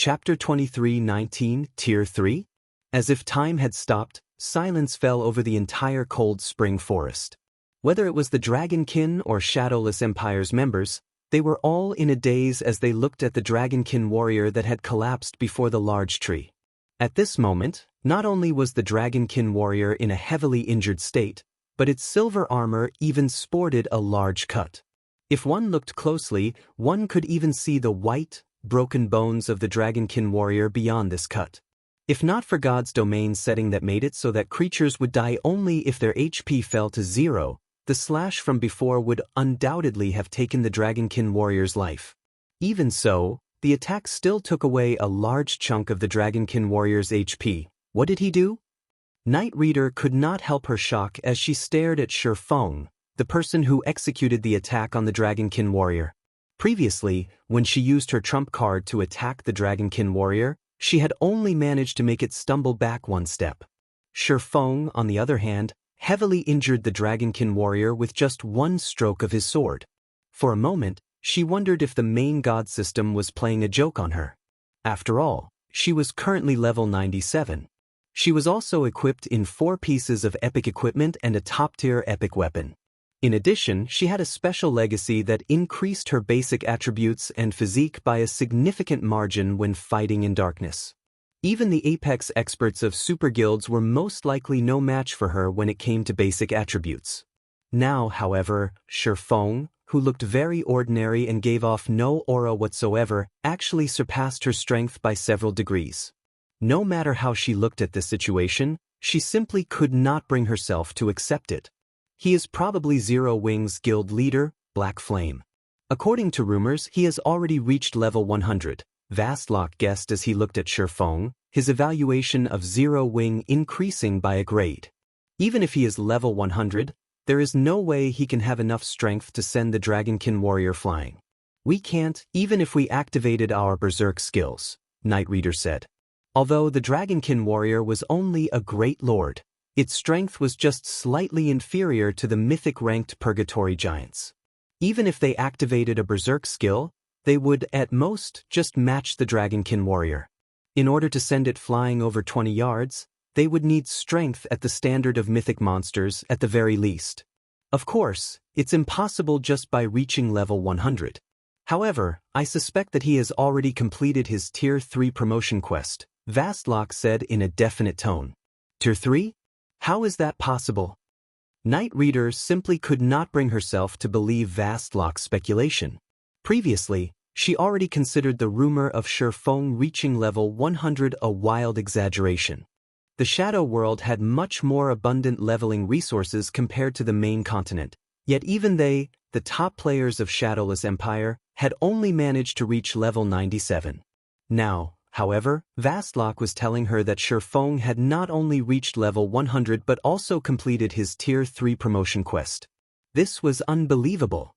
Chapter 23:19, Tier 3? As if time had stopped, silence fell over the entire Cold Spring Forest. Whether it was the Dragonkin or Shadowless Empire's members, they were all in a daze as they looked at the Dragonkin warrior that had collapsed before the large tree. At this moment, not only was the Dragonkin warrior in a heavily injured state, but its silver armor even sported a large cut. If one looked closely, one could even see the white, broken bones of the Dragonkin warrior beyond this cut. If not for God's domain setting that made it so that creatures would die only if their HP fell to 0, the slash from before would undoubtedly have taken the Dragonkin warrior's life. Even so, the attack still took away a large chunk of the Dragonkin warrior's HP. What did he do? Night Reader could not help her shock as she stared at Shifeng, the person who executed the attack on the Dragonkin warrior. Previously, when she used her trump card to attack the Dragonkin warrior, she had only managed to make it stumble back one step. Shifeng, on the other hand, heavily injured the Dragonkin warrior with just one stroke of his sword. For a moment, she wondered if the main god system was playing a joke on her. After all, she was currently level 97. She was also equipped in 4 pieces of epic equipment and a top-tier epic weapon. In addition, she had a special legacy that increased her basic attributes and physique by a significant margin when fighting in darkness. Even the apex experts of super guilds were most likely no match for her when it came to basic attributes. Now, however, Shifeng, who looked very ordinary and gave off no aura whatsoever, actually surpassed her strength by several degrees. No matter how she looked at this situation, she simply could not bring herself to accept it. He is probably Zero Wings guild leader, Black Flame. According to rumors, he has already reached level 100. Vastlock guessed as he looked at Shifeng, his evaluation of Zero Wing increasing by a grade. Even if he is level 100, there is no way he can have enough strength to send the Dragonkin warrior flying. We can't, even if we activated our berserk skills, Night Reader said. Although the Dragonkin warrior was only a great lord, its strength was just slightly inferior to the mythic-ranked purgatory giants. Even if they activated a berserk skill, they would, at most, just match the Dragonkin warrior. In order to send it flying over 20 yards, they would need strength at the standard of mythic monsters at the very least. Of course, it's impossible just by reaching level 100. However, I suspect that he has already completed his Tier 3 promotion quest, Vastlock said in a definite tone. Tier 3? How is that possible? Night Reader simply could not bring herself to believe Vastlock's speculation. Previously, she already considered the rumor of Shifeng reaching level 100 a wild exaggeration. The Shadow World had much more abundant leveling resources compared to the main continent, yet even they, the top players of Shadowless Empire, had only managed to reach level 97. Now, however, Vastlock was telling her that Shifeng had not only reached level 100 but also completed his Tier 3 promotion quest. This was unbelievable.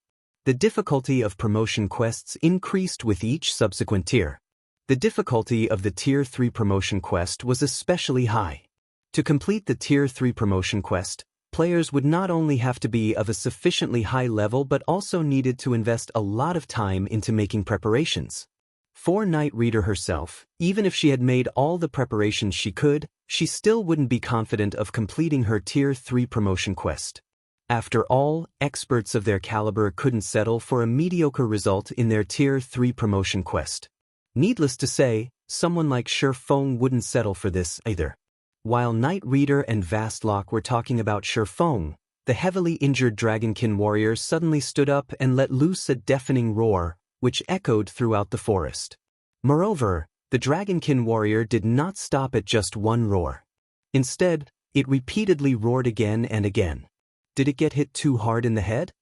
The difficulty of promotion quests increased with each subsequent tier. The difficulty of the Tier 3 promotion quest was especially high. To complete the Tier 3 promotion quest, players would not only have to be of a sufficiently high level but also needed to invest a lot of time into making preparations. For Night Reader herself, even if she had made all the preparations she could, she still wouldn't be confident of completing her Tier 3 promotion quest. After all, experts of their caliber couldn't settle for a mediocre result in their Tier 3 promotion quest. Needless to say, someone like Shifeng wouldn't settle for this either. While Night Reader and Vastlock were talking about Shifeng, the heavily injured Dragonkin warrior suddenly stood up and let loose a deafening roar, which echoed throughout the forest. Moreover, the Dragonkin warrior did not stop at just one roar. Instead, it repeatedly roared again and again. Did it get hit too hard in the head?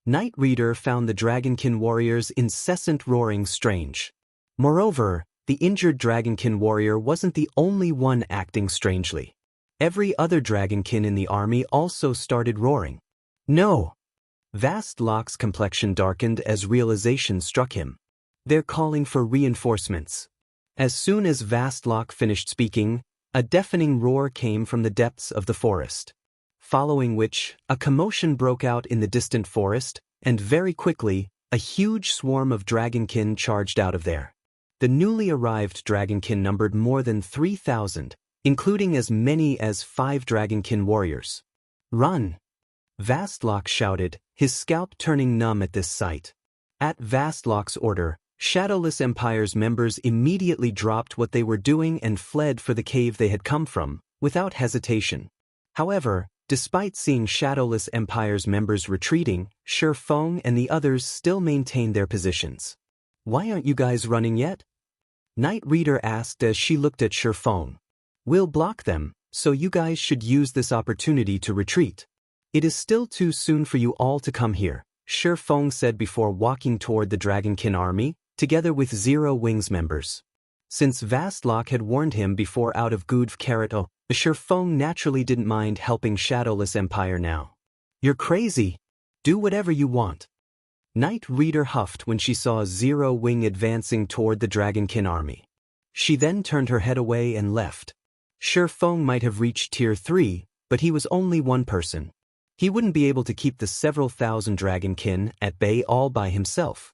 Night Reader found the Dragonkin warrior's incessant roaring strange. Moreover, the injured Dragonkin warrior wasn't the only one acting strangely. Every other Dragonkin in the army also started roaring. No! Vastlock's complexion darkened as realization struck him. They're calling for reinforcements. As soon as Vastlock finished speaking, a deafening roar came from the depths of the forest. Following which, a commotion broke out in the distant forest, and very quickly, a huge swarm of Dragonkin charged out of there. The newly arrived Dragonkin numbered more than 3,000, including as many as 5 Dragonkin warriors. "Run!" Vastlock shouted, his scalp turning numb at this sight. At Vastlock's order, Shadowless Empire's members immediately dropped what they were doing and fled for the cave they had come from, without hesitation. However, despite seeing Shadowless Empire's members retreating, Shifeng and the others still maintained their positions. "Why aren't you guys running yet?" Night Reader asked as she looked at Shifeng. "We'll block them, so you guys should use this opportunity to retreat. It is still too soon for you all to come here," Shifeng said before walking toward the Dragonkin army, together with Zero Wings members. Since Vastlock had warned him before out of Gudv Karato, Shifeng naturally didn't mind helping Shadowless Empire now. "You're crazy. Do whatever you want." Night Reader huffed when she saw Zero Wing advancing toward the Dragonkin army. She then turned her head away and left. Shifeng might have reached Tier 3, but he was only one person. He wouldn't be able to keep the several thousand Dragonkin at bay all by himself.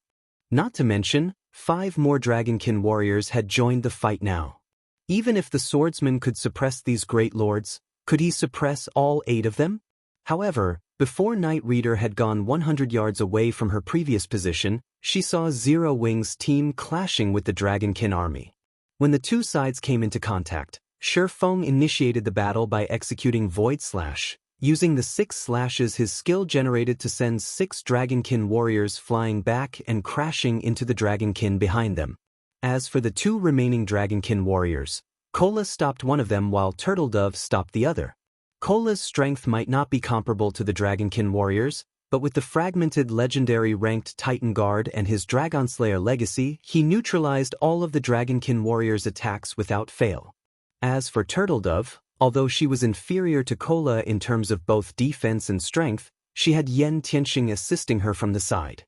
Not to mention, 5 more Dragonkin warriors had joined the fight now. Even if the swordsman could suppress these great lords, could he suppress all 8 of them? However, before Night Reader had gone 100 yards away from her previous position, she saw Zero Wing's team clashing with the Dragonkin army. When the two sides came into contact, Shifeng initiated the battle by executing Void Slash, using the 6 slashes his skill generated to send 6 Dragonkin warriors flying back and crashing into the Dragonkin behind them. As for the 2 remaining Dragonkin warriors, Kola stopped one of them while Turtledove stopped the other. Kola's strength might not be comparable to the Dragonkin warriors, but with the fragmented legendary ranked Titan Guard and his Dragonslayer legacy, he neutralized all of the Dragonkin warriors' attacks without fail. As for Turtledove, although she was inferior to Kola in terms of both defense and strength, she had Yen Tianxing assisting her from the side.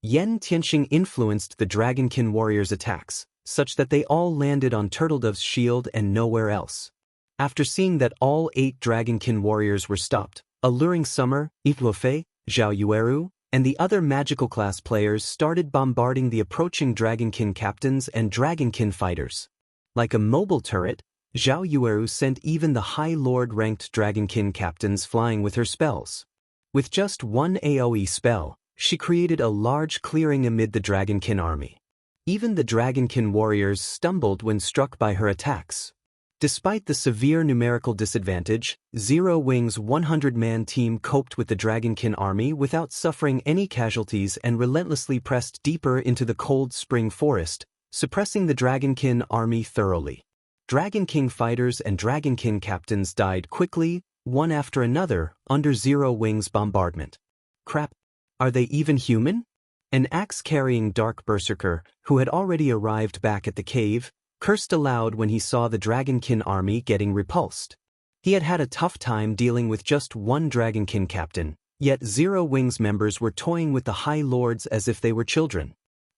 Yen Tianxing influenced the Dragonkin warriors' attacks, such that they all landed on Turtledove's shield and nowhere else. After seeing that all 8 Dragonkin warriors were stopped, Alluring Summer, Ifluofe, Zhao Yueru, and the other magical class players started bombarding the approaching Dragonkin captains and Dragonkin fighters. Like a mobile turret, Zhao Yueru sent even the High Lord-ranked Dragonkin captains flying with her spells. With just one AoE spell, she created a large clearing amid the Dragonkin army. Even the Dragonkin warriors stumbled when struck by her attacks. Despite the severe numerical disadvantage, Zero Wing's 100-man team coped with the Dragonkin army without suffering any casualties and relentlessly pressed deeper into the cold spring forest, suppressing the Dragonkin army thoroughly. Dragonkin fighters and Dragonkin captains died quickly, one after another, under Zero Wing's bombardment. Crap, are they even human? An axe-carrying Dark Berserker, who had already arrived back at the cave, cursed aloud when he saw the Dragonkin army getting repulsed. He had had a tough time dealing with just one Dragonkin captain, yet Zero Wing's members were toying with the High Lords as if they were children.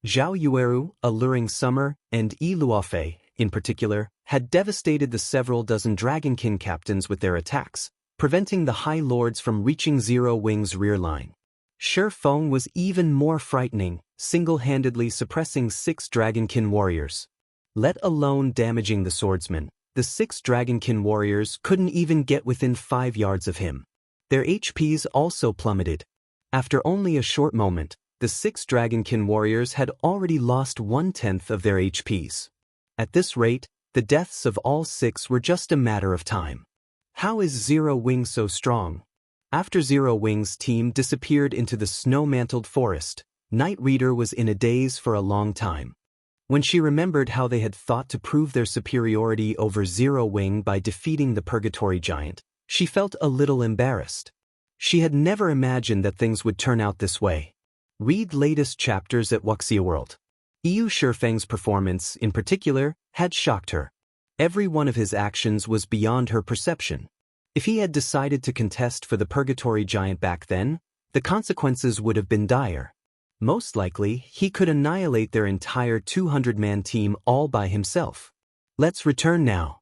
Zhao Yueru, Alluring Summer, and Iluofe, in particular, had devastated the several dozen Dragonkin captains with their attacks, preventing the High Lords from reaching Zero Wing's rear line. Shifeng was even more frightening, single-handedly suppressing 6 Dragonkin warriors. Let alone damaging the swordsman, the 6 Dragonkin warriors couldn't even get within 5 yards of him. Their HPs also plummeted. After only a short moment, the 6 Dragonkin warriors had already lost 1/10 of their HPs. At this rate, the deaths of all 6 were just a matter of time. How is Zero Wing so strong? After Zero Wing's team disappeared into the snow-mantled forest, Night Reader was in a daze for a long time. When she remembered how they had thought to prove their superiority over Zero Wing by defeating the Purgatory Giant, she felt a little embarrassed. She had never imagined that things would turn out this way. Read latest chapters at Wuxia World. Yu Shifeng's performance, in particular, had shocked her. Every one of his actions was beyond her perception. If he had decided to contest for the Purgatory Giant back then, the consequences would have been dire. Most likely, he could annihilate their entire 200-man team all by himself. Let's return now.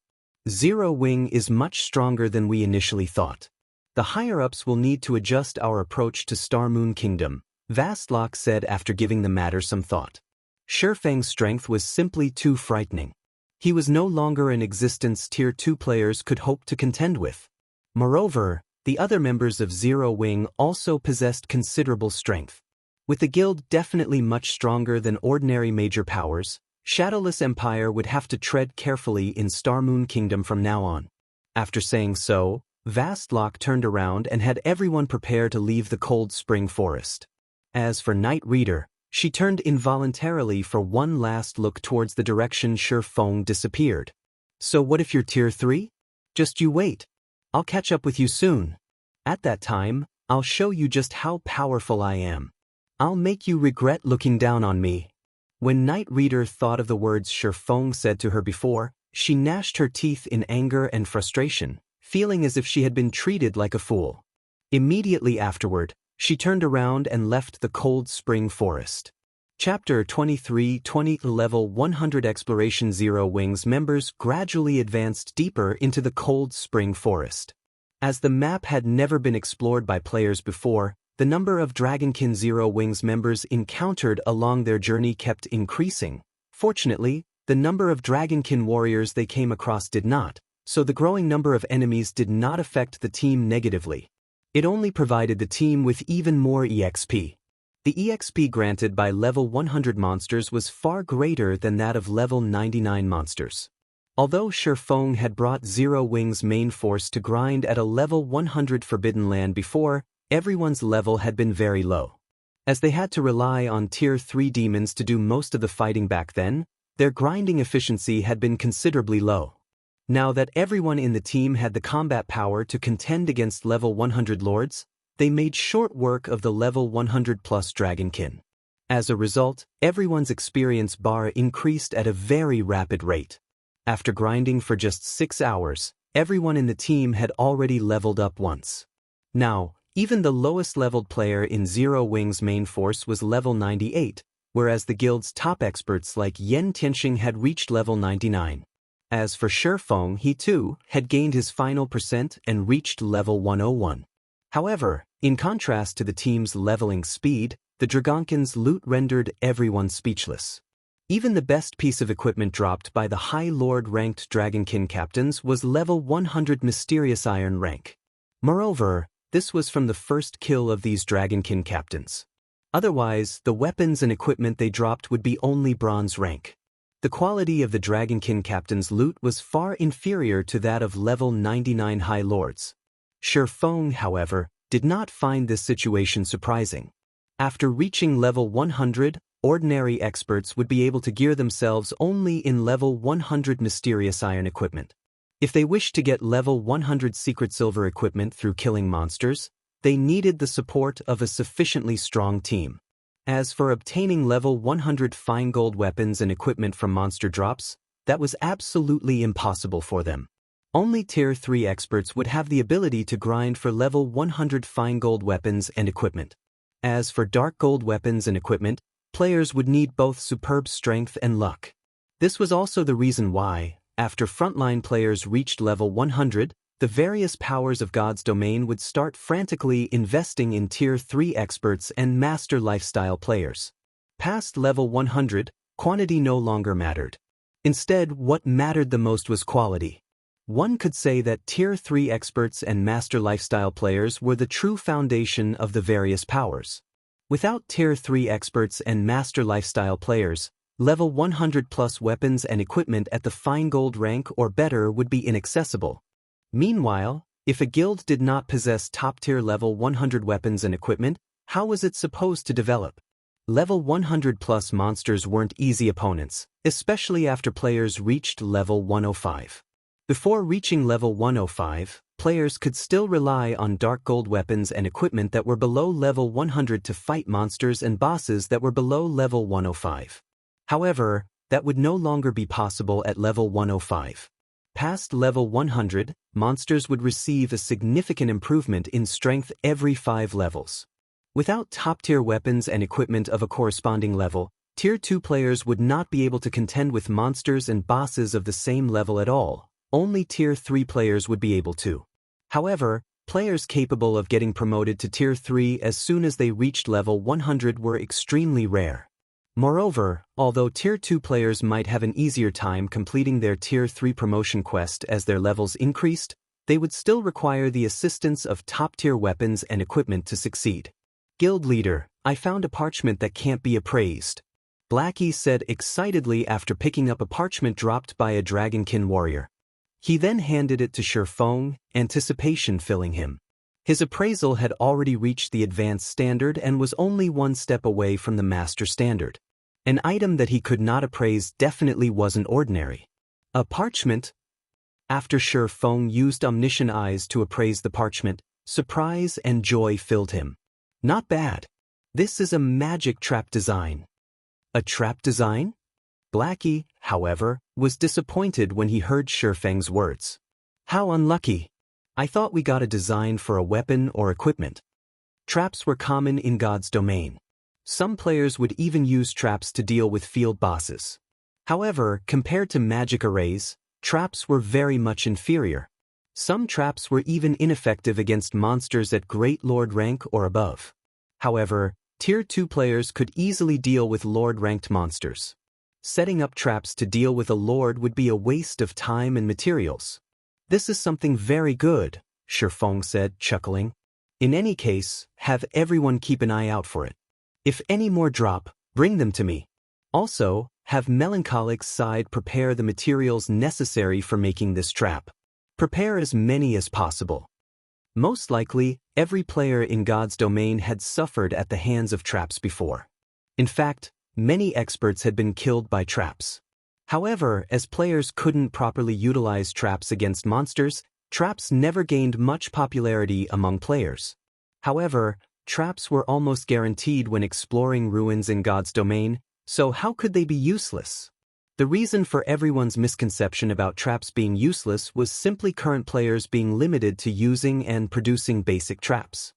Zero Wing is much stronger than we initially thought. The higher-ups will need to adjust our approach to Star Moon Kingdom, Vastlock said after giving the matter some thought. Shifeng's strength was simply too frightening. He was no longer an existence Tier 2 players could hope to contend with. Moreover, the other members of Zero Wing also possessed considerable strength. With the guild definitely much stronger than ordinary major powers, Shadowless Empire would have to tread carefully in Starmoon Kingdom from now on. After saying so, Vastlock turned around and had everyone prepare to leave the Cold Spring Forest. As for Night Reader, she turned involuntarily for one last look towards the direction Shifeng disappeared. So what if you're Tier 3? Just you wait. I'll catch up with you soon. At that time, I'll show you just how powerful I am. I'll make you regret looking down on me. When Night Reader thought of the words Shifeng said to her before, she gnashed her teeth in anger and frustration, feeling as if she had been treated like a fool. Immediately afterward, she turned around and left the Cold Spring Forest. Chapter 23:20 Level 100 Exploration Zero Wings members gradually advanced deeper into the Cold Spring Forest. As the map had never been explored by players before, the number of Dragonkin Zero Wings members encountered along their journey kept increasing. Fortunately, the number of Dragonkin warriors they came across did not, so the growing number of enemies did not affect the team negatively. It only provided the team with even more EXP. The EXP granted by level 100 monsters was far greater than that of level 99 monsters. Although Shifeng had brought Zero Wing's main force to grind at a level 100 Forbidden Land before, everyone's level had been very low. As they had to rely on Tier 3 demons to do most of the fighting back then, their grinding efficiency had been considerably low. Now that everyone in the team had the combat power to contend against level 100 lords, they made short work of the level 100 plus Dragonkin. As a result, everyone's experience bar increased at a very rapid rate. After grinding for just 6 hours, everyone in the team had already leveled up once. Now, even the lowest leveled player in Zero Wing's main force was level 98, whereas the guild's top experts like Yen Tianxing had reached level 99. As for Shifeng, he too had gained his final percent and reached level 101. However, in contrast to the team's leveling speed, the Dragonkin's loot rendered everyone speechless. Even the best piece of equipment dropped by the High Lord-ranked Dragonkin captains was level 100 Mysterious Iron rank. Moreover, this was from the first kill of these Dragonkin captains. Otherwise, the weapons and equipment they dropped would be only bronze rank. The quality of the Dragonkin captain's loot was far inferior to that of level 99 High Lords. Shifeng, however, did not find this situation surprising. After reaching level 100, ordinary experts would be able to gear themselves only in level 100 Mysterious Iron equipment. If they wished to get level 100 Secret Silver equipment through killing monsters, they needed the support of a sufficiently strong team. As for obtaining level 100 fine gold weapons and equipment from monster drops, that was absolutely impossible for them. Only Tier 3 experts would have the ability to grind for level 100 fine gold weapons and equipment. As for dark gold weapons and equipment, players would need both superb strength and luck. This was also the reason why, after frontline players reached level 100, the various powers of God's domain would start frantically investing in Tier 3 experts and master lifestyle players. Past level 100, quantity no longer mattered. Instead, what mattered the most was quality. One could say that Tier 3 experts and master lifestyle players were the true foundation of the various powers. Without Tier 3 experts and master lifestyle players, level 100 plus weapons and equipment at the fine gold rank or better would be inaccessible. Meanwhile, if a guild did not possess top-tier level 100 weapons and equipment, how was it supposed to develop? Level 100 plus monsters weren't easy opponents, especially after players reached level 105. Before reaching level 105, players could still rely on dark gold weapons and equipment that were below level 100 to fight monsters and bosses that were below level 105. However, that would no longer be possible at level 105. Past level 100, monsters would receive a significant improvement in strength every 5 levels. Without top-tier weapons and equipment of a corresponding level, Tier 2 players would not be able to contend with monsters and bosses of the same level at all. Only Tier 3 players would be able to. However, players capable of getting promoted to Tier 3 as soon as they reached level 100 were extremely rare. Moreover, although Tier 2 players might have an easier time completing their Tier 3 promotion quest as their levels increased, they would still require the assistance of top-tier weapons and equipment to succeed. Guild leader, I found a parchment that can't be appraised, Blackie said excitedly after picking up a parchment dropped by a Dragonkin warrior. He then handed it to Shifeng, anticipation filling him. His appraisal had already reached the advanced standard and was only one step away from the master standard. An item that he could not appraise definitely wasn't ordinary. A parchment? After Shifeng used omniscient eyes to appraise the parchment, surprise and joy filled him. Not bad. This is a magic trap design. A trap design? Blackie, however, was disappointed when he heard Shifeng's words. How unlucky. I thought we got a design for a weapon or equipment. Traps were common in God's domain. Some players would even use traps to deal with field bosses. However, compared to magic arrays, traps were very much inferior. Some traps were even ineffective against monsters at Great Lord rank or above. However, Tier 2 players could easily deal with Lord-ranked monsters. Setting up traps to deal with a Lord would be a waste of time and materials. This is something very good, Shifeng said, chuckling. In any case, have everyone keep an eye out for it. If any more drop, bring them to me. Also, have Melancholic's side prepare the materials necessary for making this trap. Prepare as many as possible. Most likely, every player in God's domain had suffered at the hands of traps before. In fact, many experts had been killed by traps. However, as players couldn't properly utilize traps against monsters, traps never gained much popularity among players. However, traps were almost guaranteed when exploring ruins in God's domain, so how could they be useless? The reason for everyone's misconception about traps being useless was simply current players being limited to using and producing basic traps.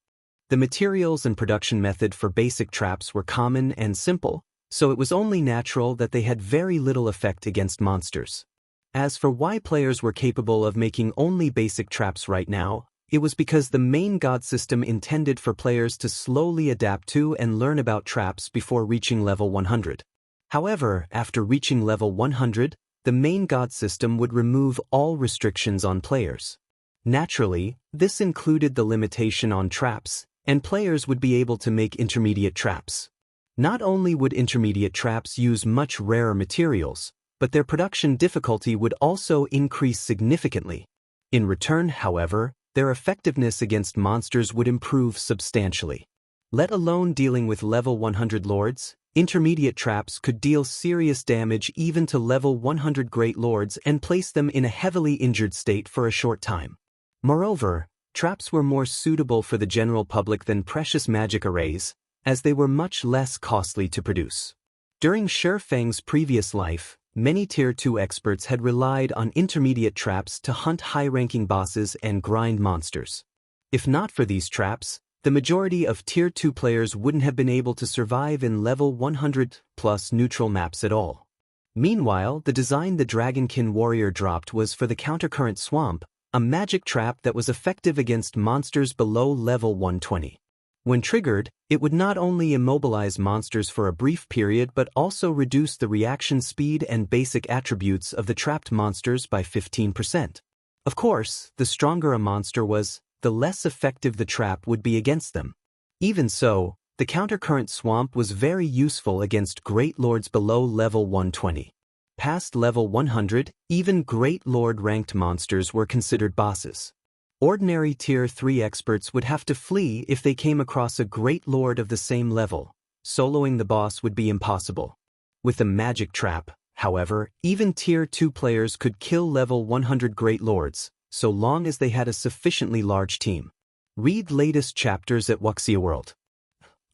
The materials and production method for basic traps were common and simple, so it was only natural that they had very little effect against monsters. As for why players were capable of making only basic traps right now, it was because the main god system intended for players to slowly adapt to and learn about traps before reaching level 100. However, after reaching level 100, the main god system would remove all restrictions on players. Naturally, this included the limitation on traps, and players would be able to make intermediate traps. Not only would intermediate traps use much rarer materials, but their production difficulty would also increase significantly. In return, however, their effectiveness against monsters would improve substantially. Let alone dealing with level 100 lords, intermediate traps could deal serious damage even to level 100 great lords and place them in a heavily injured state for a short time. Moreover, traps were more suitable for the general public than precious magic arrays, as they were much less costly to produce. During Shifeng's previous life, many Tier 2 experts had relied on intermediate traps to hunt high-ranking bosses and grind monsters. If not for these traps, the majority of Tier 2 players wouldn't have been able to survive in level 100+ neutral maps at all. Meanwhile, the design the Dragonkin warrior dropped was for the Countercurrent Swamp, a magic trap that was effective against monsters below level 120. When triggered, it would not only immobilize monsters for a brief period but also reduce the reaction speed and basic attributes of the trapped monsters by 15%. Of course, the stronger a monster was, the less effective the trap would be against them. Even so, the Countercurrent Swamp was very useful against Great Lords below level 120. Past level 100, even Great Lord-ranked monsters were considered bosses. Ordinary Tier 3 experts would have to flee if they came across a Great Lord of the same level. Soloing the boss would be impossible. With a magic trap, however, even Tier 2 players could kill level 100 Great Lords, so long as they had a sufficiently large team. Read latest chapters at Wuxia World.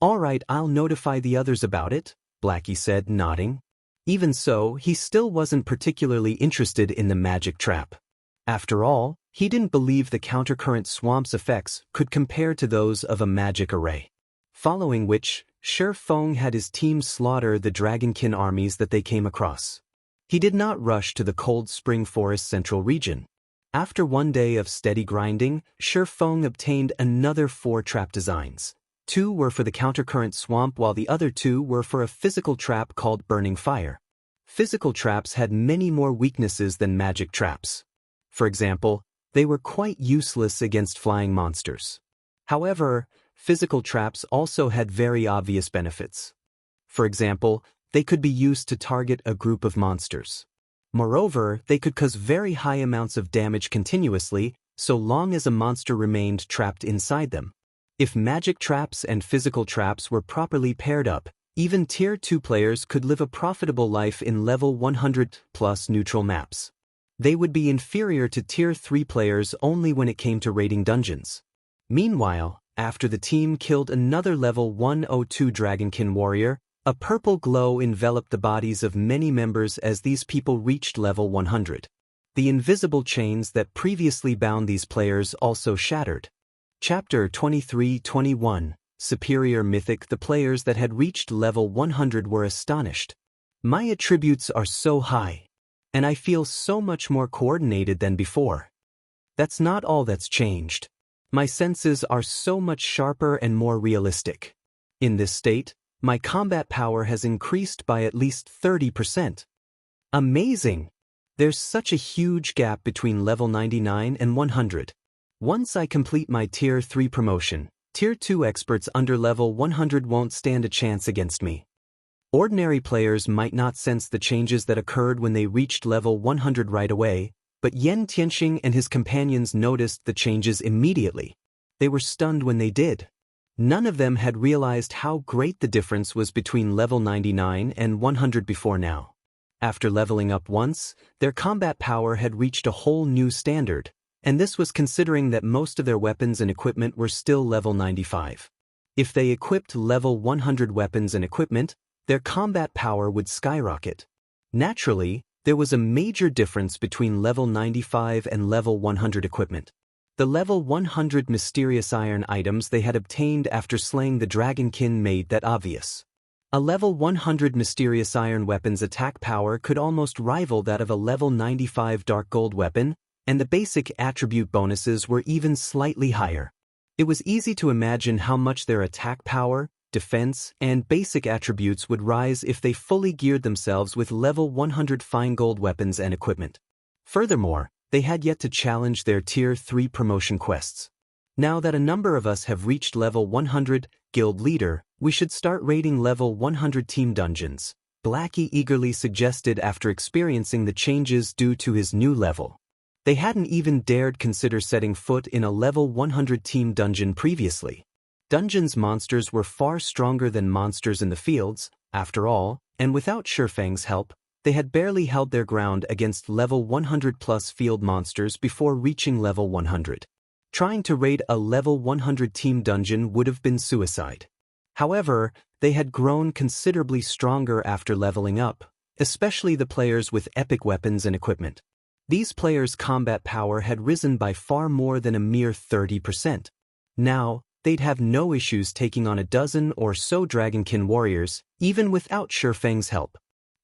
Alright, I'll notify the others about it, Blackie said, nodding. Even so, he still wasn't particularly interested in the magic trap. After all, he didn't believe the Countercurrent Swamp's effects could compare to those of a magic array. Following which, Shifeng had his team slaughter the Dragonkin armies that they came across. He did not rush to the Cold Spring Forest Central region. After one day of steady grinding, Shifeng obtained another 4 trap designs. 2 were for the countercurrent swamp while the other 2 were for a physical trap called Burning Fire. Physical traps had many more weaknesses than magic traps. For example, they were quite useless against flying monsters. However, physical traps also had very obvious benefits. For example, they could be used to target a group of monsters. Moreover, they could cause very high amounts of damage continuously, so long as a monster remained trapped inside them. If magic traps and physical traps were properly paired up, even Tier 2 players could live a profitable life in level 100+ neutral maps. They would be inferior to Tier 3 players only when it came to raiding dungeons. Meanwhile, after the team killed another level 102 Dragonkin warrior, a purple glow enveloped the bodies of many members as these people reached level 100. The invisible chains that previously bound these players also shattered. Chapter 23-21, Superior Mythic. The players that had reached level 100 were astonished. My attributes are so high, and I feel so much more coordinated than before. That's not all that's changed. My senses are so much sharper and more realistic. In this state, my combat power has increased by at least 30%. Amazing! There's such a huge gap between level 99 and 100. Once I complete my Tier 3 promotion, Tier 2 experts under level 100 won't stand a chance against me. Ordinary players might not sense the changes that occurred when they reached level 100 right away, but Yen Tianxing and his companions noticed the changes immediately. They were stunned when they did. None of them had realized how great the difference was between level 99 and 100 before now. After leveling up once, their combat power had reached a whole new standard, and this was considering that most of their weapons and equipment were still level 95. If they equipped level 100 weapons and equipment, their combat power would skyrocket. Naturally, there was a major difference between level 95 and level 100 equipment. The level 100 mysterious iron items they had obtained after slaying the Dragonkin made that obvious. A level 100 mysterious iron weapon's attack power could almost rival that of a level 95 dark gold weapon, and the basic attribute bonuses were even slightly higher. It was easy to imagine how much their attack power, defense, and basic attributes would rise if they fully geared themselves with level 100 fine gold weapons and equipment. Furthermore, they had yet to challenge their Tier 3 promotion quests. Now that a number of us have reached level 100, Guild Leader, we should start raiding level 100 team dungeons, Blackie eagerly suggested after experiencing the changes due to his new level. They hadn't even dared consider setting foot in a level 100 team dungeon previously. Dungeons monsters were far stronger than monsters in the fields, after all, and without Shifang's help, they had barely held their ground against level 100+ field monsters before reaching level 100. Trying to raid a level 100 team dungeon would have been suicide. However, they had grown considerably stronger after leveling up, especially the players with epic weapons and equipment. These players' combat power had risen by far more than a mere 30%. Now, they'd have no issues taking on a dozen or so Dragonkin warriors, even without Shifang's help.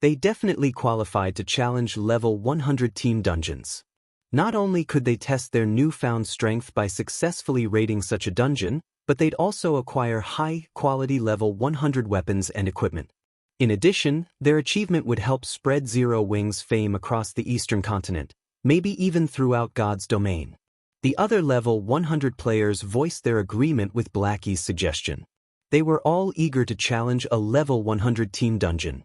They definitely qualified to challenge level 100 team dungeons. Not only could they test their newfound strength by successfully raiding such a dungeon, but they'd also acquire high-quality level 100 weapons and equipment. In addition, their achievement would help spread Zero Wing's fame across the eastern continent, maybe even throughout God's domain. The other level 100 players voiced their agreement with Blackie's suggestion. They were all eager to challenge a level 100 team dungeon.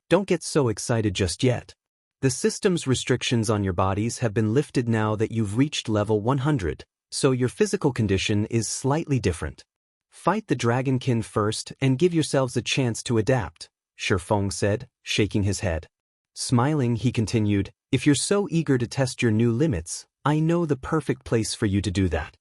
Don't get so excited just yet. The system's restrictions on your bodies have been lifted now that you've reached level 100, so your physical condition is slightly different. Fight the Dragonkin first and give yourselves a chance to adapt, Shifang said, shaking his head. Smiling, he continued, if you're so eager to test your new limits, I know the perfect place for you to do that.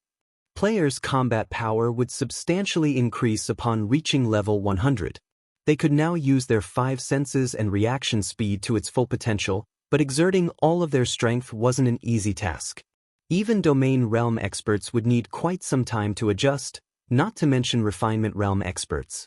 Players' combat power would substantially increase upon reaching level 100. They could now use their 5 senses and reaction speed to its full potential, but exerting all of their strength wasn't an easy task. Even Domain Realm experts would need quite some time to adjust, not to mention Refinement Realm experts.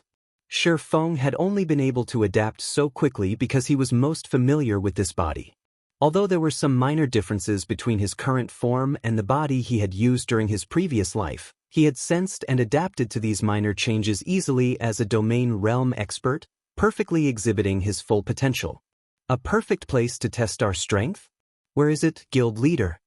Shifang had only been able to adapt so quickly because he was most familiar with this body. Although there were some minor differences between his current form and the body he had used during his previous life, He had sensed and adapted to these minor changes easily as a domain realm expert, perfectly exhibiting his full potential. A perfect place to test our strength? Where is it, guild leader?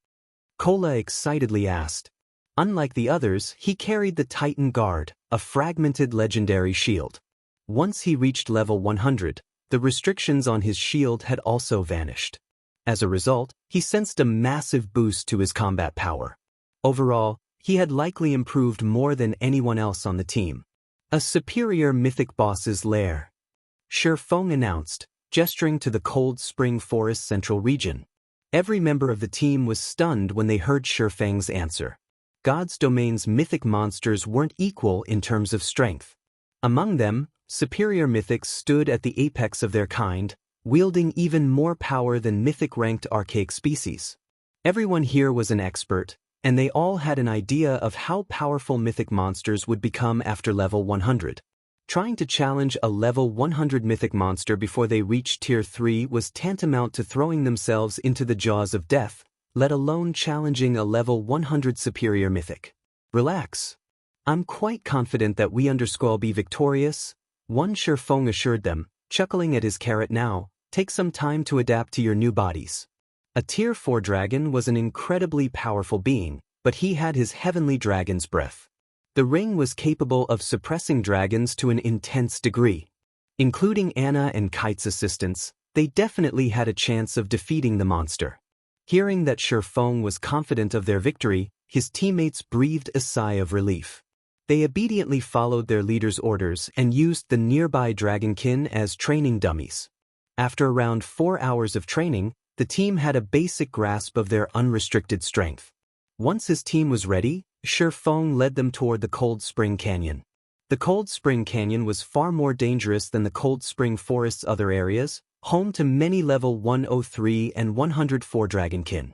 Kola excitedly asked. Unlike the others, he carried the Titan Guard, a fragmented legendary shield. Once he reached level 100, the restrictions on his shield had also vanished. As a result, he sensed a massive boost to his combat power. Overall, he had likely improved more than anyone else on the team. A superior mythic boss's lair. Shifeng announced, gesturing to the Cold Spring Forest Central region. Every member of the team was stunned when they heard Shifeng's answer. God's domain's mythic monsters weren't equal in terms of strength. Among them, superior mythics stood at the apex of their kind, wielding even more power than mythic-ranked archaic species. Everyone here was an expert, and they all had an idea of how powerful mythic monsters would become after level 100. Trying to challenge a level 100 mythic monster before they reached Tier 3 was tantamount to throwing themselves into the jaws of death, let alone challenging a level 100 superior mythic. Relax. I'm quite confident that we will be victorious, one Shifeng assured them, chuckling at his carrot now. Take some time to adapt to your new bodies. A Tier 4 dragon was an incredibly powerful being, but he had his heavenly dragon's breath. The ring was capable of suppressing dragons to an intense degree. Including Anna and Kite's assistance, they definitely had a chance of defeating the monster. Hearing that Shifeng was confident of their victory, his teammates breathed a sigh of relief. They obediently followed their leader's orders and used the nearby dragonkin as training dummies. After around 4 hours of training, the team had a basic grasp of their unrestricted strength. Once his team was ready, Shifeng led them toward the Cold Spring Canyon. The Cold Spring Canyon was far more dangerous than the Cold Spring Forest's other areas, home to many level 103 and 104 dragonkin.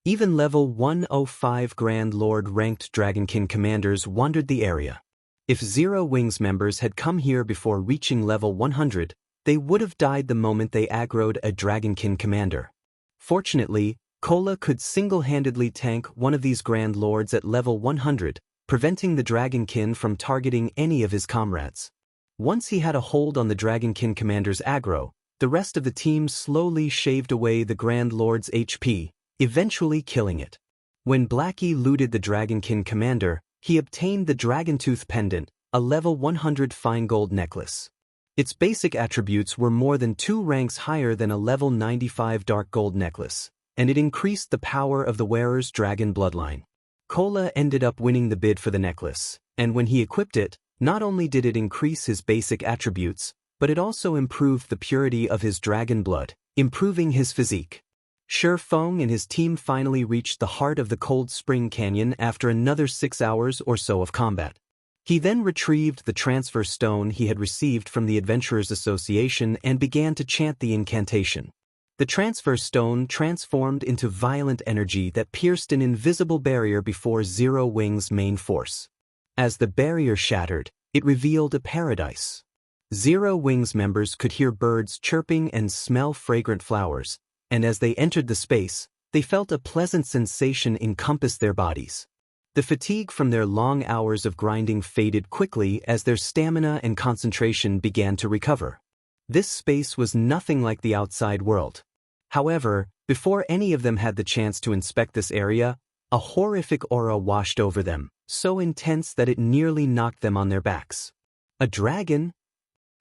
Even level 105 Grand Lord ranked dragonkin commanders wandered the area. If Zero Wings members had come here before reaching level 100, they would have died the moment they aggroed a dragonkin commander. Fortunately, Kola could single-handedly tank one of these Grand Lords at level 100, preventing the dragonkin from targeting any of his comrades. Once he had a hold on the dragonkin commander's aggro, the rest of the team slowly shaved away the Grand Lord's HP, eventually killing it. When Blackie looted the dragonkin commander, he obtained the Dragontooth Pendant, a level 100 fine gold necklace. Its basic attributes were more than 2 ranks higher than a level 95 dark gold necklace, and it increased the power of the wearer's dragon bloodline. Kola ended up winning the bid for the necklace, and when he equipped it, not only did it increase his basic attributes, but it also improved the purity of his dragon blood, improving his physique. Shifeng and his team finally reached the heart of the Cold Spring Canyon after another 6 hours or so of combat. He then retrieved the transfer stone he had received from the Adventurers Association and began to chant the incantation. The transfer stone transformed into violent energy that pierced an invisible barrier before Zero Wings' main force. As the barrier shattered, it revealed a paradise. Zero Wings members could hear birds chirping and smell fragrant flowers, and as they entered the space, they felt a pleasant sensation encompass their bodies. The fatigue from their long hours of grinding faded quickly as their stamina and concentration began to recover. This space was nothing like the outside world. However, before any of them had the chance to inspect this area, a horrific aura washed over them, so intense that it nearly knocked them on their backs. A dragon?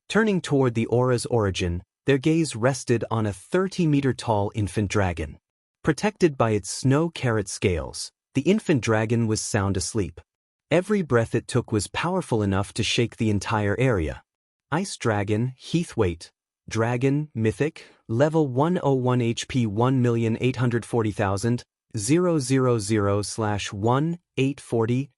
Turning toward the aura's origin, their gaze rested on a 30-meter-tall infant dragon. Protected by its snow-carrot scales, the infant dragon was sound asleep. Every breath it took was powerful enough to shake the entire area. Ice Dragon, Heathwaite, Dragon, Mythic, Level 101 HP 1,840,000, 000/1, 840,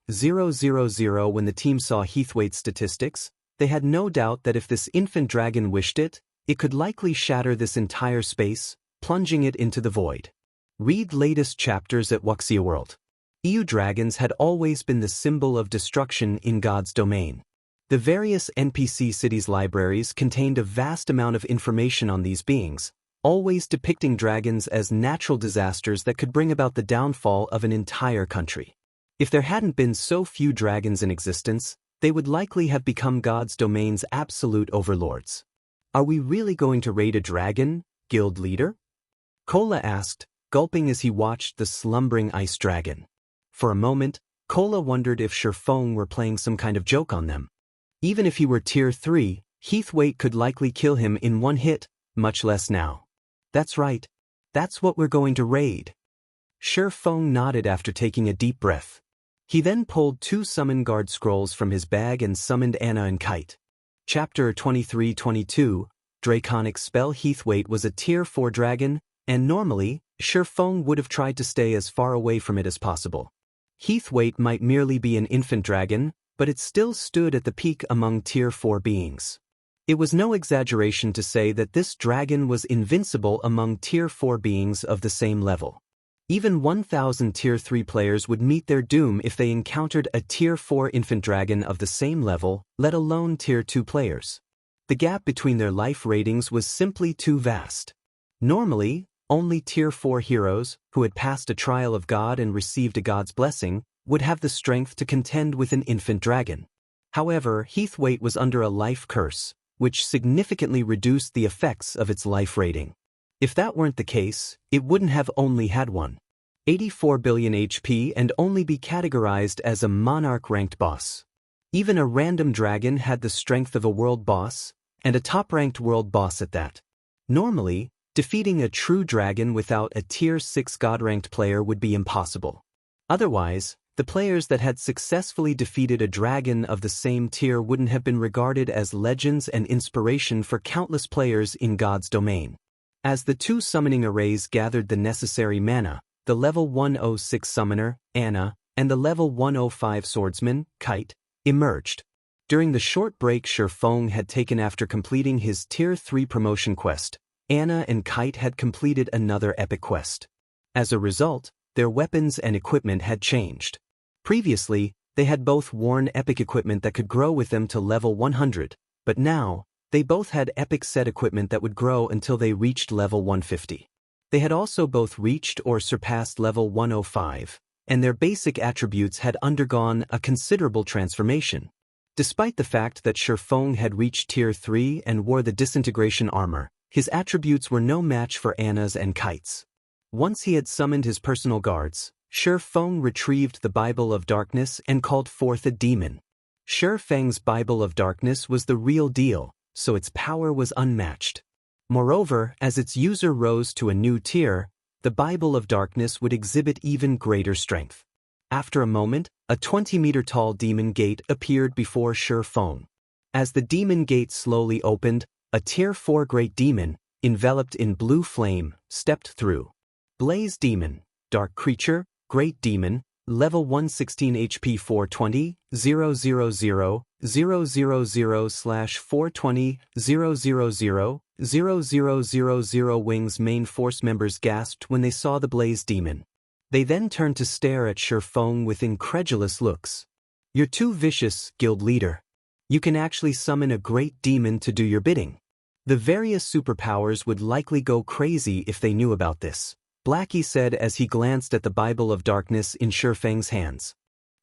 000. When the team saw Heathwaite's statistics, they had no doubt that if this infant dragon wished it, it could likely shatter this entire space, plunging it into the void. Read latest chapters at Wuxia World. EU dragons had always been the symbol of destruction in God's domain. The various NPC cities' libraries contained a vast amount of information on these beings, always depicting dragons as natural disasters that could bring about the downfall of an entire country. If there hadn't been so few dragons in existence, they would likely have become God's domain's absolute overlords. Are we really going to raid a dragon, guild leader? Kola asked, gulping as he watched the slumbering ice dragon. For a moment, Kola wondered if Shurfong were playing some kind of joke on them. Even if he were tier 3, Heathweight could likely kill him in one hit, much less now. That's right. That's what we're going to raid. Shurfong nodded after taking a deep breath. He then pulled 2 Summon Guard scrolls from his bag and summoned Anna and Kite. Chapter 23-22, Draconic spell. Heathweight was a tier 4 dragon, and normally, Shurfong would have tried to stay as far away from it as possible. Heathweight might merely be an infant dragon, but it still stood at the peak among tier 4 beings. It was no exaggeration to say that this dragon was invincible among tier 4 beings of the same level. Even 1,000 tier 3 players would meet their doom if they encountered a tier 4 infant dragon of the same level, let alone tier 2 players. The gap between their life ratings was simply too vast. Normally, only tier 4 heroes, who had passed a trial of God and received a god's blessing, would have the strength to contend with an infant dragon. However, Heathweight was under a life curse, which significantly reduced the effects of its life rating. If that weren't the case, it wouldn't have only had 84 billion HP and only be categorized as a monarch-ranked boss. Even a random dragon had the strength of a world boss, and a top-ranked world boss at that. Normally, defeating a true dragon without a tier 6 god-ranked player would be impossible. Otherwise, the players that had successfully defeated a dragon of the same tier wouldn't have been regarded as legends and inspiration for countless players in God's domain. As the 2 summoning arrays gathered the necessary mana, the level 106 summoner, Anna, and the level 105 swordsman, Kite, emerged. During the short break Shurfong had taken after completing his tier 3 promotion quest, Anna and Kite had completed another epic quest. As a result, their weapons and equipment had changed. Previously, they had both worn epic equipment that could grow with them to level 100, but now, they both had epic set equipment that would grow until they reached level 150. They had also both reached or surpassed level 105, and their basic attributes had undergone a considerable transformation. Despite the fact that Shurfong had reached tier 3 and wore the disintegration armor, his attributes were no match for Anna's and Kite's. Once he had summoned his personal guards, Shurfong retrieved the Bible of Darkness and called forth a demon. Shurfeng's Bible of Darkness was the real deal, so its power was unmatched. Moreover, as its user rose to a new tier, the Bible of Darkness would exhibit even greater strength. After a moment, a 20-meter-tall demon gate appeared before Shurfong. As the demon gate slowly opened, a tier 4 great demon, enveloped in blue flame, stepped through. Blaze Demon, Dark Creature, Great Demon, Level 116 HP 420, 000, 000/420, 000 Wings main force members gasped when they saw the Blaze Demon. They then turned to stare at Shurfong with incredulous looks. You're too vicious, guild leader. You can actually summon a great demon to do your bidding. The various superpowers would likely go crazy if they knew about this, Blackie said as he glanced at the Bible of Darkness in Shurfeng's hands.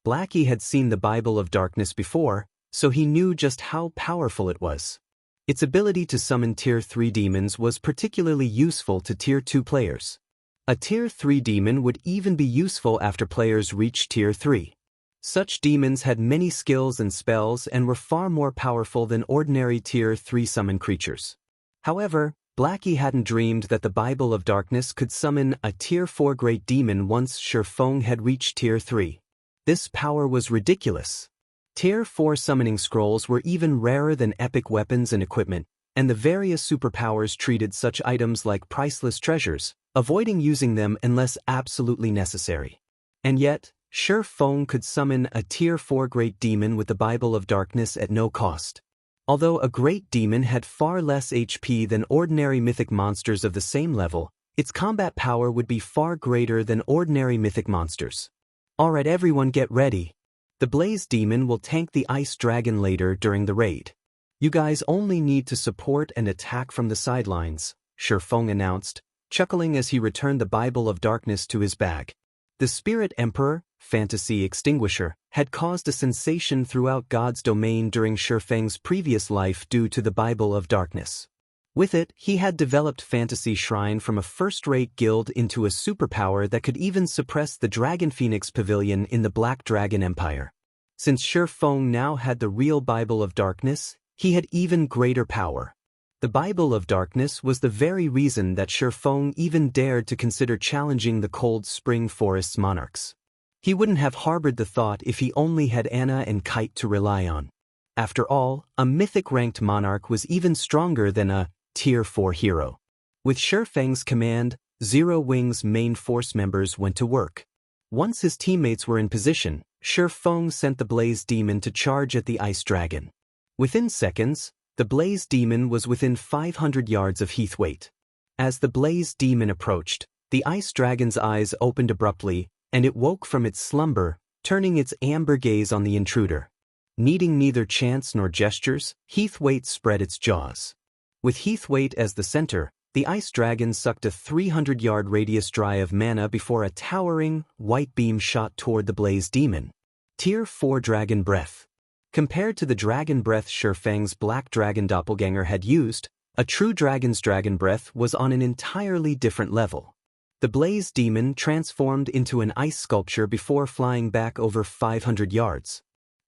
Blackie had seen the Bible of Darkness before, so he knew just how powerful it was. Its ability to summon tier 3 demons was particularly useful to tier 2 players. A tier 3 demon would even be useful after players reached tier 3. Such demons had many skills and spells and were far more powerful than ordinary tier 3 summon creatures. However, Blackie hadn't dreamed that the Bible of Darkness could summon a tier 4 great demon once Shurfong had reached tier 3. This power was ridiculous. Tier 4 summoning scrolls were even rarer than epic weapons and equipment, and the various superpowers treated such items like priceless treasures, avoiding using them unless absolutely necessary. And yet, Shurfong could summon a tier 4 great demon with the Bible of Darkness at no cost. Although a great demon had far less HP than ordinary mythic monsters of the same level, its combat power would be far greater than ordinary mythic monsters. Alright, everyone get ready. The Blaze Demon will tank the Ice Dragon later during the raid. You guys only need to support and attack from the sidelines, Shurfong announced, chuckling as he returned the Bible of Darkness to his bag. The Spirit Emperor, Fantasy Extinguisher, had caused a sensation throughout God's domain during Shifeng's previous life due to the Bible of Darkness. With it, he had developed Fantasy Shrine from a first-rate guild into a superpower that could even suppress the Dragon Phoenix Pavilion in the Black Dragon Empire. Since Shifeng now had the real Bible of Darkness, he had even greater power. The Bible of Darkness was the very reason that Shifeng even dared to consider challenging the Cold Spring Forest's monarchs. He wouldn't have harbored the thought if he only had Anna and Kite to rely on. After all, a mythic-ranked monarch was even stronger than a Tier 4 hero. With Shifeng's command, Zero Wing's main force members went to work. Once his teammates were in position, Shifeng sent the Blaze Demon to charge at the Ice Dragon. Within seconds, the Blaze Demon was within 500 yards of Heathweight. As the Blaze Demon approached, the Ice Dragon's eyes opened abruptly, and it woke from its slumber, turning its amber gaze on the intruder. Needing neither chants nor gestures, Heathweight spread its jaws. With Heathweight as the center, the Ice Dragon sucked a 300-yard radius dry of mana before a towering, white beam shot toward the Blaze Demon. Tier 4 Dragon Breath. Compared to the Dragon Breath Shifeng's Black Dragon Doppelganger had used, a true dragon's Dragon Breath was on an entirely different level. The Blaze Demon transformed into an ice sculpture before flying back over 500 yards.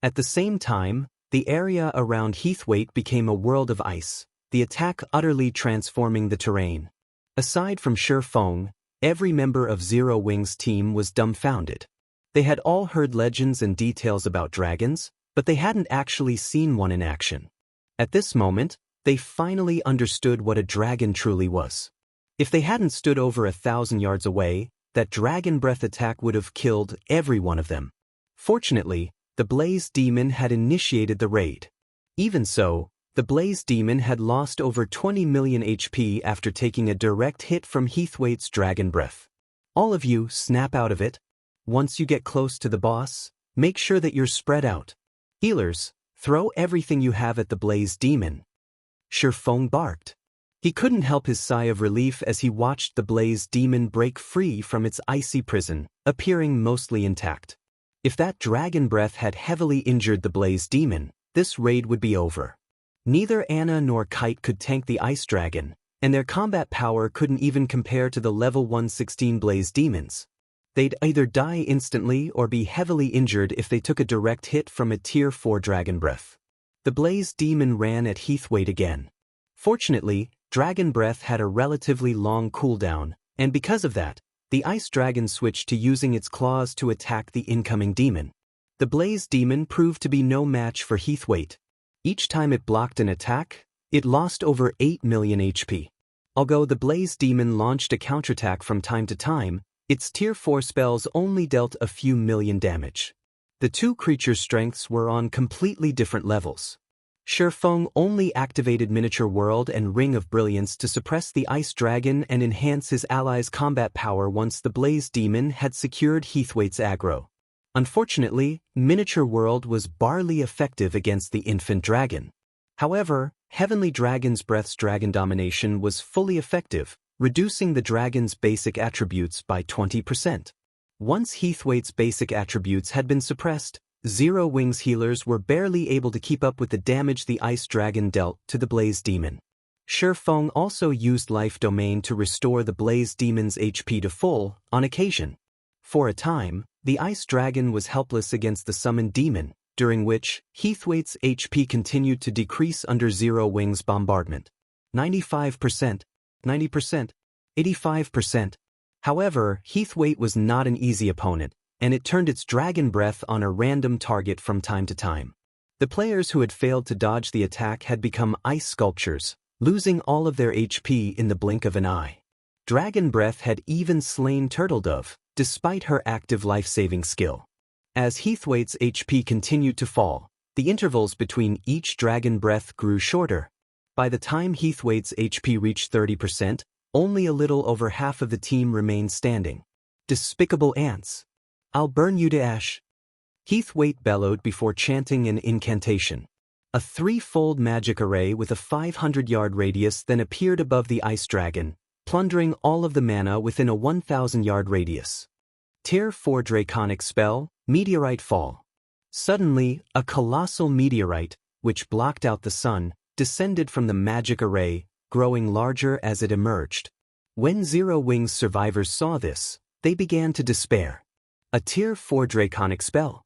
At the same time, the area around Heathweight became a world of ice, the attack utterly transforming the terrain. Aside from Shifeng, every member of Zero Wing's team was dumbfounded. They had all heard legends and details about dragons, but they hadn't actually seen one in action. At this moment, they finally understood what a dragon truly was. If they hadn't stood over 1,000 yards away, that Dragon Breath attack would have killed every one of them. Fortunately, the Blaze Demon had initiated the raid. Even so, the Blaze Demon had lost over 20 million HP after taking a direct hit from Heathweight's Dragon Breath. All of you, snap out of it. Once you get close to the boss, make sure that you're spread out. Healers, throw everything you have at the Blaze Demon. Shifeng barked. He couldn't help his sigh of relief as he watched the Blaze Demon break free from its icy prison, appearing mostly intact. If that Dragon Breath had heavily injured the Blaze Demon, this raid would be over. Neither Anna nor Kite could tank the Ice Dragon, and their combat power couldn't even compare to the level 116 Blaze Demons. They'd either die instantly or be heavily injured if they took a direct hit from a Tier 4 Dragon Breath. The Blaze Demon ran at Heathweight again. Fortunately, Dragon Breath had a relatively long cooldown, and because of that, the Ice Dragon switched to using its claws to attack the incoming demon. The Blaze Demon proved to be no match for Heathweight. Each time it blocked an attack, it lost over 8 million HP. Although the Blaze Demon launched a counterattack from time to time, its Tier 4 spells only dealt a few million damage. The two creatures' strengths were on completely different levels. Shifeng only activated Miniature World and Ring of Brilliance to suppress the Ice Dragon and enhance his allies' combat power once the Blaze Demon had secured Heathweight's aggro. Unfortunately, Miniature World was barely effective against the Infant Dragon. However, Heavenly Dragon's Breath's Dragon Domination was fully effective, reducing the dragon's basic attributes by 20%. Once Heathweight's basic attributes had been suppressed, Zero Wing's healers were barely able to keep up with the damage the Ice Dragon dealt to the Blaze Demon. Shifeng also used Life Domain to restore the Blaze Demon's HP to full, on occasion. For a time, the Ice Dragon was helpless against the summoned demon, during which Heathweight's HP continued to decrease under Zero Wing's bombardment. 95%, 90%, 85%. However, Heathweight was not an easy opponent, and it turned its Dragon Breath on a random target from time to time. The players who had failed to dodge the attack had become ice sculptures, losing all of their HP in the blink of an eye. Dragon Breath had even slain Turtledove, despite her active life-saving skill. As Heathweight's HP continued to fall, the intervals between each Dragon Breath grew shorter. By the time Heathweight's HP reached 30%, only a little over half of the team remained standing. Despicable ants! I'll burn you to ash! Heathweight bellowed before chanting an incantation. A threefold magic array with a 500-yard radius then appeared above the Ice Dragon, plundering all of the mana within a 1,000-yard radius. Tier 4 Draconic spell, Meteorite Fall. Suddenly, a colossal meteorite, which blocked out the sun, descended from the magic array, growing larger as it emerged. When Zero Wings survivors saw this, they began to despair. A Tier 4 Draconic spell.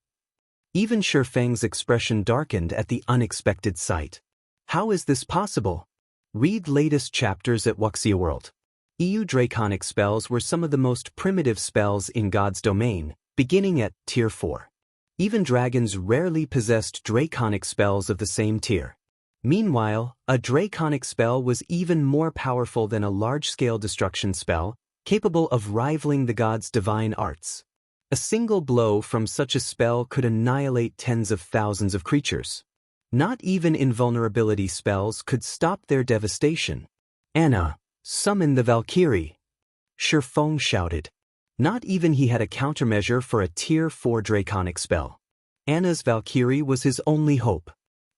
Even Shifeng's expression darkened at the unexpected sight. How is this possible? Read latest chapters at Wuxia World. EU Draconic spells were some of the most primitive spells in God's domain, beginning at Tier 4. Even dragons rarely possessed Draconic spells of the same tier. Meanwhile, a Draconic spell was even more powerful than a large-scale destruction spell, capable of rivaling the gods' divine arts. A single blow from such a spell could annihilate tens of thousands of creatures. Not even invulnerability spells could stop their devastation. "Anna, summon the Valkyrie!" Shifeng shouted. Not even he had a countermeasure for a Tier 4 Draconic spell. Anna's Valkyrie was his only hope.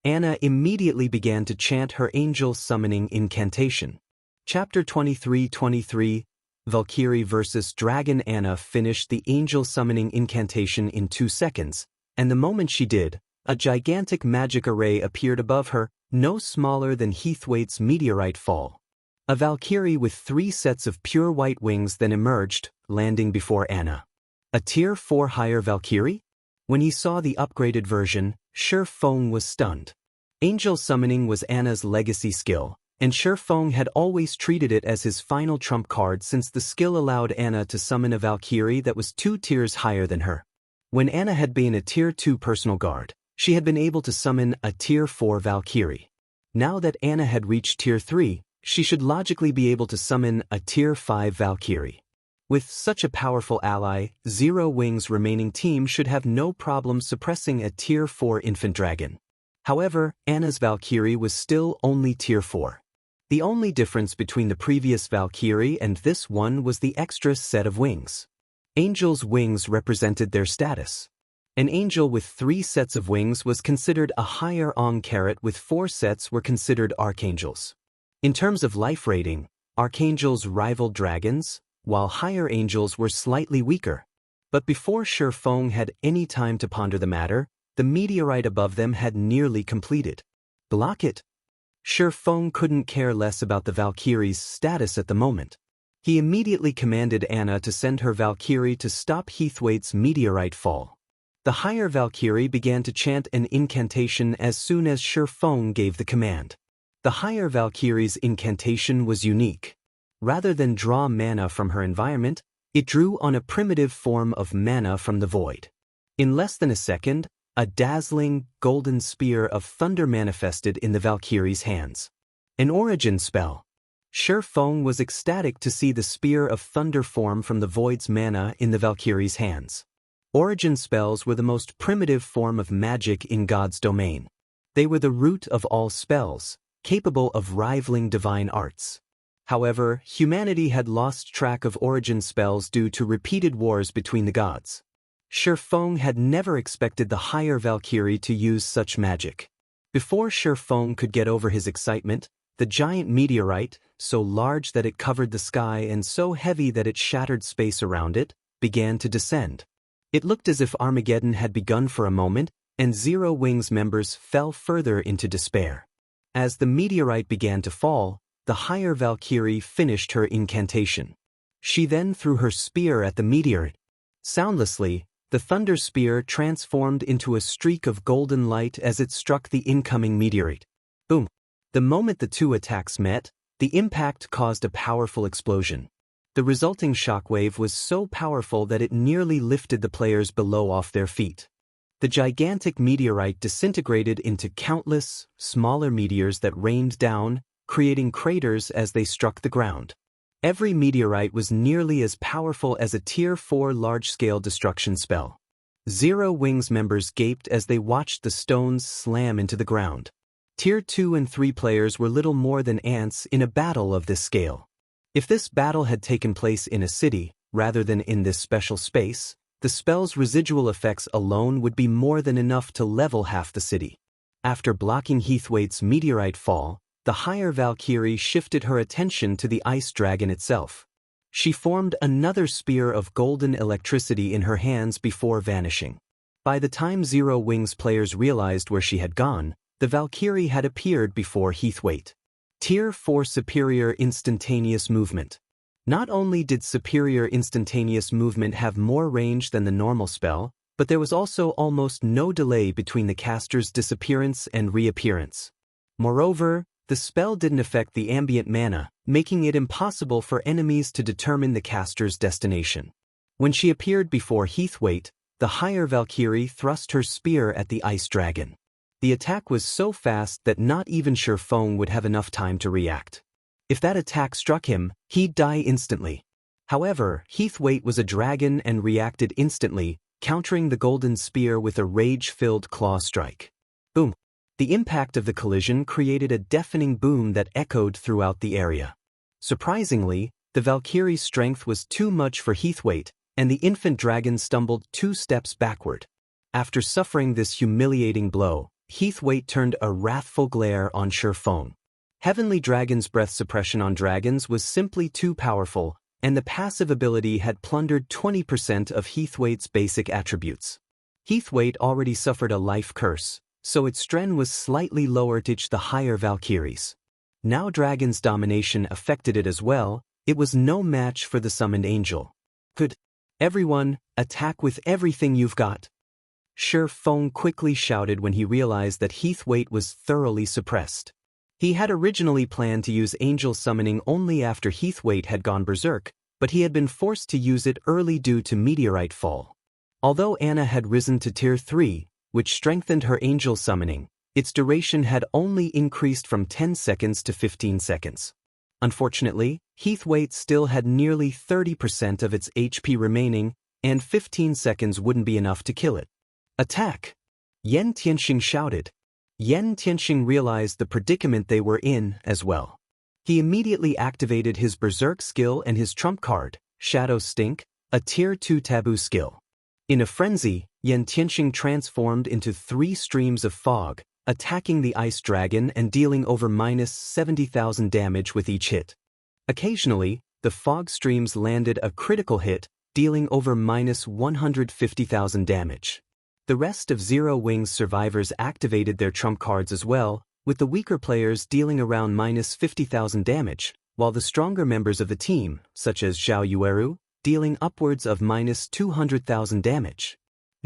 Anna immediately began to chant her angel summoning incantation. Chapter 23:23, Valkyrie vs. Dragon. Anna finished the angel summoning incantation in 2 seconds, and the moment she did, a gigantic magic array appeared above her, no smaller than Heathwaite's meteorite fall. A Valkyrie with 3 sets of pure white wings then emerged, landing before Anna. A Tier 4 higher Valkyrie? When he saw the upgraded version, Shifeng was stunned. Angel summoning was Anna's legacy skill, and Shifeng had always treated it as his final trump card since the skill allowed Anna to summon a Valkyrie that was 2 tiers higher than her. When Anna had been a Tier 2 personal guard, she had been able to summon a Tier 4 Valkyrie. Now that Anna had reached Tier 3, she should logically be able to summon a Tier 5 Valkyrie. With such a powerful ally, Zero Wings' remaining team should have no problem suppressing a Tier 4 infant dragon. However, Anna's Valkyrie was still only Tier 4. The only difference between the previous Valkyrie and this one was the extra set of wings. Angels' wings represented their status. An angel with 3 sets of wings was considered a higher Ankh, with 4 sets were considered archangels. In terms of life rating, archangels rivaled dragons, while higher angels were slightly weaker. But before Shifeng had any time to ponder the matter, the meteorite above them had nearly completed. Block it. Shifeng couldn't care less about the Valkyrie's status at the moment. He immediately commanded Anna to send her Valkyrie to stop Heathwaite's meteorite fall. The higher Valkyrie began to chant an incantation as soon as Shifeng gave the command. The higher Valkyrie's incantation was unique. Rather than draw mana from her environment, it drew on a primitive form of mana from the void. In less than a second, a dazzling, golden spear of thunder manifested in the Valkyrie's hands. An origin spell. Shifeng was ecstatic to see the spear of thunder form from the void's mana in the Valkyrie's hands. Origin spells were the most primitive form of magic in God's domain. They were the root of all spells, capable of rivaling divine arts. However, humanity had lost track of origin spells due to repeated wars between the gods. Shifeng had never expected the higher Valkyrie to use such magic. Before Shifeng could get over his excitement, the giant meteorite, so large that it covered the sky and so heavy that it shattered space around it, began to descend. It looked as if Armageddon had begun for a moment, and Zero Wings members fell further into despair. As the meteorite began to fall, the higher Valkyrie finished her incantation. She then threw her spear at the meteorite. Soundlessly, the thunder spear transformed into a streak of golden light as it struck the incoming meteorite. Boom! The moment the 2 attacks met, the impact caused a powerful explosion. The resulting shockwave was so powerful that it nearly lifted the players below off their feet. The gigantic meteorite disintegrated into countless, smaller meteors that rained down, creating craters as they struck the ground. Every meteorite was nearly as powerful as a Tier 4 large-scale destruction spell. Zero Wings members gaped as they watched the stones slam into the ground. Tier 2 and 3 players were little more than ants in a battle of this scale. If this battle had taken place in a city, rather than in this special space, the spell's residual effects alone would be more than enough to level half the city. After blocking Heathwaite's meteorite fall, the higher Valkyrie shifted her attention to the ice dragon itself. She formed another spear of golden electricity in her hands before vanishing. By the time Zero Wings players realized where she had gone, the Valkyrie had appeared before Heathwaite. Tier 4 Superior Instantaneous Movement. Not only did Superior Instantaneous Movement have more range than the normal spell, but there was also almost no delay between the caster's disappearance and reappearance. Moreover, the spell didn't affect the ambient mana, making it impossible for enemies to determine the caster's destination. When she appeared before Heathwaite, the higher Valkyrie thrust her spear at the ice dragon. The attack was so fast that not even Sherfong would have enough time to react. If that attack struck him, he'd die instantly. However, Heathwaite was a dragon and reacted instantly, countering the golden spear with a rage-filled claw strike. Boom! The impact of the collision created a deafening boom that echoed throughout the area. Surprisingly, the Valkyrie's strength was too much for Heathwaite, and the infant dragon stumbled 2 steps backward. After suffering this humiliating blow, Heathwaite turned a wrathful glare on Sherfong. Heavenly Dragon's breath suppression on dragons was simply too powerful, and the passive ability had plundered 20% of Heathwaite's basic attributes. Heathwaite already suffered a life curse, so its strength was slightly lower to the higher Valkyries. Now Dragon's domination affected it as well. It was no match for the summoned angel. Could everyone attack with everything you've got? Sherfong quickly shouted when he realized that Heathwaite was thoroughly suppressed. He had originally planned to use angel summoning only after Heathwaite had gone berserk, but he had been forced to use it early due to meteorite fall. Although Anna had risen to tier 3, which strengthened her angel summoning, its duration had only increased from 10 seconds to 15 seconds. Unfortunately, Heathwaite still had nearly 30% of its HP remaining, and 15 seconds wouldn't be enough to kill it. Attack! Yen Tianxing shouted. Yen Tianxing realized the predicament they were in as well. He immediately activated his berserk skill and his trump card, Shadow Stink, a tier 2 taboo skill. In a frenzy, Yen Tianxing transformed into 3 streams of fog, attacking the ice dragon and dealing over -70,000 damage with each hit. Occasionally, the fog streams landed a critical hit, dealing over -150,000 damage. The rest of Zero Wings survivors activated their trump cards as well, with the weaker players dealing around -50,000 damage, while the stronger members of the team, such as Zhao Yueru, dealing upwards of -200,000 damage.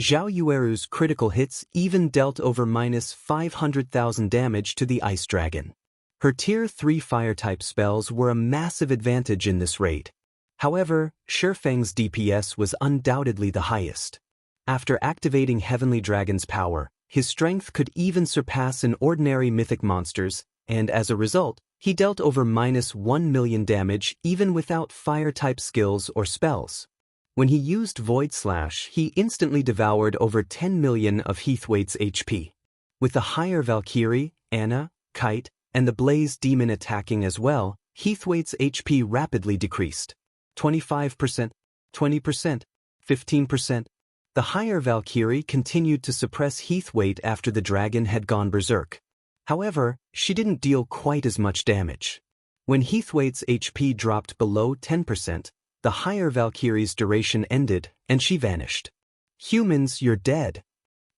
Zhao Yueru's critical hits even dealt over -500,000 damage to the ice dragon. Her tier 3 fire-type spells were a massive advantage in this raid. However, Sherfeng's DPS was undoubtedly the highest. After activating Heavenly Dragon's power, his strength could even surpass an ordinary mythic monster's, and as a result, he dealt over -1 million damage even without fire-type skills or spells. When he used Void Slash, he instantly devoured over 10 million of Heathwaite's HP. With the higher Valkyrie, Anna, Kite, and the Blaze Demon attacking as well, Heathwaite's HP rapidly decreased. 25%, 20%, 15%. The higher Valkyrie continued to suppress Heathwaite after the dragon had gone berserk. However, she didn't deal quite as much damage. When Heathwaite's HP dropped below 10%, the higher Valkyrie's duration ended, and she vanished. "Humans, you're dead!"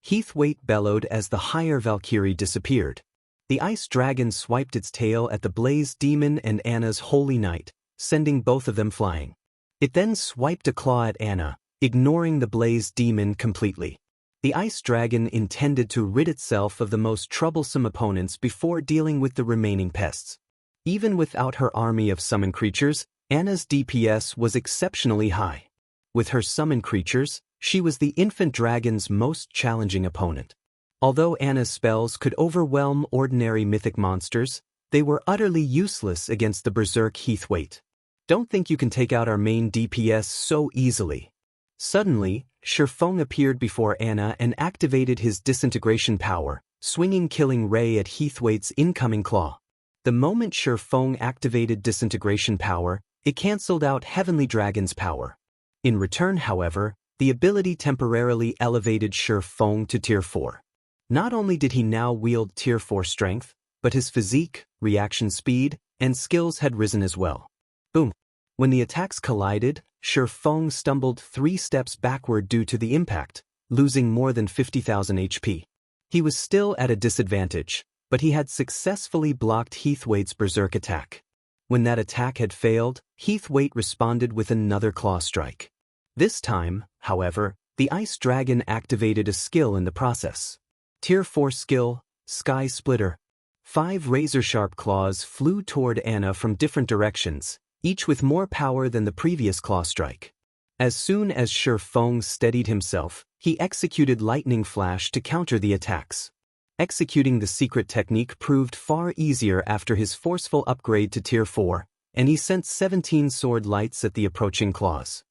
Heathwaite bellowed as the higher Valkyrie disappeared. The ice dragon swiped its tail at the Blaze Demon and Anna's Holy Knight, sending both of them flying. It then swiped a claw at Anna, ignoring the Blaze Demon completely. The ice dragon intended to rid itself of the most troublesome opponents before dealing with the remaining pests. Even without her army of summon creatures, Anna's DPS was exceptionally high. With her summon creatures, she was the infant dragon's most challenging opponent. Although Anna's spells could overwhelm ordinary mythic monsters, they were utterly useless against the berserk Heathwaite. "Don't think you can take out our main DPS so easily." Suddenly, Sherfong appeared before Anna and activated his disintegration power, swinging Killing Ray at Heathwaite's incoming claw. The moment Sherfong activated disintegration power, it cancelled out Heavenly Dragon's power. In return, however, the ability temporarily elevated Sherfong to tier 4. Not only did he now wield tier 4 strength, but his physique, reaction speed, and skills had risen as well. Boom! When the attacks collided, Shi Feng stumbled 3 steps backward due to the impact, losing more than 50,000 HP. He was still at a disadvantage, but he had successfully blocked Heathwaite's berserk attack. When that attack had failed, Heathwaite responded with another claw strike. This time, however, the Ice Dragon activated a skill in the process. Tier 4 skill, Sky Splitter. 5 razor-sharp claws flew toward Anna from different directions, each with more power than the previous claw strike. As soon as Shi Feng steadied himself, he executed Lightning Flash to counter the attacks. Executing the secret technique proved far easier after his forceful upgrade to Tier 4, and he sent 17 sword lights at the approaching claws.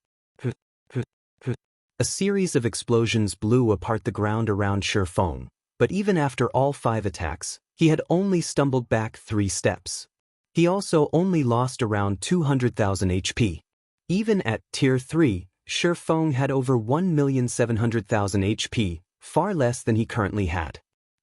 A series of explosions blew apart the ground around Shi Feng, but even after all 5 attacks, he had only stumbled back 3 steps. He also only lost around 200,000 HP. Even at Tier 3, Shi Feng had over 1,700,000 HP, far less than he currently had.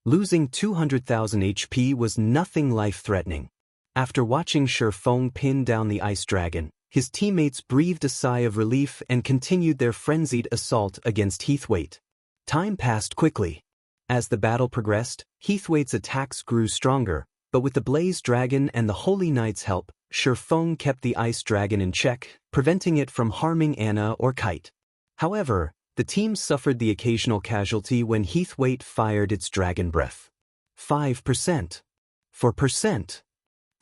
Losing 200,000 HP was nothing life-threatening. After watching Shi Feng pin down the Ice Dragon, his teammates breathed a sigh of relief and continued their frenzied assault against Heathwaite. Time passed quickly. As the battle progressed, Heathwaite's attacks grew stronger, but with the Blaze Dragon and the Holy Knight's help, Shi Feng kept the Ice Dragon in check, preventing it from harming Anna or Kite. However, the team suffered the occasional casualty when Heathwaite fired its dragon breath. 5%. 4%.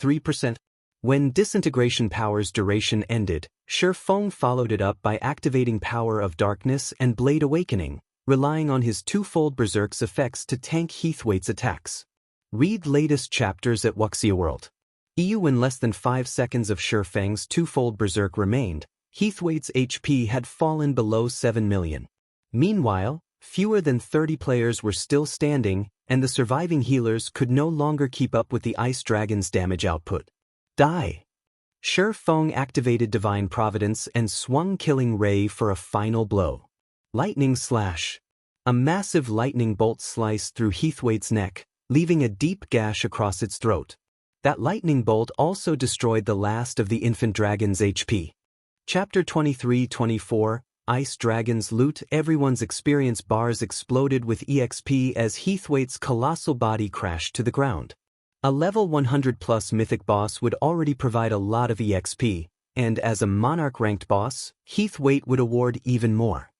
3%. When Disintegration Power's duration ended, Shi Feng followed it up by activating Power of Darkness and Blade Awakening, relying on his twofold Berserk's effects to tank Heathwaite's attacks. Read latest chapters at Wuxia World. EU. When less than 5 seconds of Shi Feng's twofold Berserk remained, Heathwaite's HP had fallen below 7 million. Meanwhile, fewer than 30 players were still standing, and the surviving healers could no longer keep up with the Ice Dragon's damage output. Die. Shi Feng activated Divine Providence and swung Killing Ray for a final blow. Lightning Slash. A massive lightning bolt sliced through Heathwaite's neck, leaving a deep gash across its throat. That lightning bolt also destroyed the last of the Infant Dragon's HP. Chapter 23-24, Ice Dragon's Loot. Everyone's experience bars exploded with EXP as Heathwaite's colossal body crashed to the ground. A level 100+ mythic boss would already provide a lot of EXP, and as a monarch-ranked boss, Heathwaite would award even more.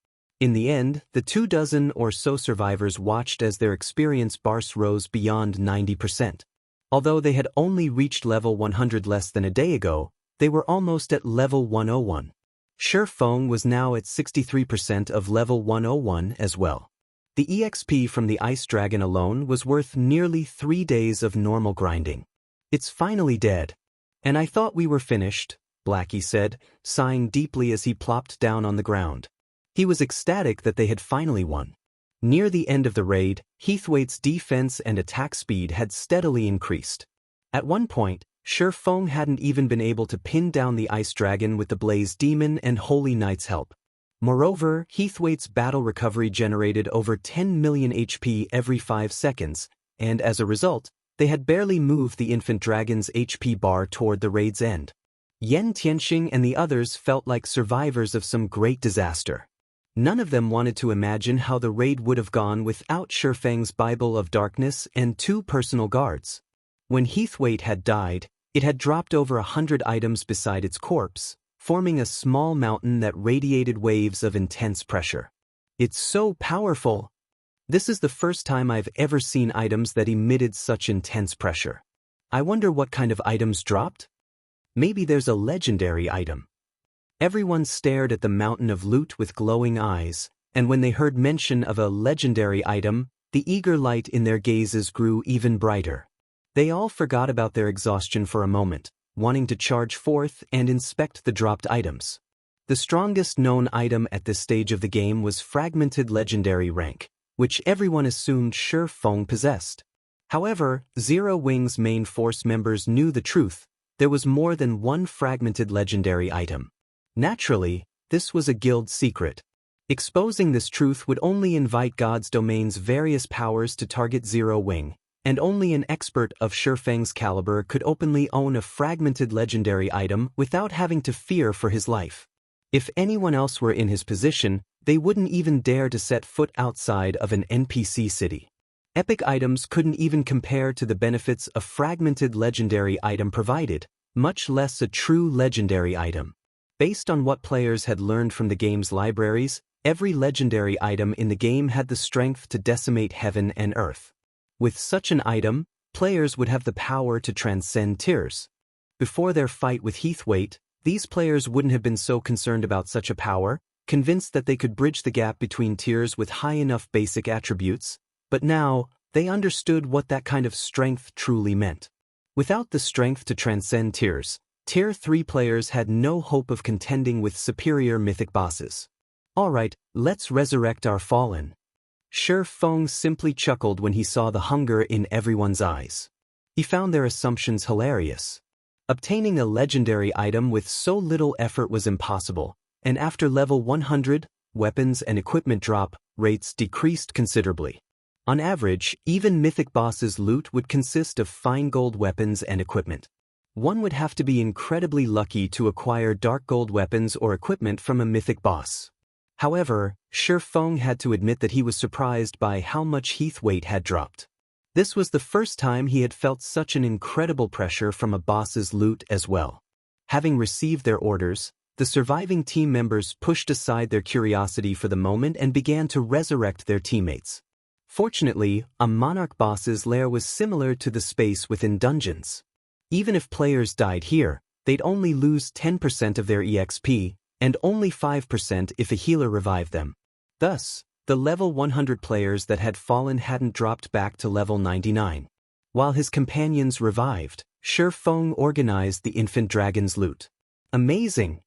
In the end, the 24 or so survivors watched as their experience bars rose beyond 90%. Although they had only reached level 100 less than a day ago, they were almost at level 101. Shi Feng was now at 63% of level 101 as well. The EXP from the Ice Dragon alone was worth nearly 3 days of normal grinding. It's finally dead. And I thought we were finished, Blackie said, sighing deeply as he plopped down on the ground. He was ecstatic that they had finally won. Near the end of the raid, Heathwaite's defense and attack speed had steadily increased. At one point, Shi Feng hadn't even been able to pin down the Ice Dragon with the Blaze Demon and Holy Knight's help. Moreover, Heathwaite's battle recovery generated over 10 million HP every 5 seconds, and as a result, they had barely moved the Infant Dragon's HP bar toward the raid's end. Yen Tianxing and the others felt like survivors of some great disaster. None of them wanted to imagine how the raid would have gone without Shi Feng's Bible of Darkness and 2 personal guards. When Heathwaite had died, it had dropped over 100 items beside its corpse, forming a small mountain that radiated waves of intense pressure. It's so powerful! This is the first time I've ever seen items that emitted such intense pressure. I wonder what kind of items dropped? Maybe there's a legendary item. Everyone stared at the mountain of loot with glowing eyes, and when they heard mention of a legendary item, the eager light in their gazes grew even brighter. They all forgot about their exhaustion for a moment, wanting to charge forth and inspect the dropped items. The strongest known item at this stage of the game was Fragmented Legendary rank, which everyone assumed Shi Feng possessed. However, Zero Wing's main force members knew the truth. There was more than one Fragmented Legendary item. Naturally, this was a guild secret. Exposing this truth would only invite God's domain's various powers to target Zero Wing, and only an expert of Shifeng's caliber could openly own a fragmented legendary item without having to fear for his life. If anyone else were in his position, they wouldn't even dare to set foot outside of an NPC city. Epic items couldn't even compare to the benefits a fragmented legendary item provided, much less a true legendary item. Based on what players had learned from the game's libraries, every legendary item in the game had the strength to decimate heaven and earth. With such an item, players would have the power to transcend tiers. Before their fight with Heathweight, these players wouldn't have been so concerned about such a power, convinced that they could bridge the gap between tiers with high enough basic attributes, but now, they understood what that kind of strength truly meant. Without the strength to transcend tiers, Tier 3 players had no hope of contending with superior mythic bosses. Alright, let's resurrect our fallen. Shifeng simply chuckled when he saw the hunger in everyone's eyes. He found their assumptions hilarious. Obtaining a legendary item with so little effort was impossible, and after level 100, weapons and equipment drop rates decreased considerably. On average, even mythic bosses' loot would consist of fine gold weapons and equipment. One would have to be incredibly lucky to acquire dark gold weapons or equipment from a mythic boss. However, Shifeng had to admit that he was surprised by how much Heathweight had dropped. This was the first time he had felt such an incredible pressure from a boss's loot as well. Having received their orders, the surviving team members pushed aside their curiosity for the moment and began to resurrect their teammates. Fortunately, a monarch boss's lair was similar to the space within dungeons. Even if players died here, they'd only lose 10% of their EXP, and only 5% if a healer revived them. Thus, the level 100 players that had fallen hadn't dropped back to level 99. While his companions revived, Shifeng organized the infant dragon's loot. Amazing!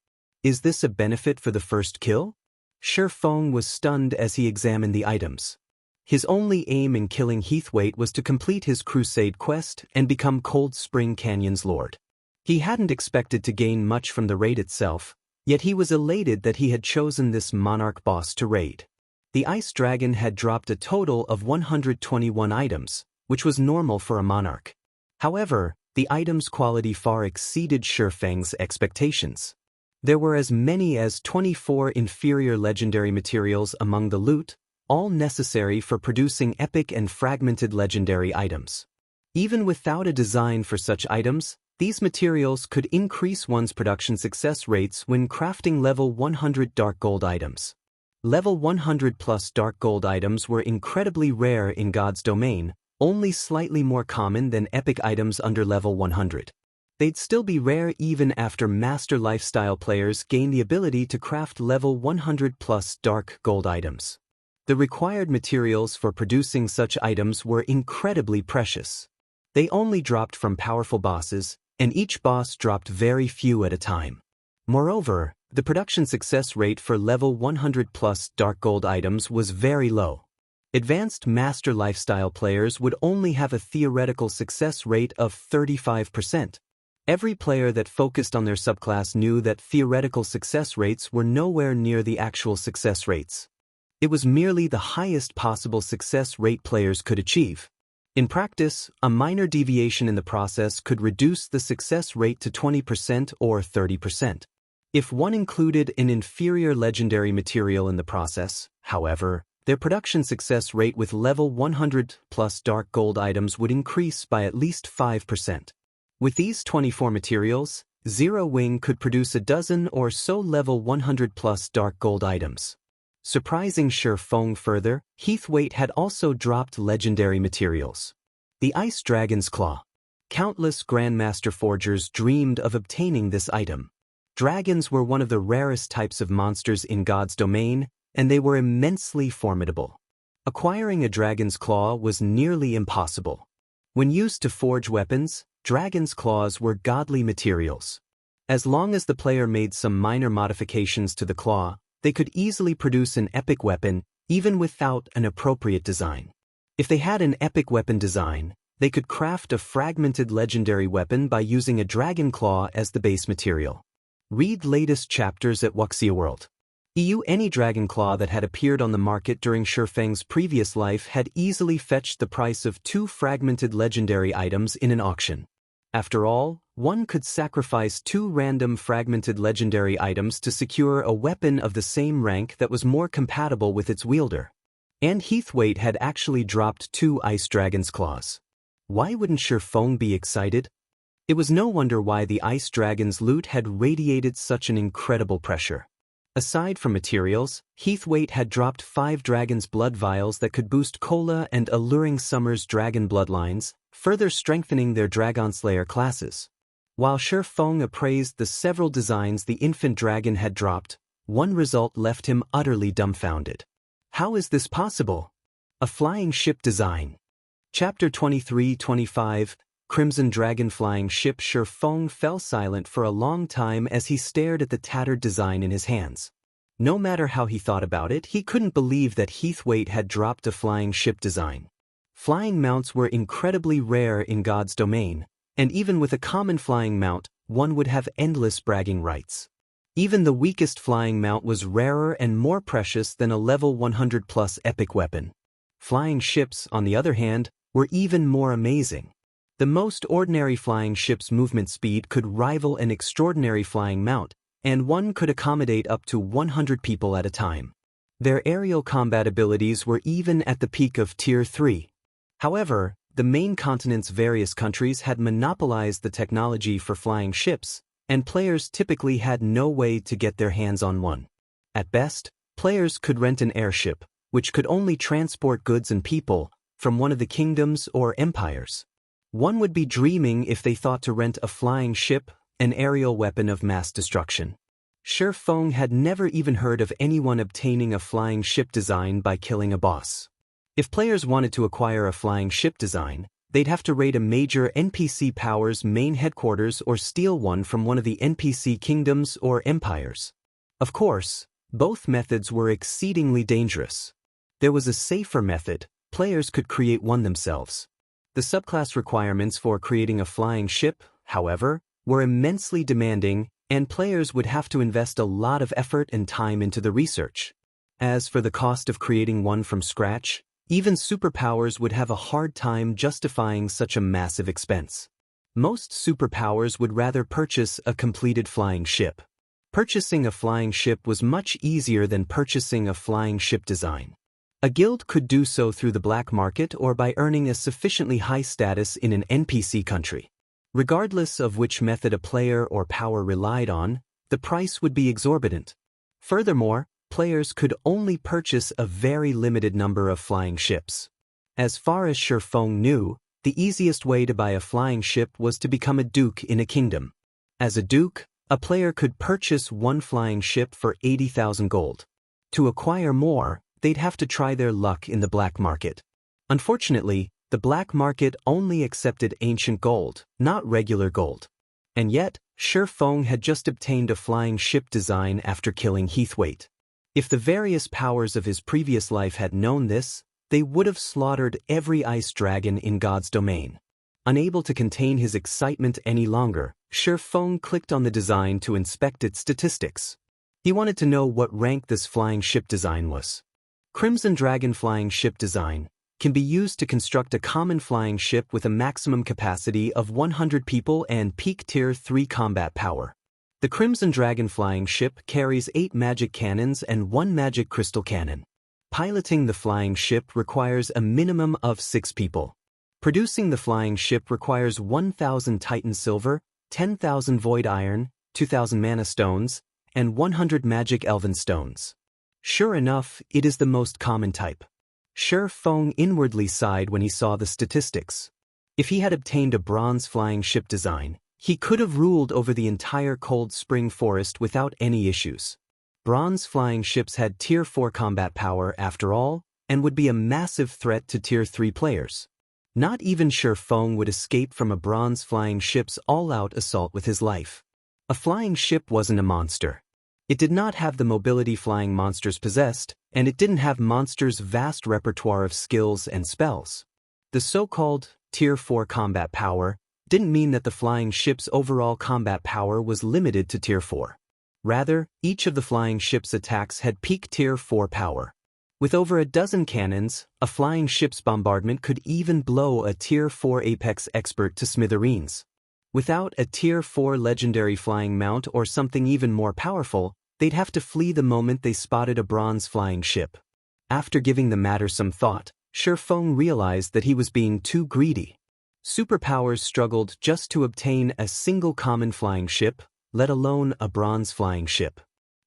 Is this a benefit for the first kill? Shifeng was stunned as he examined the items. His only aim in killing Heathweight was to complete his crusade quest and become Cold Spring Canyon's lord. He hadn't expected to gain much from the raid itself, yet he was elated that he had chosen this monarch boss to raid. The ice dragon had dropped a total of 121 items, which was normal for a monarch. However, the items' quality far exceeded Shifeng's expectations. There were as many as 24 inferior legendary materials among the loot, all necessary for producing epic and fragmented legendary items. Even without a design for such items, these materials could increase one's production success rates when crafting level 100 dark gold items. Level 100 plus dark gold items were incredibly rare in God's domain, only slightly more common than epic items under level 100. They'd still be rare even after master lifestyle players gain the ability to craft level 100 plus dark gold items. The required materials for producing such items were incredibly precious. They only dropped from powerful bosses, and each boss dropped very few at a time. Moreover, the production success rate for level 100 plus dark gold items was very low. Advanced master lifestyle players would only have a theoretical success rate of 35%. Every player that focused on their subclass knew that theoretical success rates were nowhere near the actual success rates. It was merely the highest possible success rate players could achieve. In practice, a minor deviation in the process could reduce the success rate to 20% or 30%. If one included an inferior legendary material in the process, however, their production success rate with level 100 plus dark gold items would increase by at least 5%. With these 24 materials, Zero Wing could produce a dozen or so level 100 plus dark gold items. Surprising Shifeng further, Heathweight had also dropped legendary materials. The Ice Dragon's Claw. Countless Grandmaster Forgers dreamed of obtaining this item. Dragons were one of the rarest types of monsters in God's domain, and they were immensely formidable. Acquiring a dragon's claw was nearly impossible. When used to forge weapons, dragon's claws were godly materials. As long as the player made some minor modifications to the claw, they could easily produce an epic weapon, even without an appropriate design. If they had an epic weapon design, they could craft a fragmented legendary weapon by using a dragon claw as the base material. Read latest chapters at Wuxia World. Any dragon claw that had appeared on the market during Shifeng's previous life had easily fetched the price of 2 fragmented legendary items in an auction. After all, one could sacrifice 2 random fragmented legendary items to secure a weapon of the same rank that was more compatible with its wielder. And Heathwaite had actually dropped 2 ice dragon's claws. Why wouldn't Shifeng be excited? It was no wonder why the ice dragon's loot had radiated such an incredible pressure. Aside from materials, Heathwaite had dropped 5 dragon's blood vials that could boost Cola and Alluring Summer's dragon bloodlines, further strengthening their Dragonslayer classes. While Shifeng appraised the several designs the infant dragon had dropped, one result left him utterly dumbfounded. How is this possible? A flying ship design. Chapter 23-25, Crimson Dragon Flying Ship. Shifeng fell silent for a long time as he stared at the tattered design in his hands. No matter how he thought about it, he couldn't believe that Heathwaite had dropped a flying ship design. Flying mounts were incredibly rare in God's domain, and even with a common flying mount, one would have endless bragging rights. Even the weakest flying mount was rarer and more precious than a level 100+ epic weapon. Flying ships, on the other hand, were even more amazing. The most ordinary flying ship's movement speed could rival an extraordinary flying mount, and one could accommodate up to 100 people at a time. Their aerial combat abilities were even at the peak of Tier 3. However, the main continent's various countries had monopolized the technology for flying ships, and players typically had no way to get their hands on one. At best, players could rent an airship, which could only transport goods and people from one of the kingdoms or empires. One would be dreaming if they thought to rent a flying ship, an aerial weapon of mass destruction. Shifeng had never even heard of anyone obtaining a flying ship design by killing a boss. If players wanted to acquire a flying ship design, they'd have to raid a major NPC power's main headquarters or steal one from one of the NPC kingdoms or empires. Of course, both methods were exceedingly dangerous. There was a safer method: players could create one themselves. The subclass requirements for creating a flying ship, however, were immensely demanding, and players would have to invest a lot of effort and time into the research. As for the cost of creating one from scratch, even superpowers would have a hard time justifying such a massive expense. Most superpowers would rather purchase a completed flying ship. Purchasing a flying ship was much easier than purchasing a flying ship design. A guild could do so through the black market or by earning a sufficiently high status in an NPC country. Regardless of which method a player or power relied on, the price would be exorbitant. Furthermore, players could only purchase a very limited number of flying ships. As far as Shifeng knew, the easiest way to buy a flying ship was to become a duke in a kingdom. As a duke, a player could purchase one flying ship for 80,000 gold. To acquire more, they'd have to try their luck in the black market. Unfortunately, the black market only accepted ancient gold, not regular gold. And yet, Shifeng had just obtained a flying ship design after killing Heathwaite. If the various powers of his previous life had known this, they would have slaughtered every ice dragon in God's domain. Unable to contain his excitement any longer, Shifeng clicked on the design to inspect its statistics. He wanted to know what rank this flying ship design was. Crimson Dragon Flying Ship Design can be used to construct a common flying ship with a maximum capacity of 100 people and peak Tier 3 combat power. The Crimson Dragon Flying Ship carries 8 magic cannons and 1 magic crystal cannon. Piloting the flying ship requires a minimum of 6 people. Producing the flying ship requires 1,000 Titan Silver, 10,000 Void Iron, 2,000 Mana Stones, and 100 Magic Elven Stones. Sure enough, it is the most common type. Shifeng inwardly sighed when he saw the statistics. If he had obtained a bronze flying ship design, he could have ruled over the entire Cold Spring Forest without any issues. Bronze flying ships had Tier 4 combat power after all, and would be a massive threat to Tier 3 players. Not even Shifeng would escape from a bronze flying ship's all-out assault with his life. A flying ship wasn't a monster. It did not have the mobility flying monsters possessed, and it didn't have monsters' vast repertoire of skills and spells. The so-called Tier 4 combat power didn't mean that the flying ship's overall combat power was limited to Tier 4. Rather, each of the flying ship's attacks had peak Tier 4 power. With over a dozen cannons, a flying ship's bombardment could even blow a Tier 4 Apex expert to smithereens. Without a Tier 4 legendary flying mount or something even more powerful, they'd have to flee the moment they spotted a bronze flying ship. After giving the matter some thought, Shifeng realized that he was being too greedy. Superpowers struggled just to obtain a single common flying ship, let alone a bronze flying ship.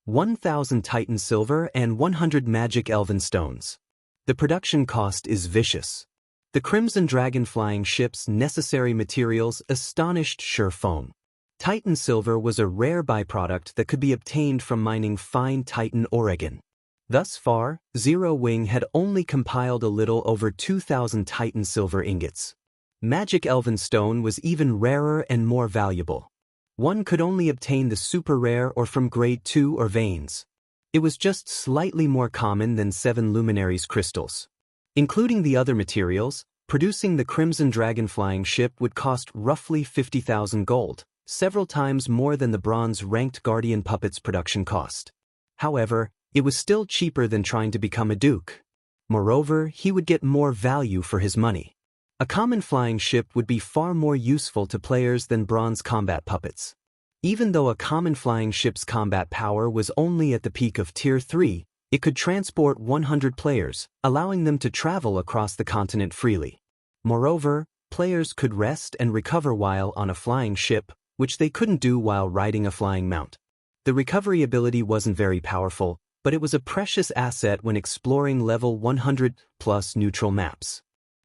1,000 Titan silver and 100 magic elven stones. The production cost is vicious. The Crimson Dragon flying ship's necessary materials astonished Shifeng. Titan silver was a rare byproduct that could be obtained from mining fine Titan Oregon. Thus far, Zero Wing had only compiled a little over 2,000 Titan silver ingots. Magic elven stone was even rarer and more valuable. One could only obtain the super rare or from grade 2 or veins. It was just slightly more common than 7 luminaries crystals. Including the other materials, producing the Crimson Dragon flying ship would cost roughly 50,000 gold, several times more than the bronze-ranked Guardian Puppet's production cost. However, it was still cheaper than trying to become a duke. Moreover, he would get more value for his money. A common flying ship would be far more useful to players than bronze combat puppets. Even though a common flying ship's combat power was only at the peak of Tier 3, it could transport 100 players, allowing them to travel across the continent freely. Moreover, players could rest and recover while on a flying ship, which they couldn't do while riding a flying mount. The recovery ability wasn't very powerful, but it was a precious asset when exploring level 100+ neutral maps.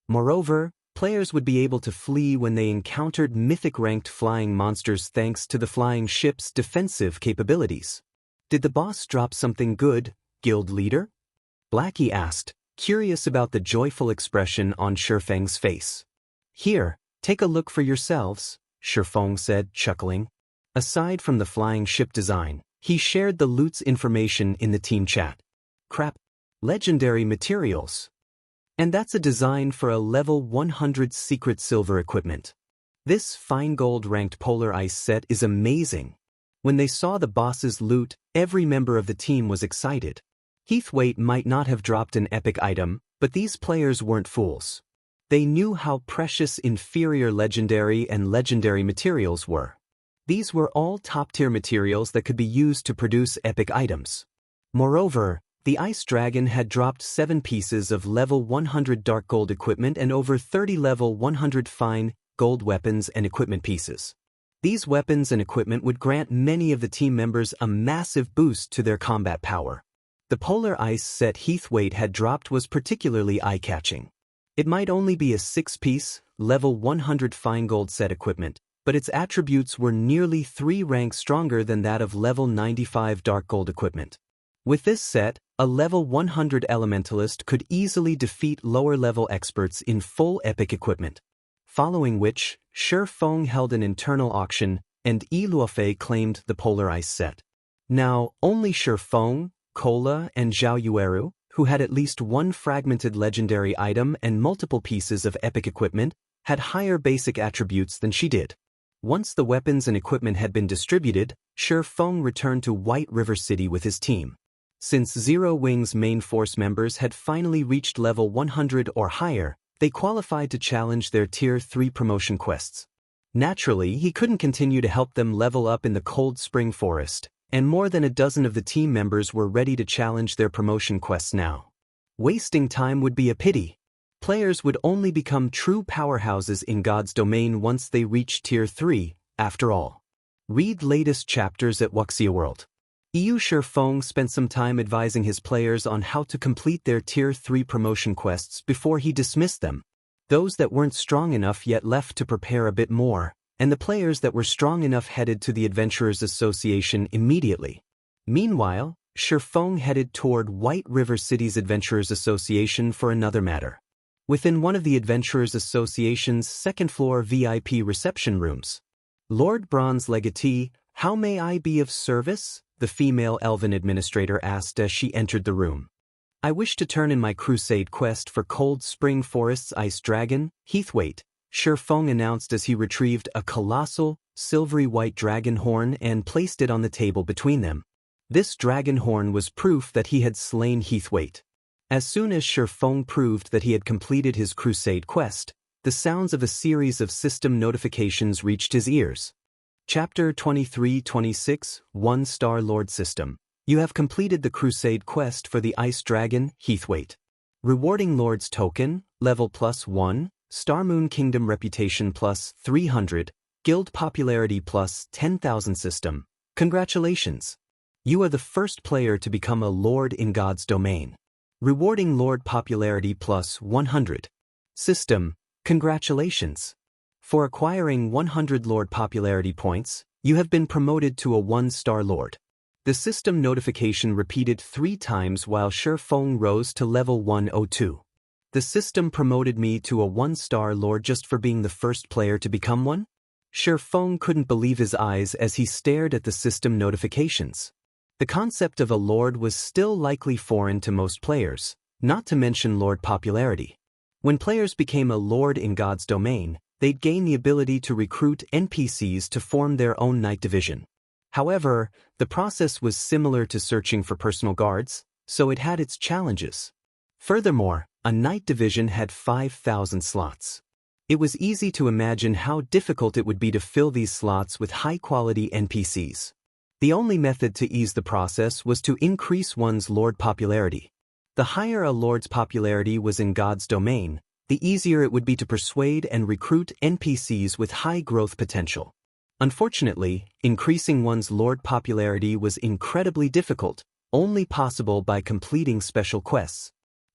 Moreover, players would be able to flee when they encountered mythic-ranked flying monsters thanks to the flying ship's defensive capabilities. Did the boss drop something good, guild leader? Blackie asked, curious about the joyful expression on Shifeng's face. Here, take a look for yourselves, Shifeng said, chuckling. Aside from the flying ship design, he shared the loot's information in the team chat. Crap. Legendary materials. And that's a design for a level 100 secret silver equipment. This fine gold ranked polar ice set is amazing. When they saw the boss's loot, every member of the team was excited. Heathwaite might not have dropped an epic item, but these players weren't fools. They knew how precious inferior legendary and legendary materials were. These were all top-tier materials that could be used to produce epic items. Moreover, the Ice Dragon had dropped 7 pieces of level 100 dark gold equipment and over 30 level 100 fine gold weapons and equipment pieces. These weapons and equipment would grant many of the team members a massive boost to their combat power. The polar ice set Heathwaite had dropped was particularly eye-catching. It might only be a 6-piece, level 100 fine gold set equipment, but its attributes were nearly 3 ranks stronger than that of level 95 dark gold equipment. With this set, a level 100 elementalist could easily defeat lower-level experts in full epic equipment. Following which, Shifeng held an internal auction, and Iluofei claimed the polar ice set. Now, only Shifeng, Kola, and Zhao Yueru, who had at least one fragmented legendary item and multiple pieces of epic equipment, had higher basic attributes than she did. Once the weapons and equipment had been distributed, Shifeng returned to White River City with his team. Since Zero Wing's main force members had finally reached level 100 or higher, they qualified to challenge their Tier 3 promotion quests. Naturally, he couldn't continue to help them level up in the Cold Spring Forest, and more than a dozen of the team members were ready to challenge their promotion quests now. Wasting time would be a pity. Players would only become true powerhouses in God's domain once they reach Tier 3, after all. Read latest chapters at Wuxia World. Shifeng spent some time advising his players on how to complete their Tier 3 promotion quests before he dismissed them. Those that weren't strong enough yet left to prepare a bit more, and the players that were strong enough headed to the Adventurers Association immediately. Meanwhile, Shifeng headed toward White River City's Adventurers Association for another matter. Within one of the Adventurers Association's second-floor VIP reception rooms. Lord Bronze Legatee, how may I be of service? The female elven administrator asked as she entered the room. I wish to turn in my crusade quest for Cold Spring Forest's Ice Dragon, Heathwaite, Shifeng announced as he retrieved a colossal, silvery white dragon horn and placed it on the table between them. This dragon horn was proof that he had slain Heathwaite. As soon as Shurfeng proved that he had completed his crusade quest, the sounds of a series of system notifications reached his ears. Chapter 23-26, 1-Star Lord System. You have completed the crusade quest for the Ice Dragon, Heathwaite. Rewarding Lord's Token, level +1, Starmoon Kingdom Reputation +300, Guild Popularity +10,000 System. Congratulations! You are the first player to become a Lord in God's domain. Rewarding Lord Popularity +100. System. Congratulations! For acquiring 100 Lord Popularity points, you have been promoted to a 1-Star Lord. The system notification repeated 3 times while Shurfeng rose to level 102. The system promoted me to a 1-Star Lord just for being the first player to become one? Shurfeng couldn't believe his eyes as he stared at the system notifications. The concept of a Lord was still likely foreign to most players, not to mention Lord Popularity. When players became a Lord in God's domain, they'd gain the ability to recruit NPCs to form their own Knight Division. However, the process was similar to searching for personal guards, so it had its challenges. Furthermore, a Knight Division had 5,000 slots. It was easy to imagine how difficult it would be to fill these slots with high-quality NPCs. The only method to ease the process was to increase one's Lord Popularity. The higher a Lord's popularity was in God's domain, the easier it would be to persuade and recruit NPCs with high growth potential. Unfortunately, increasing one's Lord Popularity was incredibly difficult, only possible by completing special quests.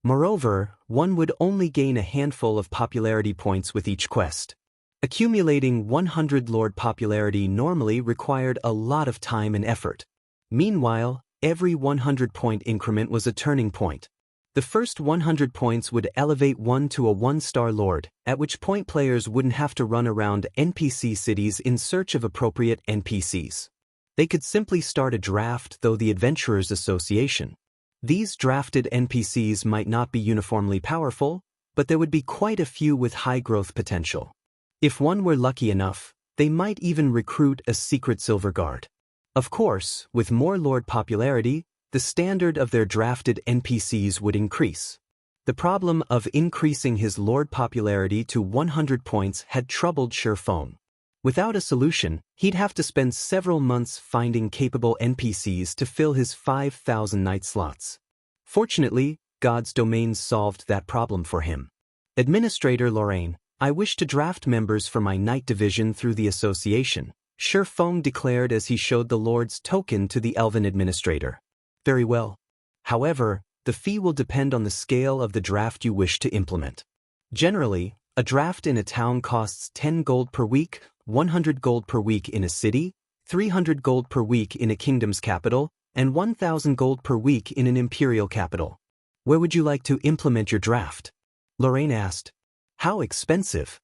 Moreover, one would only gain a handful of popularity points with each quest. Accumulating 100 Lord Popularity normally required a lot of time and effort. Meanwhile, every 100-point increment was a turning point. The first 100 points would elevate one to a 1-Star Lord, at which point players wouldn't have to run around NPC cities in search of appropriate NPCs. They could simply start a draft through the Adventurers Association. These drafted NPCs might not be uniformly powerful, but there would be quite a few with high growth potential. If one were lucky enough, they might even recruit a secret Silver Guard. Of course, with more Lord Popularity, the standard of their drafted NPCs would increase. The problem of increasing his Lord Popularity to 100 points had troubled Shurfeng. Without a solution, he'd have to spend several months finding capable NPCs to fill his 5,000 knight slots. Fortunately, God's domain solved that problem for him. Administrator Lorraine, I wish to draft members for my Knight Division through the association, Shurfeng declared as he showed the Lord's token to the Elven Administrator. Very well. However, the fee will depend on the scale of the draft you wish to implement. Generally, a draft in a town costs 10 gold per week, 100 gold per week in a city, 300 gold per week in a kingdom's capital, and 1,000 gold per week in an imperial capital. Where would you like to implement your draft? Lorraine asked. How expensive?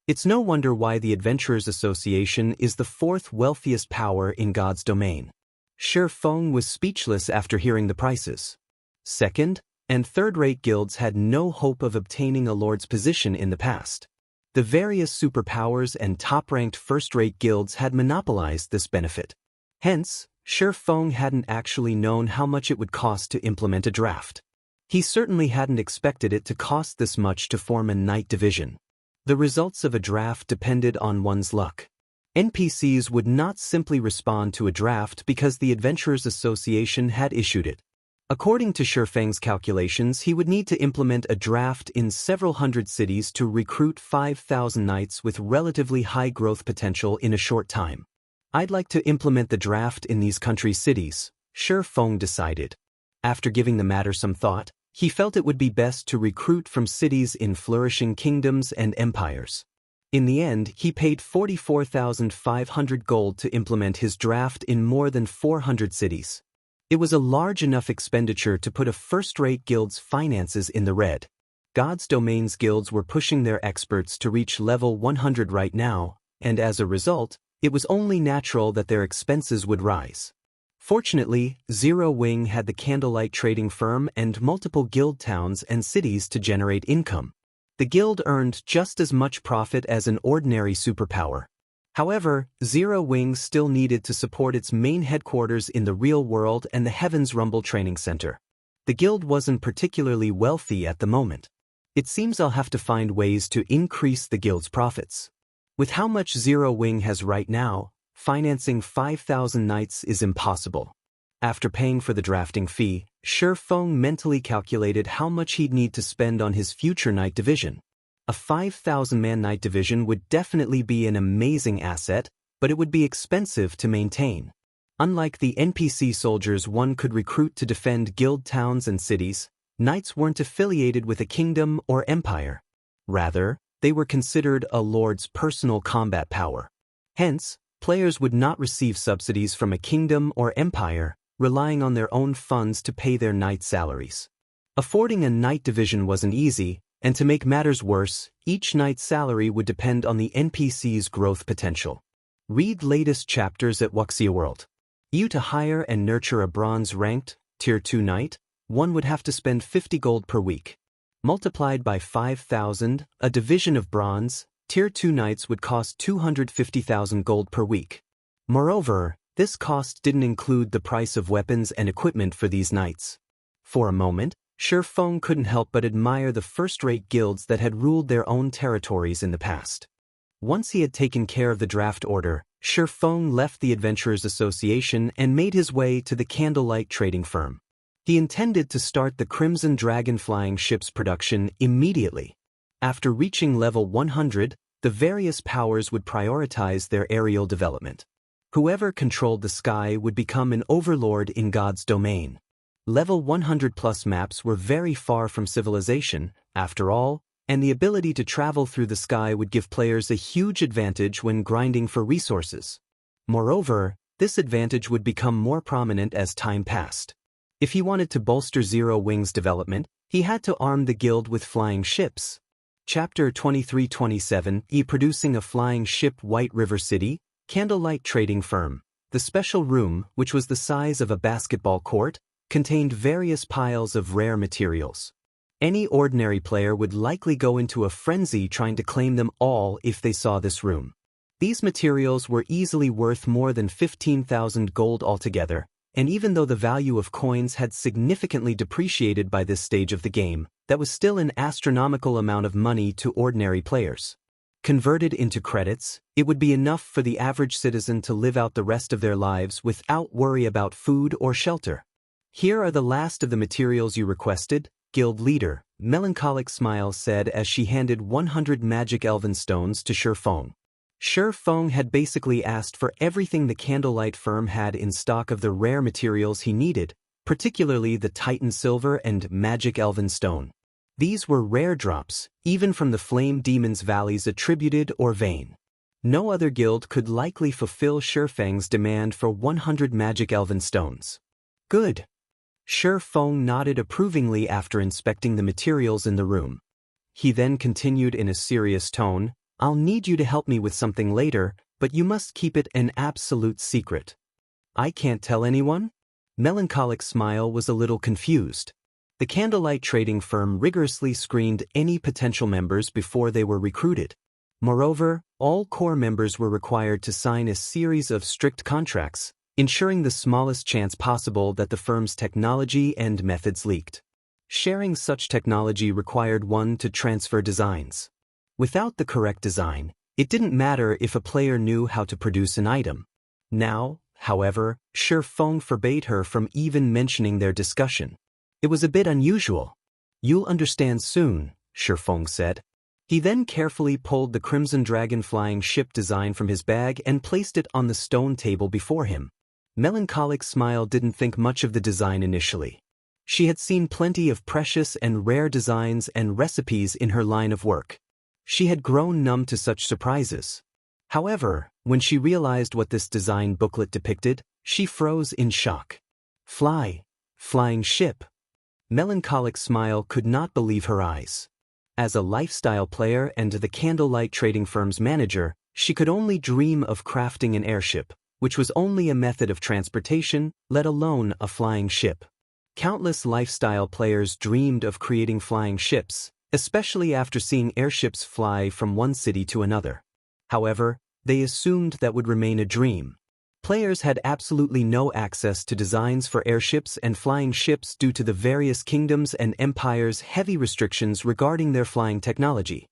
It's no wonder why the Adventurers Association is the 4th wealthiest power in God's domain. Shurfeng was speechless after hearing the prices. Second- and third-rate guilds had no hope of obtaining a lord's position in the past. The various superpowers and top-ranked first-rate guilds had monopolized this benefit. Hence, Shurfeng hadn't actually known how much it would cost to implement a draft. He certainly hadn't expected it to cost this much to form a Knight Division. The results of a draft depended on one's luck. NPCs would not simply respond to a draft because the Adventurers Association had issued it. According to Shurfeng's calculations, he would need to implement a draft in several hundred cities to recruit 5,000 knights with relatively high growth potential in a short time. I'd like to implement the draft in these country cities, Shurfeng decided. After giving the matter some thought, he felt it would be best to recruit from cities in flourishing kingdoms and empires. In the end, he paid 44,500 gold to implement his draft in more than 400 cities. It was a large enough expenditure to put a first-rate guild's finances in the red. God's domain's guilds were pushing their experts to reach level 100 right now, and as a result, it was only natural that their expenses would rise. Fortunately, Zero Wing had the Candlelight trading firm and multiple guild towns and cities to generate income. The guild earned just as much profit as an ordinary superpower. However, Zero Wings still needed to support its main headquarters in the real world and the Heaven's Rumble Training Center. The guild wasn't particularly wealthy at the moment. It seems I'll have to find ways to increase the guild's profits. With how much Zero Wing has right now, financing 5,000 knights is impossible. After paying for the drafting fee, Feng mentally calculated how much he'd need to spend on his future knight division. A 5,000-man knight division would definitely be an amazing asset, but it would be expensive to maintain. Unlike the NPC soldiers one could recruit to defend guild towns and cities, knights weren't affiliated with a kingdom or empire. Rather, they were considered a lord's personal combat power. Hence, players would not receive subsidies from a kingdom or empire, relying on their own funds to pay their knight salaries. Affording a knight division wasn't easy, and to make matters worse, each knight's salary would depend on the NPC's growth potential. Read latest chapters at Wuxia World. To hire and nurture a bronze-ranked, Tier 2 knight, one would have to spend 50 gold per week. Multiplied by 5,000, a division of bronze, Tier 2 knights would cost 250,000 gold per week. Moreover, this cost didn't include the price of weapons and equipment for these knights. For a moment, Feng couldn't help but admire the first-rate guilds that had ruled their own territories in the past. Once he had taken care of the draft order, Feng left the Adventurers Association and made his way to the Candlelight trading firm. He intended to start the Crimson Dragon flying ships production immediately. After reaching level 100, the various powers would prioritize their aerial development. Whoever controlled the sky would become an overlord in God's domain. Level 100+ maps were very far from civilization, after all, and the ability to travel through the sky would give players a huge advantage when grinding for resources. Moreover, this advantage would become more prominent as time passed. If he wanted to bolster Zero Wing's development, he had to arm the guild with flying ships. Chapter 23-27, Producing a Flying Ship. White River City, Candlelight Trading Firm. The special room, which was the size of a basketball court, contained various piles of rare materials. Any ordinary player would likely go into a frenzy trying to claim them all if they saw this room. These materials were easily worth more than 15,000 gold altogether, and even though the value of coins had significantly depreciated by this stage of the game, that was still an astronomical amount of money to ordinary players. Converted into credits, it would be enough for the average citizen to live out the rest of their lives without worry about food or shelter. Here are the last of the materials you requested, Guild Leader, Melancholic Smile said as she handed 100 magic elven stones to Feng. Feng had basically asked for everything the Candlelight firm had in stock of the rare materials he needed, particularly the Titan Silver and Magic Elven Stone. These were rare drops, even from the Flame Demon's valleys attributed or vain. No other guild could likely fulfill Feng's demand for 100 Magic Elven Stones. Good. Feng nodded approvingly after inspecting the materials in the room. He then continued in a serious tone, I'll need you to help me with something later, but you must keep it an absolute secret. I can't tell anyone? Melancholic Smile was a little confused. The Candlelight trading firm rigorously screened any potential members before they were recruited. Moreover, all core members were required to sign a series of strict contracts, ensuring the smallest chance possible that the firm's technology and methods leaked. Sharing such technology required one to transfer designs. Without the correct design, it didn't matter if a player knew how to produce an item. Now, however, Feng forbade her from even mentioning their discussion. It was a bit unusual. You'll understand soon, Feng said. He then carefully pulled the Crimson Dragon flying ship design from his bag and placed it on the stone table before him. Melancholic Smile didn't think much of the design initially. She had seen plenty of precious and rare designs and recipes in her line of work. She had grown numb to such surprises. However, when she realized what this design booklet depicted, she froze in shock. Flying ship. Melancholic Smile could not believe her eyes. As a lifestyle player and the Candlelight trading firm's manager, she could only dream of crafting an airship, which was only a method of transportation, let alone a flying ship. Countless lifestyle players dreamed of creating flying ships, especially after seeing airships fly from one city to another. However, they assumed that would remain a dream. Players had absolutely no access to designs for airships and flying ships due to the various kingdoms and empires' heavy restrictions regarding their flying technology.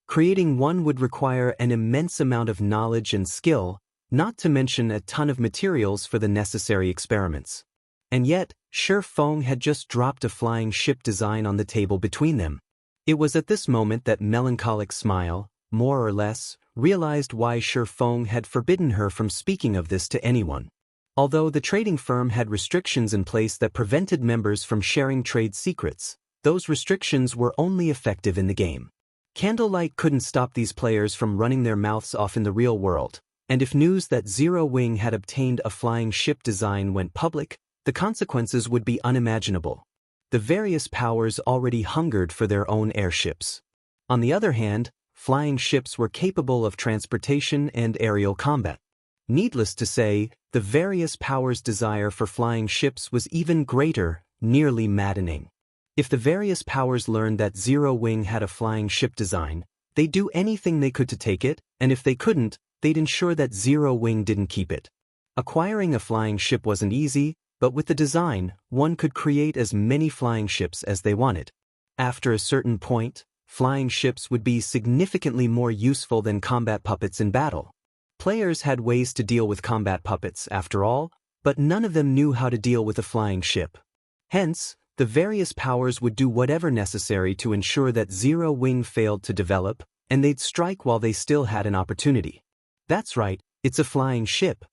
Creating one would require an immense amount of knowledge and skill, not to mention a ton of materials for the necessary experiments. And yet, Shi Feng had just dropped a flying ship design on the table between them. It was at this moment that Melancholic Smile, more or less, realized why Shi Feng had forbidden her from speaking of this to anyone. Although the trading firm had restrictions in place that prevented members from sharing trade secrets, those restrictions were only effective in the game. Candlelight couldn't stop these players from running their mouths off in the real world, and if news that Zero Wing had obtained a flying ship design went public, the consequences would be unimaginable. The various powers already hungered for their own airships. On the other hand, flying ships were capable of transportation and aerial combat. Needless to say, the various powers' desire for flying ships was even greater, nearly maddening. If the various powers learned that Zero Wing had a flying ship design, they'd do anything they could to take it, and if they couldn't, they'd ensure that Zero Wing didn't keep it. Acquiring a flying ship wasn't easy, but with the design, one could create as many flying ships as they wanted. After a certain point, flying ships would be significantly more useful than combat puppets in battle. Players had ways to deal with combat puppets, after all, but none of them knew how to deal with a flying ship. Hence, the various powers would do whatever necessary to ensure that Zero Wing failed to develop, and they'd strike while they still had an opportunity. That's right, it's a flying ship.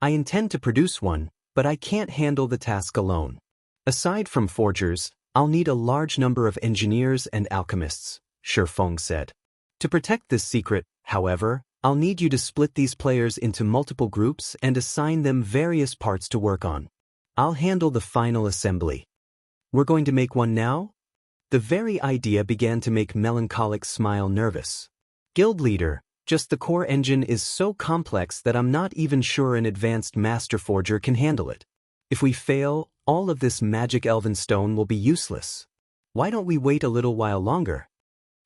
I intend to produce one, but I can't handle the task alone. Aside from forgers, I'll need a large number of engineers and alchemists, Shi Feng said. To protect this secret, however, I'll need you to split these players into multiple groups and assign them various parts to work on. I'll handle the final assembly. We're going to make one now? The very idea began to make Melancholic Smile nervous. Guild leader, just the core engine is so complex that I'm not even sure an advanced master forger can handle it. If we fail, all of this magic elven stone will be useless. Why don't we wait a little while longer?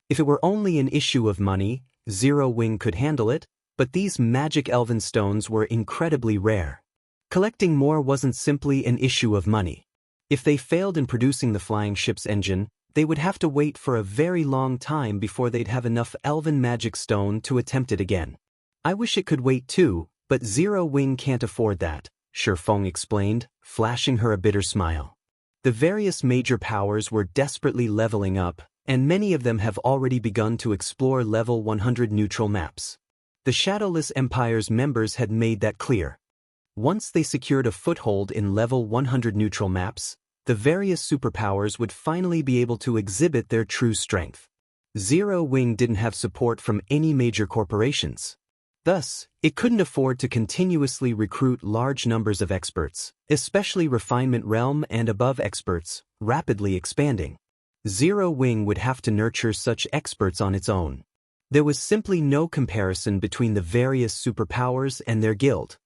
If it were only an issue of money, Zero Wing could handle it, but these magic elven stones were incredibly rare. Collecting more wasn't simply an issue of money. If they failed in producing the flying ship's engine, they would have to wait for a very long time before they'd have enough elven magic stone to attempt it again. I wish it could wait too, but Zero Wing can't afford that, Shi Feng explained, flashing her a bitter smile. The various major powers were desperately leveling up, and many of them have already begun to explore level 100 neutral maps. The Shadowless Empire's members had made that clear. Once they secured a foothold in level 100 neutral maps, the various superpowers would finally be able to exhibit their true strength. Zero Wing didn't have support from any major corporations. Thus, it couldn't afford to continuously recruit large numbers of experts, especially refinement realm and above experts, rapidly expanding. Zero Wing would have to nurture such experts on its own. There was simply no comparison between the various superpowers and their guild.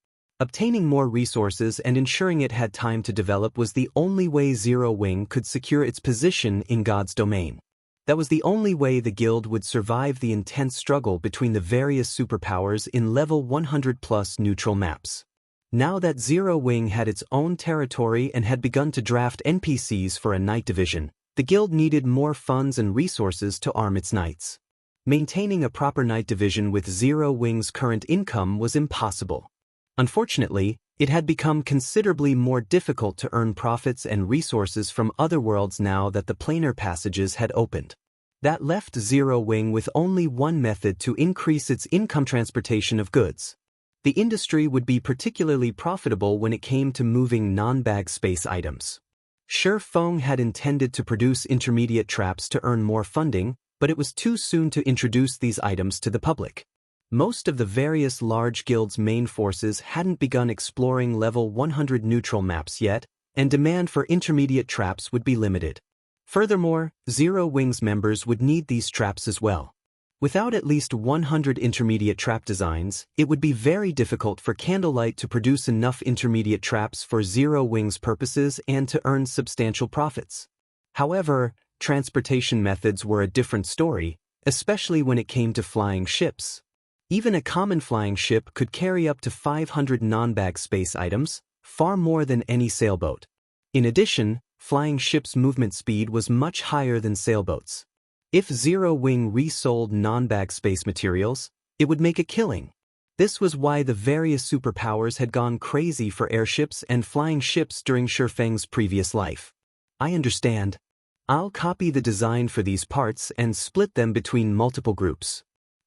Obtaining more resources and ensuring it had time to develop was the only way Zero Wing could secure its position in God's domain. That was the only way the guild would survive the intense struggle between the various superpowers in level 100+ neutral maps. Now that Zero Wing had its own territory and had begun to draft NPCs for a knight division, the guild needed more funds and resources to arm its knights. Maintaining a proper knight division with Zero Wing's current income was impossible. Unfortunately, it had become considerably more difficult to earn profits and resources from other worlds now that the planar passages had opened. That left Zero Wing with only one method to increase its income: transportation of goods. The industry would be particularly profitable when it came to moving non-bag space items. Shi Feng had intended to produce intermediate traps to earn more funding, but it was too soon to introduce these items to the public. Most of the various large guilds' main forces hadn't begun exploring level 100 neutral maps yet, and demand for intermediate traps would be limited. Furthermore, Zero Wing's members would need these traps as well. Without at least 100 intermediate trap designs, it would be very difficult for Candlelight to produce enough intermediate traps for Zero Wing's purposes and to earn substantial profits. However, transportation methods were a different story, especially when it came to flying ships. Even a common flying ship could carry up to 500 non-bag space items, far more than any sailboat. In addition, flying ships' movement speed was much higher than sailboats. If Zero Wing resold non-bag space materials, it would make a killing. This was why the various superpowers had gone crazy for airships and flying ships during Shifeng's previous life. I understand. I'll copy the design for these parts and split them between multiple groups.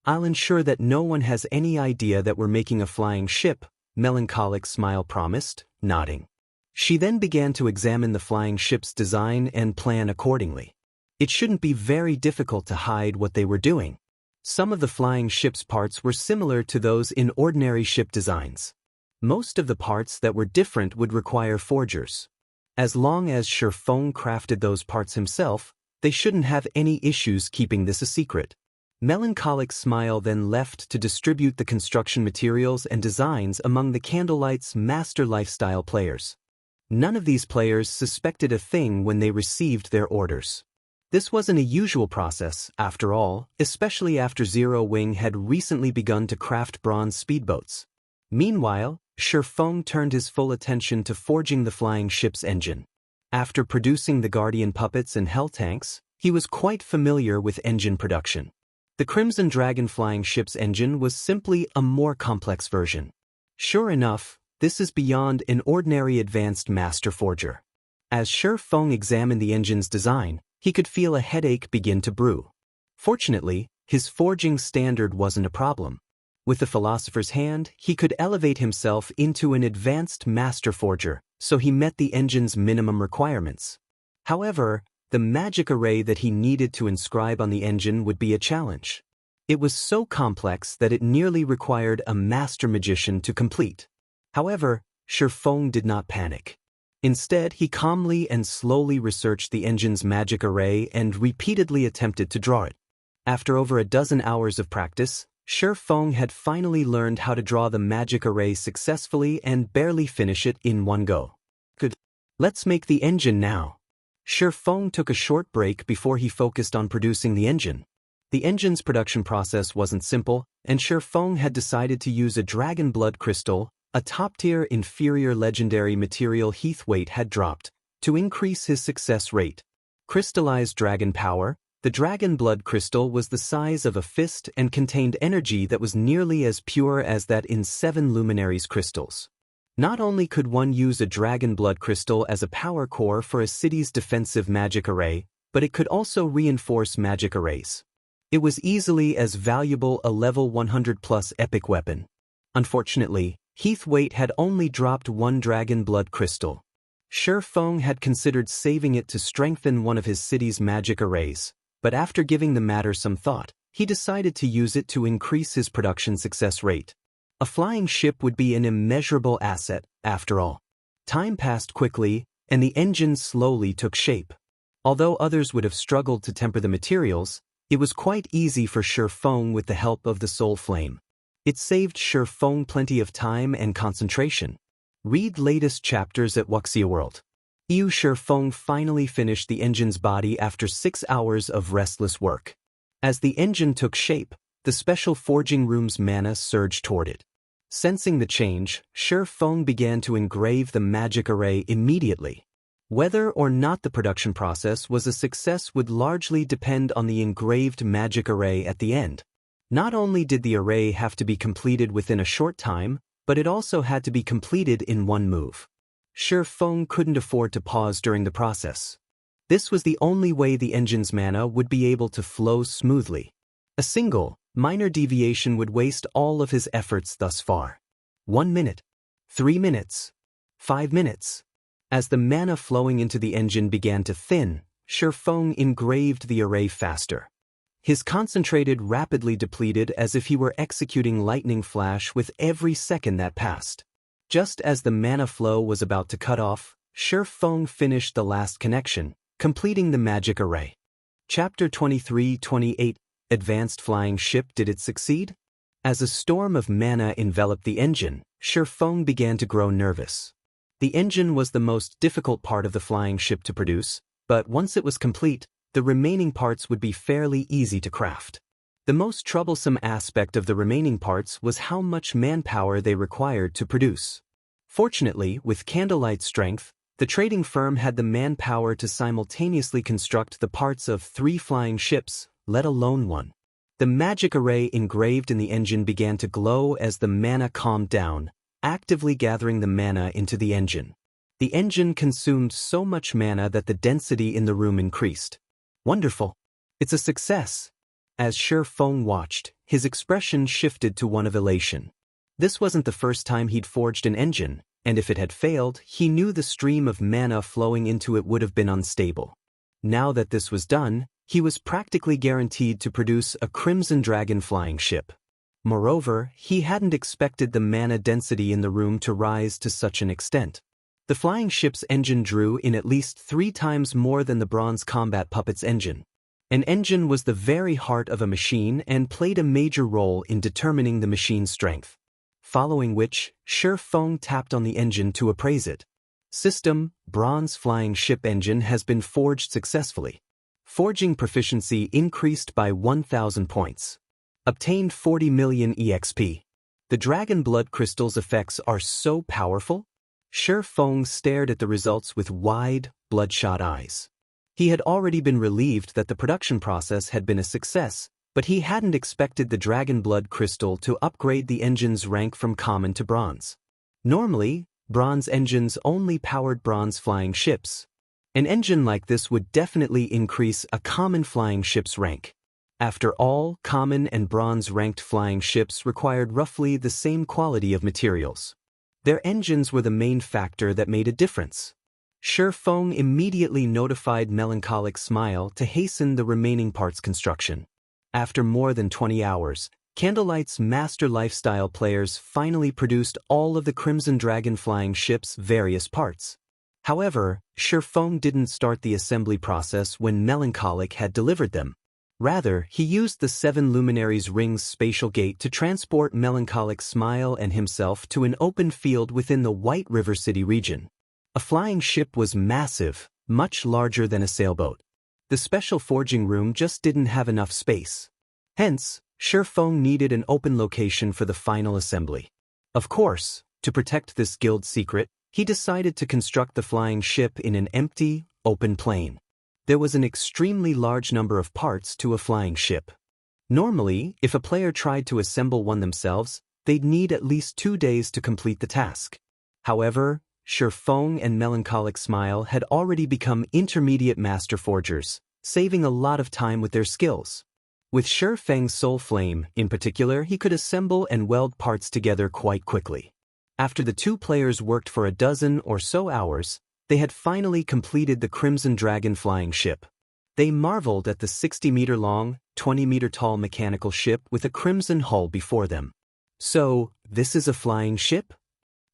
I'll ensure that no one has any idea that we're making a flying ship, Melancholic Smile promised, nodding. She then began to examine the flying ship's design and plan accordingly. It shouldn't be very difficult to hide what they were doing. Some of the flying ship's parts were similar to those in ordinary ship designs. Most of the parts that were different would require forgers. As long as Shifeng crafted those parts himself, they shouldn't have any issues keeping this a secret. Melancholic Smile then left to distribute the construction materials and designs among the Candlelight's master lifestyle players. None of these players suspected a thing when they received their orders. This wasn't a usual process, after all, especially after Zero Wing had recently begun to craft bronze speedboats. Meanwhile, Shifeng turned his full attention to forging the flying ship's engine. After producing the Guardian puppets and Hell tanks, he was quite familiar with engine production. The Crimson Dragon flying ship's engine was simply a more complex version. Sure enough, this is beyond an ordinary advanced master forger. As Shifeng examined the engine's design, he could feel a headache begin to brew. Fortunately, his forging standard wasn't a problem. With the Philosopher's Hand, he could elevate himself into an advanced master forger, so he met the engine's minimum requirements. However, the magic array that he needed to inscribe on the engine would be a challenge. It was so complex that it nearly required a master magician to complete. However, Shifeng did not panic. Instead, he calmly and slowly researched the engine's magic array and repeatedly attempted to draw it. After over a dozen hours of practice, Shifeng had finally learned how to draw the magic array successfully and barely finish it in one go. Good. Let's make the engine now. Shifeng took a short break before he focused on producing the engine. The engine's production process wasn't simple, and Shifeng had decided to use a dragon blood crystal, a top-tier inferior legendary material Heathwaite had dropped, to increase his success rate. Crystallized dragon power, the dragon blood crystal was the size of a fist and contained energy that was nearly as pure as that in 7 luminaries crystals. Not only could one use a dragon blood crystal as a power core for a city's defensive magic array, but it could also reinforce magic arrays. It was easily as valuable a level 100+ epic weapon. Unfortunately, Heathwaite had only dropped 1 dragon blood crystal. Shifeng had considered saving it to strengthen one of his city's magic arrays, but after giving the matter some thought, he decided to use it to increase his production success rate. A flying ship would be an immeasurable asset, after all. Time passed quickly, and the engine slowly took shape. Although others would have struggled to temper the materials, it was quite easy for Shifeng with the help of the Soul Flame. It saved Shifeng plenty of time and concentration. Read latest chapters at Wuxia World. Shifeng finally finished the engine's body after 6 hours of restless work. As the engine took shape, the special forging room's mana surged toward it. Sensing the change, Shifeng began to engrave the magic array immediately. Whether or not the production process was a success would largely depend on the engraved magic array at the end. Not only did the array have to be completed within a short time, but it also had to be completed in one move. Shifeng couldn't afford to pause during the process. This was the only way the engine's mana would be able to flow smoothly. A single, minor deviation would waste all of his efforts thus far. 1 minute. 3 minutes. 5 minutes. As the mana flowing into the engine began to thin, Shifeng engraved the array faster. His concentrated rapidly depleted as if he were executing lightning flash with every second that passed. Just as the mana flow was about to cut off, Shifeng finished the last connection, completing the magic array. Chapter 23-28 Advanced Flying Ship. Did it succeed? As a storm of mana enveloped the engine, Shifeng began to grow nervous. The engine was the most difficult part of the flying ship to produce, but once it was complete, the remaining parts would be fairly easy to craft. The most troublesome aspect of the remaining parts was how much manpower they required to produce. Fortunately, with Candlelight's strength, the trading firm had the manpower to simultaneously construct the parts of 3 flying ships, let alone one. The magic array engraved in the engine began to glow as the mana calmed down, actively gathering the mana into the engine. The engine consumed so much mana that the density in the room increased. Wonderful. It's a success. As Feng watched, his expression shifted to one of elation. This wasn't the first time he'd forged an engine, and if it had failed, he knew the stream of mana flowing into it would have been unstable. Now that this was done, he was practically guaranteed to produce a Crimson Dragon flying ship. Moreover, he hadn't expected the mana density in the room to rise to such an extent. The flying ship's engine drew in at least 3 times more than the bronze combat puppet's engine. An engine was the very heart of a machine and played a major role in determining the machine's strength. Following which, Feng tapped on the engine to appraise it. System: Bronze Flying Ship Engine has been forged successfully. Forging proficiency increased by 1,000 points. Obtained 40 million EXP. The dragon blood crystal's effects are so powerful? Feng stared at the results with wide, bloodshot eyes. He had already been relieved that the production process had been a success, but he hadn't expected the dragon blood crystal to upgrade the engine's rank from common to bronze. Normally, bronze engines only powered bronze flying ships. An engine like this would definitely increase a common flying ship's rank. After all, common and bronze-ranked flying ships required roughly the same quality of materials. Their engines were the main factor that made a difference. Feng immediately notified Melancholic Smile to hasten the remaining parts construction. After more than 20 hours, Candlelight's master lifestyle players finally produced all of the Crimson Dragon flying ship's various parts. However, Feng didn't start the assembly process when Melancholic had delivered them. Rather, he used the 7 Luminaries Ring's spatial gate to transport Melancholic Smile and himself to an open field within the White River City region. A flying ship was massive, much larger than a sailboat. The special forging room just didn't have enough space. Hence, Feng needed an open location for the final assembly. Of course, to protect this guild secret, he decided to construct the flying ship in an empty, open plain. There was an extremely large number of parts to a flying ship. Normally, if a player tried to assemble one themselves, they'd need at least 2 days to complete the task. However, Feng and Melancholic Smile had already become intermediate master forgers, saving a lot of time with their skills. With Feng's Soul Flame, in particular, he could assemble and weld parts together quite quickly. After the 2 players worked for a dozen or so hours, they had finally completed the Crimson Dragon flying ship. They marveled at the 60-meter-long, 20-meter-tall mechanical ship with a crimson hull before them. So, this is a flying ship?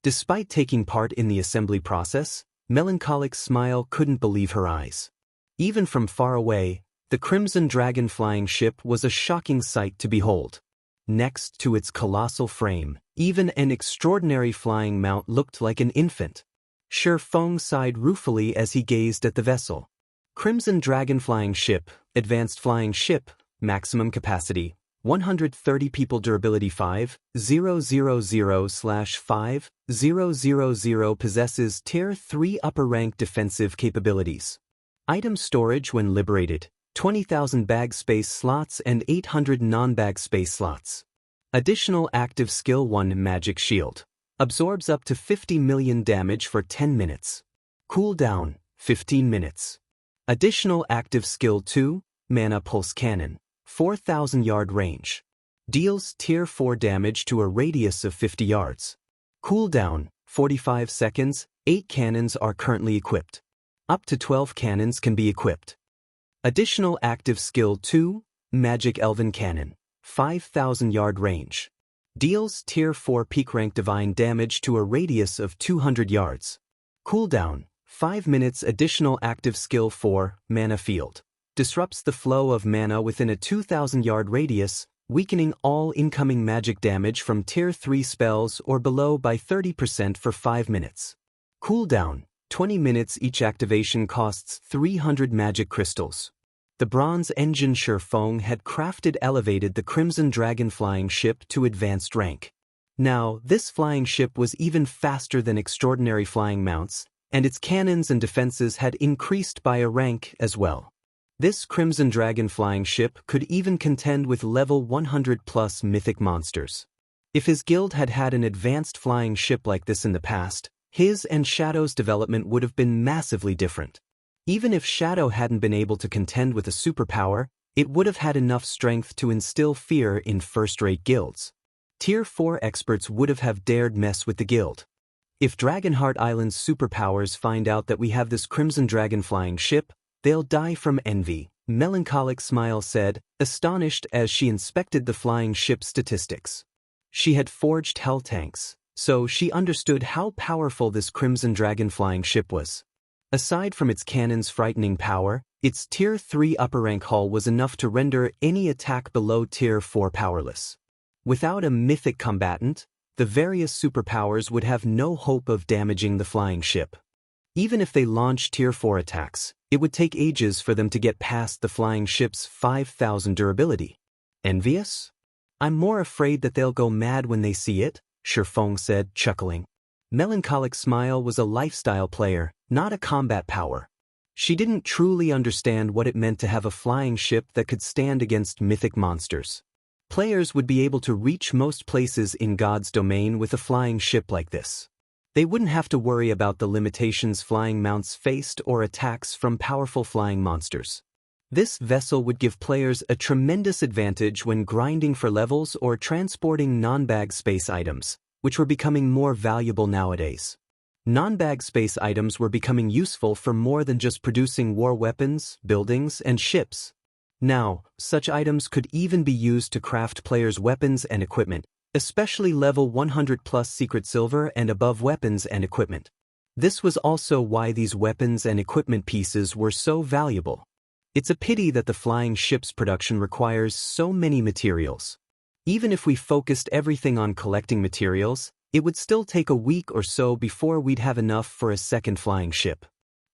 Despite taking part in the assembly process, Melancholic Smile couldn't believe her eyes. Even from far away, the Crimson Dragon flying ship was a shocking sight to behold. Next to its colossal frame, even an extraordinary flying mount looked like an infant. Feng sighed ruefully as he gazed at the vessel. Crimson Dragon flying ship, advanced flying ship, maximum capacity, 130 people durability 5,000/5,000 possesses Tier 3 upper rank defensive capabilities. Item storage when liberated, 20,000 bag space slots and 800 non-bag space slots. Additional active skill 1 Magic Shield. Absorbs up to 50 million damage for 10 minutes. Cooldown, 15 minutes. Additional active skill 2 Mana Pulse Cannon. 4,000 yard range. Deals Tier 4 damage to a radius of 50 yards. Cooldown, 45 seconds, 8 cannons are currently equipped. Up to 12 cannons can be equipped. Additional active skill 2, Magic Elven Cannon. 5,000 yard range. Deals Tier 4 peak rank divine damage to a radius of 200 yards. Cooldown, 5 minutes. Additional active skill 4, Mana Field. Disrupts the flow of mana within a 2,000 yard radius, weakening all incoming magic damage from Tier 3 spells or below by 30% for 5 minutes. Cooldown, 20 minutes. Each activation costs 300 magic crystals. The bronze engine Feng had elevated the Crimson Dragon flying ship to advanced rank. Now, this flying ship was even faster than extraordinary flying mounts, and its cannons and defenses had increased by a rank as well. This Crimson Dragon flying ship could even contend with level 100+ mythic monsters. If his guild had had an advanced flying ship like this in the past, his and Shadow's development would have been massively different. Even if Shadow hadn't been able to contend with a superpower, it would have had enough strength to instill fear in first-rate guilds. Tier 4 experts would have dared mess with the guild. If Dragonheart Island's superpowers find out that we have this Crimson Dragon flying ship, they'll die from envy, Melancholic Smile said, astonished as she inspected the flying ship's statistics. She had forged hell tanks, so she understood how powerful this Crimson Dragon flying ship was. Aside from its cannon's frightening power, its Tier 3 upper rank hull was enough to render any attack below Tier 4 powerless. Without a mythic combatant, the various superpowers would have no hope of damaging the flying ship. Even if they launched Tier 4 attacks, it would take ages for them to get past the flying ship's 5,000 durability. Envious? I'm more afraid that they'll go mad when they see it, Feng said, chuckling. Melancholic Smile was a lifestyle player, not a combat power. She didn't truly understand what it meant to have a flying ship that could stand against mythic monsters. Players would be able to reach most places in God's domain with a flying ship like this. They wouldn't have to worry about the limitations flying mounts faced or attacks from powerful flying monsters. This vessel would give players a tremendous advantage when grinding for levels or transporting non-bag space items, which were becoming more valuable nowadays. Non-bag space items were becoming useful for more than just producing war weapons, buildings, and ships. Now, such items could even be used to craft players' weapons and equipment, especially level 100+ secret silver and above weapons and equipment. This was also why these weapons and equipment pieces were so valuable. It's a pity that the flying ship's production requires so many materials. Even if we focused everything on collecting materials, it would still take a week or so before we'd have enough for a second flying ship.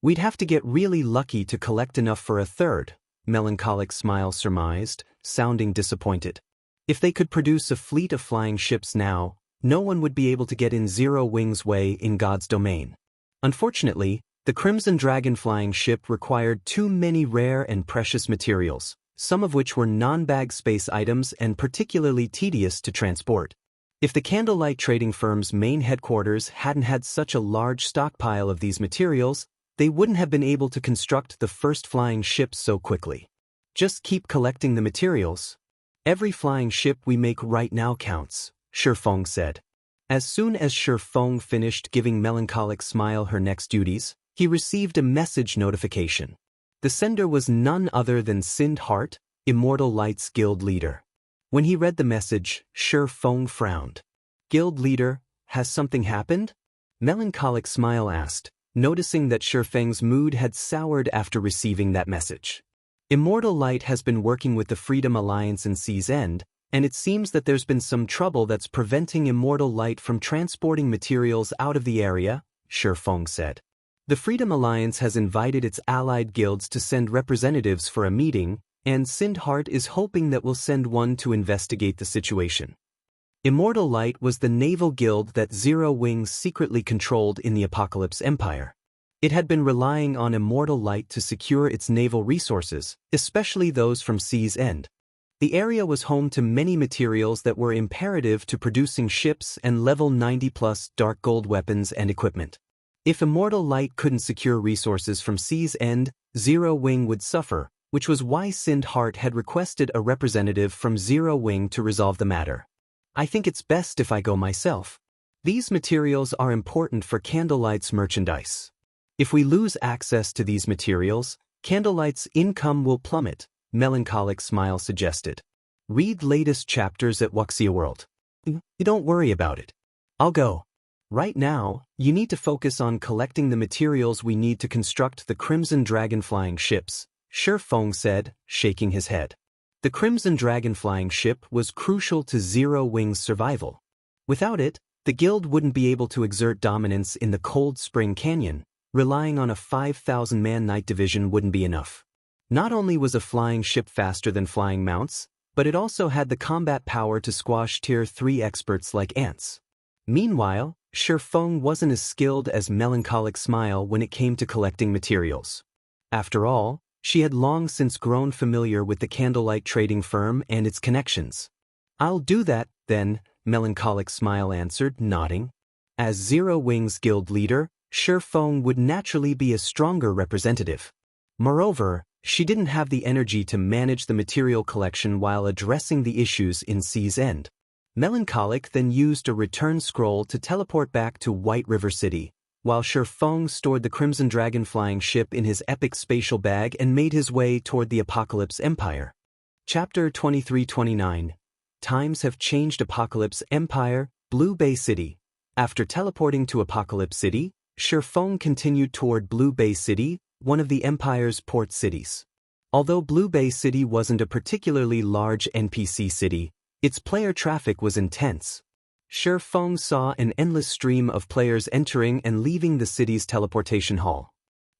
We'd have to get really lucky to collect enough for a third, Melancholic Smile surmised, sounding disappointed. If they could produce a fleet of flying ships now, no one would be able to get in Zero Wing's way in God's domain. Unfortunately, the Crimson Dragon flying ship required too many rare and precious materials, some of which were non-bag space items and particularly tedious to transport. If the Candlelight trading firm's main headquarters hadn't had such a large stockpile of these materials, they wouldn't have been able to construct the first flying ship so quickly. Just keep collecting the materials. Every flying ship we make right now counts, Feng said. As soon as Feng finished giving Melancholic Smile her next duties, he received a message notification. The sender was none other than Sind Heart, Immortal Light's guild leader. When he read the message, Feng frowned. Guild leader, has something happened? Melancholic Smile asked, noticing that Feng's mood had soured after receiving that message. Immortal Light has been working with the Freedom Alliance in Sea's End, and it seems that there's been some trouble that's preventing Immortal Light from transporting materials out of the area, Feng said. The Freedom Alliance has invited its allied guilds to send representatives for a meeting, and Sindheart is hoping that we'll send one to investigate the situation. Immortal Light was the naval guild that Zero Wings secretly controlled in the Apocalypse Empire. It had been relying on Immortal Light to secure its naval resources, especially those from Sea's End. The area was home to many materials that were imperative to producing ships and level 90+ dark gold weapons and equipment. If Immortal Light couldn't secure resources from Sea's End, Zero Wing would suffer, which was why Sindheart had requested a representative from Zero Wing to resolve the matter. I think it's best if I go myself. These materials are important for Candlelight's merchandise. If we lose access to these materials, Candlelight's income will plummet, Melancholic Smile suggested. Read latest chapters at Wuxia World. You don't worry about it. I'll go. Right now, you need to focus on collecting the materials we need to construct the Crimson Dragon flying ships, Feng said, shaking his head. The Crimson Dragon flying ship was crucial to Zero Wing's survival. Without it, the guild wouldn't be able to exert dominance in the Cold Spring Canyon. Relying on a 5,000-man night division wouldn't be enough. Not only was a flying ship faster than flying mounts, but it also had the combat power to squash Tier 3 experts like ants. Meanwhile, Shifeng wasn't as skilled as Melancholic Smile when it came to collecting materials. After all, she had long since grown familiar with the Candlelight trading firm and its connections. "I'll do that, then," Melancholic Smile answered, nodding. As Zero Wings Guild leader, Shifeng would naturally be a stronger representative. Moreover, she didn't have the energy to manage the material collection while addressing the issues in Sea's End. Melancholic then used a return scroll to teleport back to White River City, while Shifeng stored the Crimson Dragon flying ship in his epic spatial bag and made his way toward the Apocalypse Empire. Chapter 23-29. Times have changed. Apocalypse Empire, Blue Bay City. After teleporting to Apocalypse City, Shifeng continued toward Blue Bay City, one of the Empire's port cities. Although Blue Bay City wasn't a particularly large NPC city, its player traffic was intense. Shifeng saw an endless stream of players entering and leaving the city's teleportation hall.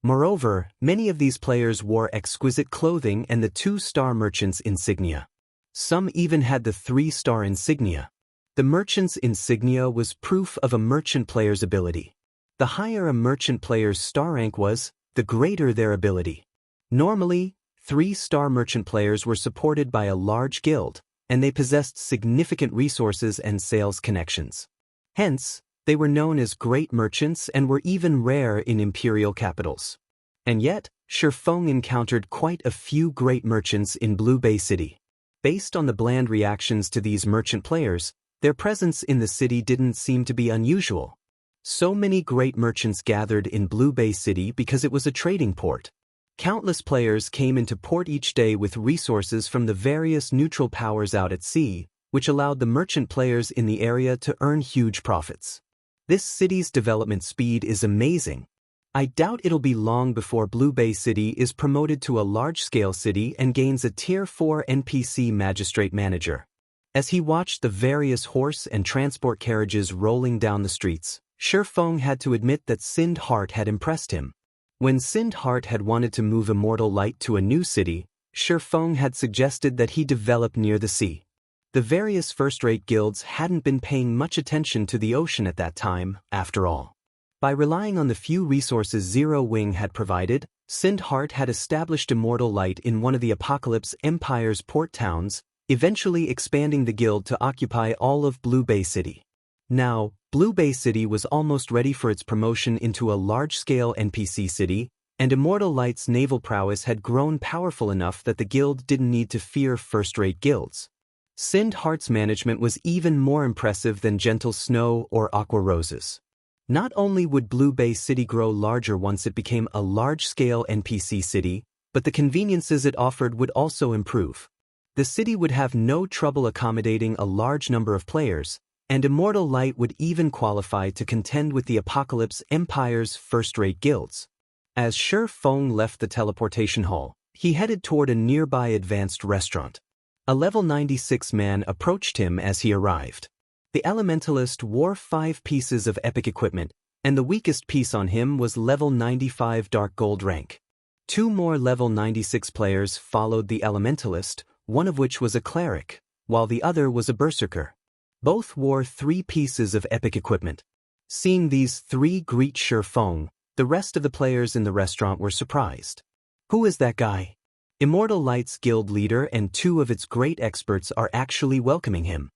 Moreover, many of these players wore exquisite clothing and the 2-star merchant's insignia. Some even had the 3-star insignia. The merchant's insignia was proof of a merchant player's ability. The higher a merchant player's star rank was, the greater their ability. Normally, 3-star merchant players were supported by a large guild, and they possessed significant resources and sales connections. Hence, they were known as great merchants and were even rare in imperial capitals. And yet, Shifeng encountered quite a few great merchants in Blue Bay City. Based on the bland reactions to these merchant players, their presence in the city didn't seem to be unusual. So many great merchants gathered in Blue Bay City because it was a trading port. Countless players came into port each day with resources from the various neutral powers out at sea, which allowed the merchant players in the area to earn huge profits. This city's development speed is amazing. I doubt it'll be long before Blue Bay City is promoted to a large-scale city and gains a Tier 4 NPC magistrate manager. As he watched the various horse and transport carriages rolling down the streets, Shifeng had to admit that Sind Heart had impressed him. When Sind Heart had wanted to move Immortal Light to a new city, Shifeng had suggested that he develop near the sea. The various first-rate guilds hadn't been paying much attention to the ocean at that time, after all. By relying on the few resources Zero Wing had provided, Sind Heart had established Immortal Light in one of the Apocalypse Empire's port towns, eventually expanding the guild to occupy all of Blue Bay City. Now, Blue Bay City was almost ready for its promotion into a large-scale NPC city, and Immortal Light's naval prowess had grown powerful enough that the guild didn't need to fear first-rate guilds. Sind Heart's management was even more impressive than Gentle Snow or Aqua Roses. Not only would Blue Bay City grow larger once it became a large-scale NPC city, but the conveniences it offered would also improve. The city would have no trouble accommodating a large number of players, and Immortal Light would even qualify to contend with the Apocalypse Empire's first-rate guilds. As Shifeng left the teleportation hall, he headed toward a nearby advanced restaurant. A level 96 man approached him as he arrived. The Elementalist wore 5 pieces of epic equipment, and the weakest piece on him was level 95 Dark Gold rank. 2 more level 96 players followed the Elementalist, one of which was a cleric, while the other was a berserker. Both wore 3 pieces of epic equipment. Seeing these 3 greet Shifeng, the rest of the players in the restaurant were surprised. Who is that guy? Immortal Light's guild leader and 2 of its great experts are actually welcoming him.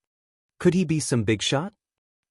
Could he be some big shot?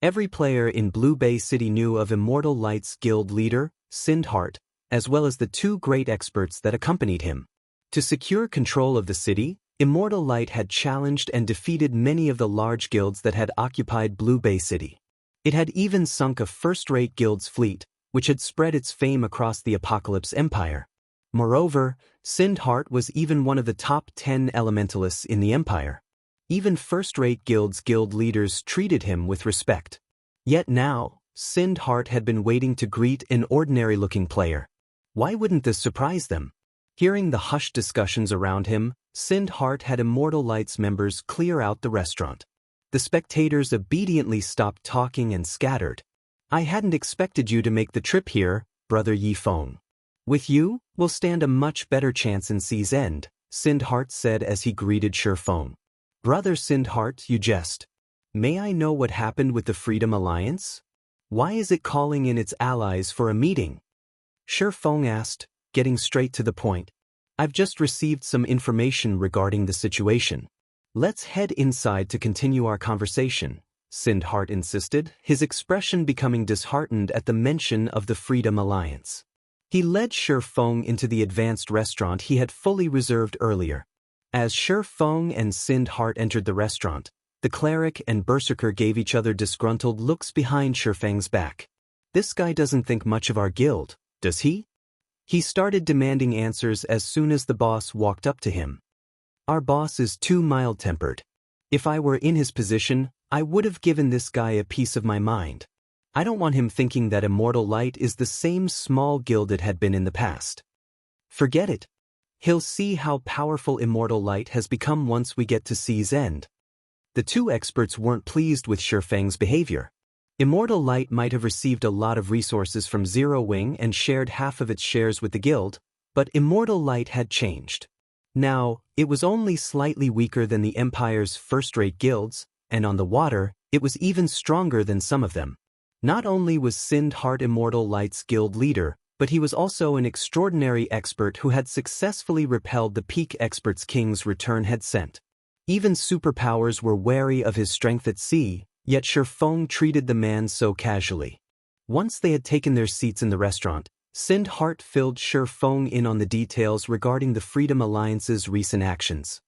Every player in Blue Bay City knew of Immortal Light's guild leader, Sind Heart, as well as the 2 great experts that accompanied him. To secure control of the city, Immortal Light had challenged and defeated many of the large guilds that had occupied Blue Bay City. It had even sunk a first-rate guild's fleet, which had spread its fame across the Apocalypse Empire. Moreover, Sind Heart was even one of the top 10 elementalists in the Empire. Even first-rate guilds' guild leaders treated him with respect. Yet now, Sind Heart had been waiting to greet an ordinary-looking player. Why wouldn't this surprise them? Hearing the hushed discussions around him, Sind Heart had Immortal Light's members clear out the restaurant. The spectators obediently stopped talking and scattered. "I hadn't expected you to make the trip here, Brother Yifeng. With you, we'll stand a much better chance in Sea's End, Sindhart said as he greeted Shurfeng. Brother Sindhart, you jest. May I know what happened with the Freedom Alliance? Why is it calling in its allies for a meeting? Shurfeng asked, getting straight to the point. I've just received some information regarding the situation. Let's head inside to continue our conversation, Sindhart insisted, his expression becoming disheartened at the mention of the Freedom Alliance. He led Shurfeng into the advanced restaurant he had fully reserved earlier. As Shurfeng and Sindhart entered the restaurant, the cleric and berserker gave each other disgruntled looks behind Shurfeng's back. This guy doesn't think much of our guild, does he? He started demanding answers as soon as the boss walked up to him. Our boss is too mild-tempered. If I were in his position, I would have given this guy a piece of my mind. I don't want him thinking that Immortal Light is the same small guild it had been in the past. Forget it. He'll see how powerful Immortal Light has become once we get to Sea's End. The two experts weren't pleased with Shurfeng's behavior. Immortal Light might have received a lot of resources from Zero Wing and shared half of its shares with the guild, but Immortal Light had changed. Now, it was only slightly weaker than the Empire's first-rate guilds, and on the water, it was even stronger than some of them. Not only was Sindhart Immortal Light's guild leader, but he was also an extraordinary expert who had successfully repelled the Peak Experts King's return had sent. Even superpowers were wary of his strength at sea, yet Shurfeng treated the man so casually. Once they had taken their seats in the restaurant, Sindhart filled Shurfeng in on the details regarding the Freedom Alliance's recent actions.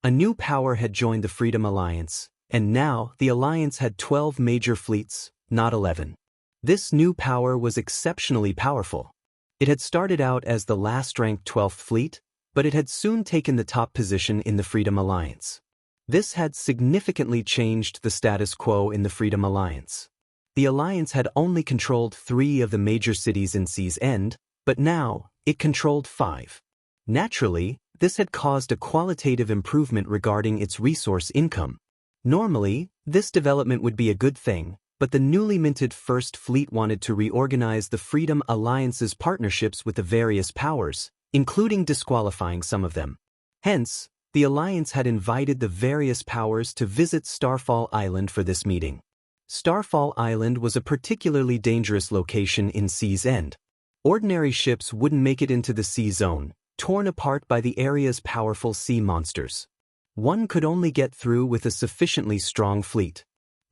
A new power had joined the Freedom Alliance, and now the Alliance had 12 major fleets, not 11. This new power was exceptionally powerful. It had started out as the last-ranked 12th fleet, but it had soon taken the top position in the Freedom Alliance. This had significantly changed the status quo in the Freedom Alliance. The Alliance had only controlled 3 of the major cities in Sea's End, but now, it controlled 5. Naturally, this had caused a qualitative improvement regarding its resource income. Normally, this development would be a good thing, but the newly minted First Fleet wanted to reorganize the Freedom Alliance's partnerships with the various powers, including disqualifying some of them. Hence, the Alliance had invited the various powers to visit Starfall Island for this meeting. Starfall Island was a particularly dangerous location in Sea's End. Ordinary ships wouldn't make it into the sea zone, torn apart by the area's powerful sea monsters. One could only get through with a sufficiently strong fleet.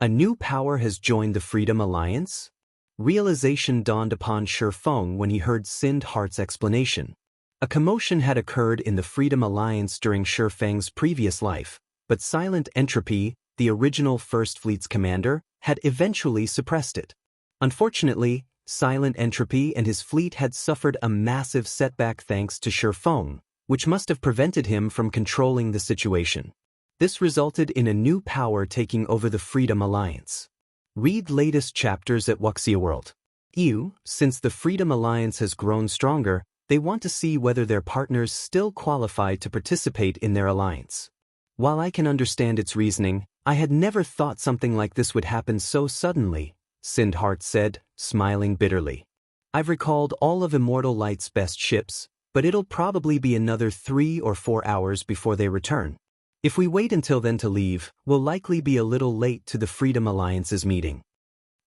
A new power has joined the Freedom Alliance? Realization dawned upon Shurfeng when he heard Sindhart's explanation. A commotion had occurred in the Freedom Alliance during Shurfeng's previous life, but Silent Entropy, the original First Fleet's commander, had eventually suppressed it. Unfortunately, Silent Entropy and his fleet had suffered a massive setback thanks to Shurfeng, which must have prevented him from controlling the situation. This resulted in a new power taking over the Freedom Alliance. Read latest chapters at Wuxia World. Since the Freedom Alliance has grown stronger, they want to see whether their partners still qualify to participate in their alliance. While I can understand its reasoning, I had never thought something like this would happen so suddenly, Sindhart said, smiling bitterly. I've recalled all of Immortal Light's best ships, but it'll probably be another 3 or 4 hours before they return. If we wait until then to leave, we'll likely be a little late to the Freedom Alliance's meeting.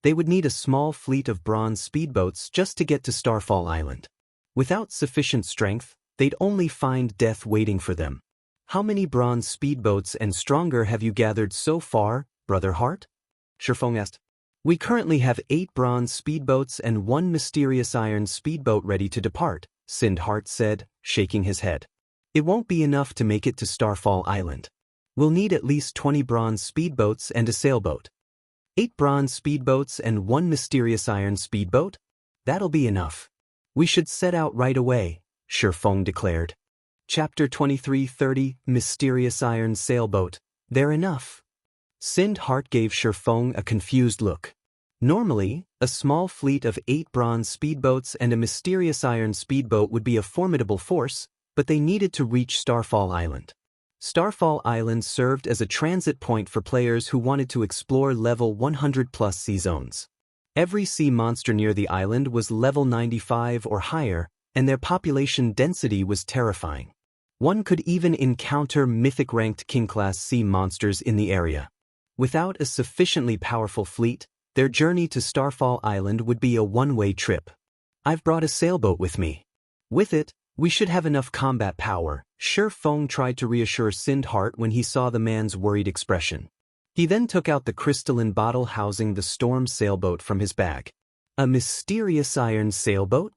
They would need a small fleet of bronze speedboats just to get to Starfall Island. Without sufficient strength, they'd only find death waiting for them. How many bronze speedboats and stronger have you gathered so far, Brother Hart? Shurfeng asked. We currently have 8 bronze speedboats and 1 mysterious iron speedboat ready to depart, Sindhart said, shaking his head. It won't be enough to make it to Starfall Island. We'll need at least 20 bronze speedboats and a sailboat. 8 bronze speedboats and 1 mysterious iron speedboat? That'll be enough. We should set out right away, Shurfeng declared. Chapter 2330, Mysterious Iron Sailboat. They're enough. Sindhart gave Shurfeng a confused look. Normally, a small fleet of 8 bronze speedboats and a mysterious iron speedboat would be a formidable force, but they needed to reach Starfall Island. Starfall Island served as a transit point for players who wanted to explore level 100+ sea zones. Every sea monster near the island was level 95 or higher, and their population density was terrifying. One could even encounter Mythic-ranked King-class sea monsters in the area. Without a sufficiently powerful fleet, their journey to Starfall Island would be a one-way trip. I've brought a sailboat with me. With it, we should have enough combat power, Shi Feng tried to reassure Sindhart when he saw the man's worried expression. He then took out the crystalline bottle housing the storm sailboat from his bag. A mysterious iron sailboat?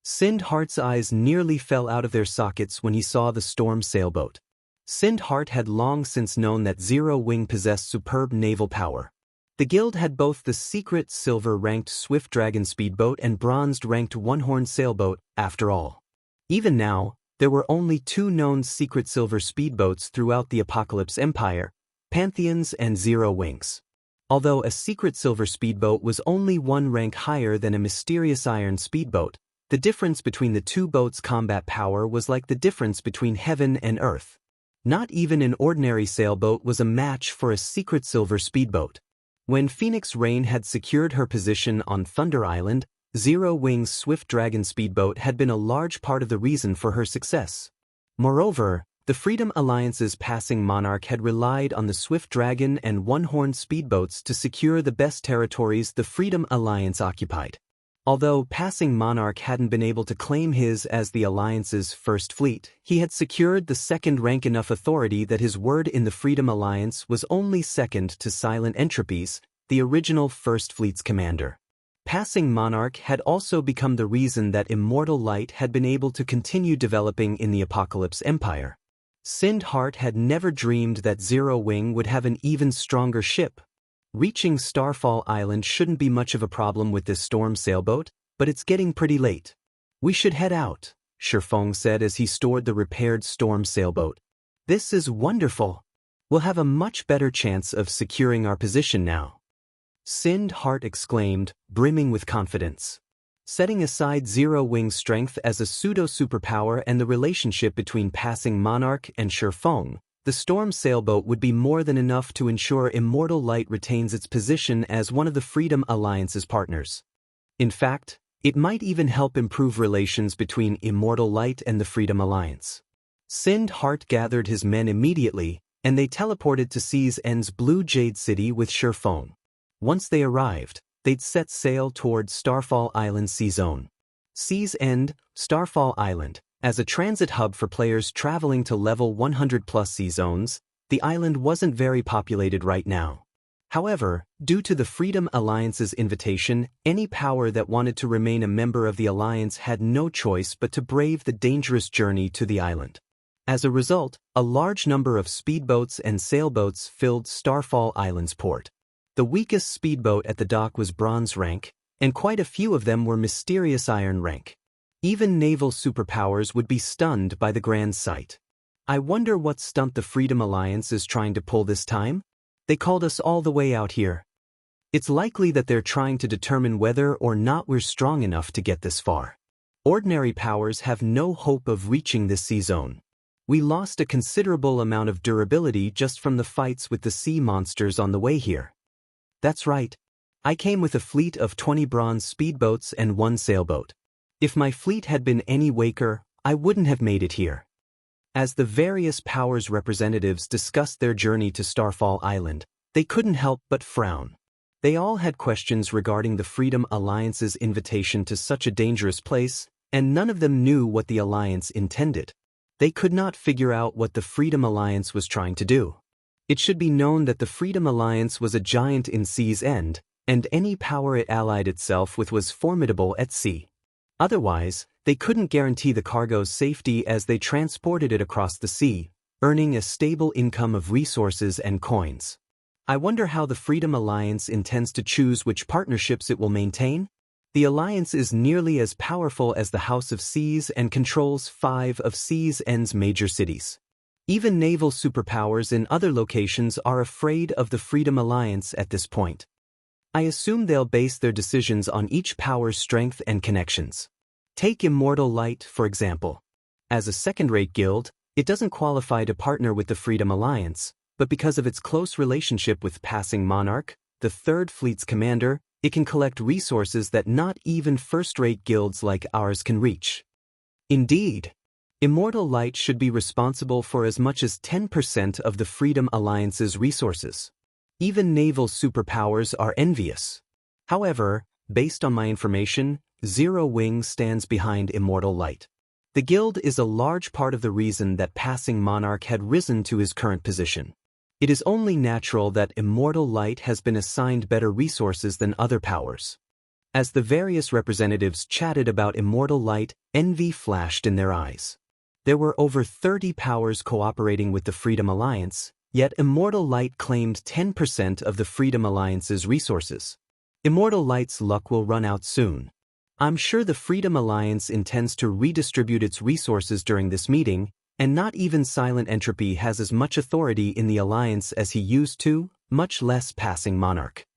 Sindhart's eyes nearly fell out of their sockets when he saw the storm sailboat. Sindhart had long since known that Zero Wing possessed superb naval power. The guild had both the secret silver-ranked Swift Dragon speedboat and bronzed-ranked One-Horn sailboat, after all. Even now, there were only 2 known secret silver speedboats throughout the Apocalypse Empire, Pantheons and Zero Wings. Although a secret silver speedboat was only 1 rank higher than a mysterious iron speedboat, the difference between the 2 boats' combat power was like the difference between heaven and earth. Not even an ordinary sailboat was a match for a secret silver speedboat. When Phoenix Rain had secured her position on Thunder Island, Zero Wing's Swift Dragon speedboat had been a large part of the reason for her success. Moreover, the Freedom Alliance's Passing Monarch had relied on the Swift Dragon and One-Horn speedboats to secure the best territories the Freedom Alliance occupied. Although Passing Monarch hadn't been able to claim his as the Alliance's first fleet, he had secured the second rank enough authority that his word in the Freedom Alliance was only second to Silent Entropy's, the original First Fleet's commander. Passing Monarch had also become the reason that Immortal Light had been able to continue developing in the Apocalypse Empire. Sindhart had never dreamed that Zero Wing would have an even stronger ship. Reaching Starfall Island shouldn't be much of a problem with this storm sailboat, but it's getting pretty late. We should head out, Shi Feng said as he stored the repaired storm sailboat. This is wonderful. We'll have a much better chance of securing our position now. Sindhart exclaimed, brimming with confidence. Setting aside Zero Wing's strength as a pseudo-superpower and the relationship between Passing Monarch and Shi Feng, the storm sailboat would be more than enough to ensure Immortal Light retains its position as one of the Freedom Alliance's partners. In fact, it might even help improve relations between Immortal Light and the Freedom Alliance. Sindhart gathered his men immediately, and they teleported to Sea's End's Blue Jade City with Shi Feng. Once they arrived, they'd set sail towards Starfall Island Sea Zone. Sea's End, Starfall Island. As a transit hub for players traveling to level 100+ sea zones, the island wasn't very populated right now. However, due to the Freedom Alliance's invitation, any power that wanted to remain a member of the Alliance had no choice but to brave the dangerous journey to the island. As a result, a large number of speedboats and sailboats filled Starfall Island's port. The weakest speedboat at the dock was bronze rank, and quite a few of them were mysterious iron rank. Even naval superpowers would be stunned by the grand sight. I wonder what stunt the Freedom Alliance is trying to pull this time? They called us all the way out here. It's likely that they're trying to determine whether or not we're strong enough to get this far. Ordinary powers have no hope of reaching this sea zone. We lost a considerable amount of durability just from the fights with the sea monsters on the way here. That's right. I came with a fleet of 20 bronze speedboats and 1 sailboat. If my fleet had been any weaker, I wouldn't have made it here. As the various powers' representatives discussed their journey to Starfall Island, they couldn't help but frown. They all had questions regarding the Freedom Alliance's invitation to such a dangerous place, and none of them knew what the Alliance intended. They could not figure out what the Freedom Alliance was trying to do. It should be known that the Freedom Alliance was a giant in Sea's End, and any power it allied itself with was formidable at sea. Otherwise, they couldn't guarantee the cargo's safety as they transported it across the sea, earning a stable income of resources and coins. I wonder how the Freedom Alliance intends to choose which partnerships it will maintain? The Alliance is nearly as powerful as the House of Seas and controls 5 of Sea's End's major cities. Even naval superpowers in other locations are afraid of the Freedom Alliance at this point. I assume they'll base their decisions on each power's strength and connections. Take Immortal Light, for example. As a second-rate guild, it doesn't qualify to partner with the Freedom Alliance, but because of its close relationship with Passing Monarch, the Third Fleet's commander, it can collect resources that not even first-rate guilds like ours can reach. Indeed. Immortal Light should be responsible for as much as 10% of the Freedom Alliance's resources. Even naval superpowers are envious. However, based on my information, Zero Wing stands behind Immortal Light. The guild is a large part of the reason that Passing Monarch had risen to his current position. It is only natural that Immortal Light has been assigned better resources than other powers. As the various representatives chatted about Immortal Light, envy flashed in their eyes. There were over 30 powers cooperating with the Freedom Alliance, yet Immortal Light claimed 10% of the Freedom Alliance's resources. Immortal Light's luck will run out soon. I'm sure the Freedom Alliance intends to redistribute its resources during this meeting, and not even Silent Entropy has as much authority in the Alliance as he used to, much less Passing Monarch.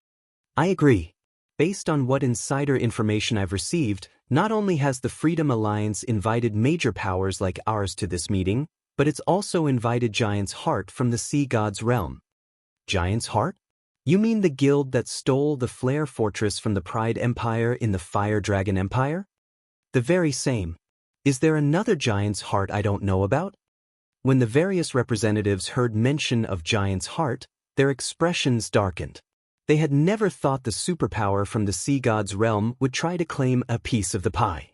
I agree. Based on what insider information I've received, not only has the Freedom Alliance invited major powers like ours to this meeting, but it's also invited Giant's Heart from the Sea God's realm. Giant's Heart? You mean the guild that stole the Flare Fortress from the Pride Empire in the Fire Dragon Empire? The very same. Is there another Giant's Heart I don't know about? When the various representatives heard mention of Giant's Heart, their expressions darkened. They had never thought the superpower from the Sea God's realm would try to claim a piece of the pie.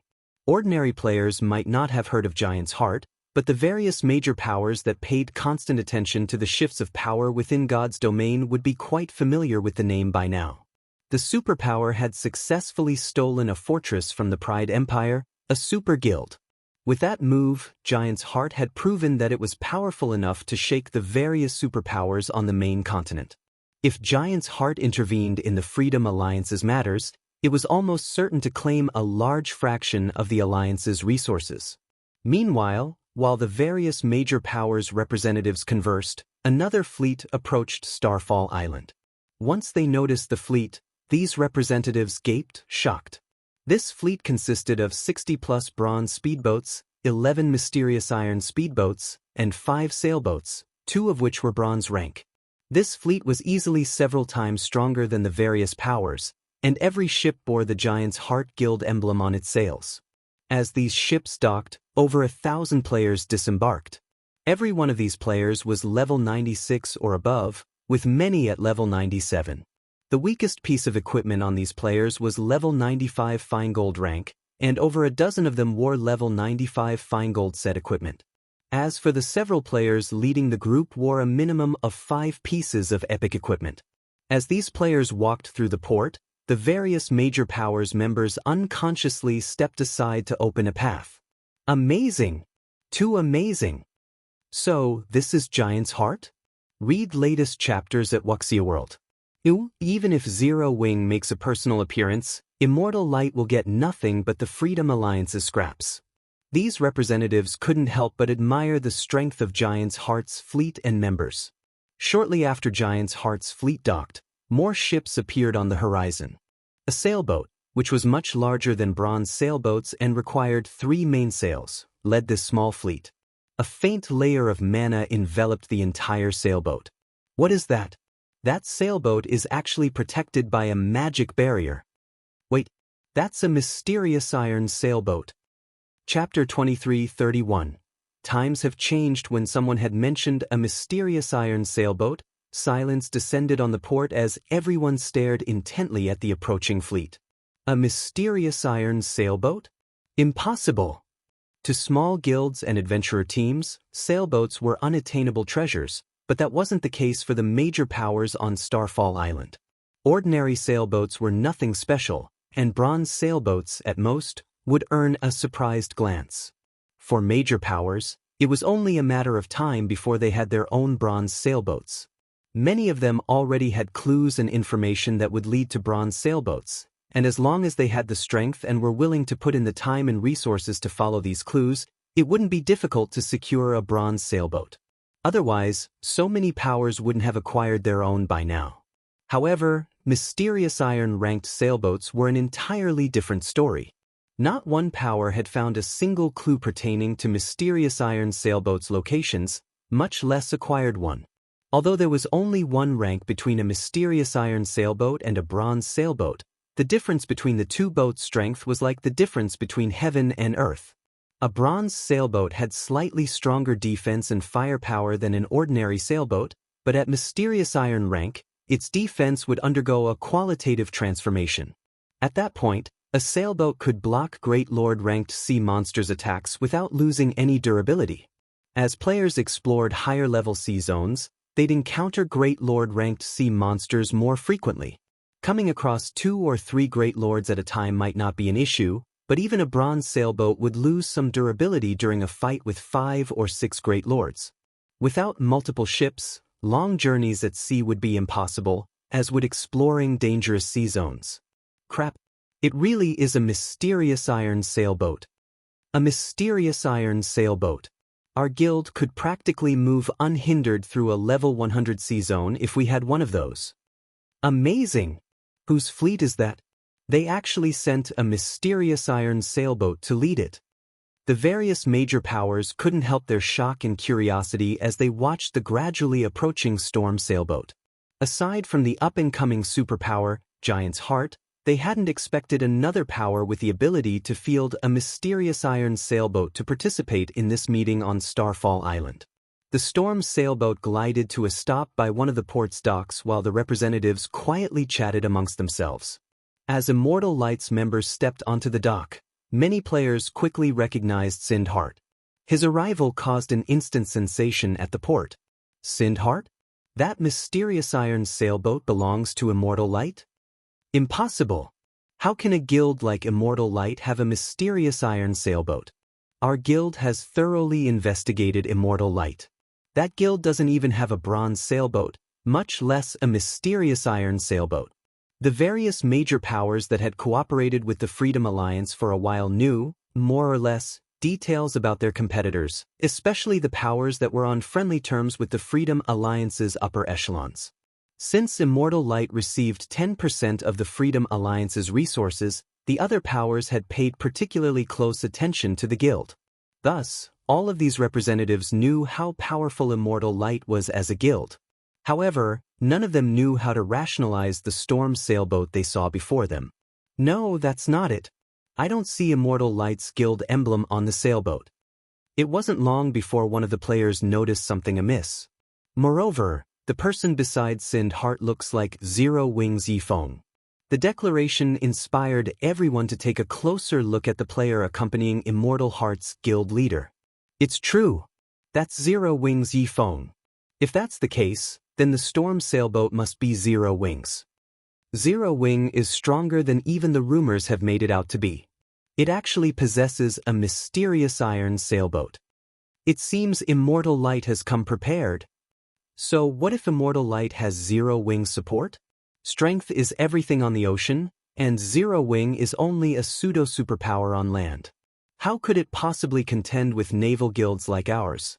Ordinary players might not have heard of Giant's Heart, but the various major powers that paid constant attention to the shifts of power within God's domain would be quite familiar with the name by now. The superpower had successfully stolen a fortress from the Pride Empire, a super guild. With that move, Giant's Heart had proven that it was powerful enough to shake the various superpowers on the main continent. If Giant's Heart intervened in the Freedom Alliance's matters, it was almost certain to claim a large fraction of the Alliance's resources. Meanwhile, while the various major powers' representatives conversed, another fleet approached Starfall Island. Once they noticed the fleet, these representatives gaped, shocked. This fleet consisted of 60-plus bronze speedboats, 11 mysterious iron speedboats, and 5 sailboats, 2 of which were bronze rank. This fleet was easily several times stronger than the various powers, and every ship bore the Giant's Heart Guild emblem on its sails. As these ships docked, over 1,000 players disembarked. Every one of these players was level 96 or above, with many at level 97. The weakest piece of equipment on these players was level 95 fine gold rank, and over a dozen of them wore level 95 fine gold set equipment. As for the several players leading the group wore a minimum of 5 pieces of epic equipment. As these players walked through the port, the various major powers members unconsciously stepped aside to open a path. Amazing! Too amazing! So, this is Giant's Heart? Read latest chapters at Wuxia World. Even if Zero Wing makes a personal appearance, Immortal Light will get nothing but the Freedom Alliance's scraps. These representatives couldn't help but admire the strength of Giant's Heart's fleet and members. Shortly after Giant's Heart's fleet docked, more ships appeared on the horizon. A sailboat, which was much larger than bronze sailboats and required 3 mainsails, led this small fleet. A faint layer of mana enveloped the entire sailboat. What is that? That sailboat is actually protected by a magic barrier. Wait, that's a mysterious iron sailboat. Chapter 23:31. Times have changed. When someone had mentioned a mysterious iron sailboat, silence descended on the port as everyone stared intently at the approaching fleet. A mysterious iron sailboat? Impossible! To small guilds and adventurer teams, sailboats were unattainable treasures, but that wasn't the case for the major powers on Starfall Island. Ordinary sailboats were nothing special, and bronze sailboats, at most, would earn a surprised glance. For major powers, it was only a matter of time before they had their own bronze sailboats. Many of them already had clues and information that would lead to bronze sailboats, and as long as they had the strength and were willing to put in the time and resources to follow these clues, it wouldn't be difficult to secure a bronze sailboat. Otherwise, so many powers wouldn't have acquired their own by now. However, mysterious iron-ranked sailboats were an entirely different story. Not one power had found a single clue pertaining to mysterious iron sailboats' locations, much less acquired one. Although there was only one rank between a mysterious iron sailboat and a bronze sailboat, the difference between the two boats' strength was like the difference between heaven and earth. A bronze sailboat had slightly stronger defense and firepower than an ordinary sailboat, but at mysterious iron rank, its defense would undergo a qualitative transformation. At that point, a sailboat could block Great Lord-ranked sea monsters' attacks without losing any durability. As players explored higher-level sea zones, they'd encounter Great Lord-ranked sea monsters more frequently. Coming across 2 or 3 Great Lords at a time might not be an issue, but even a bronze sailboat would lose some durability during a fight with 5 or 6 Great Lords. Without multiple ships, long journeys at sea would be impossible, as would exploring dangerous sea zones. Crap. It really is a mysterious iron sailboat. A mysterious iron sailboat. Our guild could practically move unhindered through a level 100 sea zone if we had one of those. Amazing! Whose fleet is that? They actually sent a mysterious iron sailboat to lead it. The various major powers couldn't help their shock and curiosity as they watched the gradually approaching storm sailboat. Aside from the up-and-coming superpower, Giant's Heart, they hadn't expected another power with the ability to field a mysterious iron sailboat to participate in this meeting on Starfall Island. The storm sailboat glided to a stop by one of the port's docks while the representatives quietly chatted amongst themselves. As Immortal Light's members stepped onto the dock, many players quickly recognized Sindhart. His arrival caused an instant sensation at the port. Sindhart? That mysterious iron sailboat belongs to Immortal Light? Impossible! How can a guild like Immortal Light have a mysterious iron sailboat? Our guild has thoroughly investigated Immortal Light. That guild doesn't even have a bronze sailboat, much less a mysterious iron sailboat. The various major powers that had cooperated with the Freedom Alliance for a while knew, more or less, details about their competitors, especially the powers that were on friendly terms with the Freedom Alliance's upper echelons. Since Immortal Light received 10% of the Freedom Alliance's resources, the other powers had paid particularly close attention to the guild. Thus, all of these representatives knew how powerful Immortal Light was as a guild. However, none of them knew how to rationalize the storm sailboat they saw before them. No, that's not it. I don't see Immortal Light's guild emblem on the sailboat. It wasn't long before one of the players noticed something amiss. Moreover, the person beside Sindhart looks like Zero Wings Yifeng. The declaration inspired everyone to take a closer look at the player accompanying Immortal Heart's guild leader. It's true. That's Zero Wings Yifeng. If that's the case, then the storm sailboat must be Zero Wings. Zero Wing is stronger than even the rumors have made it out to be. It actually possesses a mysterious iron sailboat. It seems Immortal Light has come prepared. So what if Immortal Light has Zero Wing support? Strength is everything on the ocean, and Zero Wing is only a pseudo-superpower on land. How could it possibly contend with naval guilds like ours?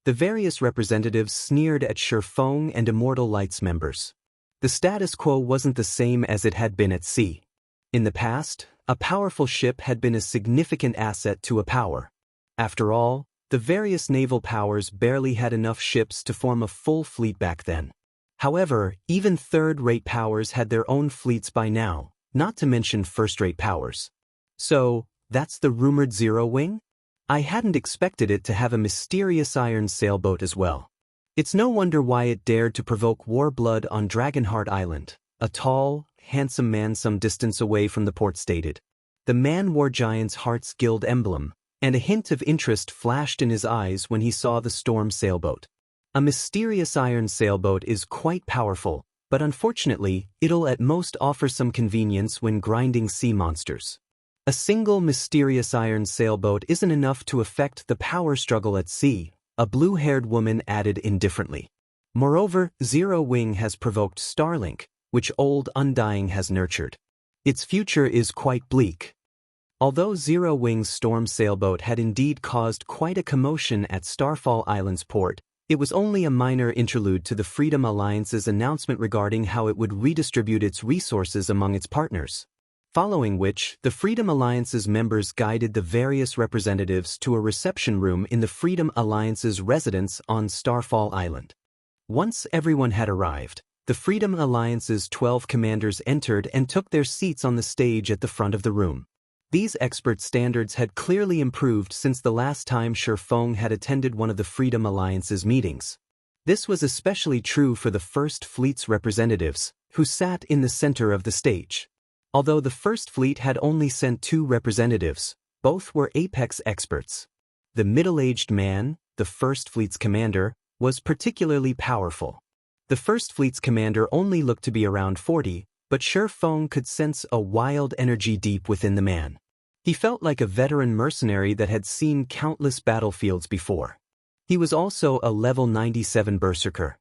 The various representatives sneered at Shifeng and Immortal Light's members. The status quo wasn't the same as it had been at sea. In the past, a powerful ship had been a significant asset to a power. After all, the various naval powers barely had enough ships to form a full fleet back then. However, even third-rate powers had their own fleets by now, not to mention first-rate powers. So, that's the rumored Zero Wing? I hadn't expected it to have a mysterious iron sailboat as well. It's no wonder why it dared to provoke war blood on Dragonheart Island, a tall, handsome man some distance away from the port stated. The man wore Giant's Heart's guild emblem, and a hint of interest flashed in his eyes when he saw the storm sailboat. A mysterious iron sailboat is quite powerful, but unfortunately, it'll at most offer some convenience when grinding sea monsters. A single mysterious iron sailboat isn't enough to affect the power struggle at sea, a blue-haired woman added indifferently. Moreover, Zero Wing has provoked Starlink, which Old Undying has nurtured. Its future is quite bleak. Although Zero Wing's storm sailboat had indeed caused quite a commotion at Starfall Island's port, it was only a minor interlude to the Freedom Alliance's announcement regarding how it would redistribute its resources among its partners. Following which, the Freedom Alliance's members guided the various representatives to a reception room in the Freedom Alliance's residence on Starfall Island. Once everyone had arrived, the Freedom Alliance's 12 commanders entered and took their seats on the stage at the front of the room. These expert standards had clearly improved since the last time Feng had attended one of the Freedom Alliance's meetings. This was especially true for the First Fleet's representatives, who sat in the center of the stage. Although the First Fleet had only sent 2 representatives, both were apex experts. The middle-aged man, the First Fleet's commander, was particularly powerful. The First Fleet's commander only looked to be around 40, but Feng could sense a wild energy deep within the man. He felt like a veteran mercenary that had seen countless battlefields before. He was also a level 97 berserker.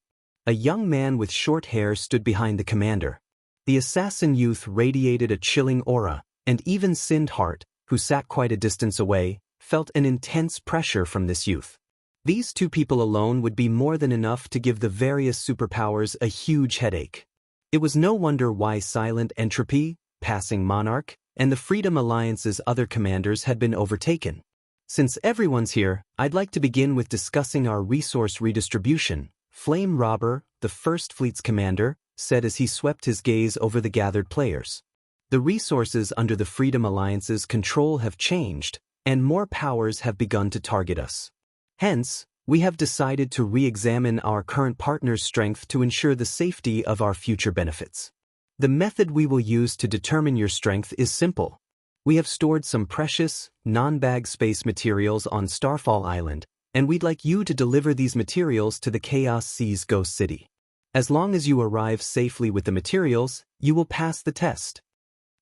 A young man with short hair stood behind the commander. The assassin youth radiated a chilling aura, and even Sindhart, who sat quite a distance away, felt an intense pressure from this youth. These 2 people alone would be more than enough to give the various superpowers a huge headache. It was no wonder why Silent Entropy, Passing Monarch, and the Freedom Alliance's other commanders had been overtaken. Since everyone's here, I'd like to begin with discussing our resource redistribution, Flame Robber, the First Fleet's commander, said as he swept his gaze over the gathered players. The resources under the Freedom Alliance's control have changed, and more powers have begun to target us. Hence, we have decided to re-examine our current partner's strength to ensure the safety of our future benefits. The method we will use to determine your strength is simple. We have stored some precious, non-bag space materials on Starfall Island, and we'd like you to deliver these materials to the Chaos Sea's Ghost City. As long as you arrive safely with the materials, you will pass the test.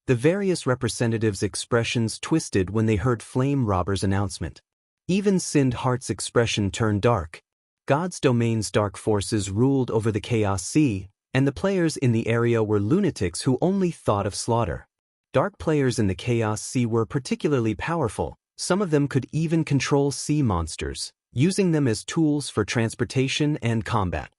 The various representatives' expressions twisted when they heard Flame Robber's announcement. Even Sindhart's expression turned dark. God's domain's dark forces ruled over the Chaos Sea, and the players in the area were lunatics who only thought of slaughter. Dark players in the Chaos Sea were particularly powerful. Some of them could even control sea monsters, using them as tools for transportation and combat.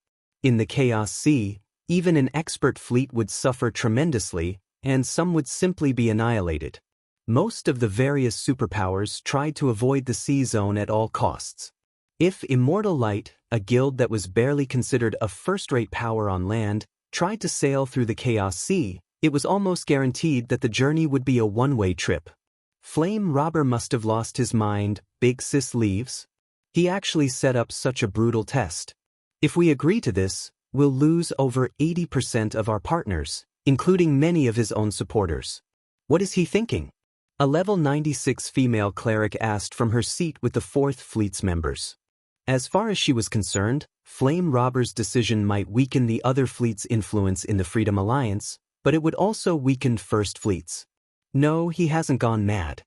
In the Chaos Sea, even an expert fleet would suffer tremendously, and some would simply be annihilated. Most of the various superpowers tried to avoid the sea zone at all costs. If Immortal Light, a guild that was barely considered a first-rate power on land, tried to sail through the Chaos Sea, it was almost guaranteed that the journey would be a one-way trip. Flame Robber must have lost his mind. Big Sis leaves? He actually set up such a brutal test. If we agree to this, we'll lose over 80% of our partners, including many of his own supporters. What is he thinking? A level 96 female cleric asked from her seat with the 4th Fleet's members. As far as she was concerned, Flame Robber's decision might weaken the other fleets' influence in the Freedom Alliance, but it would also weaken First Fleets. No, he hasn't gone mad.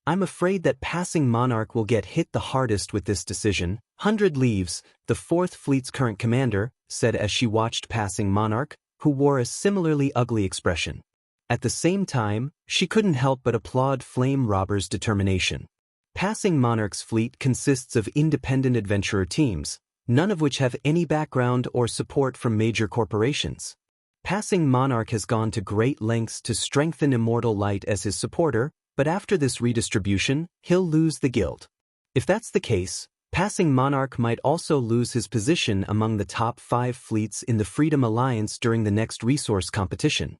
I'm afraid that Passing Monarch will get hit the hardest with this decision. 100 Leaves, the 4th Fleet's current commander, said as she watched Passing Monarch, who wore a similarly ugly expression. At the same time, she couldn't help but applaud Flame Robber's determination. Passing Monarch's fleet consists of independent adventurer teams, none of which have any background or support from major corporations. Passing Monarch has gone to great lengths to strengthen Immortal Light as his supporter, but after this redistribution, he'll lose the guild. If that's the case, Passing Monarch might also lose his position among the top 5 fleets in the Freedom Alliance during the next resource competition.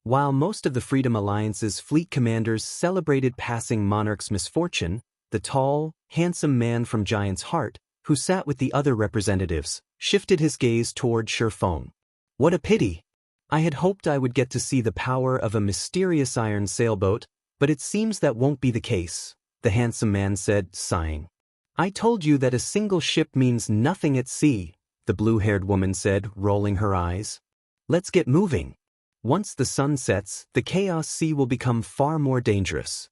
While most of the Freedom Alliance's fleet commanders celebrated Passing Monarch's misfortune, the tall, handsome man from Giant's Heart, who sat with the other representatives, shifted his gaze toward Feng. What a pity! I had hoped I would get to see the power of a mysterious iron sailboat, but it seems that won't be the case, the handsome man said, sighing. I told you that a single ship means nothing at sea, the blue-haired woman said, rolling her eyes. Let's get moving. Once the sun sets, the Chaos Sea will become far more dangerous.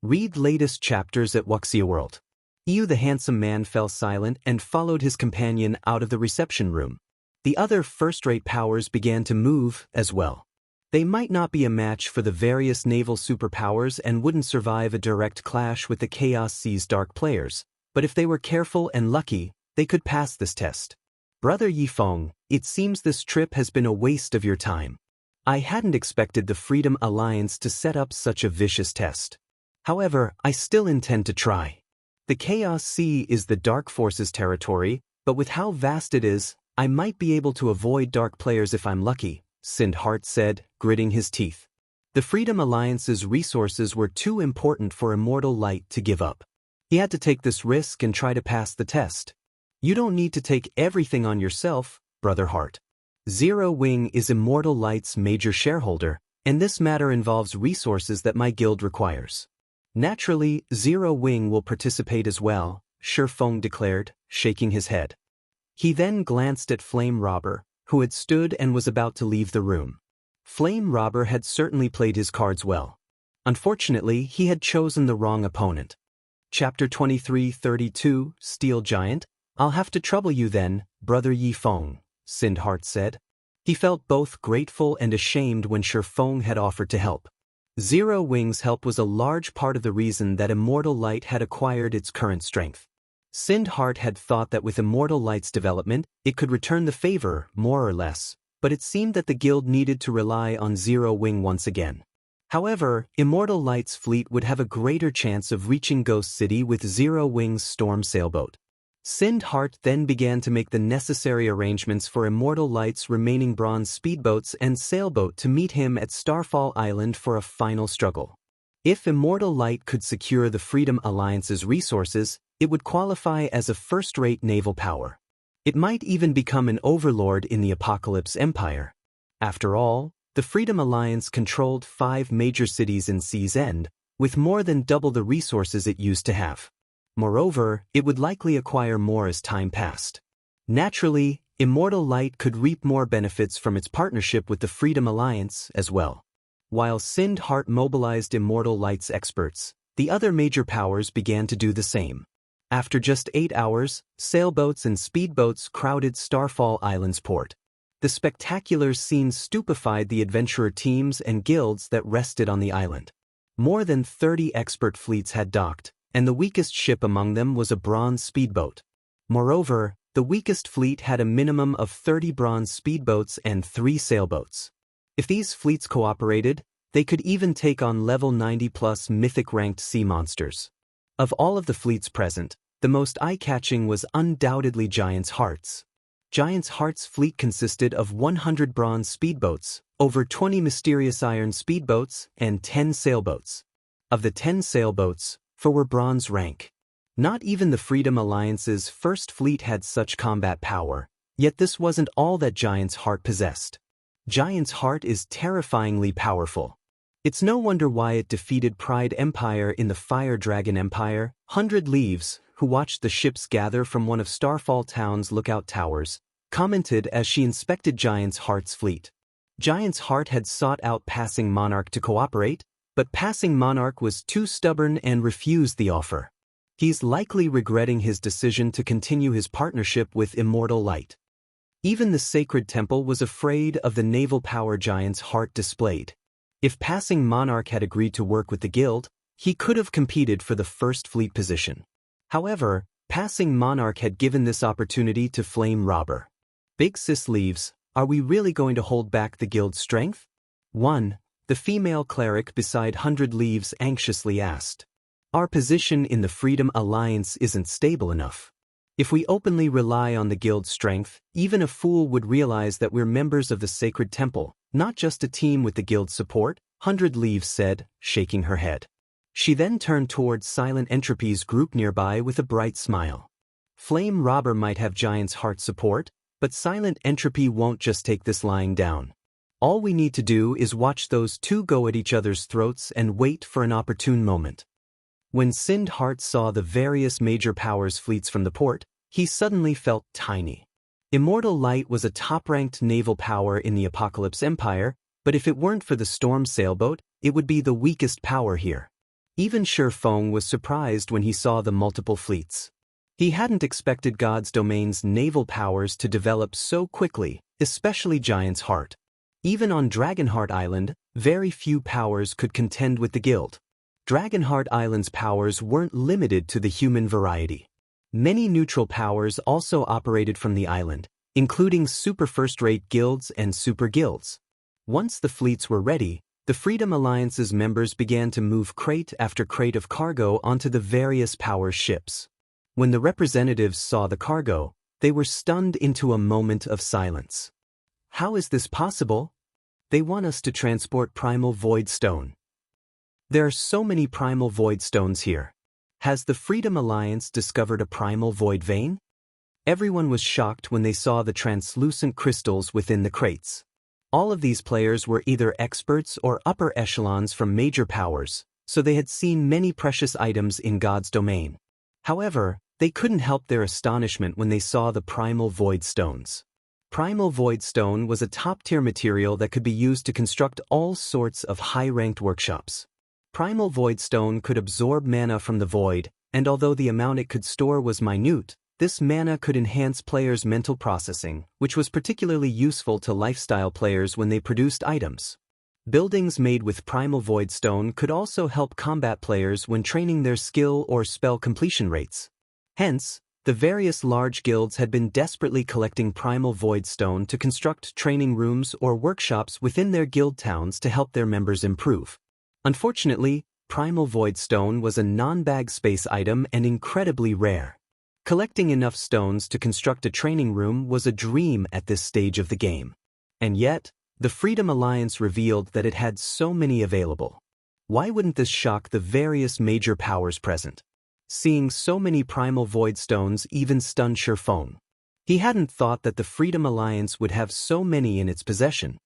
Read latest chapters at Wuxia World. The handsome man fell silent and followed his companion out of the reception room. The other first-rate powers began to move as well. They might not be a match for the various naval superpowers and wouldn't survive a direct clash with the Chaos Sea's dark players, but if they were careful and lucky, they could pass this test. Brother Yifeng, it seems this trip has been a waste of your time. I hadn't expected the Freedom Alliance to set up such a vicious test. However, I still intend to try. The Chaos Sea is the Dark Forces territory, but with how vast it is, I might be able to avoid dark players if I'm lucky, Sindhart said, gritting his teeth. The Freedom Alliance's resources were too important for Immortal Light to give up. He had to take this risk and try to pass the test. You don't need to take everything on yourself, Brother Heart. Zero Wing is Immortal Light's major shareholder, and this matter involves resources that my guild requires. Naturally, Zero Wing will participate as well, Shi Feng declared, shaking his head. He then glanced at Flame Robber, who had stood and was about to leave the room. Flame Robber had certainly played his cards well. Unfortunately, he had chosen the wrong opponent. Chapter 23:32, Steel Giant. I'll have to trouble you then, Brother Yi Feng, Sindheart said. He felt both grateful and ashamed when Shi Feng had offered to help. Zero Wing's help was a large part of the reason that Immortal Light had acquired its current strength. Sindheart had thought that with Immortal Light's development, it could return the favor, more or less, but it seemed that the guild needed to rely on Zero Wing once again. However, Immortal Light's fleet would have a greater chance of reaching Ghost City with Zero Wing's storm sailboat. Sindheart then began to make the necessary arrangements for Immortal Light's remaining bronze speedboats and sailboat to meet him at Starfall Island for a final struggle. If Immortal Light could secure the Freedom Alliance's resources, it would qualify as a first-rate naval power. It might even become an overlord in the Apocalypse Empire. After all, the Freedom Alliance controlled 5 major cities in Sea's End, with more than double the resources it used to have. Moreover, it would likely acquire more as time passed. Naturally, Immortal Light could reap more benefits from its partnership with the Freedom Alliance as well. While Sindheart mobilized Immortal Light's experts, the other major powers began to do the same. After just 8 hours, sailboats and speedboats crowded Starfall Island's port. The spectacular scene stupefied the adventurer teams and guilds that rested on the island. More than 30 expert fleets had docked, and the weakest ship among them was a bronze speedboat. Moreover, the weakest fleet had a minimum of 30 bronze speedboats and 3 sailboats. If these fleets cooperated, they could even take on level 90+ mythic-ranked sea monsters. Of all of the fleets present, the most eye-catching was undoubtedly Giant's Heart's. Giant's Heart's fleet consisted of 100 bronze speedboats, over 20 mysterious iron speedboats, and 10 sailboats. Of the 10 sailboats, 4 were bronze rank. Not even the Freedom Alliance's first fleet had such combat power, yet this wasn't all that Giant's Heart possessed. Giant's Heart is terrifyingly powerful. It's no wonder why it defeated Pride Empire in the Fire Dragon Empire. 100 Leaves, who watched the ships gather from one of Starfall Town's lookout towers, commented as she inspected Giant's Heart's fleet. Giant's Heart had sought out Passing Monarch to cooperate, but Passing Monarch was too stubborn and refused the offer. He's likely regretting his decision to continue his partnership with Immortal Light. Even the Sacred Temple was afraid of the naval power Giant's Heart displayed. If Passing Monarch had agreed to work with the guild, he could have competed for the first fleet position. However, Passing Monarch had given this opportunity to Flame Robber. Big Sis Leaves, are we really going to hold back the guild's strength? 1. The female cleric beside 100 Leaves anxiously asked. Our position in the Freedom Alliance isn't stable enough. If we openly rely on the guild's strength, even a fool would realize that we're members of the Sacred Temple, not just a team with the guild's support, 100 Leaves said, shaking her head. She then turned towards Silent Entropy's group nearby with a bright smile. Flame Robber might have Giant's Heart support, but Silent Entropy won't just take this lying down. All we need to do is watch those two go at each other's throats and wait for an opportune moment. When Sindheart saw the various major powers' fleets from the port, he suddenly felt tiny. Immortal Light was a top-ranked naval power in the Apocalypse Empire, but if it weren't for the storm sailboat, it would be the weakest power here. Even Shi Feng was surprised when he saw the multiple fleets. He hadn't expected God's Domain's naval powers to develop so quickly, especially Giant's Heart. Even on Dragonheart Island, very few powers could contend with the guild. Dragonheart Island's powers weren't limited to the human variety. Many neutral powers also operated from the island, including super first-rate guilds and super guilds. Once the fleets were ready, the Freedom Alliance's members began to move crate after crate of cargo onto the various power ships. When the representatives saw the cargo, they were stunned into a moment of silence. How is this possible? They want us to transport Primal Void Stone. There are so many Primal Void Stones here. Has the Freedom Alliance discovered a Primal Void Vein? Everyone was shocked when they saw the translucent crystals within the crates. All of these players were either experts or upper echelons from major powers, so they had seen many precious items in God's domain. However, they couldn't help their astonishment when they saw the Primal Void Stones. Primal Void Stone was a top-tier material that could be used to construct all sorts of high-ranked workshops. Primal Void Stone could absorb mana from the void, and although the amount it could store was minute, this mana could enhance players' mental processing, which was particularly useful to lifestyle players when they produced items. Buildings made with Primal Void Stone could also help combat players when training their skill or spell completion rates. Hence, the various large guilds had been desperately collecting Primal Void Stone to construct training rooms or workshops within their guild towns to help their members improve. Unfortunately, Primal Void Stone was a non-bag space item and incredibly rare. Collecting enough stones to construct a training room was a dream at this stage of the game. And yet, the Freedom Alliance revealed that it had so many available. Why wouldn't this shock the various major powers present? Seeing so many Primal Void Stones even stunned Sherfone. He hadn't thought that the Freedom Alliance would have so many in its possession.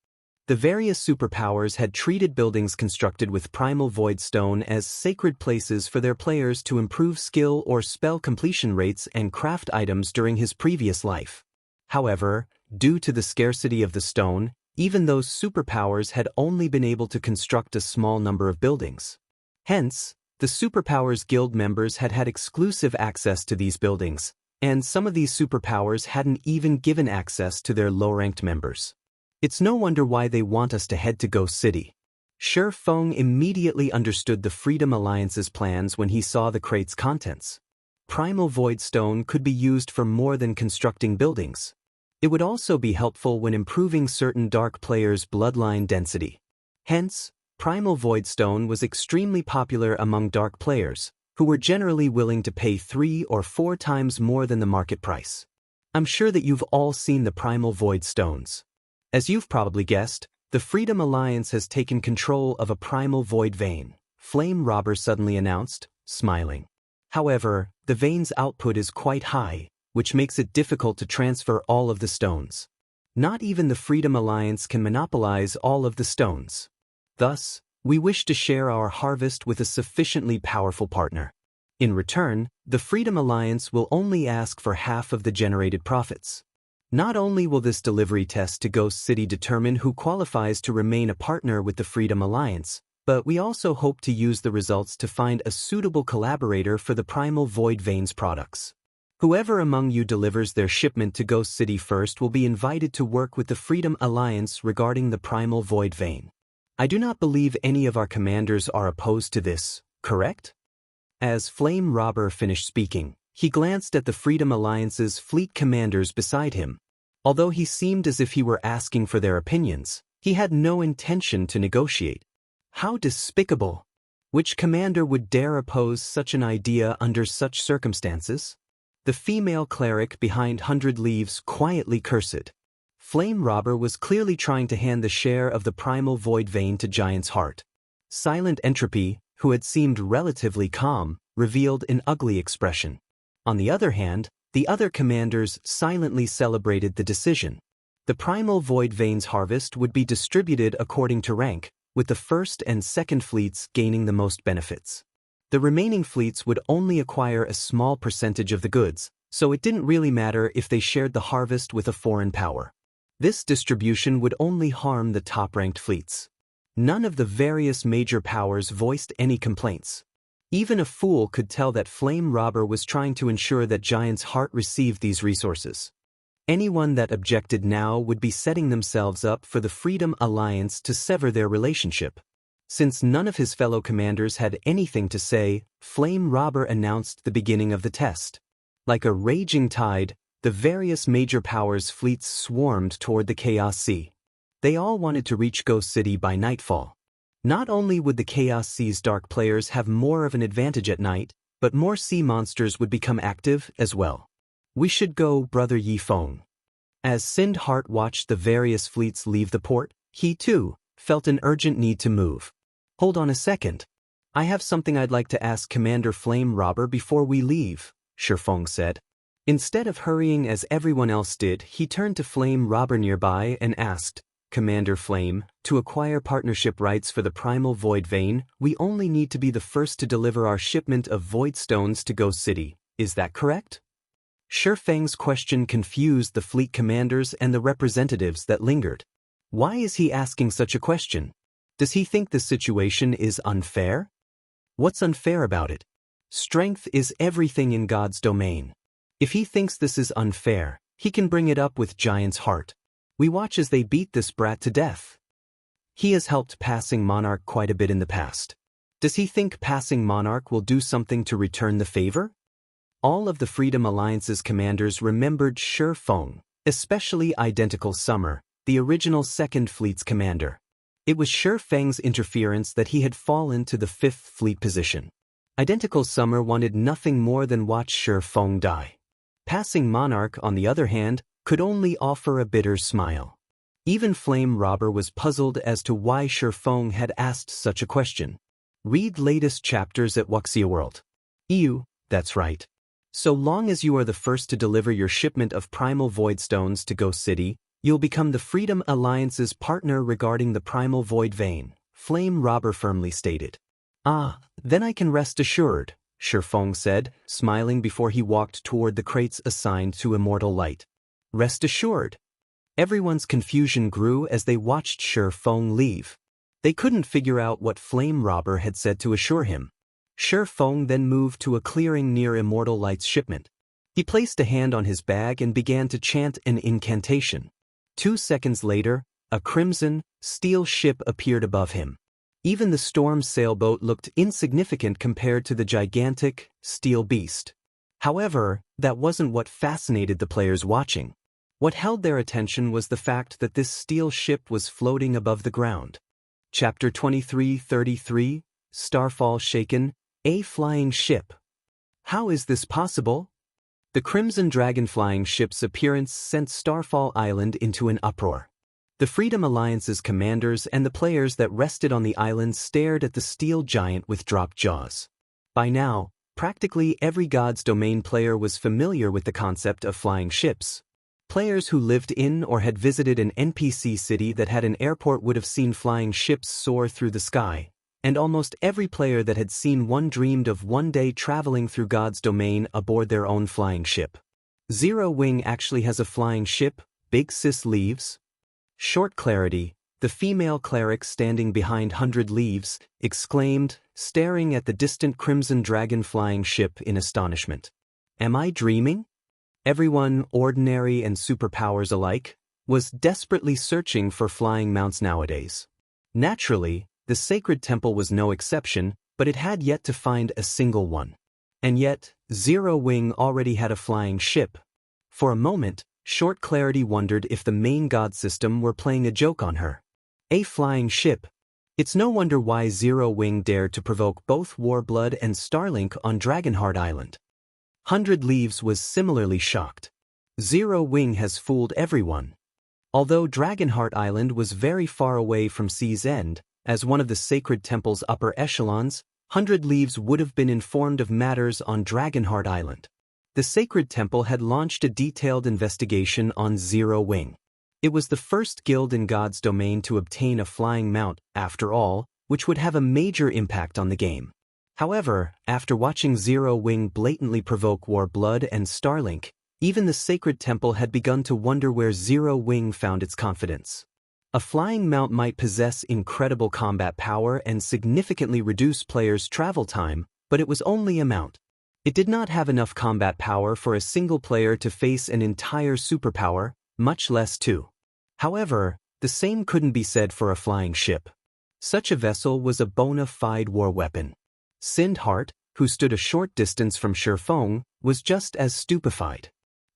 The various superpowers had treated buildings constructed with Primal Void Stone as sacred places for their players to improve skill or spell completion rates and craft items during his previous life. However, due to the scarcity of the stone, even those superpowers had only been able to construct a small number of buildings. Hence, the Superpowers Guild members had had exclusive access to these buildings, and some of these superpowers hadn't even given access to their low-ranked members. It's no wonder why they want us to head to Ghost City. Sherfone immediately understood the Freedom Alliance's plans when he saw the crate's contents. Primal Void Stone could be used for more than constructing buildings. It would also be helpful when improving certain dark players' bloodline density. Hence, Primal Void Stone was extremely popular among dark players, who were generally willing to pay 3 or 4 times more than the market price. I'm sure that you've all seen the Primal Void Stones. As you've probably guessed, the Freedom Alliance has taken control of a Primal Void Vein, Flame Robber suddenly announced, smiling. However, the vein's output is quite high, which makes it difficult to transfer all of the stones. Not even the Freedom Alliance can monopolize all of the stones. Thus, we wish to share our harvest with a sufficiently powerful partner. In return, the Freedom Alliance will only ask for half of the generated profits. Not only will this delivery test to Ghost City determine who qualifies to remain a partner with the Freedom Alliance, but we also hope to use the results to find a suitable collaborator for the Primal Void Veins products. Whoever among you delivers their shipment to Ghost City first will be invited to work with the Freedom Alliance regarding the Primal Void Vein. I do not believe any of our commanders are opposed to this, correct? As Flame Robber finished speaking, he glanced at the Freedom Alliance's fleet commanders beside him. Although he seemed as if he were asking for their opinions, he had no intention to negotiate. How despicable! Which commander would dare oppose such an idea under such circumstances? The female cleric behind 100 Leaves quietly cursed. Flame Robber was clearly trying to hand the share of the Primal Void Vein to Giant's Heart. Silent Entropy, who had seemed relatively calm, revealed an ugly expression. On the other hand, the other commanders silently celebrated the decision. The Primal Void Vein's harvest would be distributed according to rank, with the first and second fleets gaining the most benefits. The remaining fleets would only acquire a small percentage of the goods, so it didn't really matter if they shared the harvest with a foreign power. This distribution would only harm the top-ranked fleets. None of the various major powers voiced any complaints. Even a fool could tell that Flame Robber was trying to ensure that Giant's Heart received these resources. Anyone that objected now would be setting themselves up for the Freedom Alliance to sever their relationship. Since none of his fellow commanders had anything to say, Flame Robber announced the beginning of the test. Like a raging tide, the various major powers' fleets swarmed toward the Chaos Sea. They all wanted to reach Ghost City by nightfall. Not only would the Chaos Sea's dark players have more of an advantage at night, but more sea monsters would become active as well. We should go, Brother Yi Feng. As Sind Heart watched the various fleets leave the port, He, too, felt an urgent need to move. "Hold on a second. I have something I'd like to ask Commander Flame Robber before we leave," Shifeng said. Instead of hurrying as everyone else did, he turned to Flame Robber nearby and asked, "Commander Flame, to acquire partnership rights for the Primal Void Vein, we only need to be the first to deliver our shipment of Void Stones to Ghost City. Is that correct?" Shifeng's question confused the fleet commanders and the representatives that lingered. Why is he asking such a question? Does he think the situation is unfair? What's unfair about it? Strength is everything in God's domain. If he thinks this is unfair, he can bring it up with Giant's Heart. We watch as they beat this brat to death. He has helped Passing Monarch quite a bit in the past. Does he think Passing Monarch will do something to return the favor? All of the Freedom Alliance's commanders remembered Shifeng, especially Identical Summer, the original Second Fleet's commander. It was Shifeng's interference that he had fallen to the 5th Fleet position. Identical Summer wanted nothing more than watch Shifeng die. Passing Monarch, on the other hand, could only offer a bitter smile. Even Flame Robber was puzzled as to why Shifeng had asked such a question. Read latest chapters at Wuxia World. EU, that's right. So long as you are the first to deliver your shipment of Primal Void Stones to Ghost City, you'll become the Freedom Alliance's partner regarding the Primal Void Vein, Flame Robber firmly stated. "Ah, then I can rest assured," Shifeng said, smiling before he walked toward the crates assigned to Immortal Light. Rest assured. Everyone's confusion grew as they watched Shifeng leave. They couldn't figure out what Flame Robber had said to assure him. Shifeng then moved to a clearing near Immortal Light's shipment. He placed a hand on his bag and began to chant an incantation. 2 seconds later, a crimson, steel ship appeared above him. Even the storm sailboat looked insignificant compared to the gigantic, steel beast. However, that wasn't what fascinated the players watching. What held their attention was the fact that this steel ship was floating above the ground. Chapter 2333, Starfall Shaken, a flying ship. How is this possible? The Crimson Dragon flying ship's appearance sent Starfall Island into an uproar. The Freedom Alliance's commanders and the players that rested on the island stared at the steel giant with dropped jaws. By now, practically every God's Domain player was familiar with the concept of flying ships. Players who lived in or had visited an NPC city that had an airport would have seen flying ships soar through the sky, and almost every player that had seen one dreamed of one day traveling through God's Domain aboard their own flying ship. Zero Wing actually has a flying ship, Big Sis Leaves. Short Clarity, the female cleric standing behind 100 Leaves, exclaimed, staring at the distant Crimson Dragon flying ship in astonishment. Am I dreaming? Everyone, ordinary and superpowers alike, was desperately searching for flying mounts nowadays. Naturally, the Sacred Temple was no exception, but it had yet to find a single one. And yet, Zero Wing already had a flying ship. For a moment, Short Clarity wondered if the main god system were playing a joke on her. A flying ship. It's no wonder why Zero Wing dared to provoke both Warblood and Starlink on Dragonheart Island. 100 Leaves was similarly shocked. Zero Wing has fooled everyone. Although Dragonheart Island was very far away from Sea's End, as one of the Sacred Temple's upper echelons, 100 Leaves would have been informed of matters on Dragonheart Island. The Sacred Temple had launched a detailed investigation on Zero Wing. It was the first guild in God's Domain to obtain a flying mount, after all, which would have a major impact on the game. However, after watching Zero Wing blatantly provoke Warblood and Starlink, even the Sacred Temple had begun to wonder where Zero Wing found its confidence. A flying mount might possess incredible combat power and significantly reduce players' travel time, but it was only a mount. It did not have enough combat power for a single player to face an entire superpower, much less two. However, the same couldn't be said for a flying ship. Such a vessel was a bona fide war weapon. Sindhart, who stood a short distance from Shifeng, was just as stupefied.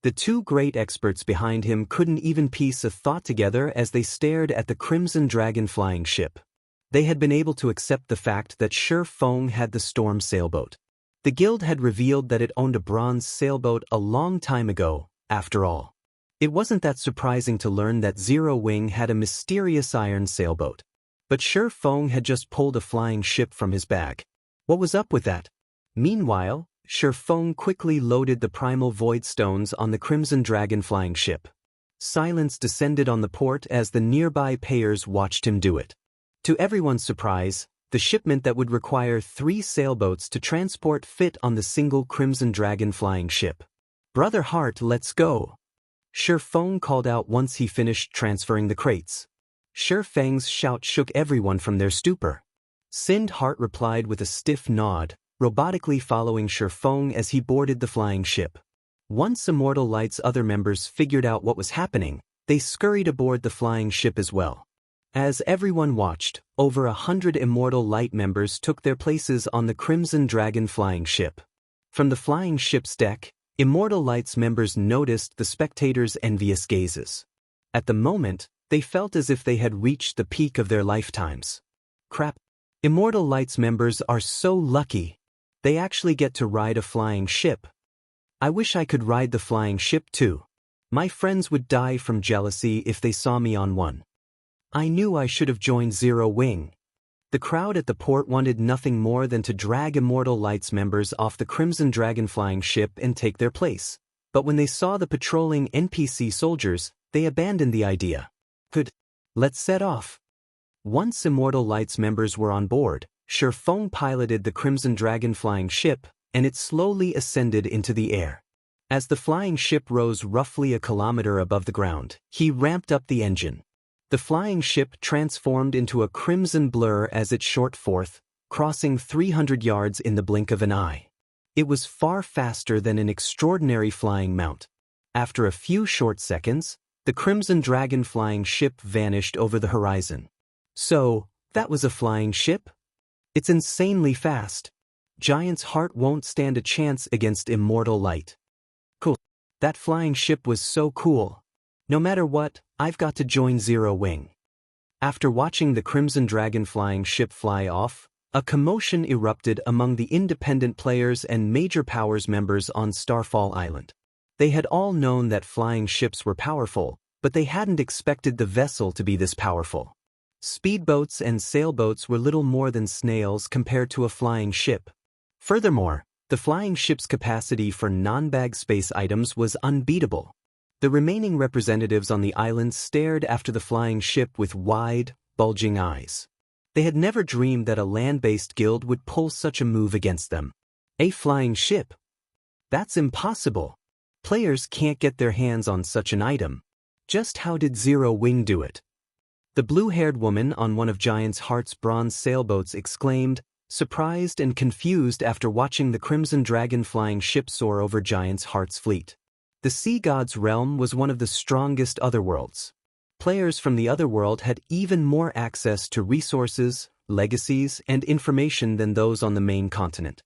The two great experts behind him couldn't even piece a thought together as they stared at the Crimson Dragon flying ship. They had been able to accept the fact that Shifeng had the Storm Sailboat. The guild had revealed that it owned a bronze sailboat a long time ago, after all. It wasn't that surprising to learn that Zero Wing had a mysterious iron sailboat. But Shi Feng had just pulled a flying ship from his bag. What was up with that? Meanwhile, Shi Feng quickly loaded the primal void stones on the Crimson Dragon flying ship. Silence descended on the port as the nearby payers watched him do it. To everyone's surprise, the shipment that would require 3 sailboats to transport fit on the single Crimson Dragon flying ship. "Brother Heart, let's go!" Shi Feng called out once he finished transferring the crates. Shi Feng's shout shook everyone from their stupor. Sind Heart replied with a stiff nod, robotically following Shi Feng as he boarded the flying ship. Once Immortal Light's other members figured out what was happening, they scurried aboard the flying ship as well. As everyone watched, over 100 Immortal Light members took their places on the Crimson Dragon flying ship. From the flying ship's deck, Immortal Light's members noticed the spectators' envious gazes. At the moment, they felt as if they had reached the peak of their lifetimes. Crap. Immortal Light's members are so lucky. They actually get to ride a flying ship. I wish I could ride the flying ship too. My friends would die from jealousy if they saw me on one. I knew I should have joined Zero Wing. The crowd at the port wanted nothing more than to drag Immortal Light's members off the Crimson Dragon flying ship and take their place. But when they saw the patrolling NPC soldiers, they abandoned the idea. Good. Let's set off. Once Immortal Light's members were on board, Shi Feng piloted the Crimson Dragon flying ship, and it slowly ascended into the air. As the flying ship rose roughly a kilometer above the ground, he ramped up the engine. The flying ship transformed into a crimson blur as it shot forth, crossing 300 yards in the blink of an eye. It was far faster than an extraordinary flying mount. After a few short seconds, the Crimson Dragon flying ship vanished over the horizon. So, that was a flying ship? It's insanely fast. Giant's Heart won't stand a chance against Immortal Light. Cool. That flying ship was so cool. No matter what, I've got to join Zero Wing. After watching the Crimson Dragon flying ship fly off, a commotion erupted among the independent players and Major Powers members on Starfall Island. They had all known that flying ships were powerful, but they hadn't expected the vessel to be this powerful. Speedboats and sailboats were little more than snails compared to a flying ship. Furthermore, the flying ship's capacity for non-bag space items was unbeatable. The remaining representatives on the island stared after the flying ship with wide, bulging eyes. They had never dreamed that a land-based guild would pull such a move against them. A flying ship? That's impossible. Players can't get their hands on such an item. Just how did Zero Wing do it? The blue-haired woman on one of Giant's Heart's bronze sailboats exclaimed, surprised and confused after watching the Crimson Dragon flying ship soar over Giant's Heart's fleet. The Sea God's realm was one of the strongest otherworlds. Players from the otherworld had even more access to resources, legacies, and information than those on the main continent.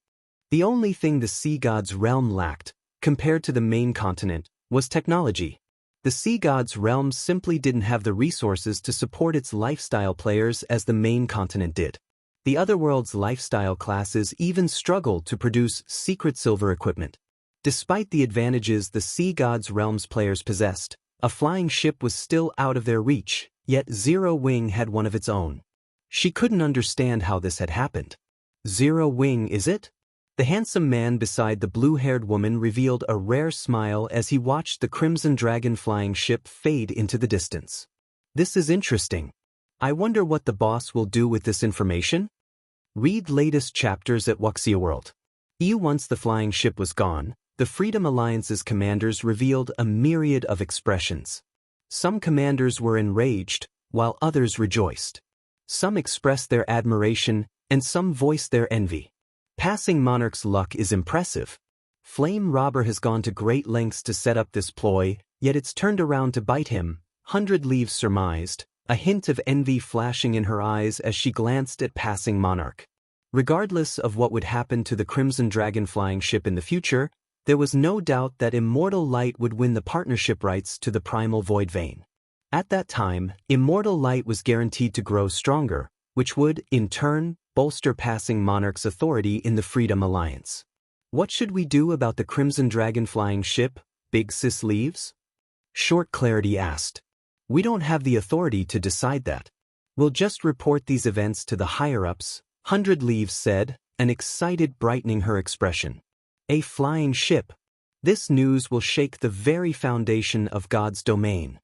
The only thing the Sea God's realm lacked, compared to the main continent, was technology. The Sea God's realm simply didn't have the resources to support its lifestyle players as the main continent did. The otherworld's lifestyle classes even struggled to produce secret silver equipment. Despite the advantages the Sea God's realm's players possessed, a flying ship was still out of their reach, yet Zero Wing had one of its own. She couldn't understand how this had happened. Zero Wing, is it? The handsome man beside the blue-haired woman revealed a rare smile as he watched the Crimson Dragon flying ship fade into the distance. This is interesting. I wonder what the boss will do with this information? Read latest chapters at Wuxia World. Once the flying ship was gone, the Freedom Alliance's commanders revealed a myriad of expressions. Some commanders were enraged, while others rejoiced. Some expressed their admiration, and some voiced their envy. Passing Monarch's luck is impressive. Flame Robber has gone to great lengths to set up this ploy, yet it's turned around to bite him, 100 Leaves surmised, a hint of envy flashing in her eyes as she glanced at Passing Monarch. Regardless of what would happen to the Crimson Dragon flying ship in the future, there was no doubt that Immortal Light would win the partnership rights to the Primal Void Vein. At that time, Immortal Light was guaranteed to grow stronger, which would, in turn, bolster Passing Monarch's authority in the Freedom Alliance. What should we do about the Crimson Dragon flying ship, Big Sis Leaves? Short Clarity asked. We don't have the authority to decide that. We'll just report these events to the higher-ups, 100 Leaves said, an excited brightening her expression. A flying ship. This news will shake the very foundation of God's domain.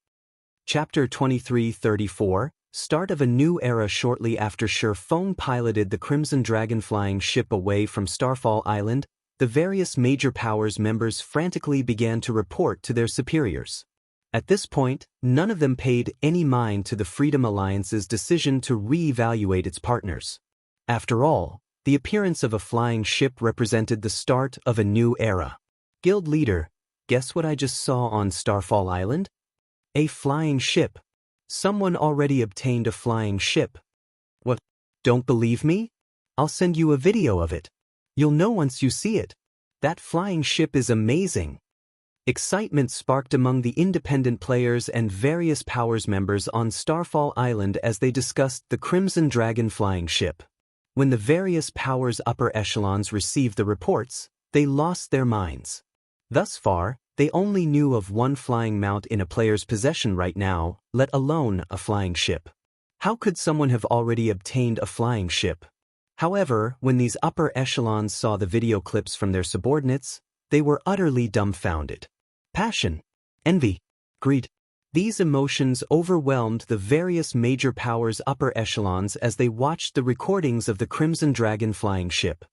Chapter 23:34, Start of a new era. Shortly after Sher Feng piloted the Crimson Dragon flying ship away from Starfall Island, the various major powers members frantically began to report to their superiors. At this point, none of them paid any mind to the Freedom Alliance's decision to re-evaluate its partners. After all, the appearance of a flying ship represented the start of a new era. Guild leader, guess what I just saw on Starfall Island? A flying ship. Someone already obtained a flying ship. What? Don't believe me? I'll send you a video of it. You'll know once you see it. That flying ship is amazing. Excitement sparked among the independent players and various powers members on Starfall Island as they discussed the Crimson Dragon flying ship. When the various powers' upper echelons received the reports, they lost their minds. Thus far, they only knew of one flying mount in a player's possession right now, let alone a flying ship. How could someone have already obtained a flying ship? However, when these upper echelons saw the video clips from their subordinates, they were utterly dumbfounded. Passion, envy, greed. These emotions overwhelmed the various major powers' upper echelons as they watched the recordings of the Crimson Dragon flying ship.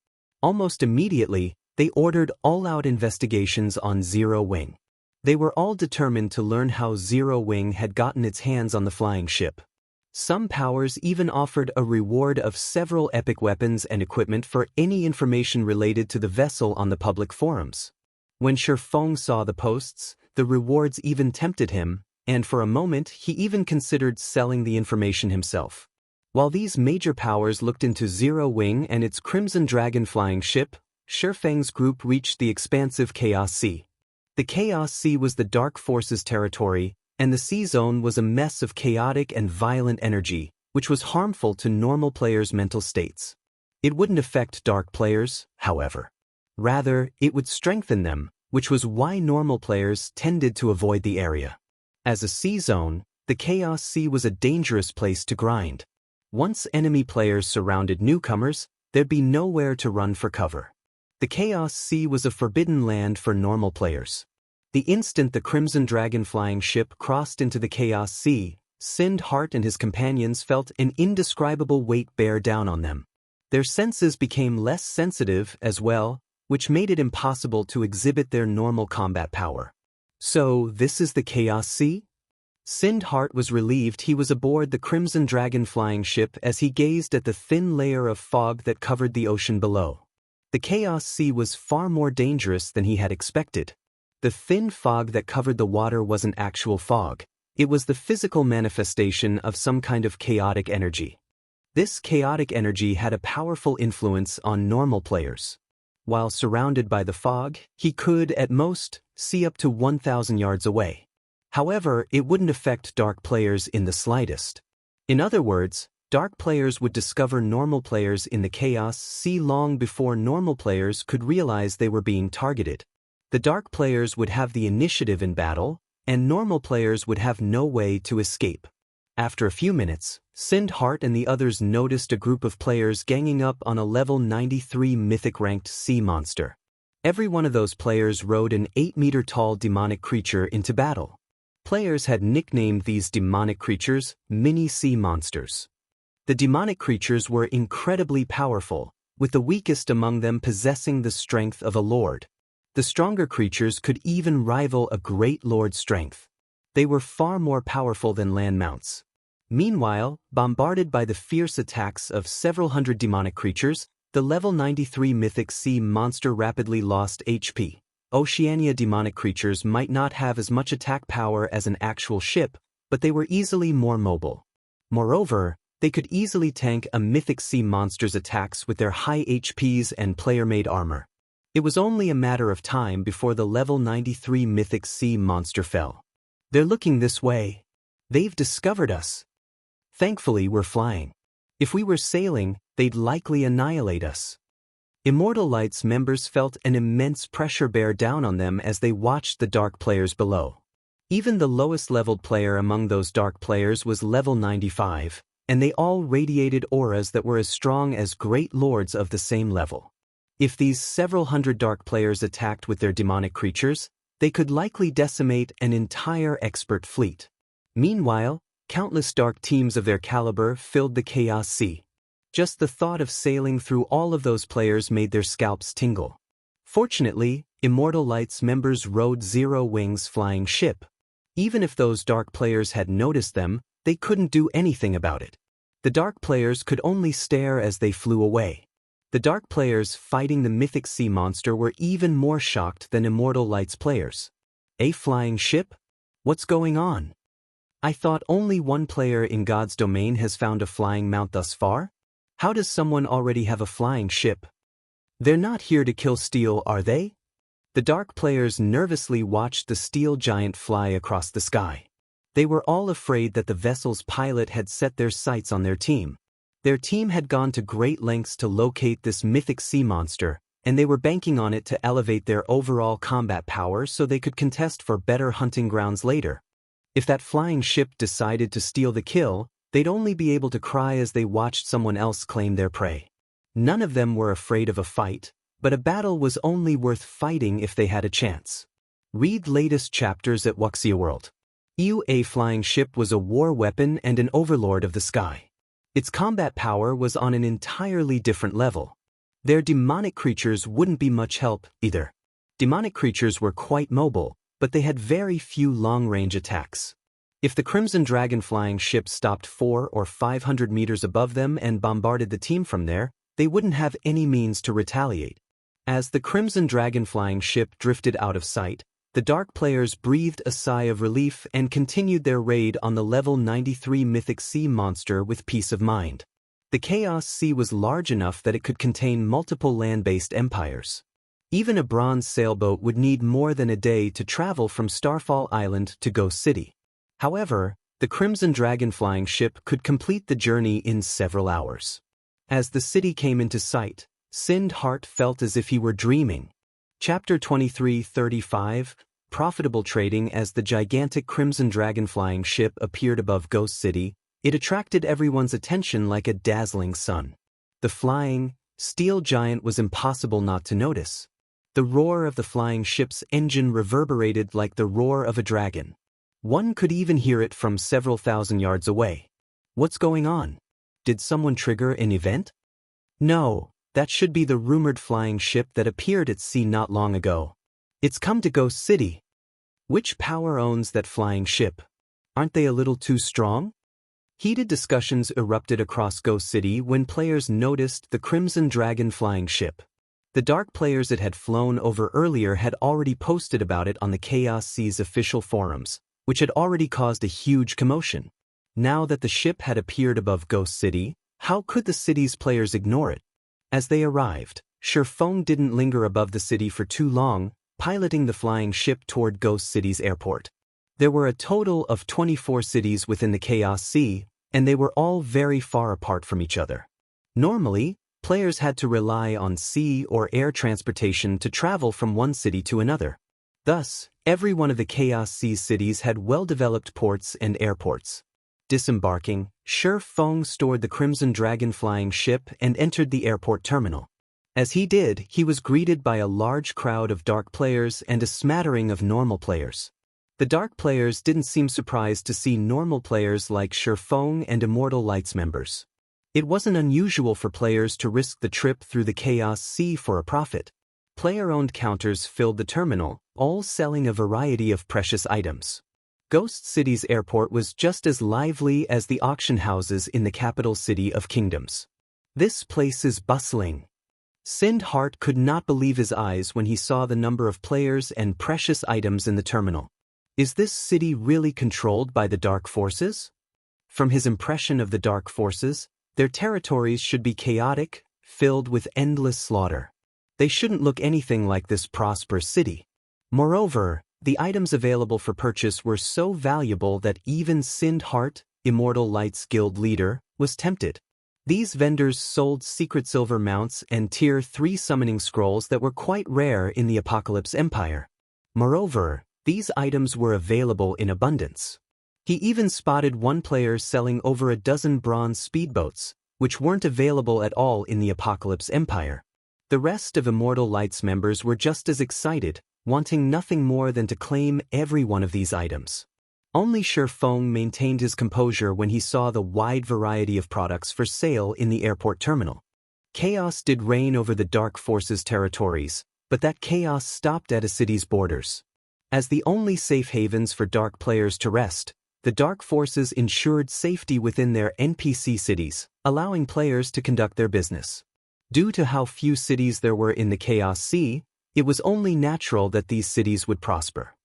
Almost immediately, they ordered all-out investigations on Zero Wing. They were all determined to learn how Zero Wing had gotten its hands on the flying ship. Some powers even offered a reward of several epic weapons and equipment for any information related to the vessel on the public forums. When Sher Feng saw the posts, the rewards even tempted him, and for a moment he even considered selling the information himself. While these major powers looked into Zero Wing and its Crimson Dragon flying ship, Sher Feng's group reached the expansive Chaos Sea. The Chaos Sea was the Dark Forces territory, and the sea zone was a mess of chaotic and violent energy, which was harmful to normal players' mental states. It wouldn't affect dark players, however. Rather, it would strengthen them, which was why normal players tended to avoid the area. As a sea zone, the Chaos Sea was a dangerous place to grind. Once enemy players surrounded newcomers, there'd be nowhere to run for cover. The Chaos Sea was a forbidden land for normal players. The instant the Crimson Dragon flying ship crossed into the Chaos Sea, Sind Hart and his companions felt an indescribable weight bear down on them. Their senses became less sensitive as well, which made it impossible to exhibit their normal combat power. So, this is the Chaos Sea? Sind Hart was relieved he was aboard the Crimson Dragon flying ship as he gazed at the thin layer of fog that covered the ocean below. The Chaos Sea was far more dangerous than he had expected. The thin fog that covered the water wasn't actual fog. It was the physical manifestation of some kind of chaotic energy. This chaotic energy had a powerful influence on normal players. While surrounded by the fog, he could, at most, see up to 1,000 yards away. However, it wouldn't affect dark players in the slightest. In other words, dark players would discover normal players in the Chaos Sea long before normal players could realize they were being targeted. The dark players would have the initiative in battle, and normal players would have no way to escape. After a few minutes, Sind Hart and the others noticed a group of players ganging up on a level 93 mythic-ranked sea monster. Every one of those players rode an 8-meter-tall demonic creature into battle. Players had nicknamed these demonic creatures mini-sea monsters. The demonic creatures were incredibly powerful, with the weakest among them possessing the strength of a lord. The stronger creatures could even rival a great lord's strength. They were far more powerful than land mounts. Meanwhile, bombarded by the fierce attacks of several hundred demonic creatures, the level 93 mythic sea monster rapidly lost HP. Oceania demonic creatures might not have as much attack power as an actual ship, but they were easily more mobile. Moreover, they could easily tank a mythic sea monster's attacks with their high HPs and player-made armor. It was only a matter of time before the level 93 mythic sea monster fell. They're looking this way. They've discovered us. Thankfully, we're flying. If we were sailing, they'd likely annihilate us. Immortal Light's members felt an immense pressure bear down on them as they watched the dark players below. Even the lowest leveled player among those dark players was level 95, and they all radiated auras that were as strong as great lords of the same level. If these several hundred dark players attacked with their demonic creatures, they could likely decimate an entire expert fleet. Meanwhile, countless dark teams of their caliber filled the Chaos Sea. Just the thought of sailing through all of those players made their scalps tingle. Fortunately, Immortal Light's members rode Zero Wings' flying ship. Even if those dark players had noticed them, they couldn't do anything about it. The dark players could only stare as they flew away. The dark players fighting the mythic sea monster were even more shocked than Immortal Light's players. A flying ship? What's going on? I thought only one player in God's domain has found a flying mount thus far? How does someone already have a flying ship? They're not here to kill steel, are they? The dark players nervously watched the steel giant fly across the sky. They were all afraid that the vessel's pilot had set their sights on their team. Their team had gone to great lengths to locate this mythic sea monster, and they were banking on it to elevate their overall combat power so they could contest for better hunting grounds later. If that flying ship decided to steal the kill, they'd only be able to cry as they watched someone else claim their prey. None of them were afraid of a fight, but a battle was only worth fighting if they had a chance. Read latest chapters at Wuxia World. A flying ship was a war weapon and an overlord of the sky. Its combat power was on an entirely different level. Their demonic creatures wouldn't be much help, either. Demonic creatures were quite mobile, but they had very few long-range attacks. If the Crimson Dragon flying ship stopped 400 or 500 meters above them and bombarded the team from there, they wouldn't have any means to retaliate. As the Crimson Dragon flying ship drifted out of sight, the dark players breathed a sigh of relief and continued their raid on the level 93 mythic sea monster with peace of mind. The Chaos Sea was large enough that it could contain multiple land-based empires. Even a bronze sailboat would need more than a day to travel from Starfall Island to Ghost City. However, the Crimson Dragon flying ship could complete the journey in several hours. As the city came into sight, Sind Heart felt as if he were dreaming. Chapter 23:35, Profitable Trading. As the gigantic Crimson Dragon flying ship appeared above Ghost City, it attracted everyone's attention like a dazzling sun. The flying, steel giant was impossible not to notice. The roar of the flying ship's engine reverberated like the roar of a dragon. One could even hear it from several thousand yards away. What's going on? Did someone trigger an event? No, that should be the rumored flying ship that appeared at sea not long ago. It's come to Ghost City. Which power owns that flying ship? Aren't they a little too strong? Heated discussions erupted across Ghost City when players noticed the Crimson Dragon flying ship. The dark players it had flown over earlier had already posted about it on the Chaos Sea's official forums, which had already caused a huge commotion. Now that the ship had appeared above Ghost City, how could the city's players ignore it? As they arrived, Shifeng didn't linger above the city for too long, piloting the flying ship toward Ghost City's airport. There were a total of 24 cities within the Chaos Sea, and they were all very far apart from each other. Normally, players had to rely on sea or air transportation to travel from one city to another. Thus, every one of the Chaos Sea cities had well-developed ports and airports. Disembarking, Shifeng stored the Crimson Dragon flying ship and entered the airport terminal. As he did, he was greeted by a large crowd of dark players and a smattering of normal players. The dark players didn't seem surprised to see normal players like Shifeng and Immortal Light's members. It wasn't unusual for players to risk the trip through the Chaos Sea for a profit. Player-owned counters filled the terminal, all selling a variety of precious items. Ghost City's airport was just as lively as the auction houses in the capital city of kingdoms. This place is bustling. Sind Heart could not believe his eyes when he saw the number of players and precious items in the terminal. Is this city really controlled by the Dark Forces? From his impression of the Dark Forces, their territories should be chaotic, filled with endless slaughter. They shouldn't look anything like this prosperous city. Moreover, the items available for purchase were so valuable that even Sind Heart, Immortal Light's guild leader, was tempted. These vendors sold secret silver mounts and Tier 3 summoning scrolls that were quite rare in the Apocalypse Empire. Moreover, These items were available in abundance. He even spotted one player selling over a dozen bronze speedboats, which weren't available at all in the Apocalypse Empire. The rest of Immortal Light's members were just as excited, wanting nothing more than to claim every one of these items. Only Shifeng maintained his composure when he saw the wide variety of products for sale in the airport terminal. Chaos did reign over the Dark Forces territories, but that chaos stopped at a city's borders. As the only safe havens for Dark players to rest, the Dark Forces ensured safety within their NPC cities, allowing players to conduct their business. Due to how few cities there were in the Chaos Sea, it was only natural that these cities would prosper.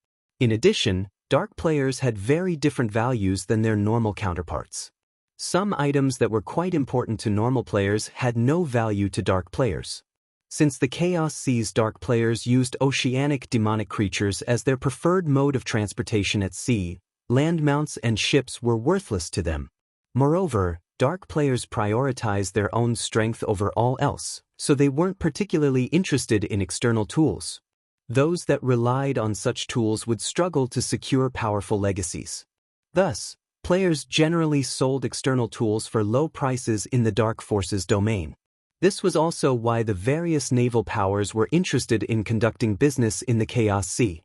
In addition, Dark players had very different values than their normal counterparts. Some items that were quite important to normal players had no value to Dark players. Since the Chaos Sea's Dark players used oceanic demonic creatures as their preferred mode of transportation at sea, land mounts and ships were worthless to them. Moreover, Dark players prioritized their own strength over all else, so they weren't particularly interested in external tools. Those that relied on such tools would struggle to secure powerful legacies. Thus, players generally sold external tools for low prices in the Dark Forces domain. This was also why the various naval powers were interested in conducting business in the Chaos Sea.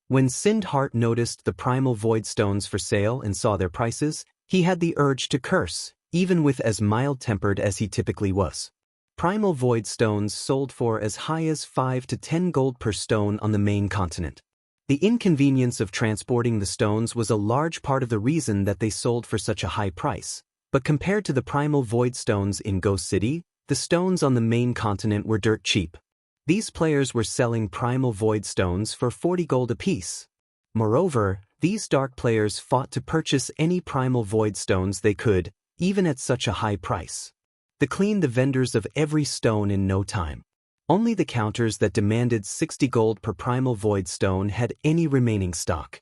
When Sindhart noticed the Primal Void Stones for sale and saw their prices, he had the urge to curse, even with as mild-tempered as he typically was. Primal Void Stones sold for as high as 5 to 10 gold per stone on the main continent. The inconvenience of transporting the stones was a large part of the reason that they sold for such a high price, but compared to the Primal Void Stones in Ghost City, the stones on the main continent were dirt cheap. These players were selling Primal Void Stones for 40 gold apiece. Moreover, these Dark players fought to purchase any Primal Void Stones they could, even at such a high price. They cleaned the vendors of every stone in no time. Only the counters that demanded 60 gold per Primal Void Stone had any remaining stock.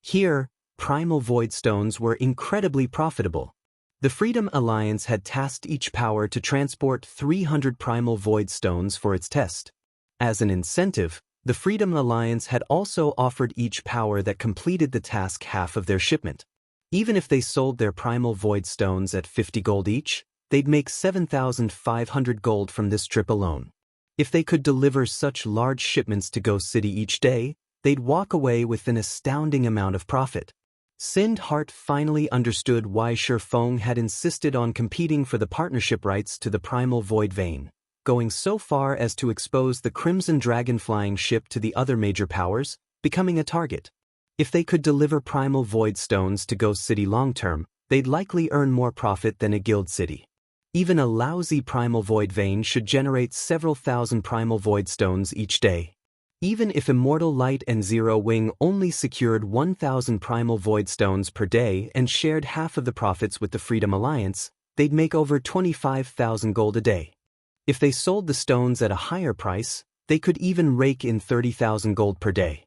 Here, Primal Void Stones were incredibly profitable. The Freedom Alliance had tasked each power to transport 300 Primal Void Stones for its test. As an incentive, the Freedom Alliance had also offered each power that completed the task half of their shipment. Even if they sold their Primal Void Stones at 50 gold each, they'd make 7,500 gold from this trip alone. If they could deliver such large shipments to Ghost City each day, they'd walk away with an astounding amount of profit. Sindhart finally understood why Shifeng had insisted on competing for the partnership rights to the Primal Void Vein, going so far as to expose the Crimson Dragon flying ship to the other major powers, becoming a target. If they could deliver Primal Void Stones to Ghost City long-term, they'd likely earn more profit than a guild city. Even a lousy Primal Void Vein should generate several thousand Primal Void Stones each day. Even if Immortal Light and Zero Wing only secured 1,000 Primal Void Stones per day and shared half of the profits with the Freedom Alliance, they'd make over 25,000 gold a day. If they sold the stones at a higher price, they could even rake in 30,000 gold per day.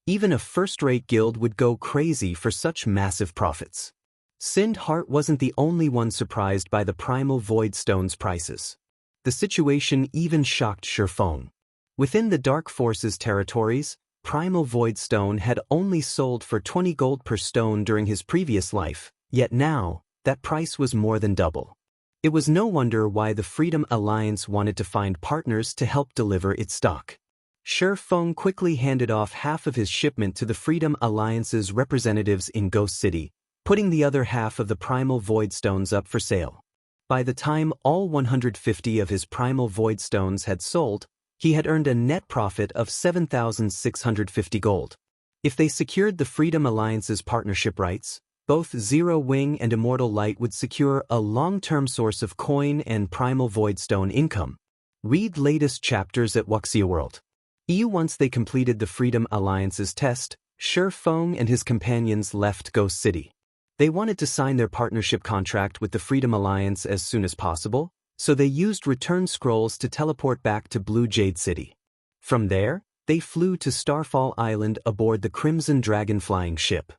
Even a first-rate guild would go crazy for such massive profits. Sindhart wasn't the only one surprised by the Primal Void Stones prices. The situation even shocked Shifeng. Within the Dark Forces territories, Primal Void Stone had only sold for 20 gold per stone during his previous life, yet now, that price was more than double. It was no wonder why the Freedom Alliance wanted to find partners to help deliver its stock. Shifeng quickly handed off half of his shipment to the Freedom Alliance's representatives in Ghost City, putting the other half of the Primal Void Stones up for sale. By the time all 150 of his Primal Void Stones had sold, he had earned a net profit of 7,650 gold. If they secured the Freedom Alliance's partnership rights, both Zero Wing and Immortal Light would secure a long-term source of coin and Primal Void Stone income. Read latest chapters at Wuxia World. Once they completed the Freedom Alliance's test, Shifeng and his companions left Ghost City. They wanted to sign their partnership contract with the Freedom Alliance as soon as possible, so they used return scrolls to teleport back to Blue Jade City. From there, they flew to Starfall Island aboard the Crimson Dragon flying ship.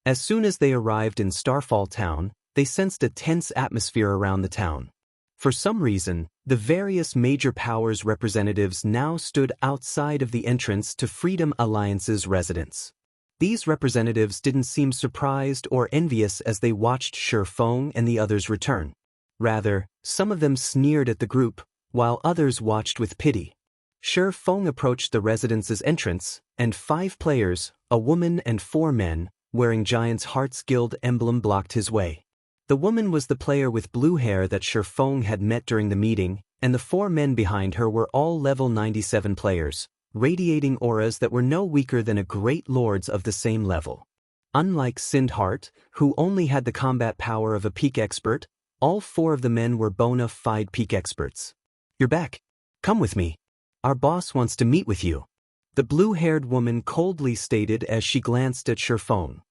As soon as they arrived in Starfall Town, they sensed a tense atmosphere around the town. For some reason, the various major powers' representatives now stood outside of the entrance to Freedom Alliance's residence. These representatives didn't seem surprised or envious as they watched Shi Feng and the others return. Rather, some of them sneered at the group, while others watched with pity. Shi Feng approached the residence's entrance, and 5 players, a woman and 4 men, wearing Giant's Heart's Guild emblem blocked his way. The woman was the player with blue hair that Shi Feng had met during the meeting, and the 4 men behind her were all level 97 players, radiating auras that were no weaker than a great lords of the same level. Unlike Sindhart, who only had the combat power of a peak expert, all 4 of the men were bona fide peak experts. "You're back. Come with me. Our boss wants to meet with you," the blue-haired woman coldly stated as she glanced at Shi Feng.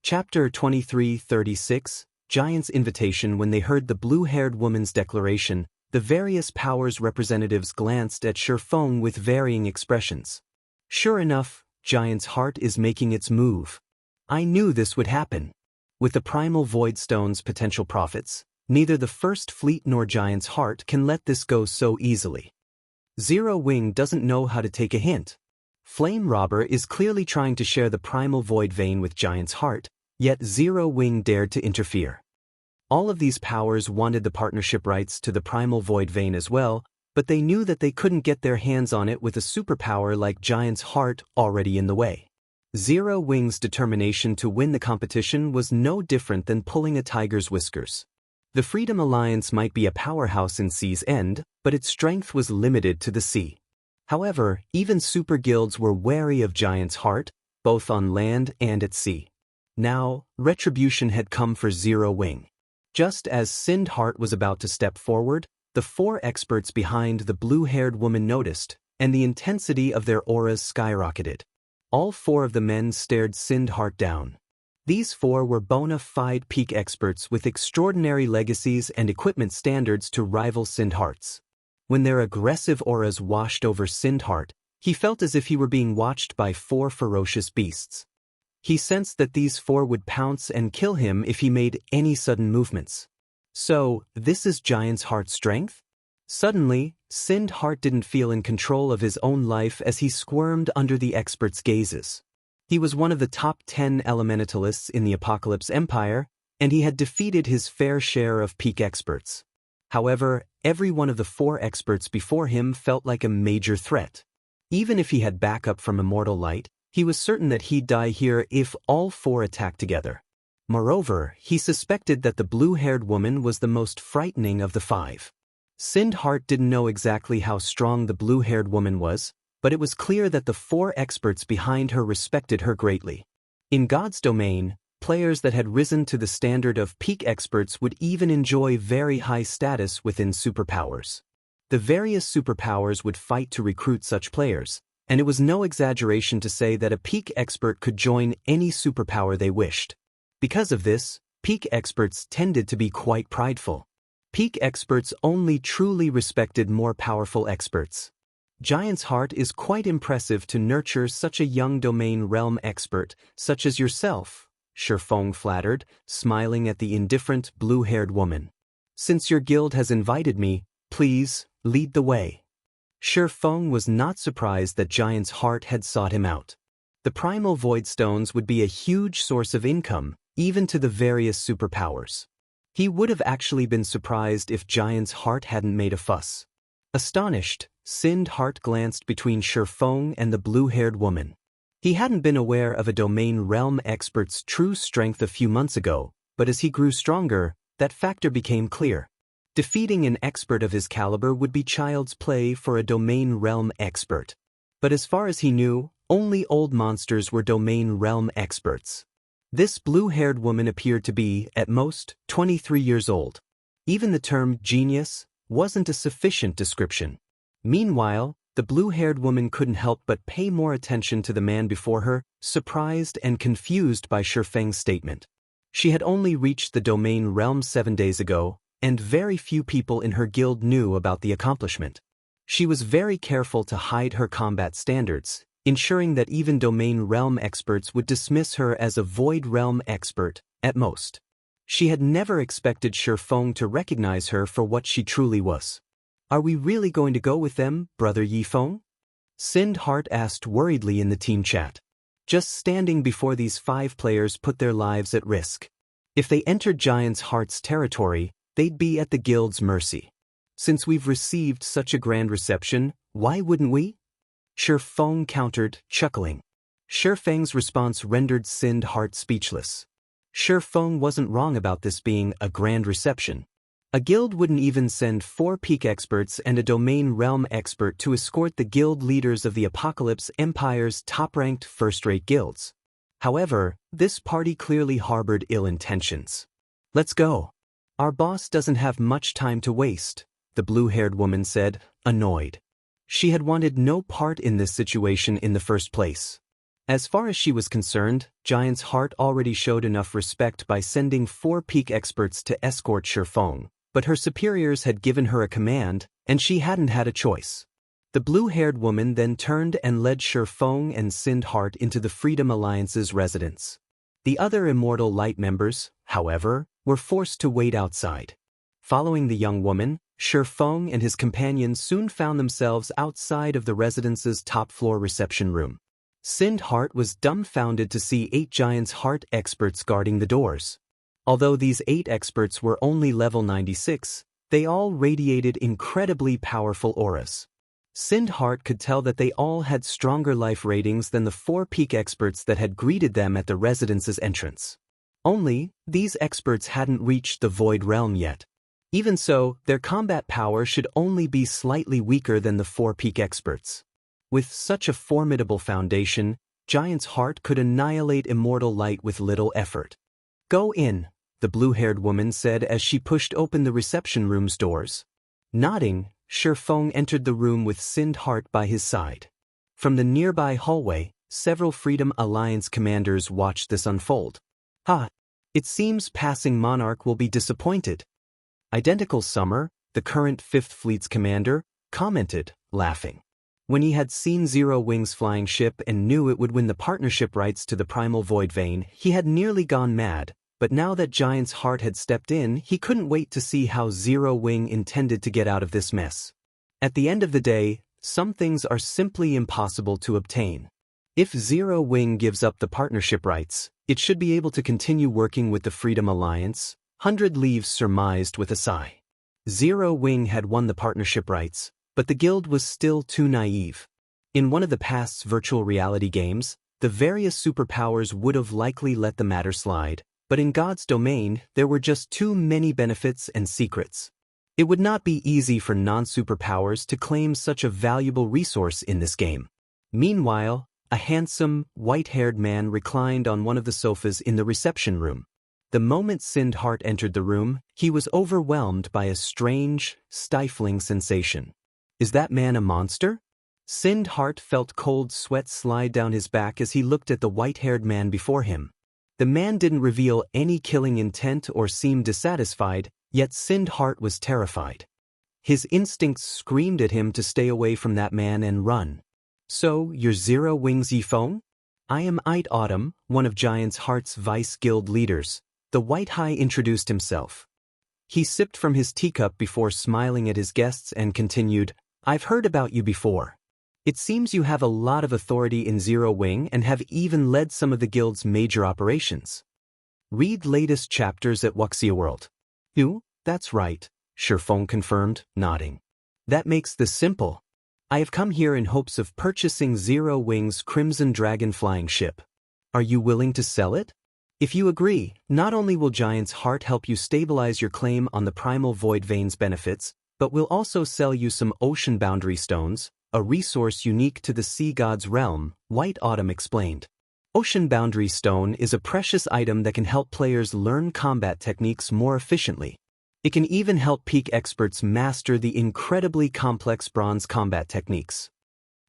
Chapter 2336, Giant's Invitation. When they heard the blue-haired woman's declaration, the various powers representatives glanced at Shi Feng with varying expressions. Sure enough, Giant's Heart is making its move. I knew this would happen. With the primal void stone's potential profits, neither the First Fleet nor Giant's Heart can let this go so easily. Zero Wing doesn't know how to take a hint. Flame Robber is clearly trying to share the primal void vein with Giant's Heart, yet Zero Wing dared to interfere. All of these powers wanted the partnership rights to the primal void vein as well, but they knew that they couldn't get their hands on it with a superpower like Giant's Heart already in the way. Zero Wing's determination to win the competition was no different than pulling a tiger's whiskers. The Freedom Alliance might be a powerhouse in Sea's End, but its strength was limited to the sea. However, even super guilds were wary of Giant's Heart, both on land and at sea. Now, retribution had come for Zero Wing. Just as Sindhart was about to step forward, the 4 experts behind the blue-haired woman noticed, and the intensity of their auras skyrocketed. All 4 of the men stared Sindhart down. These 4 were bona fide peak experts with extraordinary legacies and equipment standards to rival Sindhart's. When their aggressive auras washed over Sindhart, he felt as if he were being watched by 4 ferocious beasts. He sensed that these 4 would pounce and kill him if he made any sudden movements. So, this is Giant's Heart's strength? Suddenly, Sindhart didn't feel in control of his own life as he squirmed under the experts' gazes. He was one of the top 10 elementalists in the Apocalypse Empire, and he had defeated his fair share of peak experts. However, every one of the 4 experts before him felt like a major threat. Even if he had backup from Immortal Light, he was certain that he'd die here if all 4 attacked together. Moreover, he suspected that the blue-haired woman was the most frightening of the 5. Sindhart didn't know exactly how strong the blue-haired woman was, but it was clear that the 4 experts behind her respected her greatly. In God's domain, players that had risen to the standard of peak experts would even enjoy very high status within superpowers. The various superpowers would fight to recruit such players, and it was no exaggeration to say that a peak expert could join any superpower they wished. Because of this, peak experts tended to be quite prideful. Peak experts only truly respected more powerful experts. Giant's Heart is quite impressive to nurture such a young domain realm expert, such as yourself, Shi Feng flattered, smiling at the indifferent blue-haired woman. Since your guild has invited me, please, lead the way. Shi Feng was not surprised that Giant's Heart had sought him out. The primal void stones would be a huge source of income, even to the various superpowers. He would have actually been surprised if Giant's Heart hadn't made a fuss. Astonished, Sindhart glanced between Shi Feng and the blue-haired woman. He hadn't been aware of a domain realm expert's true strength a few months ago, but as he grew stronger, that factor became clear. Defeating an expert of his caliber would be child's play for a domain realm expert. But as far as he knew, only old monsters were domain realm experts. This blue-haired woman appeared to be, at most, 23 years old. Even the term genius wasn't a sufficient description. Meanwhile, the blue-haired woman couldn't help but pay more attention to the man before her, surprised and confused by Shi Feng's statement. She had only reached the domain realm 7 days ago, and very few people in her guild knew about the accomplishment. She was very careful to hide her combat standards, ensuring that even domain realm experts would dismiss her as a void realm expert, at most. She had never expected Shi Feng to recognize her for what she truly was. "Are we really going to go with them, Brother Yi Feng?" Sindhart asked worriedly in the team chat. Just standing before these 5 players put their lives at risk. If they entered Giant's Heart's territory, they'd be at the guild's mercy. Since we've received such a grand reception, why wouldn't we? Shifeng countered, chuckling. Shifeng's response rendered Sind Heart speechless. Shifeng wasn't wrong about this being a grand reception. A guild wouldn't even send 4 peak experts and a domain realm expert to escort the guild leaders of the Apocalypse Empire's top-ranked first-rate guilds. However, this party clearly harbored ill intentions. Let's go. Our boss doesn't have much time to waste, the blue-haired woman said, annoyed. She had wanted no part in this situation in the first place. As far as she was concerned, Giant's Heart already showed enough respect by sending 4 peak experts to escort Shifeng, but her superiors had given her a command, and she hadn't had a choice. The blue-haired woman then turned and led Shifeng and Sind Heart into the Freedom Alliance's residence. The other Immortal Light members, however, were forced to wait outside. Following the young woman, Shifeng and his companions soon found themselves outside of the residence's top-floor reception room. Sind Heart was dumbfounded to see 8 Giant's Heart experts guarding the doors. Although these 8 experts were only level 96, they all radiated incredibly powerful auras. Sind Heart could tell that they all had stronger life ratings than the 4 peak experts that had greeted them at the residence's entrance. Only, these experts hadn't reached the Void Realm yet. Even so, their combat power should only be slightly weaker than the 4 peak experts. With such a formidable foundation, Giant's Heart could annihilate Immortal Light with little effort. Go in, the blue-haired woman said as she pushed open the reception room's doors. Nodding, Shifeng entered the room with Sind Heart by his side. From the nearby hallway, several Freedom Alliance commanders watched this unfold. It seems Passing Monarch will be disappointed. Identical Summer, the current 5th Fleet's commander, commented, laughing. When he had seen Zero Wing's flying ship and knew it would win the partnership rights to the Primal Void Vein, he had nearly gone mad, but now that Giant's Heart had stepped in, he couldn't wait to see how Zero Wing intended to get out of this mess. At the end of the day, some things are simply impossible to obtain. If Zero Wing gives up the partnership rights, it should be able to continue working with the Freedom Alliance, 100 Leaves surmised with a sigh. Zero Wing had won the partnership rights, but the guild was still too naive. In one of the past's virtual reality games, the various superpowers would have likely let the matter slide, but in God's domain, there were just too many benefits and secrets. It would not be easy for non-superpowers to claim such a valuable resource in this game. Meanwhile, a handsome, white-haired man reclined on one of the sofas in the reception room. The moment Sind Heart entered the room, he was overwhelmed by a strange, stifling sensation. Is that man a monster? Sind Heart felt cold sweat slide down his back as he looked at the white-haired man before him. The man didn't reveal any killing intent or seem dissatisfied, yet Sind Heart was terrified. His instincts screamed at him to stay away from that man and run. So, you're Zero Wing Zifeng? I am Ite Autumn, one of Giant's Heart's vice guild leaders. The White High introduced himself. He sipped from his teacup before smiling at his guests and continued, I've heard about you before. It seems you have a lot of authority in Zero Wing and have even led some of the guild's major operations. Read latest chapters at Wuxia World. You? That's right, Shifeng confirmed, nodding. That makes this simple. I have come here in hopes of purchasing Zero Wing's Crimson Dragon flying ship. Are you willing to sell it? If you agree, not only will Giant's Heart help you stabilize your claim on the Primal Void Vein's benefits, but we'll also sell you some Ocean Boundary Stones, a resource unique to the Sea God's realm, White Autumn explained. Ocean Boundary Stone is a precious item that can help players learn combat techniques more efficiently. It can even help peak experts master the incredibly complex bronze combat techniques.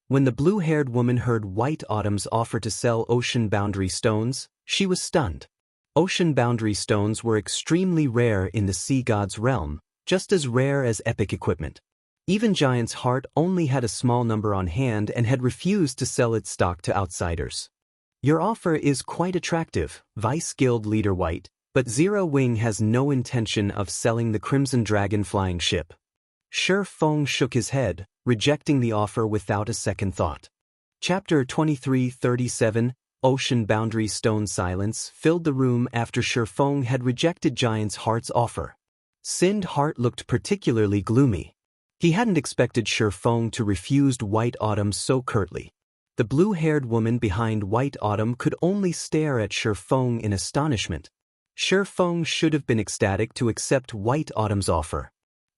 When the blue-haired woman heard White Autumn's offer to sell Ocean Boundary Stones, she was stunned. Ocean Boundary Stones were extremely rare in the Sea God's realm, just as rare as epic equipment. Even Giant's Heart only had a small number on hand and had refused to sell its stock to outsiders. Your offer is quite attractive, Vice Guild Leader White, but Zero Wing has no intention of selling the Crimson Dragon flying ship. Shifeng shook his head, rejecting the offer without a second thought. Chapter 2337, Ocean boundary stone silence filled the room after Shifeng had rejected Giant's Heart's offer. Sind Heart looked particularly gloomy. He hadn't expected Shifeng to refuse White Autumn so curtly. The blue-haired woman behind White Autumn could only stare at Shifeng in astonishment. Shifeng should have been ecstatic to accept White Autumn's offer.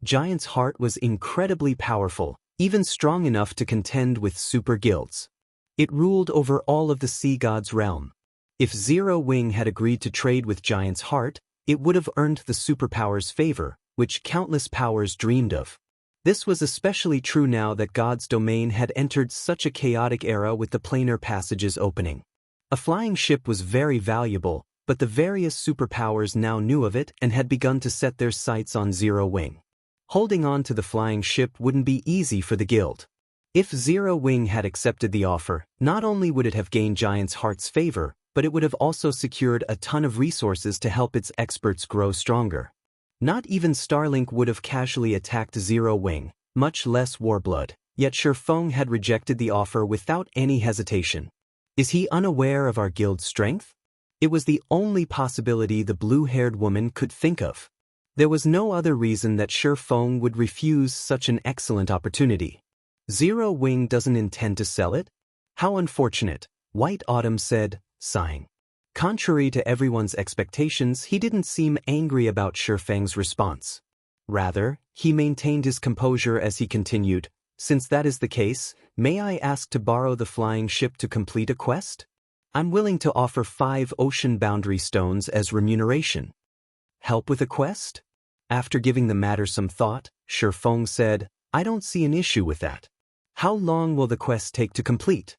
Giant's Heart was incredibly powerful, even strong enough to contend with super guilds. It ruled over all of the sea god's realm. If Zero Wing had agreed to trade with Giant's Heart, it would have earned the superpower's favor, which countless powers dreamed of. This was especially true now that God's domain had entered such a chaotic era with the planar passages opening. A flying ship was very valuable, but the various superpowers now knew of it and had begun to set their sights on Zero Wing. Holding on to the flying ship wouldn't be easy for the guild. If Zero Wing had accepted the offer, not only would it have gained Giant's Heart's favor, but it would have also secured a ton of resources to help its experts grow stronger. Not even Starlink would have casually attacked Zero Wing, much less Warblood, yet Shifeng had rejected the offer without any hesitation. Is he unaware of our guild's strength? It was the only possibility the blue-haired woman could think of. There was no other reason that Shifeng would refuse such an excellent opportunity. Zero Wing doesn't intend to sell it? How unfortunate, White Autumn said, sighing. Contrary to everyone's expectations, he didn't seem angry about Shifeng's response. Rather, he maintained his composure as he continued, since that is the case, may I ask to borrow the flying ship to complete a quest? I'm willing to offer 5 ocean boundary stones as remuneration. Help with a quest? After giving the matter some thought, Shifeng said, I don't see an issue with that. How long will the quest take to complete?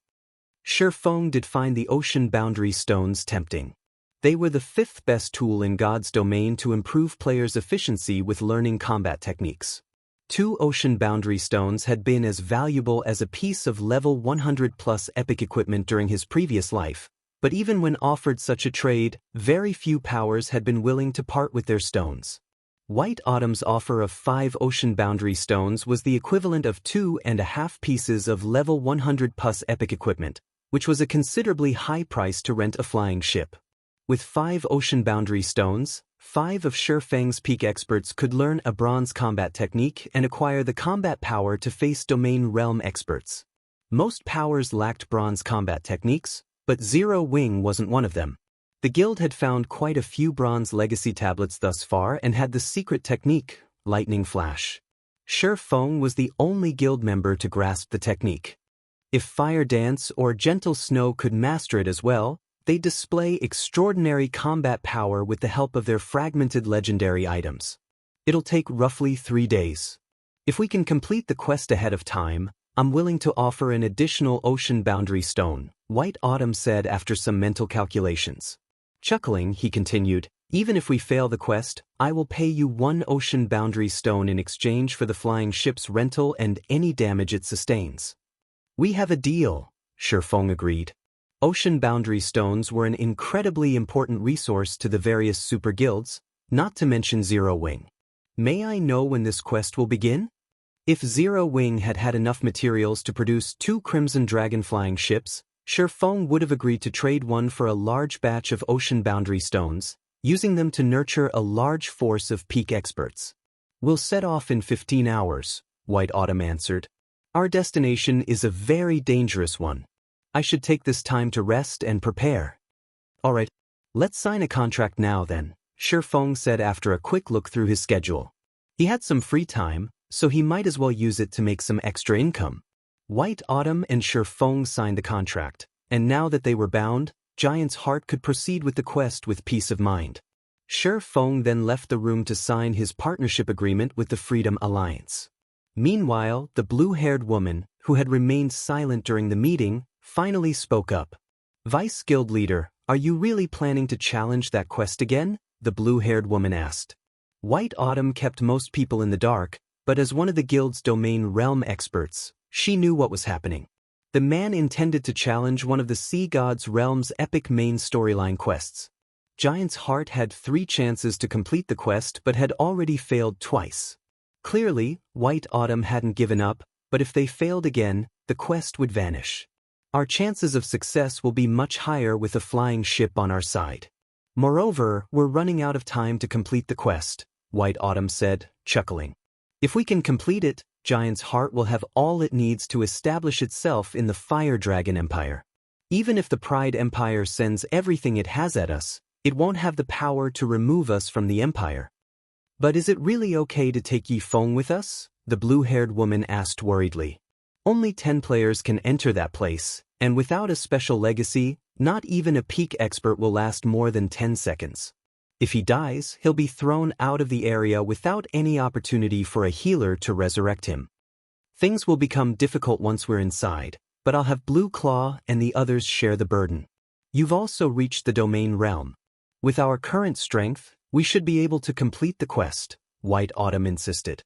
Shifeng did find the ocean boundary stones tempting. They were the 5th best tool in God's domain to improve players' efficiency with learning combat techniques. 2 ocean boundary stones had been as valuable as a piece of level 100 plus epic equipment during his previous life, but even when offered such a trade, very few powers had been willing to part with their stones. White Autumn's offer of 5 ocean boundary stones was the equivalent of 2.5 pieces of level 100 plus epic equipment, which was a considerably high price to rent a flying ship. With 5 ocean boundary stones, 5 of Shifeng's peak experts could learn a bronze combat technique and acquire the combat power to face domain realm experts. Most powers lacked bronze combat techniques, but Zero Wing wasn't one of them. The guild had found quite a few bronze legacy tablets thus far and had the secret technique, Lightning Flash. Shifeng was the only guild member to grasp the technique. If Fire Dance or Gentle Snow could master it as well, they'd display extraordinary combat power with the help of their fragmented legendary items. It'll take roughly 3 days. If we can complete the quest ahead of time, I'm willing to offer an additional ocean boundary stone, White Autumn said after some mental calculations. Chuckling, he continued, even if we fail the quest, I will pay you 1 ocean boundary stone in exchange for the flying ship's rental and any damage it sustains. We have a deal, Shifeng agreed. Ocean boundary stones were an incredibly important resource to the various super guilds, not to mention Zero Wing. May I know when this quest will begin? If Zero Wing had had enough materials to produce 2 Crimson Dragon flying ships, Shifeng would have agreed to trade one for a large batch of ocean boundary stones, using them to nurture a large force of peak experts. We'll set off in 15 hours, White Autumn answered. Our destination is a very dangerous one. I should take this time to rest and prepare. Alright, let's sign a contract now then, Shifeng said after a quick look through his schedule. He had some free time, so he might as well use it to make some extra income. White Autumn and Shifeng signed the contract, and now that they were bound, Giant's Heart could proceed with the quest with peace of mind. Shifeng then left the room to sign his partnership agreement with the Freedom Alliance. Meanwhile, the blue-haired woman, who had remained silent during the meeting, finally spoke up. Vice Guild Leader, are you really planning to challenge that quest again? The blue-haired woman asked. White Autumn kept most people in the dark, but as one of the guild's domain realm experts, she knew what was happening. The man intended to challenge one of the Sea God's realm's epic main storyline quests. Giant's Heart had 3 chances to complete the quest but had already failed twice. Clearly, White Autumn hadn't given up, but if they failed again, the quest would vanish. Our chances of success will be much higher with a flying ship on our side. Moreover, we're running out of time to complete the quest, White Autumn said, chuckling. If we can complete it, Giant's Heart will have all it needs to establish itself in the Fire Dragon Empire. Even if the Pride Empire sends everything it has at us, it won't have the power to remove us from the Empire. But is it really okay to take Yi Feng with us? The blue-haired woman asked worriedly. Only 10 players can enter that place, and without a special legacy, not even a peak expert will last more than 10 seconds. If he dies, he'll be thrown out of the area without any opportunity for a healer to resurrect him. Things will become difficult once we're inside, but I'll have Blue Claw and the others share the burden. You've also reached the domain realm. With our current strength, we should be able to complete the quest, White Autumn insisted.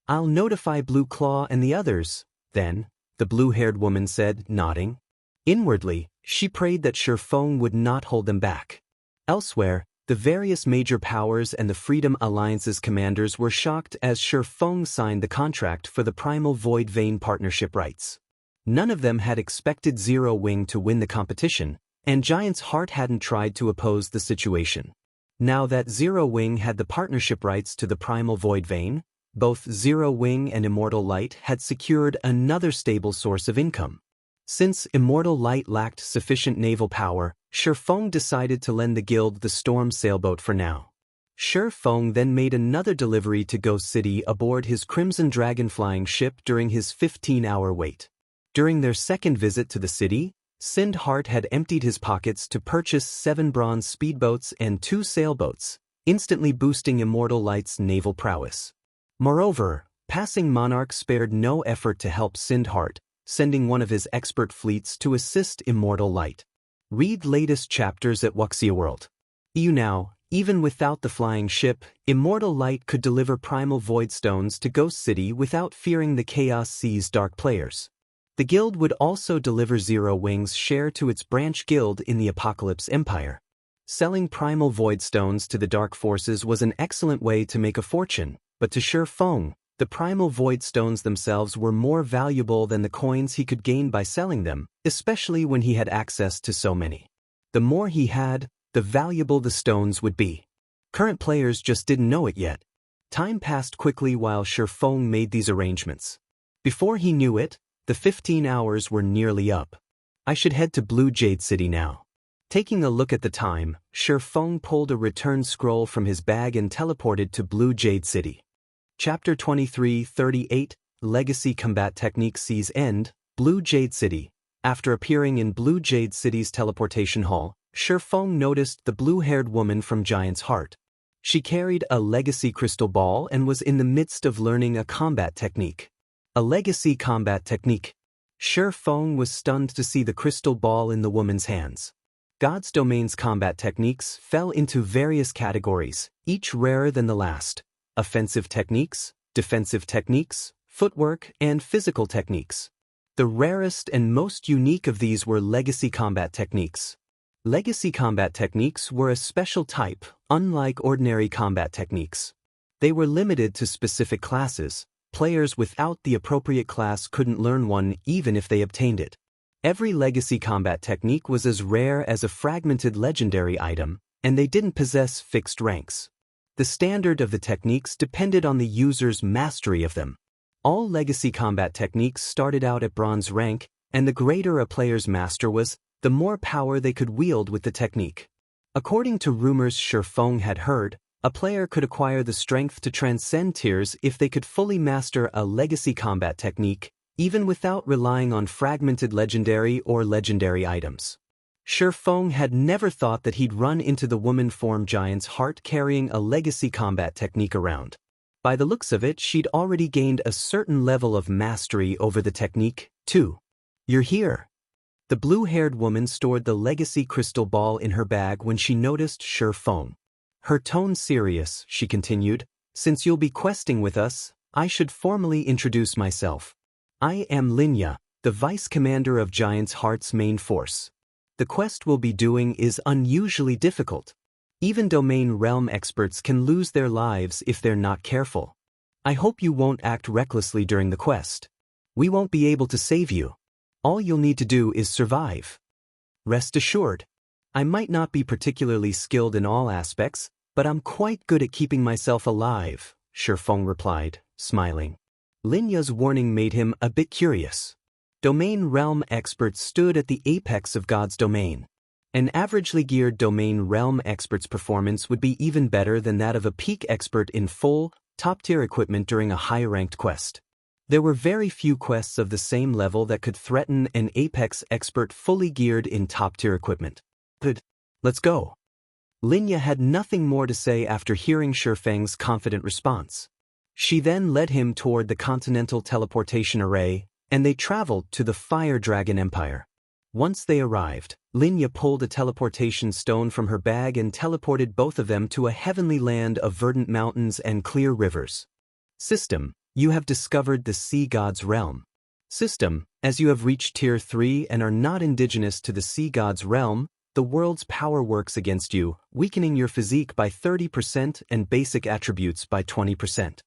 I'll notify Blue Claw and the others, then, the blue-haired woman said, nodding. Inwardly, she prayed that Shi Feng would not hold them back. Elsewhere, the various major powers and the Freedom Alliance's commanders were shocked as Shi Feng signed the contract for the Primal Void Vein partnership rights. None of them had expected Zero Wing to win the competition, and Giant's Heart hadn't tried to oppose the situation. Now that Zero Wing had the partnership rights to the Primal Void Vein, both Zero Wing and Immortal Light had secured another stable source of income. Since Immortal Light lacked sufficient naval power, Shi Feng decided to lend the guild the Storm Sailboat for now. Shi Feng then made another delivery to Ghost City aboard his Crimson Dragon flying ship during his 15-hour wait. During their second visit to the city, Sindheart had emptied his pockets to purchase 7 bronze speedboats and 2 sailboats, instantly boosting Immortal Light's naval prowess. Moreover, Passing Monarch spared no effort to help Sindheart, sending one of his expert fleets to assist Immortal Light. Read latest chapters at Wuxia World. Now, even without the flying ship, Immortal Light could deliver Primal Void Stones to Ghost City without fearing the Chaos Sea's dark players. The guild would also deliver Zero Wing's share to its branch guild in the Apocalypse Empire. Selling Primal Void Stones to the Dark Forces was an excellent way to make a fortune, but to Shi Feng, the Primal Void Stones themselves were more valuable than the coins he could gain by selling them, especially when he had access to so many. The more he had, the valuable the stones would be. Current players just didn't know it yet. Time passed quickly while Shi Feng made these arrangements. Before he knew it, the 15 hours were nearly up. I should head to Blue Jade City now. Taking a look at the time, Shi Feng pulled a return scroll from his bag and teleported to Blue Jade City. Chapter 23:38, Legacy Combat Technique Sees End, Blue Jade City. After appearing in Blue Jade City's teleportation hall, Shi Feng noticed the blue-haired woman from Giant's Heart. She carried a legacy crystal ball and was in the midst of learning a combat technique. A legacy combat technique. Shi Feng was stunned to see the crystal ball in the woman's hands. God's Domain's combat techniques fell into various categories, each rarer than the last. Offensive techniques, defensive techniques, footwork, and physical techniques. The rarest and most unique of these were legacy combat techniques. Legacy combat techniques were a special type, unlike ordinary combat techniques. They were limited to specific classes. Players without the appropriate class couldn't learn one even if they obtained it. Every legacy combat technique was as rare as a fragmented legendary item, and they didn't possess fixed ranks. The standard of the techniques depended on the user's mastery of them. All legacy combat techniques started out at bronze rank, and the greater a player's master was, the more power they could wield with the technique. According to rumors Shi Feng had heard, a player could acquire the strength to transcend tiers if they could fully master a legacy combat technique, even without relying on fragmented legendary or legendary items. Shi Feng had never thought that he'd run into the woman form Giant's Heart carrying a legacy combat technique around. By the looks of it, she'd already gained a certain level of mastery over the technique, too. You're here. The blue-haired woman stored the legacy crystal ball in her bag when she noticed Shi Feng. Her tone serious, she continued, since you'll be questing with us, I should formally introduce myself. I am Linya, the vice commander of Giant's Heart's main force. The quest we'll be doing is unusually difficult. Even domain realm experts can lose their lives if they're not careful. I hope you won't act recklessly during the quest. We won't be able to save you. All you'll need to do is survive. Rest assured. I might not be particularly skilled in all aspects, but I'm quite good at keeping myself alive, Shifeng replied, smiling. Linya's warning made him a bit curious. Domain realm experts stood at the apex of God's domain. An averagely geared domain realm expert's performance would be even better than that of a peak expert in full, top-tier equipment during a high-ranked quest. There were very few quests of the same level that could threaten an apex expert fully geared in top-tier equipment. Good. Let's go. Linya had nothing more to say after hearing Shifeng's confident response. She then led him toward the Continental Teleportation Array, and they traveled to the Fire Dragon Empire. Once they arrived, Linya pulled a teleportation stone from her bag and teleported both of them to a heavenly land of verdant mountains and clear rivers. System, you have discovered the Sea God's realm. System, as you have reached Tier 3 and are not indigenous to the Sea God's realm, the world's power works against you, weakening your physique by 30% and basic attributes by 20%.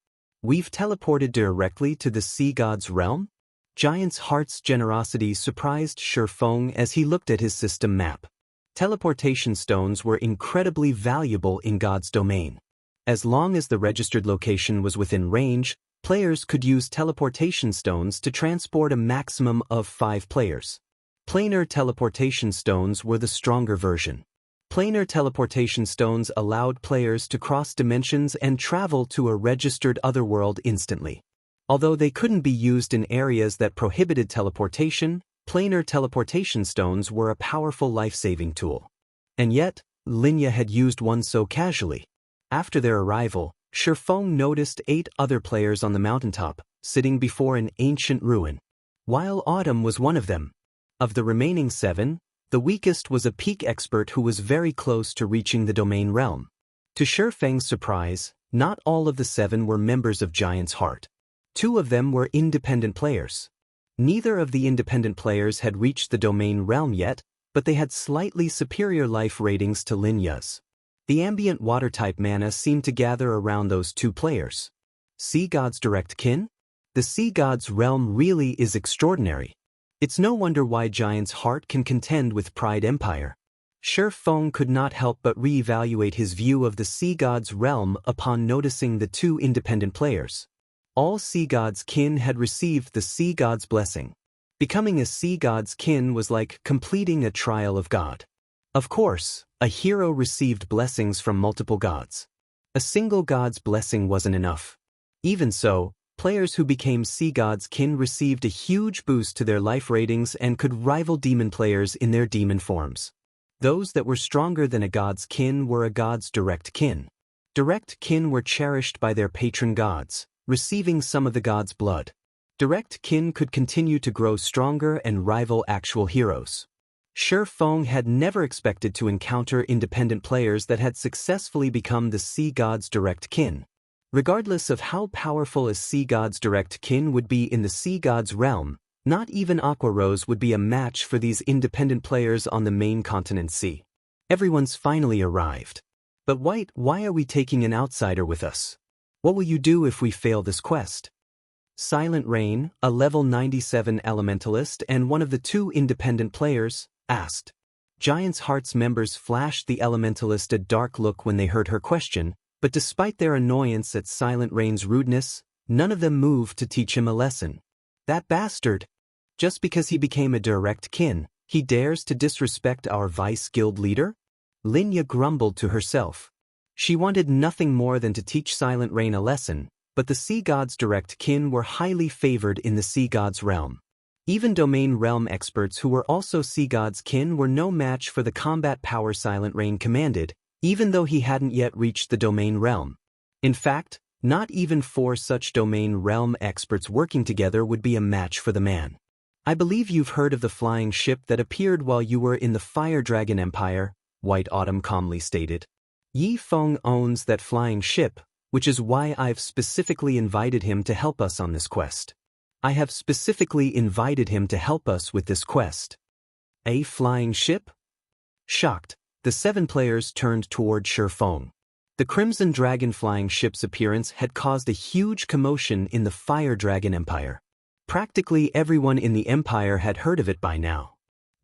We've teleported directly to the Sea God's realm? Giant's Heart's generosity surprised Shifeng as he looked at his system map. Teleportation stones were incredibly valuable in God's domain. As long as the registered location was within range, players could use teleportation stones to transport a maximum of 5 players. Planar teleportation stones were the stronger version. Planar teleportation stones allowed players to cross dimensions and travel to a registered otherworld instantly. Although they couldn't be used in areas that prohibited teleportation, planar teleportation stones were a powerful life-saving tool. And yet, Linya had used one so casually. After their arrival, Shifeng noticed 8 other players on the mountaintop, sitting before an ancient ruin. While Autumn was one of them. Of the remaining 7, the weakest was a peak expert who was very close to reaching the domain realm. To Shifeng's surprise, not all of the 7 were members of Giant's Heart. 2 of them were independent players. Neither of the independent players had reached the domain realm yet, but they had slightly superior life ratings to Linya's. The ambient water-type mana seemed to gather around those 2 players. Sea God's direct kin? The Sea God's realm really is extraordinary. It's no wonder why Giant's Heart can contend with Pride Empire. Shifeng could not help but re-evaluate his view of the Sea God's realm upon noticing the 2 independent players. All Sea God's kin had received the Sea God's blessing. Becoming a Sea God's kin was like completing a trial of God. Of course, a hero received blessings from multiple gods. A single god's blessing wasn't enough. Even so, players who became Sea God's kin received a huge boost to their life ratings and could rival demon players in their demon forms. Those that were stronger than a god's kin were a god's direct kin. Direct kin were cherished by their patron gods, receiving some of the god's blood. Direct kin could continue to grow stronger and rival actual heroes. Shifeng had never expected to encounter independent players that had successfully become the Sea God's direct kin. Regardless of how powerful a Sea God's direct kin would be in the Sea God's realm, not even Aqua Rose would be a match for these independent players on the main continent sea. Everyone's finally arrived. But White, why are we taking an outsider with us? What will you do if we fail this quest? Silent Rain, a level 97 elementalist and one of the 2 independent players, asked. Giant's Heart's members flashed the elementalist a dark look when they heard her question, but despite their annoyance at Silent Rain's rudeness, none of them moved to teach him a lesson. That bastard! Just because he became a direct kin, he dares to disrespect our vice guild leader? Linya grumbled to herself. She wanted nothing more than to teach Silent Rain a lesson, but the Sea God's direct kin were highly favored in the Sea God's realm. Even domain realm experts who were also Sea God's kin were no match for the combat power Silent Rain commanded, even though he hadn't yet reached the domain realm. In fact, not even 4 such domain realm experts working together would be a match for the man. I believe you've heard of the flying ship that appeared while you were in the Fire Dragon Empire, White Autumn calmly stated. Yifeng owns that flying ship, which is why I've specifically invited him to help us on this quest. I have specifically invited him to help us with this quest. A flying ship? Shocked, the 7 players turned toward Shifeng. The Crimson Dragon flying ship's appearance had caused a huge commotion in the Fire Dragon Empire. Practically everyone in the Empire had heard of it by now.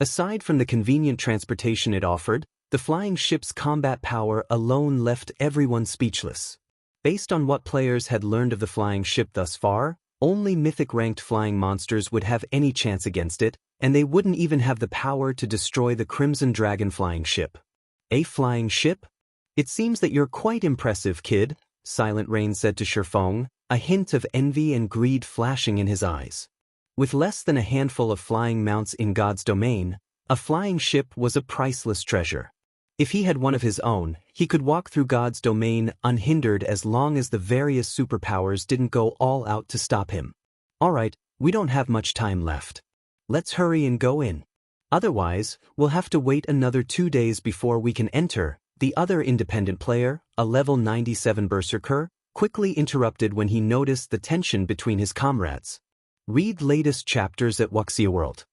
Aside from the convenient transportation it offered, the flying ship's combat power alone left everyone speechless. Based on what players had learned of the flying ship thus far, only mythic-ranked flying monsters would have any chance against it, and they wouldn't even have the power to destroy the Crimson Dragon flying ship. A flying ship? It seems that you're quite impressive, kid, Silent Rain said to Shifeng, a hint of envy and greed flashing in his eyes. With less than a handful of flying mounts in God's domain, a flying ship was a priceless treasure. If he had one of his own, he could walk through God's domain unhindered as long as the various superpowers didn't go all out to stop him. Alright, we don't have much time left. Let's hurry and go in. Otherwise, we'll have to wait another 2 days before we can enter, the other independent player, a level 97 berserker, quickly interrupted when he noticed the tension between his comrades. Read latest chapters at Wuxia World.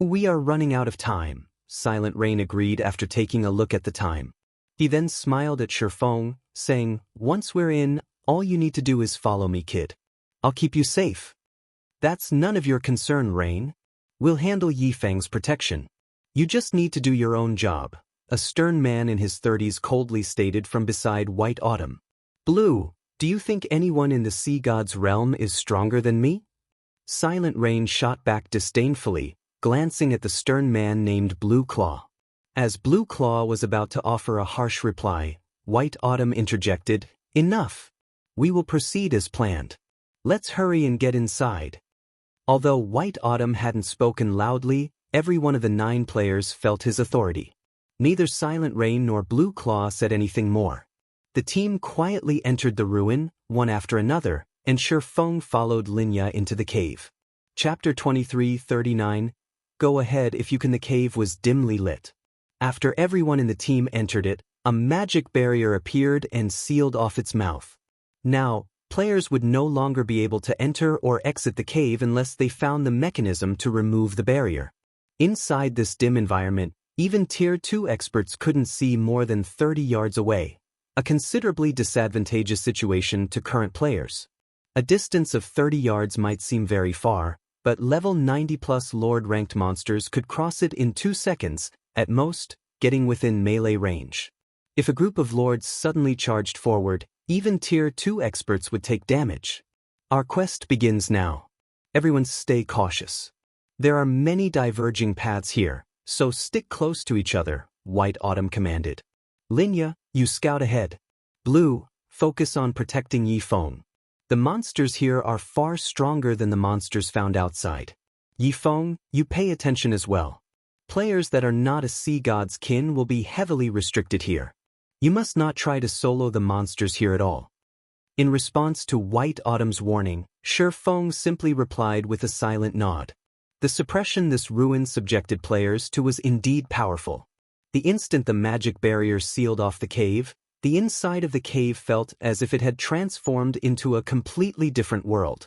We are running out of time, Silent Rain agreed after taking a look at the time. He then smiled at Shifeng, saying, once we're in, all you need to do is follow me, kid. I'll keep you safe. That's none of your concern, Rain. We'll handle Yifeng's protection. You just need to do your own job, a stern man in his 30s coldly stated from beside White Autumn. Blue, do you think anyone in the sea god's realm is stronger than me? Silent Rain shot back disdainfully, glancing at the stern man named Blue Claw. As Blue Claw was about to offer a harsh reply, White Autumn interjected, enough. We will proceed as planned. Let's hurry and get inside. Although White Autumn hadn't spoken loudly, every one of the 9 players felt his authority. Neither Silent Rain nor Blue Claw said anything more. The team quietly entered the ruin, one after another, and Shifeng followed Linya into the cave. Chapter 23:39. Go ahead if you can. The cave was dimly lit. After everyone in the team entered it, a magic barrier appeared and sealed off its mouth. Now, players would no longer be able to enter or exit the cave unless they found the mechanism to remove the barrier. Inside this dim environment, even Tier 2 experts couldn't see more than 30 yards away, a considerably disadvantageous situation to current players. A distance of 30 yards might seem very far, but level 90+ Lord-ranked monsters could cross it in 2 seconds, at most, getting within melee range. If a group of Lords suddenly charged forward, even Tier 2 experts would take damage. Our quest begins now. Everyone stay cautious. There are many diverging paths here, so stick close to each other, White Autumn commanded. Linya, you scout ahead. Blue, focus on protecting Yifeng. The monsters here are far stronger than the monsters found outside. Yifeng, you pay attention as well. Players that are not a sea god's kin will be heavily restricted here. You must not try to solo the monsters here at all. In response to White Autumn's warning, Shifeng simply replied with a silent nod. The suppression this ruin subjected players to was indeed powerful. The instant the magic barrier sealed off the cave, the inside of the cave felt as if it had transformed into a completely different world.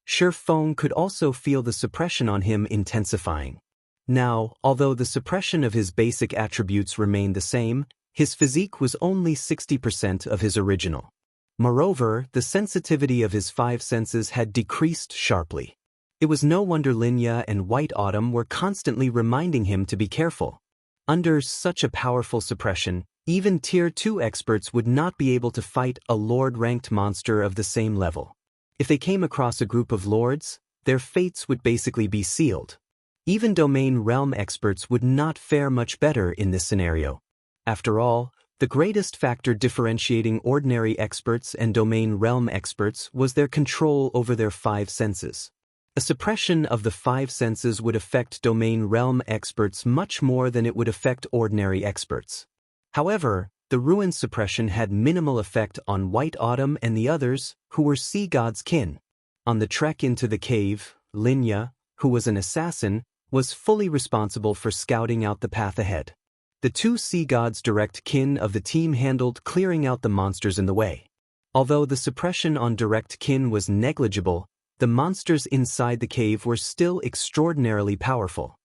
Shifeng could also feel the suppression on him intensifying. Now, although the suppression of his basic attributes remained the same, his physique was only 60% of his original. Moreover, the sensitivity of his 5 senses had decreased sharply. It was no wonder Linya and White Autumn were constantly reminding him to be careful. Under such a powerful suppression, even Tier 2 experts would not be able to fight a Lord-ranked monster of the same level. If they came across a group of Lords, their fates would basically be sealed. Even Domain Realm experts would not fare much better in this scenario. After all, the greatest factor differentiating ordinary experts and Domain Realm experts was their control over their 5 senses. A suppression of the 5 senses would affect Domain Realm experts much more than it would affect ordinary experts. However, the ruin suppression had minimal effect on White Autumn and the others, who were sea god's kin. On the trek into the cave, Linya, who was an assassin, was fully responsible for scouting out the path ahead. The 2 sea gods' direct kin of the team handled clearing out the monsters in the way. Although the suppression on direct kin was negligible, the monsters inside the cave were still extraordinarily powerful.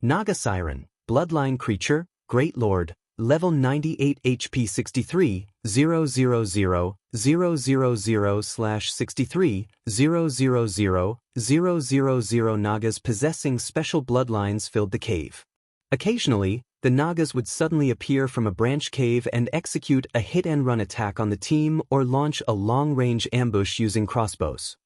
Naga Siren, bloodline creature, Great Lord, level 98 HP 63, 000, 000 / 63, 000, 000 Nagas possessing special bloodlines filled the cave. Occasionally, the Nagas would suddenly appear from a branch cave and execute a hit-and-run attack on the team or launch a long-range ambush using crossbows.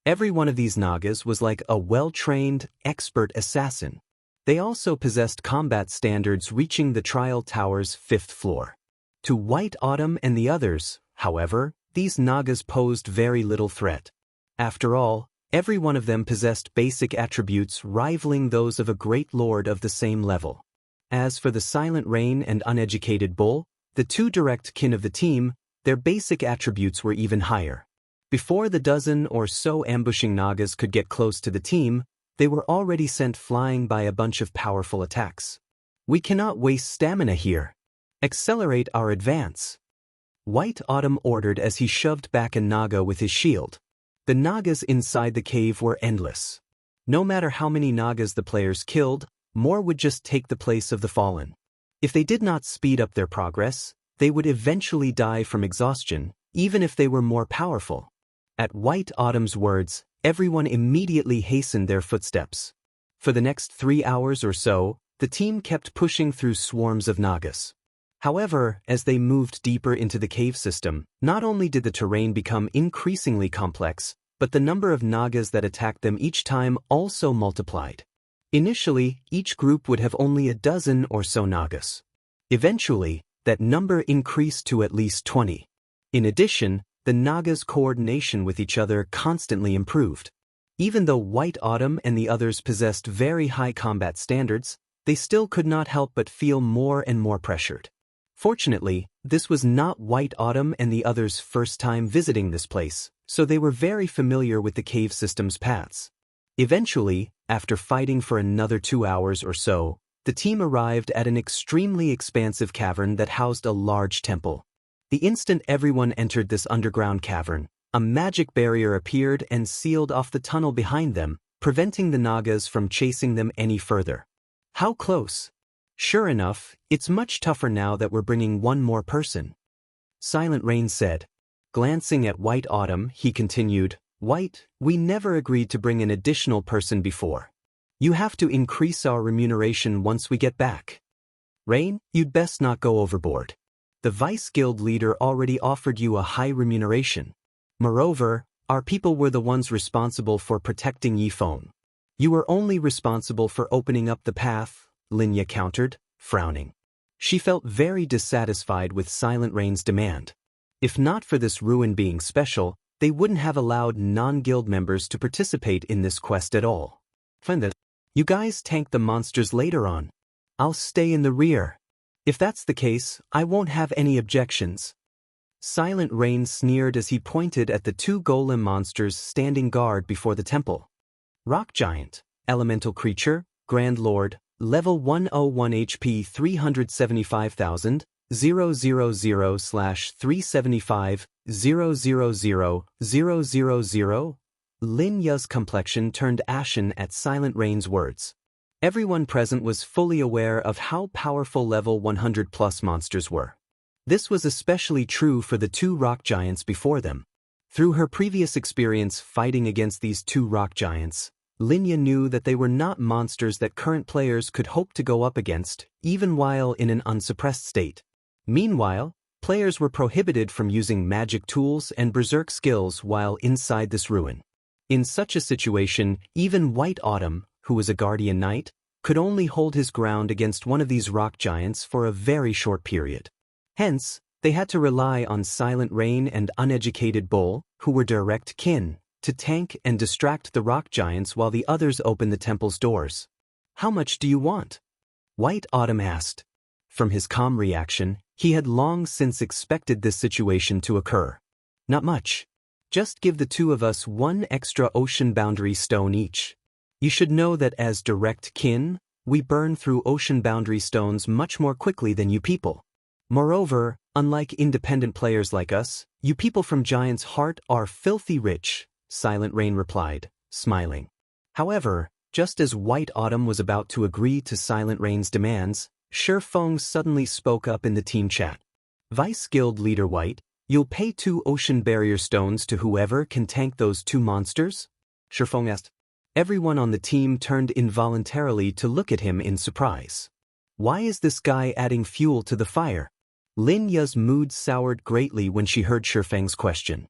Every one of these Nagas was like a well-trained, expert assassin. They also possessed combat standards reaching the Trial Tower's 5th floor. To White Autumn and the others, however, these Nagas posed very little threat. After all, every one of them possessed basic attributes rivaling those of a great lord of the same level. As for the Silent Rain and Uneducated Bull, the two direct kin of the team, their basic attributes were even higher. Before the dozen or so ambushing Nagas could get close to the team, they were already sent flying by a bunch of powerful attacks. We cannot waste stamina here. Accelerate our advance. White Autumn ordered as he shoved back a Naga with his shield. The Nagas inside the cave were endless. No matter how many Nagas the players killed, more would just take the place of the fallen. If they did not speed up their progress, they would eventually die from exhaustion, even if they were more powerful. At White Autumn's words, everyone immediately hastened their footsteps. For the next 3 hours or so, the team kept pushing through swarms of Nagas. However, as they moved deeper into the cave system, not only did the terrain become increasingly complex, but the number of Nagas that attacked them each time also multiplied. Initially, each group would have only a dozen or so Nagas. Eventually, that number increased to at least 20. In addition, the Nagas' coordination with each other constantly improved. Even though White Autumn and the others possessed very high combat standards, they still could not help but feel more and more pressured. Fortunately, this was not White Autumn and the others' first time visiting this place, so they were very familiar with the cave system's paths. Eventually, after fighting for another 2 hours or so, the team arrived at an extremely expansive cavern that housed a large temple. The instant everyone entered this underground cavern, a magic barrier appeared and sealed off the tunnel behind them, preventing the Nagas from chasing them any further. How close? Sure enough, it's much tougher now that we're bringing one more person. Silent Rain said. Glancing at White Autumn, he continued, White, we never agreed to bring an additional person before. You have to increase our remuneration once we get back. Rain, you'd best not go overboard. The Vice Guild leader already offered you a high remuneration. Moreover, our people were the ones responsible for protecting Yifeng. You were only responsible for opening up the path, Linya countered, frowning. She felt very dissatisfied with Silent Rain's demand. If not for this ruin being special, they wouldn't have allowed non-guild members to participate in this quest at all. Fine, you guys tank the monsters later on. I'll stay in the rear. If that's the case, I won't have any objections. Silent Rain sneered as he pointed at the 2 golem monsters standing guard before the temple. Rock Giant, Elemental Creature, Grand Lord, Level 101 HP 375,000, 000 / 375, 000 000. Lin Ya's complexion turned ashen at Silent Rain's words. Everyone present was fully aware of how powerful level 100+ monsters were. This was especially true for the 2 rock giants before them. Through her previous experience fighting against these 2 rock giants, Linya knew that they were not monsters that current players could hope to go up against, even while in an unsuppressed state. Meanwhile, players were prohibited from using magic tools and berserk skills while inside this ruin. In such a situation, even White Autumn, who was a guardian knight, could only hold his ground against one of these rock giants for a very short period. Hence, they had to rely on Silent Rain and Uneducated Bull, who were direct kin, to tank and distract the rock giants while the others opened the temple's doors. How much do you want? White Autumn asked. From his calm reaction, he had long since expected this situation to occur. Not much. Just give the 2 of us 1 extra ocean boundary stone each. You should know that as direct kin, we burn through ocean boundary stones much more quickly than you people. Moreover, unlike independent players like us, you people from Giant's Heart are filthy rich, Silent Rain replied, smiling. However, just as White Autumn was about to agree to Silent Rain's demands, Shifeng suddenly spoke up in the team chat. Vice Guild Leader White, you'll pay 2 ocean barrier stones to whoever can tank those 2 monsters? Shifeng asked. Everyone on the team turned involuntarily to look at him in surprise. Why is this guy adding fuel to the fire? Lin Ya's mood soured greatly when she heard Shifeng's question.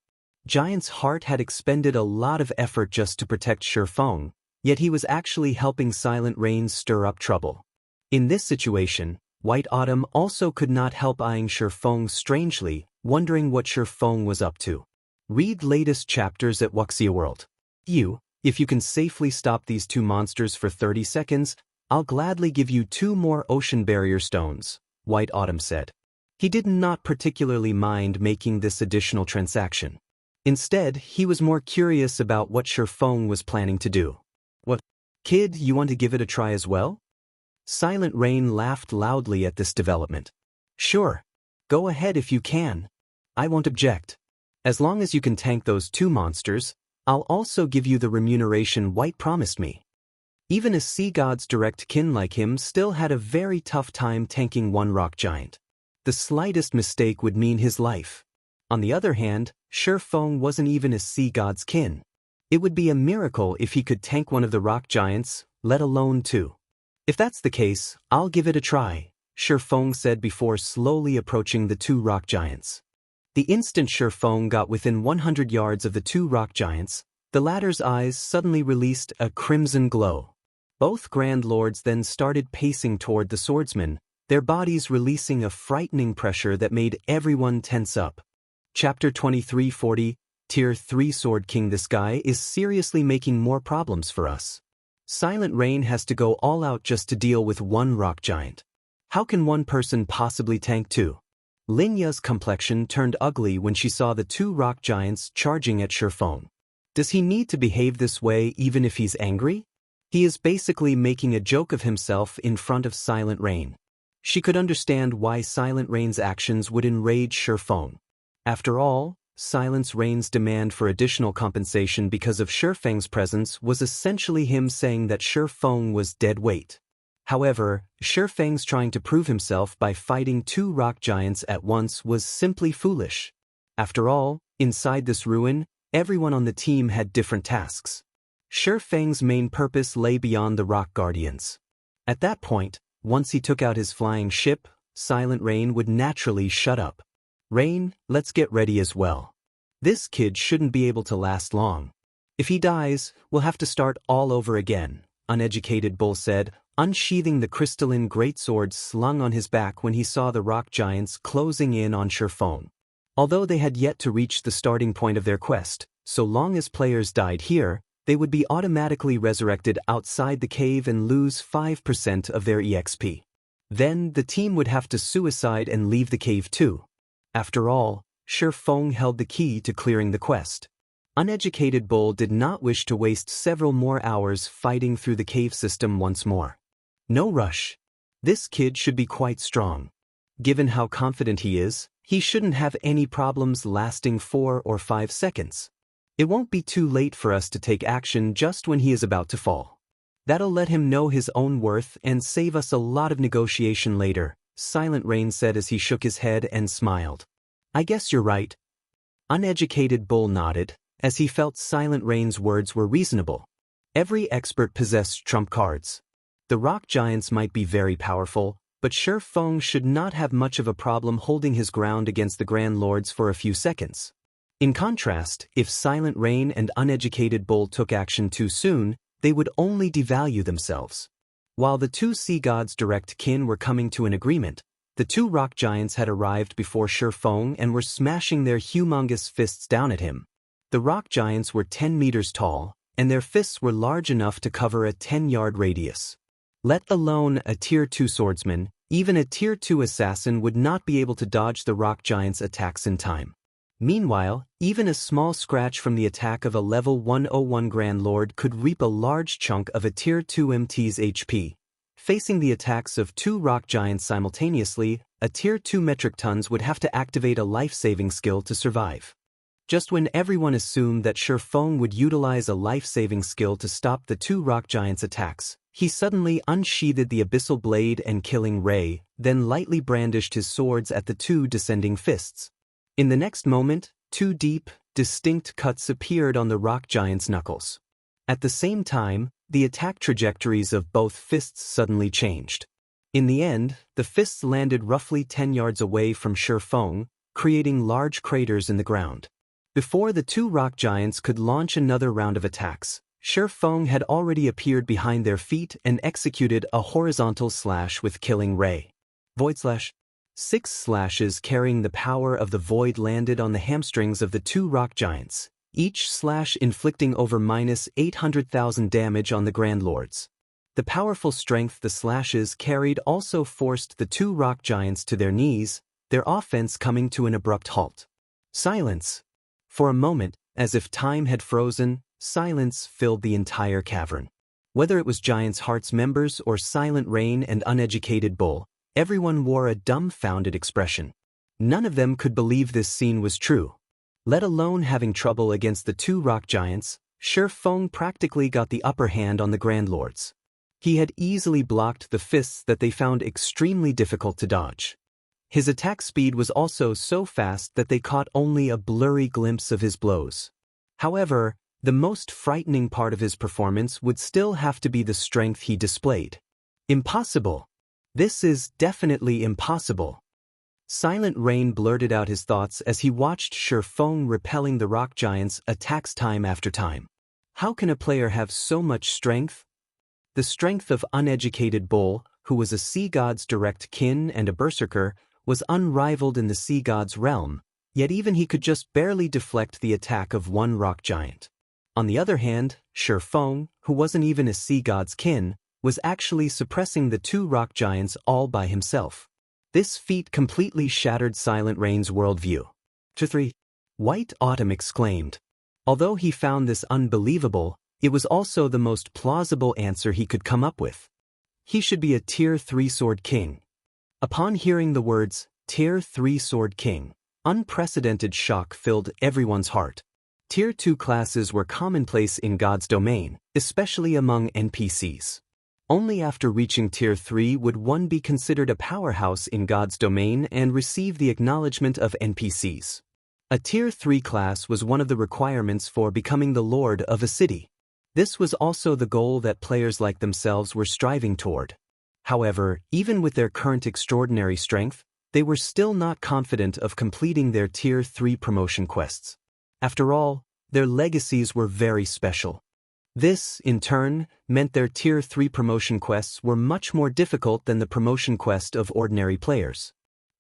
Giant's heart had expended a lot of effort just to protect Shifeng, yet he was actually helping Silent Rain stir up trouble. In this situation, White Autumn also could not help eyeing Shifeng strangely, wondering what Shifeng was up to. Read latest chapters at Wuxia World. If you can safely stop these 2 monsters for 30 seconds, I'll gladly give you 2 more ocean barrier stones, White Autumn said. He did not particularly mind making this additional transaction. Instead, he was more curious about what Shifeng was planning to do. What? Kid, you want to give it a try as well? Silent Rain laughed loudly at this development. Sure. Go ahead if you can. I won't object. As long as you can tank those 2 monsters, I'll also give you the remuneration White promised me. Even a sea god's direct kin like him still had a very tough time tanking 1 rock giant. The slightest mistake would mean his life. On the other hand, Shifeng wasn't even a sea god's kin. It would be a miracle if he could tank one of the rock giants, let alone 2. If that's the case, I'll give it a try, Shifeng said before slowly approaching the 2 rock giants. The instant Shifeng got within 100 yards of the 2 rock giants, the latter's eyes suddenly released a crimson glow. Both Grand Lords then started pacing toward the swordsman, their bodies releasing a frightening pressure that made everyone tense up. Chapter 2340, Tier 3 Sword King. This guy is seriously making more problems for us. Silent Rain has to go all out just to deal with 1 rock giant. How can 1 person possibly tank 2? Lin Ya's complexion turned ugly when she saw the 2 rock giants charging at Shifeng. Does he need to behave this way even if he's angry? He is basically making a joke of himself in front of Silent Rain. She could understand why Silent Rain's actions would enrage Shifeng. After all, Silent Rain's demand for additional compensation because of Shifeng's presence was essentially him saying that Shifeng was dead weight. However, Shifeng's trying to prove himself by fighting 2 rock giants at once was simply foolish. After all, inside this ruin, everyone on the team had different tasks. Shifeng's main purpose lay beyond the rock guardians. At that point, once he took out his flying ship, Silent Rain would naturally shut up. Rain, let's get ready as well. This kid shouldn't be able to last long. If he dies, we'll have to start all over again, Uneducated Bull said, unsheathing the crystalline greatsword slung on his back when he saw the rock giants closing in on Shifeng. Although they had yet to reach the starting point of their quest, so long as players died here, they would be automatically resurrected outside the cave and lose 5% of their EXP. Then, the team would have to suicide and leave the cave too. After all, Shifeng held the key to clearing the quest. Uneducated Bull did not wish to waste several more hours fighting through the cave system once more. No rush. This kid should be quite strong. Given how confident he is, he shouldn't have any problems lasting 4 or 5 seconds. It won't be too late for us to take action just when he is about to fall. That'll let him know his own worth and save us a lot of negotiation later, Silent Rain said as he shook his head and smiled. I guess you're right. Uneducated Bull nodded, as he felt Silent Rain's words were reasonable. Every expert possessed trump cards. The rock giants might be very powerful, but Shifeng should not have much of a problem holding his ground against the Grand Lords for a few seconds. In contrast, if Silent Rain and Uneducated Bull took action too soon, they would only devalue themselves. While the 2 sea gods' direct kin were coming to an agreement, the 2 rock giants had arrived before Shifeng and were smashing their humongous fists down at him. The rock giants were 10 meters tall, and their fists were large enough to cover a 10-yard radius. Let alone a Tier 2 swordsman, even a Tier 2 assassin would not be able to dodge the rock giants' attacks in time. Meanwhile, even a small scratch from the attack of a level 101 Grand Lord could reap a large chunk of a Tier 2 MT's HP. Facing the attacks of 2 rock giants simultaneously, a Tier 2 metric tons would have to activate a life-saving skill to survive. Just when everyone assumed that Shifeng would utilize a life-saving skill to stop the two rock giants' attacks, he suddenly unsheathed the abyssal blade and killing ray, then lightly brandished his swords at the two descending fists. In the next moment, two deep, distinct cuts appeared on the rock giant's knuckles. At the same time, the attack trajectories of both fists suddenly changed. In the end, the fists landed roughly 10 yards away from Shifeng, creating large craters in the ground. Before the two rock giants could launch another round of attacks, Shifeng had already appeared behind their feet and executed a horizontal slash with killing ray. Void slash. 6 slashes carrying the power of the void landed on the hamstrings of the two rock giants, each slash inflicting over -800,000 damage on the Grand Lords. The powerful strength the slashes carried also forced the two rock giants to their knees, their offense coming to an abrupt halt. Silence. For a moment, as if time had frozen, silence filled the entire cavern. Whether it was Giants' Heart's members or Silent Rain and Uneducated Bull, everyone wore a dumbfounded expression. None of them could believe this scene was true. Let alone having trouble against the two rock giants, Shifeng practically got the upper hand on the Grand Lords. He had easily blocked the fists that they found extremely difficult to dodge. His attack speed was also so fast that they caught only a blurry glimpse of his blows. However, the most frightening part of his performance would still have to be the strength he displayed. Impossible. This is definitely impossible. Silent Rain blurted out his thoughts as he watched Shifeng repelling the rock giants' attacks time after time. How can a player have so much strength? The strength of Uneducated Bull, who was a sea god's direct kin and a berserker, was unrivaled in the sea god's realm, yet even he could just barely deflect the attack of one rock giant. On the other hand, Shifeng, who wasn't even a sea god's kin, was actually suppressing the two rock giants all by himself. This feat completely shattered Silent Rain's worldview. 3. White Autumn exclaimed. Although he found this unbelievable, it was also the most plausible answer he could come up with. He should be a Tier 3 Sword King. Upon hearing the words, Tier 3 Sword King, unprecedented shock filled everyone's heart. Tier 2 classes were commonplace in God's domain, especially among NPCs. Only after reaching Tier 3 would one be considered a powerhouse in God's domain and receive the acknowledgement of NPCs. A Tier 3 class was one of the requirements for becoming the Lord of a city. This was also the goal that players like themselves were striving toward. However, even with their current extraordinary strength, they were still not confident of completing their Tier 3 promotion quests. After all, their legacies were very special. This, in turn, meant their Tier 3 promotion quests were much more difficult than the promotion quest of ordinary players.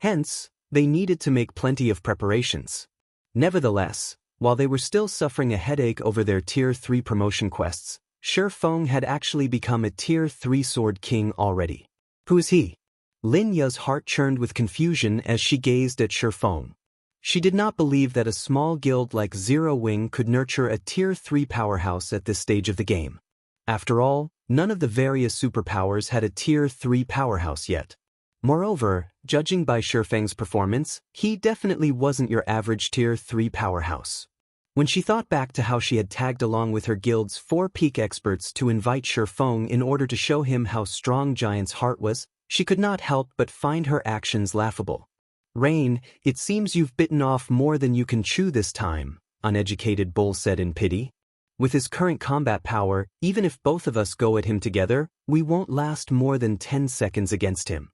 Hence, they needed to make plenty of preparations. Nevertheless, while they were still suffering a headache over their Tier 3 promotion quests, Shifeng had actually become a Tier 3 Sword King already. Who is he? Lin Ya's heart churned with confusion as she gazed at Shifeng. She did not believe that a small guild like Zero Wing could nurture a Tier 3 powerhouse at this stage of the game. After all, none of the various superpowers had a Tier 3 powerhouse yet. Moreover, judging by Shifeng's performance, he definitely wasn't your average Tier 3 powerhouse. When she thought back to how she had tagged along with her guild's 4 peak experts to invite Shifeng in order to show him how strong Giant's Heart was, she could not help but find her actions laughable. Rain, it seems you've bitten off more than you can chew this time, Uneducated Bull said in pity. With his current combat power, even if both of us go at him together, we won't last more than 10 seconds against him.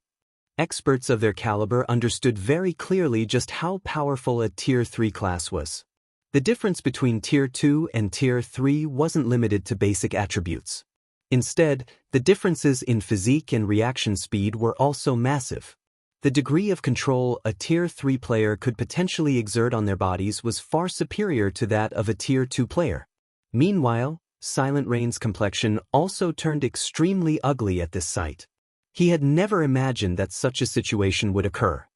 Experts of their caliber understood very clearly just how powerful a Tier 3 class was. The difference between Tier 2 and Tier 3 wasn't limited to basic attributes. Instead, the differences in physique and reaction speed were also massive. The degree of control a Tier 3 player could potentially exert on their bodies was far superior to that of a Tier 2 player. Meanwhile, Silent Rain's complexion also turned extremely ugly at this sight. He had never imagined that such a situation would occur.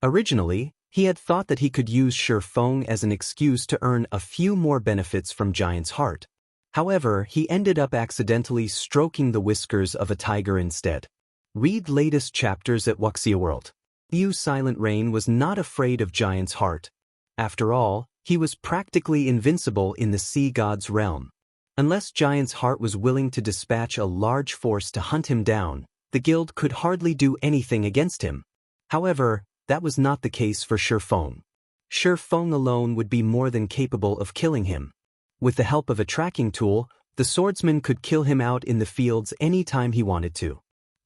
Originally, he had thought that he could use Shifeng as an excuse to earn a few more benefits from Giant's Heart. However, he ended up accidentally stroking the whiskers of a tiger instead. Read latest chapters at Wuxia World. Silent Rain was not afraid of Giant's Heart. After all, He was practically invincible in the sea god's realm. Unless Giant's Heart was willing to dispatch a large force to hunt him down, the guild could hardly do anything against him. However, that was not the case for Shifeng. Shifeng alone would be more than capable of killing him. With the help of a tracking tool, the swordsman could kill him out in the fields any time he wanted to.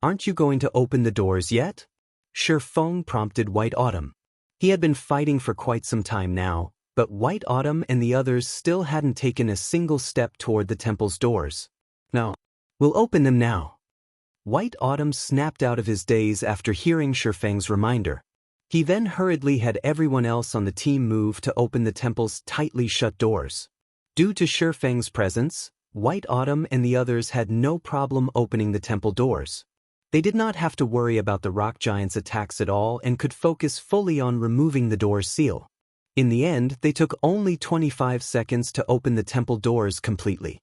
"Aren't you going to open the doors yet?" Shifeng prompted White Autumn. He had been fighting for quite some time now, but White Autumn and the others still hadn't taken a single step toward the temple's doors. "No. We'll open them now." White Autumn snapped out of his daze after hearing Shifeng's reminder. He then hurriedly had everyone else on the team move to open the temple's tightly shut doors. Due to Shifeng's presence, White Autumn and the others had no problem opening the temple doors. They did not have to worry about the rock giant's attacks at all and could focus fully on removing the door's seal. In the end, they took only 25 seconds to open the temple doors completely.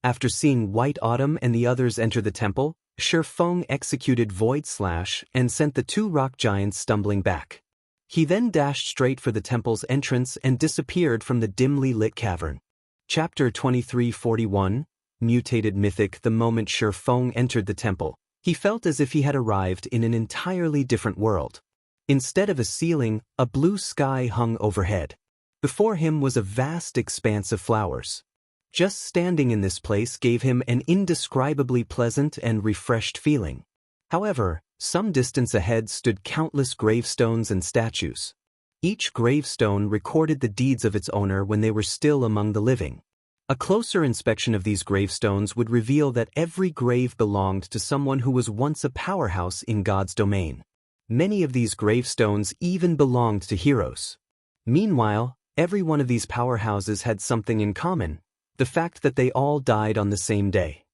After seeing White Autumn and the others enter the temple, Shifeng executed Void Slash and sent the two rock giants stumbling back. He then dashed straight for the temple's entrance and disappeared from the dimly lit cavern. Chapter 2341, Mutated Mythic. The moment Shifeng entered the temple, he felt as if he had arrived in an entirely different world. Instead of a ceiling, a blue sky hung overhead. Before him was a vast expanse of flowers. Just standing in this place gave him an indescribably pleasant and refreshed feeling. However, some distance ahead stood countless gravestones and statues. Each gravestone recorded the deeds of its owner when they were still among the living. A closer inspection of these gravestones would reveal that every grave belonged to someone who was once a powerhouse in God's domain. Many of these gravestones even belonged to heroes. Meanwhile, every one of these powerhouses had something in common: the fact that they all died on the same day.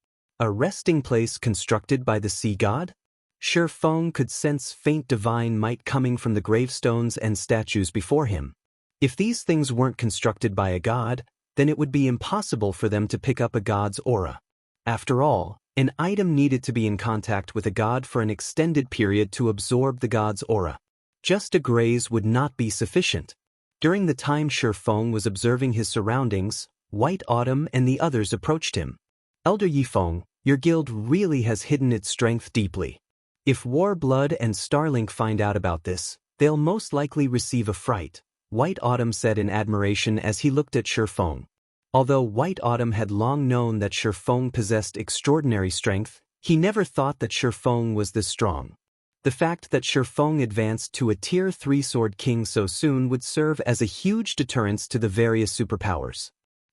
A resting place constructed by the sea god? Shifeng could sense faint divine might coming from the gravestones and statues before him. If these things weren't constructed by a god, then it would be impossible for them to pick up a god's aura. After all, an item needed to be in contact with a god for an extended period to absorb the god's aura. Just a graze would not be sufficient. During the time Shifeng was observing his surroundings, White Autumn and the others approached him. "Elder Yifeng, your guild really has hidden its strength deeply. If Warblood and Starlink find out about this, they'll most likely receive a fright," White Autumn said in admiration as he looked at Shifeng. Although White Autumn had long known that Shifeng possessed extraordinary strength, he never thought that Shifeng was this strong. The fact that Shifeng advanced to a Tier 3 Sword King so soon would serve as a huge deterrence to the various superpowers.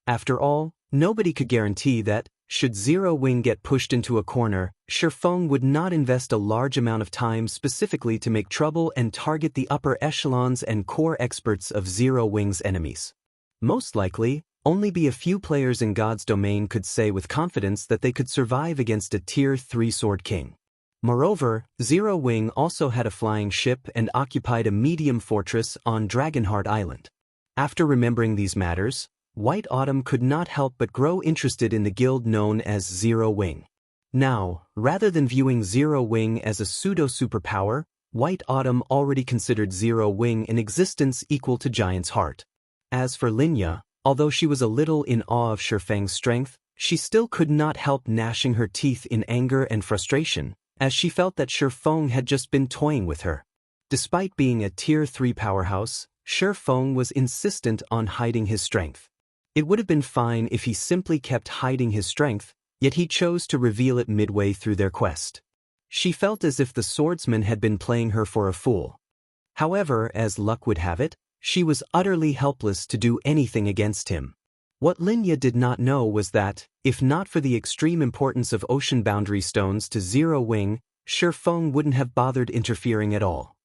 After all, nobody could guarantee that, should Zero Wing get pushed into a corner, Shifeng would not invest a large amount of time specifically to make trouble and target the upper echelons and core experts of Zero Wing's enemies. Most likely, only be a few players in God's domain could say with confidence that they could survive against a Tier 3 Sword King. Moreover, Zero Wing also had a flying ship and occupied a medium fortress on Dragonheart Island. After remembering these matters, White Autumn could not help but grow interested in the guild known as Zero Wing. Now, rather than viewing Zero Wing as a pseudo-superpower, White Autumn already considered Zero Wing an existence equal to Giant's Heart. As for Linya, although she was a little in awe of Shifeng's strength, she still could not help gnashing her teeth in anger and frustration, as she felt that Shifeng had just been toying with her. Despite being a Tier 3 powerhouse, Shifeng was insistent on hiding his strength. It would have been fine if he simply kept hiding his strength, yet he chose to reveal it midway through their quest. She felt as if the swordsman had been playing her for a fool. However, as luck would have it, she was utterly helpless to do anything against him. What Linya did not know was that, if not for the extreme importance of ocean boundary stones to Zero Wing, Shifeng wouldn't have bothered interfering at all.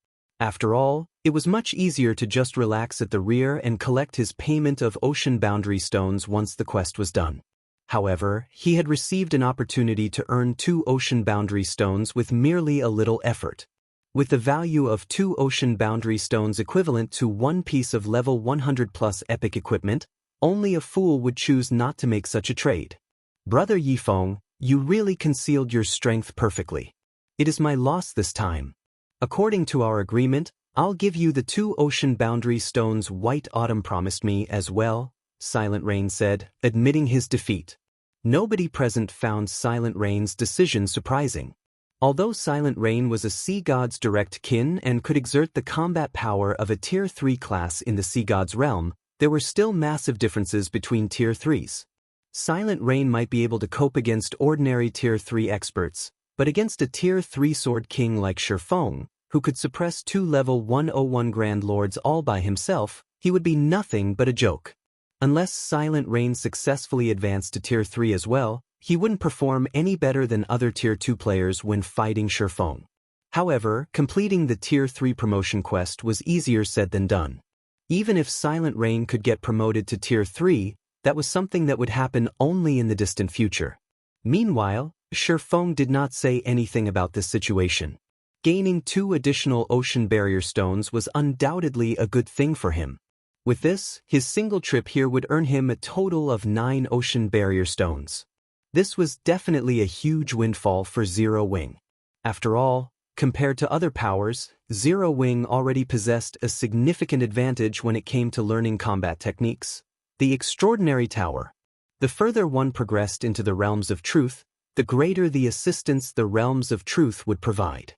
After all, it was much easier to just relax at the rear and collect his payment of ocean boundary stones once the quest was done. However, he had received an opportunity to earn 2 ocean boundary stones with merely a little effort. With the value of 2 ocean boundary stones equivalent to 1 piece of level 100 plus epic equipment, only a fool would choose not to make such a trade. "Brother Yifeng, you really concealed your strength perfectly. It is my loss this time. According to our agreement, I'll give you the 2 ocean boundary stones White Autumn promised me as well, Silent Rain said, admitting his defeat. Nobody present found Silent Rain's decision surprising. Although Silent Rain was a sea god's direct kin and could exert the combat power of a Tier 3 class in the sea god's realm, there were still massive differences between Tier 3s. Silent Rain might be able to cope against ordinary Tier 3 experts, but against a Tier 3 Sword King like Shifeng, who could suppress 2 level 101 Grand Lords all by himself, he would be nothing but a joke. Unless Silent Rain successfully advanced to Tier 3 as well, he wouldn't perform any better than other Tier 2 players when fighting Shifeng. However, completing the Tier 3 promotion quest was easier said than done. Even if Silent Rain could get promoted to Tier 3, that was something that would happen only in the distant future. Meanwhile, Shifeng did not say anything about this situation. Gaining 2 additional ocean barrier stones was undoubtedly a good thing for him. With this, his single trip here would earn him a total of 9 ocean barrier stones. This was definitely a huge windfall for Zero Wing. After all, compared to other powers, Zero Wing already possessed a significant advantage when it came to learning combat techniques. The Extraordinary Tower. The further one progressed into the Realms of Truth, the greater the assistance the Realms of Truth would provide.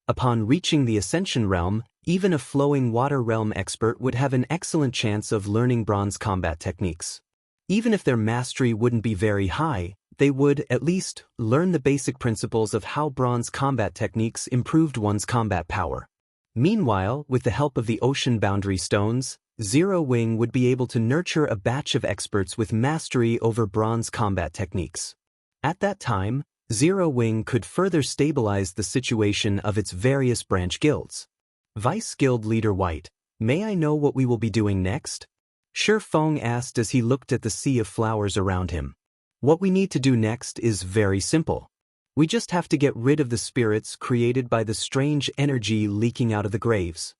Upon reaching the Ascension Realm, even a Flowing Water Realm expert would have an excellent chance of learning bronze combat techniques. Even if their mastery wouldn't be very high, they would, at least, learn the basic principles of how bronze combat techniques improved one's combat power. Meanwhile, with the help of the Ocean Boundary Stones, Zero Wing would be able to nurture a batch of experts with mastery over bronze combat techniques. At that time, Zero Wing could further stabilize the situation of its various branch guilds. Vice Guild Leader White, may I know what we will be doing next? Shifeng asked as he looked at the sea of flowers around him. What we need to do next is very simple. We just have to get rid of the spirits created by the strange energy leaking out of the graves.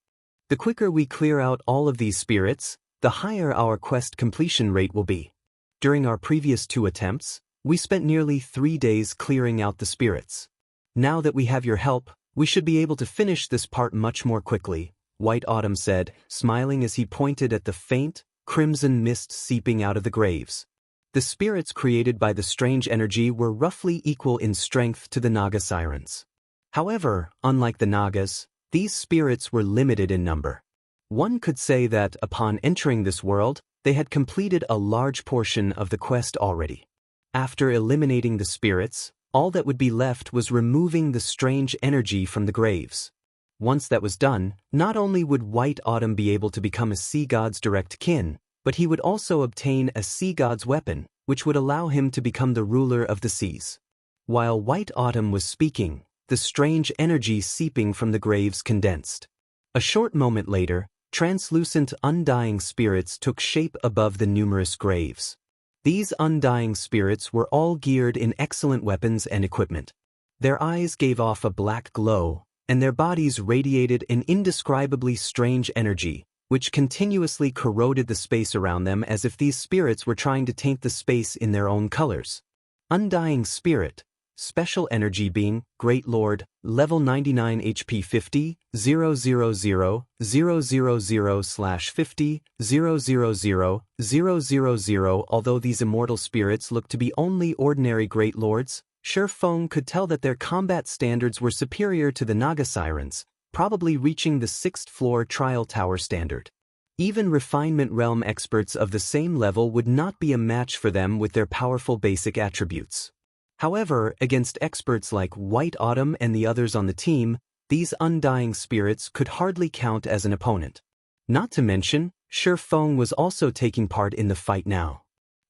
The quicker we clear out all of these spirits, the higher our quest completion rate will be. During our previous 2 attempts, we spent nearly 3 days clearing out the spirits. Now that we have your help, we should be able to finish this part much more quickly, White Autumn said, smiling as he pointed at the faint, crimson mist seeping out of the graves. The spirits created by the strange energy were roughly equal in strength to the Naga Sirens. However, unlike the Nagas, these spirits were limited in number. One could say that, upon entering this world, they had completed a large portion of the quest already. After eliminating the spirits, all that would be left was removing the strange energy from the graves. Once that was done, not only would White Autumn be able to become a sea god's direct kin, but he would also obtain a sea god's weapon, which would allow him to become the ruler of the seas. While White Autumn was speaking, the strange energy seeping from the graves condensed. A short moment later, translucent undying spirits took shape above the numerous graves. These undying spirits were all geared in excellent weapons and equipment. Their eyes gave off a black glow, and their bodies radiated an indescribably strange energy, which continuously corroded the space around them as if these spirits were trying to taint the space in their own colors. Undying Spirit, Special Energy Being, Great Lord, Level 99 HP 50, 000, 000/50, 000, 000. Although these immortal spirits looked to be only ordinary Great Lords, Shifeng could tell that their combat standards were superior to the Naga Sirens, probably reaching the 6th floor Trial Tower standard. Even Refinement Realm experts of the same level would not be a match for them with their powerful basic attributes. However, against experts like White Autumn and the others on the team, these undying spirits could hardly count as an opponent. Not to mention, Shifeng was also taking part in the fight now.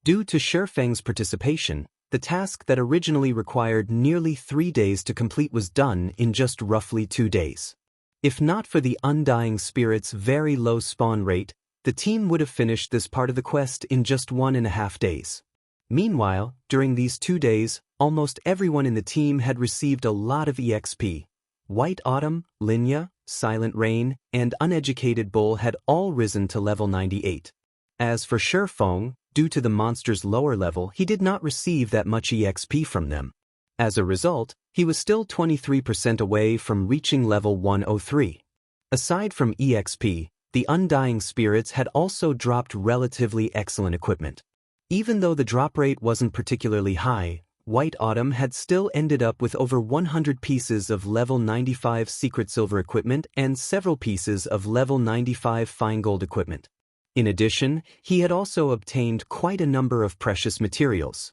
Due to Shifeng's participation, the task that originally required nearly 3 days to complete was done in just roughly 2 days. If not for the undying spirit's very low spawn rate, the team would have finished this part of the quest in just 1.5 days. Meanwhile, during these 2 days, almost everyone in the team had received a lot of EXP. White Autumn, Linya, Silent Rain, and Uneducated Bull had all risen to level 98. As for Shifeng, due to the monster's lower level, he did not receive that much EXP from them. As a result, he was still 23% away from reaching level 103. Aside from EXP, the Undying Spirits had also dropped relatively excellent equipment. Even though the drop rate wasn't particularly high, White Autumn had still ended up with over 100 pieces of level 95 Secret Silver equipment and several pieces of level 95 Fine Gold equipment. In addition, he had also obtained quite a number of precious materials.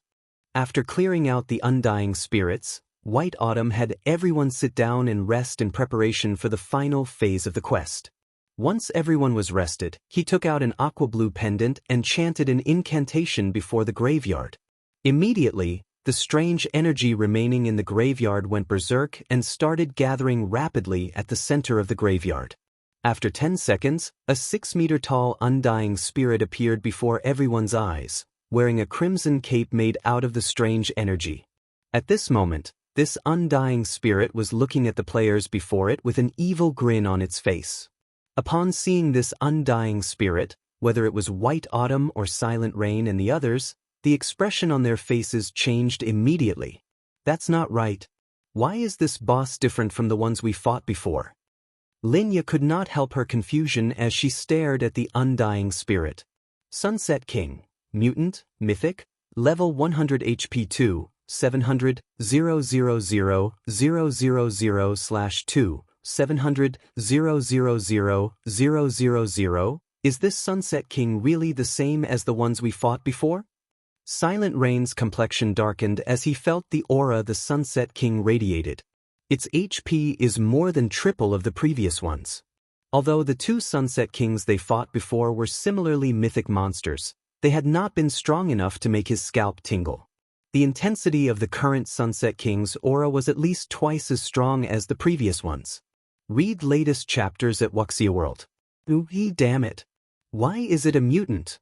After clearing out the Undying Spirits, White Autumn had everyone sit down and rest in preparation for the final phase of the quest. Once everyone was rested, he took out an aqua blue pendant and chanted an incantation before the graveyard. Immediately, the strange energy remaining in the graveyard went berserk and started gathering rapidly at the center of the graveyard. After 10 seconds, a 6-meter-tall Undying Spirit appeared before everyone's eyes, wearing a crimson cape made out of the strange energy. At this moment, this Undying Spirit was looking at the players before it with an evil grin on its face. Upon seeing this Undying Spirit, whether it was White Autumn or Silent Rain and the others, the expression on their faces changed immediately. That's not right. Why is this boss different from the ones we fought before? Linya could not help her confusion as she stared at the Undying Spirit. Sunset King, Mutant, Mythic, level 100 HP 2, 700, 000/2, 700, 000/000. Is this Sunset King really the same as the ones we fought before? Silent Rain's complexion darkened as he felt the aura the Sunset King radiated. Its HP is more than triple of the previous ones. Although the two Sunset Kings they fought before were similarly mythic monsters, they had not been strong enough to make his scalp tingle. The intensity of the current Sunset King's aura was at least twice as strong as the previous ones. Read latest chapters at Wuxia World. Ooh, damn it. Why is it a mutant?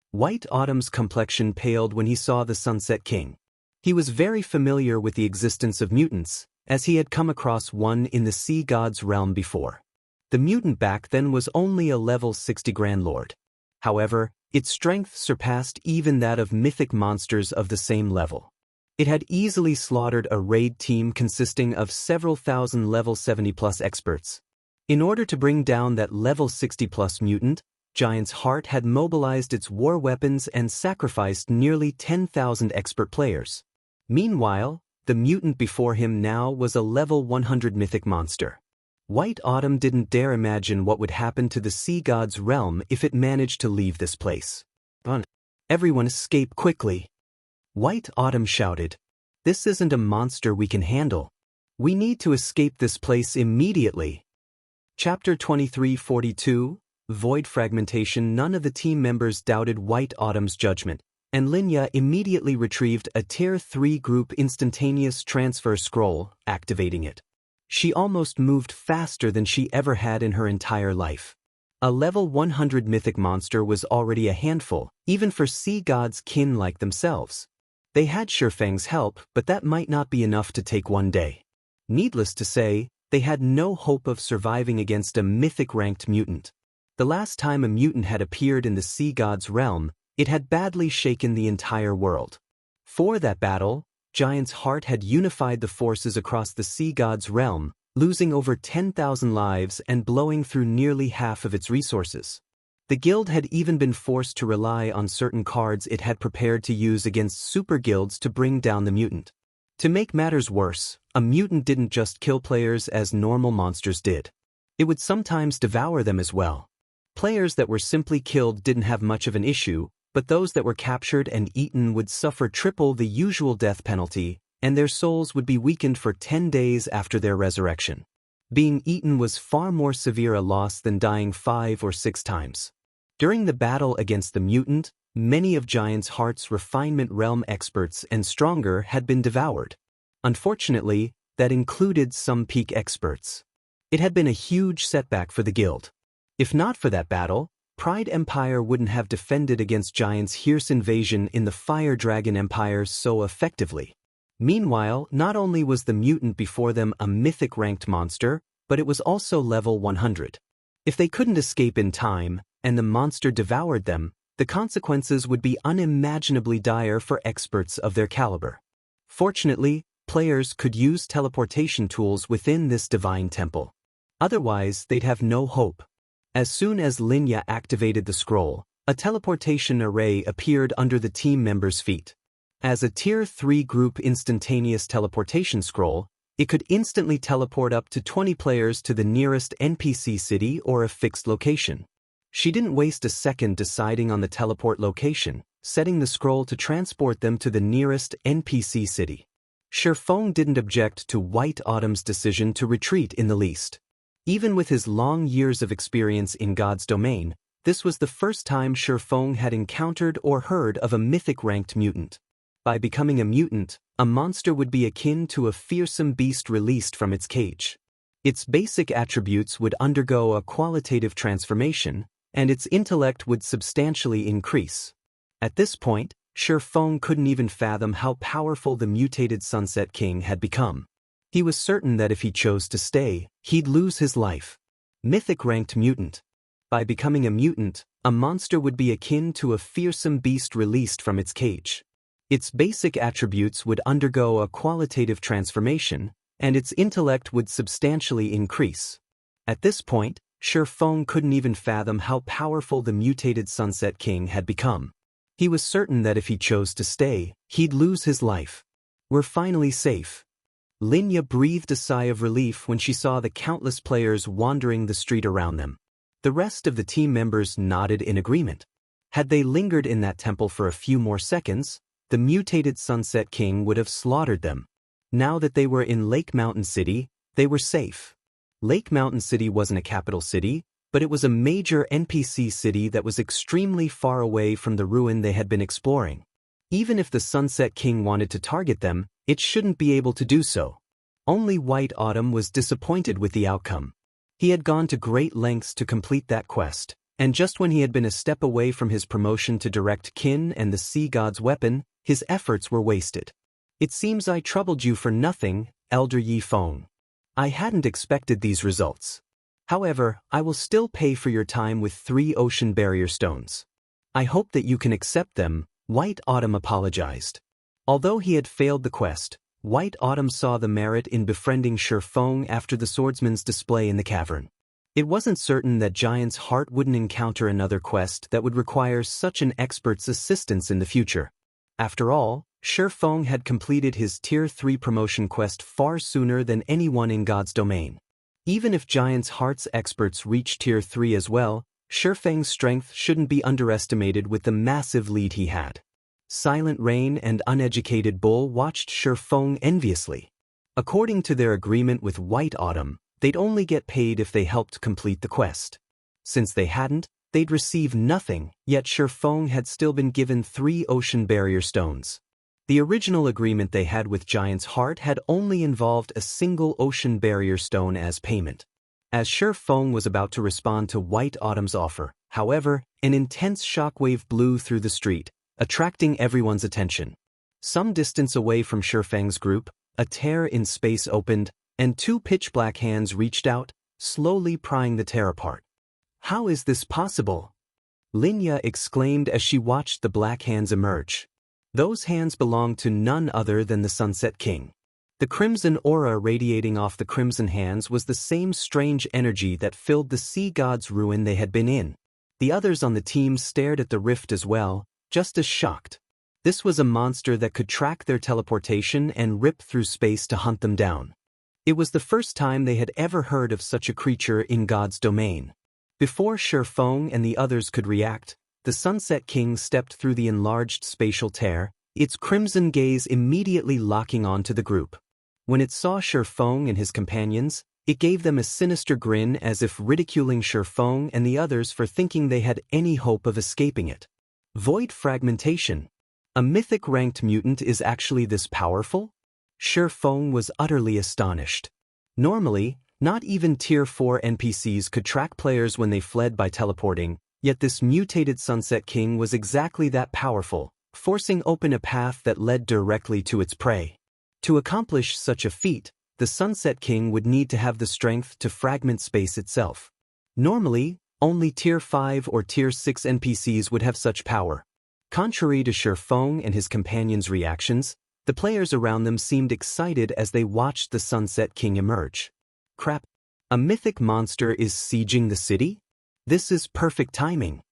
White Autumn's complexion paled when he saw the Sunset King. He was very familiar with the existence of mutants, as he had come across one in the Sea God's realm before. The mutant back then was only a level 60 Grand Lord. However, its strength surpassed even that of mythic monsters of the same level. It had easily slaughtered a raid team consisting of several thousand level 70+ experts. In order to bring down that level 60+ mutant, Giant's Heart had mobilized its war weapons and sacrificed nearly 10,000 expert players. Meanwhile, the mutant before him now was a level 100 mythic monster. White Autumn didn't dare imagine what would happen to the Sea God's realm if it managed to leave this place. Everyone escape quickly. White Autumn shouted. This isn't a monster we can handle. We need to escape this place immediately. Chapter 2342, Void Fragmentation. None of the team members doubted White Autumn's judgment, and Linya immediately retrieved a Tier 3 group instantaneous transfer scroll, activating it. She almost moved faster than she ever had in her entire life. A level 100 mythic monster was already a handful, even for sea gods kin like themselves. They had Shurfang's help, but that might not be enough to take one day. Needless to say, they had no hope of surviving against a mythic-ranked mutant. The last time a mutant had appeared in the Sea God's realm, it had badly shaken the entire world. For that battle, Giant's Heart had unified the forces across the Sea God's realm, losing over 10,000 lives and blowing through nearly half of its resources. The guild had even been forced to rely on certain cards it had prepared to use against super guilds to bring down the mutant. To make matters worse, a mutant didn't just kill players as normal monsters did. It would sometimes devour them as well. Players that were simply killed didn't have much of an issue, but those that were captured and eaten would suffer triple the usual death penalty, and their souls would be weakened for 10 days after their resurrection. Being eaten was far more severe a loss than dying 5 or 6 times. During the battle against the mutant, many of Giant's Heart's refinement realm experts and stronger had been devoured. Unfortunately, that included some peak experts. It had been a huge setback for the guild. If not for that battle, Pride Empire wouldn't have defended against Giant's Hearse invasion in the Fire Dragon Empire so effectively. Meanwhile, not only was the mutant before them a mythic-ranked monster, but it was also level 100. If they couldn't escape in time, and the monster devoured them, the consequences would be unimaginably dire for experts of their caliber. Fortunately, players could use teleportation tools within this divine temple. Otherwise, they'd have no hope. As soon as Linya activated the scroll, a teleportation array appeared under the team members' feet. As a Tier 3 group instantaneous teleportation scroll, it could instantly teleport up to 20 players to the nearest NPC city or a fixed location. She didn't waste a second deciding on the teleport location, setting the scroll to transport them to the nearest NPC city. Shifeng didn't object to White Autumn's decision to retreat in the least. Even with his long years of experience in God's domain, this was the first time Shifeng had encountered or heard of a mythic-ranked mutant. By becoming a mutant, a monster would be akin to a fearsome beast released from its cage. Its basic attributes would undergo a qualitative transformation, and its intellect would substantially increase. At this point, Shifeng couldn't even fathom how powerful the mutated Sunset King had become. He was certain that if he chose to stay, he'd lose his life. Mythic-ranked mutant. By becoming a mutant, a monster would be akin to a fearsome beast released from its cage. Its basic attributes would undergo a qualitative transformation, and its intellect would substantially increase. At this point, Shifeng couldn't even fathom how powerful the mutated Sunset King had become. He was certain that if he chose to stay, he'd lose his life. We're finally safe. Linya breathed a sigh of relief when she saw the countless players wandering the street around them. The rest of the team members nodded in agreement. Had they lingered in that temple for a few more seconds, the mutated Sunset King would have slaughtered them. Now that they were in Lake Mountain City, they were safe. Lake Mountain City wasn't a capital city, but it was a major NPC city that was extremely far away from the ruin they had been exploring. Even if the Sunset King wanted to target them, it shouldn't be able to do so. Only White Autumn was disappointed with the outcome. He had gone to great lengths to complete that quest, and just when he had been a step away from his promotion to direct kin and the sea god's weapon, his efforts were wasted. It seems I troubled you for nothing, Elder Yi Feng. I hadn't expected these results. However, I will still pay for your time with 3 ocean barrier stones. I hope that you can accept them, White Autumn apologized. Although he had failed the quest, White Autumn saw the merit in befriending Shifeng after the swordsman's display in the cavern. It wasn't certain that Giant's Heart wouldn't encounter another quest that would require such an expert's assistance in the future. After all, Shifeng had completed his Tier 3 promotion quest far sooner than anyone in God's domain. Even if Giant's Heart's experts reached Tier 3 as well, Shifeng's strength shouldn't be underestimated with the massive lead he had. Silent Rain and Uneducated Bull watched Shifeng enviously. According to their agreement with White Autumn, they'd only get paid if they helped complete the quest. Since they hadn't, they'd receive nothing, yet Shifeng had still been given 3 ocean barrier stones. The original agreement they had with Giant's Heart had only involved a single ocean barrier stone as payment. As Shifeng was about to respond to White Autumn's offer, however, an intense shockwave blew through the street, attracting everyone's attention. Some distance away from Shifeng's group, a tear in space opened, and 2 pitch-black hands reached out, slowly prying the tear apart. How is this possible? Linya exclaimed as she watched the black hands emerge. Those hands belonged to none other than the Sunset King. The crimson aura radiating off the crimson hands was the same strange energy that filled the sea god's ruin they had been in. The others on the team stared at the rift as well, just as shocked. This was a monster that could track their teleportation and rip through space to hunt them down. It was the first time they had ever heard of such a creature in God's domain. Before Shifeng and the others could react, the Sunset King stepped through the enlarged spatial tear, its crimson gaze immediately locking onto the group. When it saw Shifeng and his companions, it gave them a sinister grin as if ridiculing Shifeng and the others for thinking they had any hope of escaping it. Void Fragmentation. A mythic-ranked mutant is actually this powerful? Shifeng was utterly astonished. Normally, not even Tier 4 NPCs could track players when they fled by teleporting, yet this mutated Sunset King was exactly that powerful, forcing open a path that led directly to its prey. To accomplish such a feat, the Sunset King would need to have the strength to fragment space itself. Normally, only Tier 5 or Tier 6 NPCs would have such power. Contrary to Shifeng and his companions' reactions, the players around them seemed excited as they watched the Sunset King emerge. Crap. A mythic monster is sieging the city? This is perfect timing.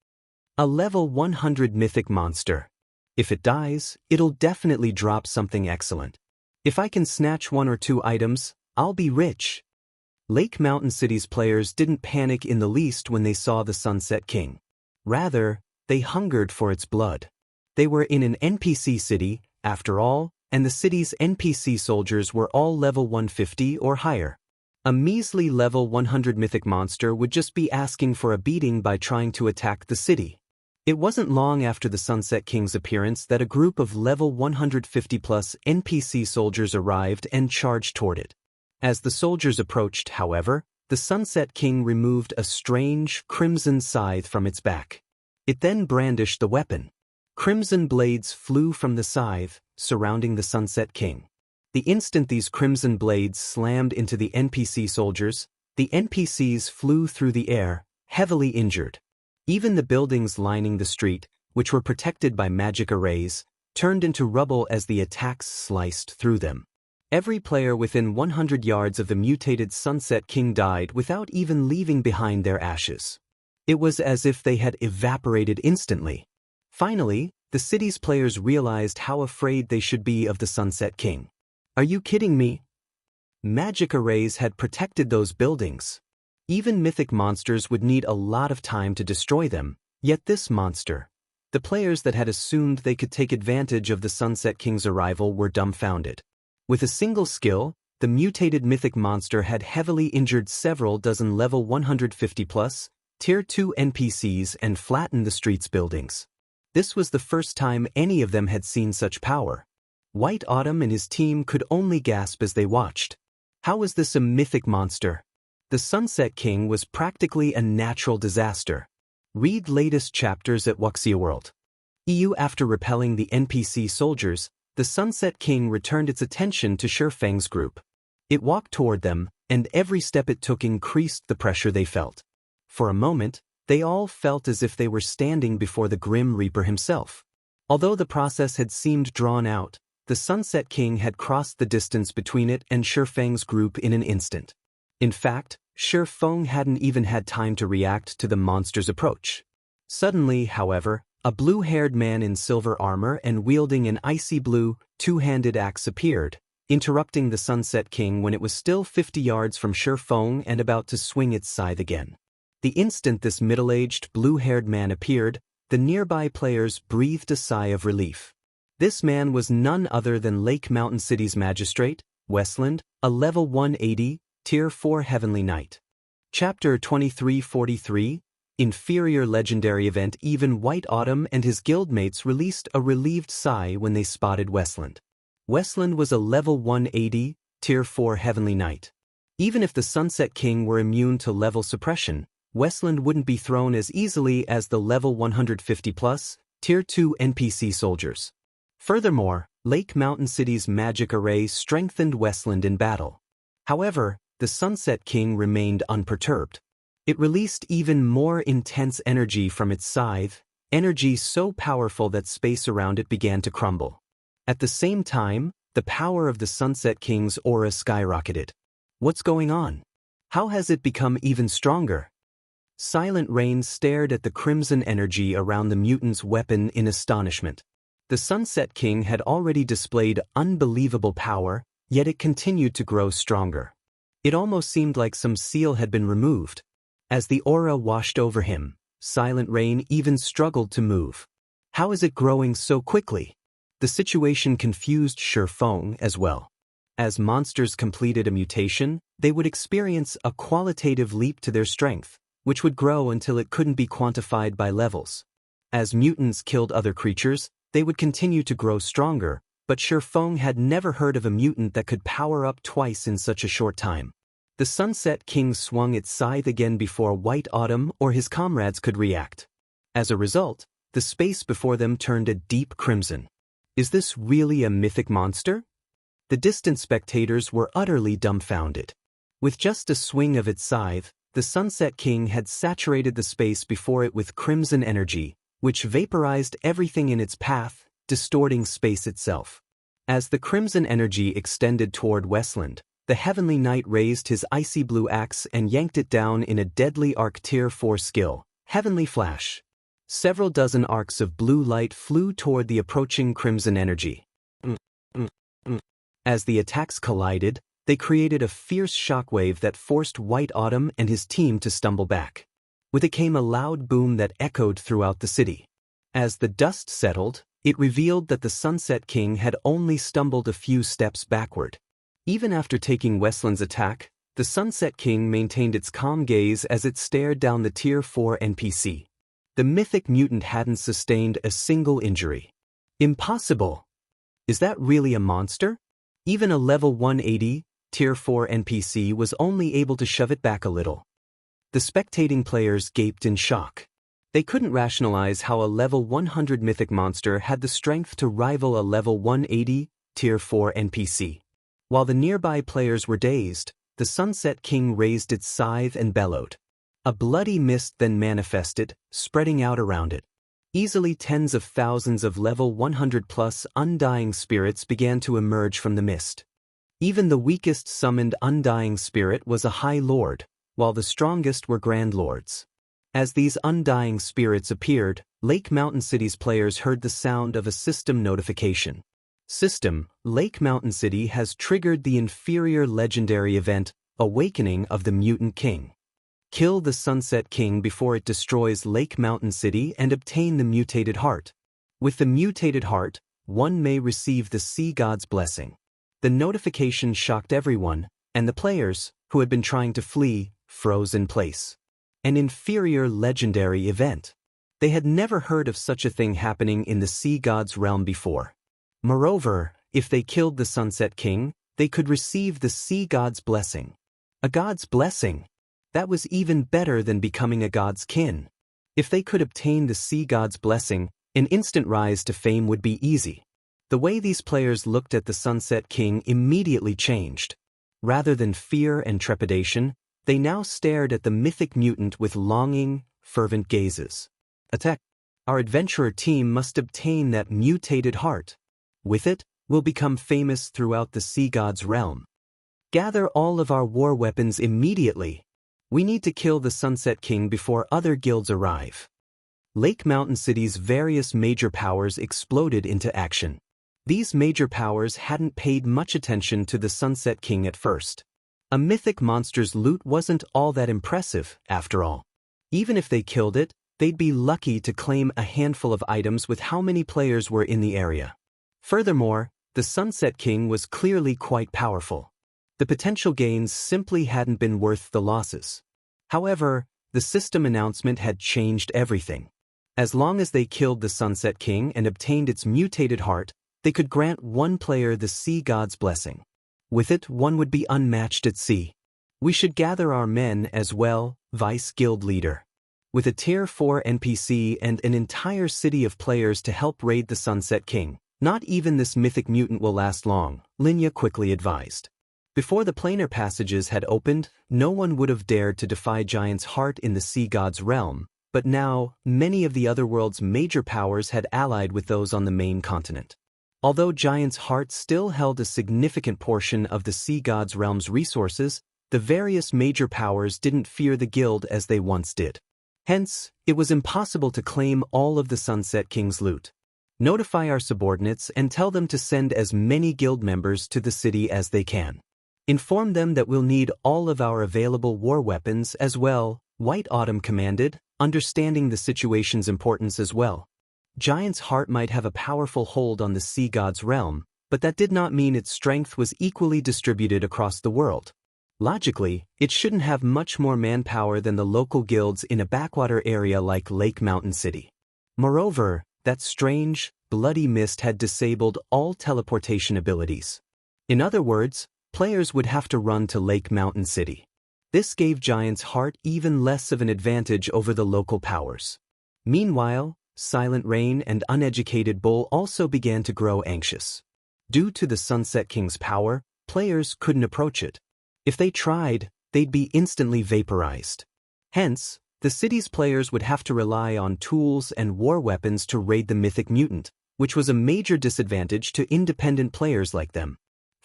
A level 100 mythic monster. If it dies, it'll definitely drop something excellent. If I can snatch 1 or 2 items, I'll be rich. Lake Mountain City's players didn't panic in the least when they saw the Sunset King. Rather, they hungered for its blood. They were in an NPC city, after all, and the city's NPC soldiers were all level 150 or higher. A measly level 100 mythic monster would just be asking for a beating by trying to attack the city. It wasn't long after the Sunset King's appearance that a group of level 150+ NPC soldiers arrived and charged toward it. As the soldiers approached, however, the Sunset King removed a strange, crimson scythe from its back. It then brandished the weapon. Crimson blades flew from the scythe, surrounding the Sunset King. The instant these crimson blades slammed into the NPC soldiers, the NPCs flew through the air, heavily injured. Even the buildings lining the street, which were protected by magic arrays, turned into rubble as the attacks sliced through them. Every player within 100 yards of the mutated Sunset King died without even leaving behind their ashes. It was as if they had evaporated instantly. Finally, the city's players realized how afraid they should be of the Sunset King. Are you kidding me? Magic arrays had protected those buildings. Even mythic monsters would need a lot of time to destroy them, yet this monster. The players that had assumed they could take advantage of the Sunset King's arrival were dumbfounded. With a single skill, the mutated mythic monster had heavily injured several dozen level 150+ Tier 2 NPCs and flattened the street's buildings. This was the first time any of them had seen such power. White Autumn and his team could only gasp as they watched. How was this a mythic monster? The Sunset King was practically a natural disaster. Read latest chapters at Wuxia World. EU. After repelling the NPC soldiers, the Sunset King returned its attention to Shifeng's group. It walked toward them, and every step it took increased the pressure they felt. For a moment, they all felt as if they were standing before the Grim Reaper himself. Although the process had seemed drawn out, the Sunset King had crossed the distance between it and Shifeng's group in an instant. In fact, Shifeng hadn't even had time to react to the monster's approach. Suddenly, however, a blue-haired man in silver armor and wielding an icy blue, two-handed axe appeared, interrupting the Sunset King when it was still 50 yards from Shifeng and about to swing its scythe again. The instant this middle-aged, blue-haired man appeared, the nearby players breathed a sigh of relief. This man was none other than Lake Mountain City's magistrate, Westland, a level 180, Tier 4 Heavenly Knight. Chapter 2343, Inferior Legendary Event. Even White Autumn and his guildmates released a relieved sigh when they spotted Westland. Westland was a level 180, Tier 4 Heavenly Knight. Even if the Sunset King were immune to level suppression, Westland wouldn't be thrown as easily as the level 150+, Tier 2 NPC soldiers. Furthermore, Lake Mountain City's magic array strengthened Westland in battle. However, the Sunset King remained unperturbed. It released even more intense energy from its scythe, energy so powerful that space around it began to crumble. At the same time, the power of the Sunset King's aura skyrocketed. What's going on? How has it become even stronger? Silent Rain stared at the crimson energy around the mutant's weapon in astonishment. The Sunset King had already displayed unbelievable power, yet it continued to grow stronger. It almost seemed like some seal had been removed. As the aura washed over him, Silent Rain even struggled to move. How is it growing so quickly? The situation confused Shifeng as well. As monsters completed a mutation, they would experience a qualitative leap to their strength, which would grow until it couldn't be quantified by levels. As mutants killed other creatures, they would continue to grow stronger, but Shifeng had never heard of a mutant that could power up twice in such a short time. The Sunset King swung its scythe again before White Autumn or his comrades could react. As a result, the space before them turned a deep crimson. Is this really a mythic monster? The distant spectators were utterly dumbfounded. With just a swing of its scythe, the Sunset King had saturated the space before it with crimson energy, which vaporized everything in its path, distorting space itself. As the crimson energy extended toward Westland, the Heavenly Knight raised his icy blue axe and yanked it down in a deadly arc Tier 4 skill, Heavenly Flash. Several dozen arcs of blue light flew toward the approaching crimson energy. As the attacks collided, they created a fierce shockwave that forced White Autumn and his team to stumble back. With it came a loud boom that echoed throughout the city. As the dust settled, it revealed that the Sunset King had only stumbled a few steps backward. Even after taking Westland's attack, the Sunset King maintained its calm gaze as it stared down the Tier 4 NPC. The mythic mutant hadn't sustained a single injury. Impossible! Is that really a monster? Even a level 180, Tier 4 NPC was only able to shove it back a little. The spectating players gaped in shock. They couldn't rationalize how a level 100 mythic monster had the strength to rival a level 180, Tier 4 NPC. While the nearby players were dazed, the Sunset King raised its scythe and bellowed. A bloody mist then manifested, spreading out around it. Easily tens of thousands of level 100+ undying spirits began to emerge from the mist. Even the weakest summoned undying spirit was a High Lord, while the strongest were Grand Lords. As these undying spirits appeared, Lake Mountain City's players heard the sound of a system notification. System, Lake Mountain City has triggered the Inferior legendary event, Awakening of the Mutant King. Kill the Sunset King before it destroys Lake Mountain City and obtain the Mutated Heart. With the Mutated Heart, one may receive the Sea God's blessing. The notification shocked everyone, and the players, who had been trying to flee, froze in place. An Inferior legendary event. They had never heard of such a thing happening in the Sea God's realm before. Moreover, if they killed the Sunset King, they could receive the Sea God's blessing. A God's blessing? That was even better than becoming a God's kin. If they could obtain the Sea God's blessing, an instant rise to fame would be easy. The way these players looked at the Sunset King immediately changed. Rather than fear and trepidation, they now stared at the mythic mutant with longing, fervent gazes. Attack! Our adventurer team must obtain that Mutated Heart. With it, we'll become famous throughout the Sea God's realm. Gather all of our war weapons immediately. We need to kill the Sunset King before other guilds arrive. Lake Mountain City's various major powers exploded into action. These major powers hadn't paid much attention to the Sunset King at first. A mythic monster's loot wasn't all that impressive, after all. Even if they killed it, they'd be lucky to claim a handful of items with how many players were in the area. Furthermore, the Sunset King was clearly quite powerful. The potential gains simply hadn't been worth the losses. However, the system announcement had changed everything. As long as they killed the Sunset King and obtained its Mutated Heart, they could grant one player the Sea God's blessing. With it, one would be unmatched at sea. We should gather our men as well, Vice Guild Leader. With a Tier 4 NPC and an entire city of players to help raid the Sunset King, not even this mythic mutant will last long, Linya quickly advised. Before the planar passages had opened, no one would have dared to defy Giant's Heart in the Sea God's realm, but now, many of the other world's major powers had allied with those on the main continent. Although Giant's Heart still held a significant portion of the Sea God's realm's resources, the various major powers didn't fear the guild as they once did. Hence, it was impossible to claim all of the Sunset King's loot. Notify our subordinates and tell them to send as many guild members to the city as they can. Inform them that we'll need all of our available war weapons as well, White Autumn commanded, understanding the situation's importance as well. Giant's Heart might have a powerful hold on the Sea God's realm, but that did not mean its strength was equally distributed across the world. Logically, it shouldn't have much more manpower than the local guilds in a backwater area like Lake Mountain City. Moreover, that strange, bloody mist had disabled all teleportation abilities. In other words, players would have to run to Lake Mountain City. This gave Giant's Heart even less of an advantage over the local powers. Meanwhile, Silent Rain and Uneducated Bull also began to grow anxious. Due to the Sunset King's power, players couldn't approach it. If they tried, they'd be instantly vaporized. Hence, the city's players would have to rely on tools and war weapons to raid the mythic mutant, which was a major disadvantage to independent players like them.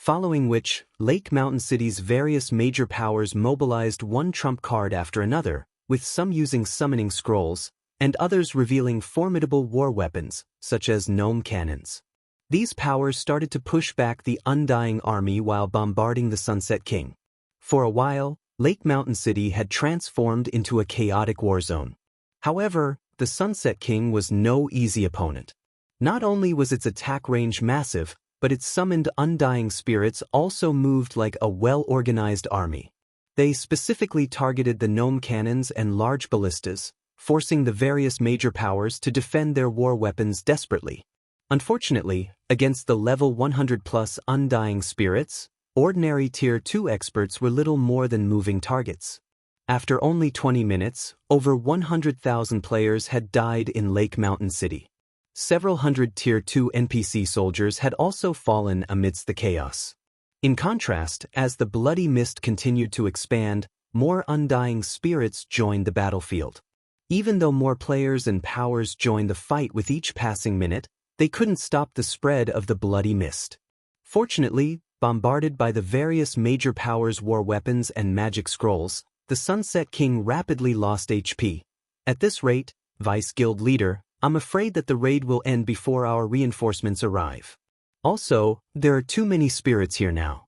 following which, Lake Mountain City's various major powers mobilized one trump card after another, with some using summoning scrolls, and others revealing formidable war weapons, such as gnome cannons. These powers started to push back the Undying Army while bombarding the Sunset King. For a while, Lake Mountain City had transformed into a chaotic war zone. However, the Sunset King was no easy opponent. Not only was its attack range massive, but its summoned undying spirits also moved like a well-organized army. They specifically targeted the gnome cannons and large ballistas, forcing the various major powers to defend their war weapons desperately. Unfortunately, against the level 100+ undying spirits, ordinary Tier 2 experts were little more than moving targets. After only 20 minutes, over 100,000 players had died in Lake Mountain City. Several hundred Tier 2 NPC soldiers had also fallen amidst the chaos. In contrast, as the bloody mist continued to expand, more undying spirits joined the battlefield. Even though more players and powers joined the fight with each passing minute, they couldn't stop the spread of the bloody mist. Fortunately, bombarded by the various major powers' war weapons and magic scrolls, the Sunset King rapidly lost HP. At this rate, Vice Guild Leader, I'm afraid that the raid will end before our reinforcements arrive. Also, there are too many spirits here now.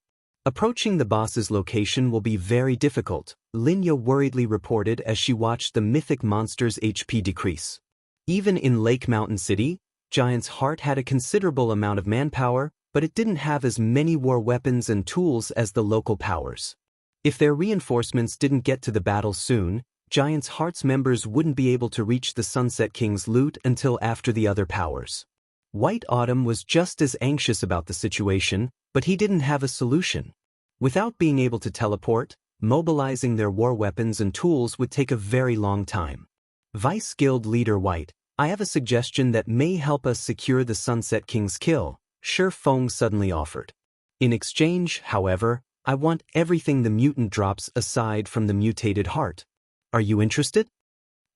Approaching the boss's location will be very difficult, Linya worriedly reported as she watched the mythic monster's HP decrease. Even in Lake Mountain City, Giant's Heart had a considerable amount of manpower, but it didn't have as many war weapons and tools as the local powers. If their reinforcements didn't get to the battle soon, Giant's Heart's members wouldn't be able to reach the Sunset King's loot until after the other powers. White Autumn was just as anxious about the situation, but he didn't have a solution. Without being able to teleport, mobilizing their war weapons and tools would take a very long time. Vice Guild Leader White, I have a suggestion that may help us secure the Sunset King's kill, Shi Feng suddenly offered. In exchange, however, I want everything the mutant drops aside from the mutated heart. Are you interested?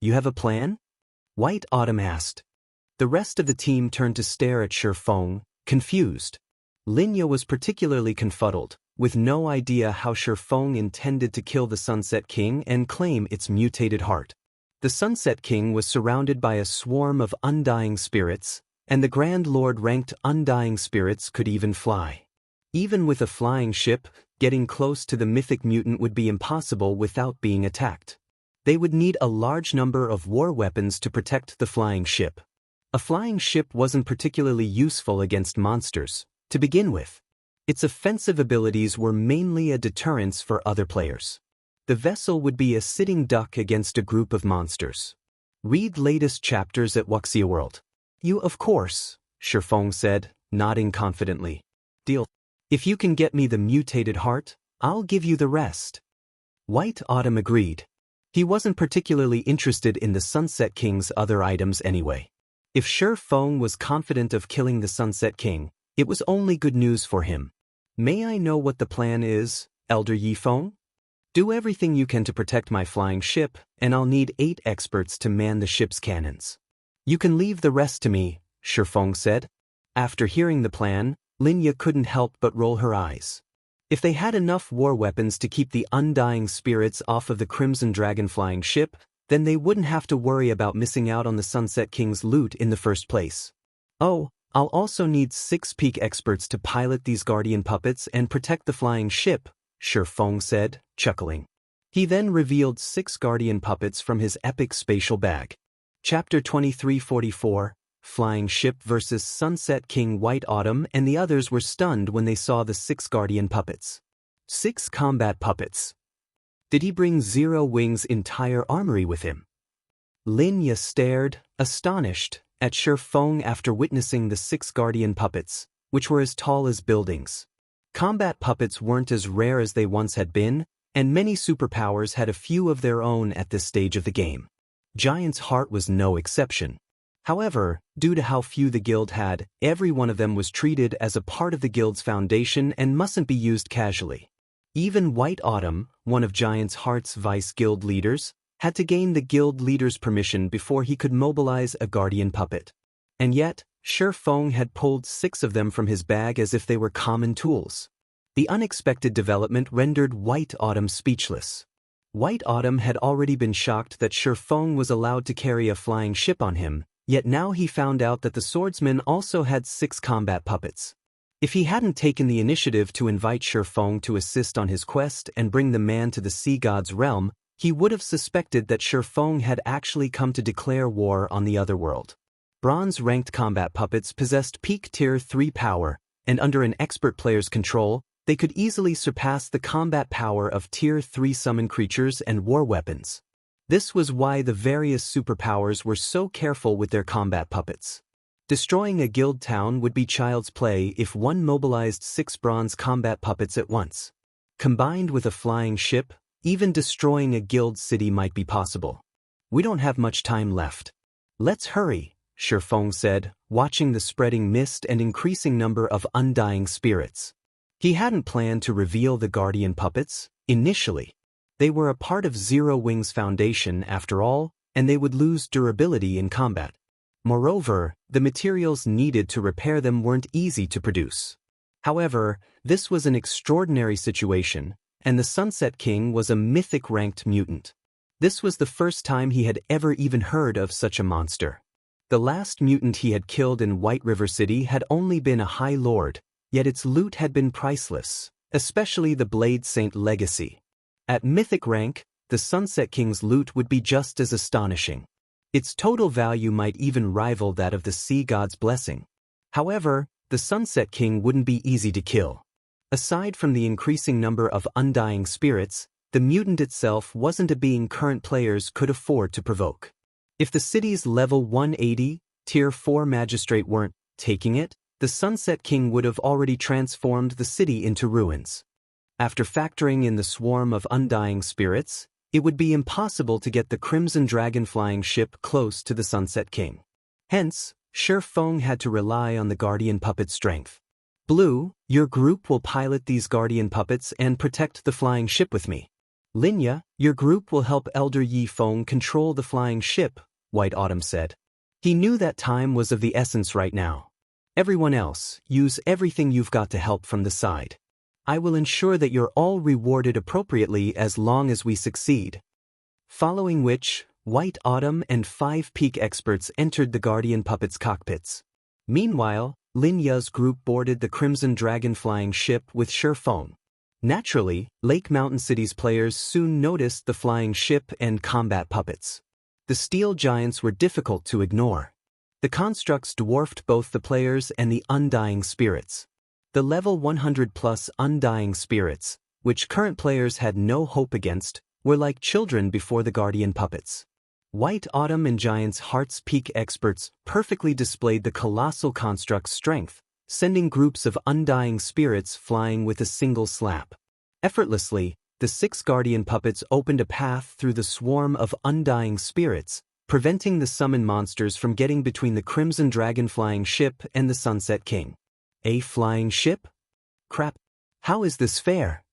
You have a plan? White Autumn asked. The rest of the team turned to stare at Shi Feng, confused. Linya was particularly confuddled, with no idea how Shi Feng intended to kill the Sunset King and claim its mutated heart. The Sunset King was surrounded by a swarm of undying spirits, and the Grand Lord-ranked undying spirits could even fly. Even with a flying ship, getting close to the mythic mutant would be impossible without being attacked. They would need a large number of war weapons to protect the flying ship. A flying ship wasn't particularly useful against monsters, to begin with. Its offensive abilities were mainly a deterrence for other players. The vessel would be a sitting duck against a group of monsters. Read latest chapters at Wuxia World. You of course, Shi Feng said, nodding confidently. Deal. If you can get me the mutated heart, I'll give you the rest. White Autumn agreed. He wasn't particularly interested in the Sunset King's other items anyway. If Shi Feng was confident of killing the Sunset King, it was only good news for him. May I know what the plan is, Elder Yi Feng? Do everything you can to protect my flying ship, and I'll need 8 experts to man the ship's cannons. You can leave the rest to me, Shi Feng said. After hearing the plan, Linya couldn't help but roll her eyes. If they had enough war weapons to keep the undying spirits off of the Crimson Dragon flying ship, then they wouldn't have to worry about missing out on the Sunset King's loot in the first place. Oh, I'll also need 6 peak experts to pilot these guardian puppets and protect the flying ship, Shi Feng said, chuckling. He then revealed 6 guardian puppets from his epic spatial bag. Chapter 2344, Flying Ship vs. Sunset King. White Autumn and the others were stunned when they saw the 6 guardian puppets. 6 combat puppets. Did he bring Zero Wing's entire armory with him? Linya stared, astonished, at Shi Feng after witnessing the 6 guardian puppets, which were as tall as buildings. Combat puppets weren't as rare as they once had been, and many superpowers had a few of their own at this stage of the game. Giant's Heart was no exception. However, due to how few the guild had, every one of them was treated as a part of the guild's foundation and mustn't be used casually. Even White Autumn, one of Giant's Heart's vice guild leaders, had to gain the guild leader's permission before he could mobilize a guardian puppet. And yet, Shi Feng had pulled 6 of them from his bag as if they were common tools. The unexpected development rendered White Autumn speechless. White Autumn had already been shocked that Shifeng was allowed to carry a flying ship on him, yet now he found out that the swordsman also had 6 combat puppets. If he hadn't taken the initiative to invite Shifeng to assist on his quest and bring the man to the sea god's realm, he would have suspected that Shifeng had actually come to declare war on the otherworld. Bronze-ranked combat puppets possessed peak Tier 3 power, and under an expert player's control, they could easily surpass the combat power of Tier 3 summon creatures and war weapons. This was why the various superpowers were so careful with their combat puppets. Destroying a guild town would be child's play if one mobilized 6 bronze combat puppets at once. Combined with a flying ship, even destroying a guild city might be possible. We don't have much time left. Let's hurry, Shifeng said, watching the spreading mist and increasing number of undying spirits. He hadn't planned to reveal the guardian puppets, initially. They were a part of Zero Wing's foundation after all, and they would lose durability in combat. Moreover, the materials needed to repair them weren't easy to produce. However, this was an extraordinary situation, and the Sunset King was a mythic-ranked mutant. This was the first time he had ever even heard of such a monster. The last mutant he had killed in White River City had only been a High Lord, yet its loot had been priceless, especially the Blade Saint legacy. At mythic rank, the Sunset King's loot would be just as astonishing. Its total value might even rival that of the Sea God's blessing. However, the Sunset King wouldn't be easy to kill. Aside from the increasing number of undying spirits, the mutant itself wasn't a being current players could afford to provoke. If the city's level 180, Tier 4 magistrate weren't taking it, the Sunset King would have already transformed the city into ruins. After factoring in the swarm of undying spirits, it would be impossible to get the Crimson Dragon flying ship close to the Sunset King. Hence, Shifeng had to rely on the Guardian Puppet strength. Blue, your group will pilot these Guardian Puppets and protect the flying ship with me. Linya, your group will help Elder Yifeng control the flying ship, White Autumn said. He knew that time was of the essence right now. Everyone else, use everything you've got to help from the side. I will ensure that you're all rewarded appropriately as long as we succeed. Following which, White Autumn and 5 peak experts entered the Guardian Puppets' cockpits. Meanwhile, Linya's group boarded the Crimson Dragon flying ship with Shifeng. Naturally, Lake Mountain City's players soon noticed the flying ship and combat puppets. The steel giants were difficult to ignore. The constructs dwarfed both the players and the undying spirits. The level 100+ undying spirits, which current players had no hope against, were like children before the Guardian Puppets. White Autumn and Giant's Heart's Peak experts perfectly displayed the colossal construct's strength, sending groups of undying spirits flying with a single slap. Effortlessly, the 6 Guardian Puppets opened a path through the swarm of undying spirits, preventing the summon monsters from getting between the Crimson Dragon flying ship and the Sunset King. A flying ship? Crap. How is this fair?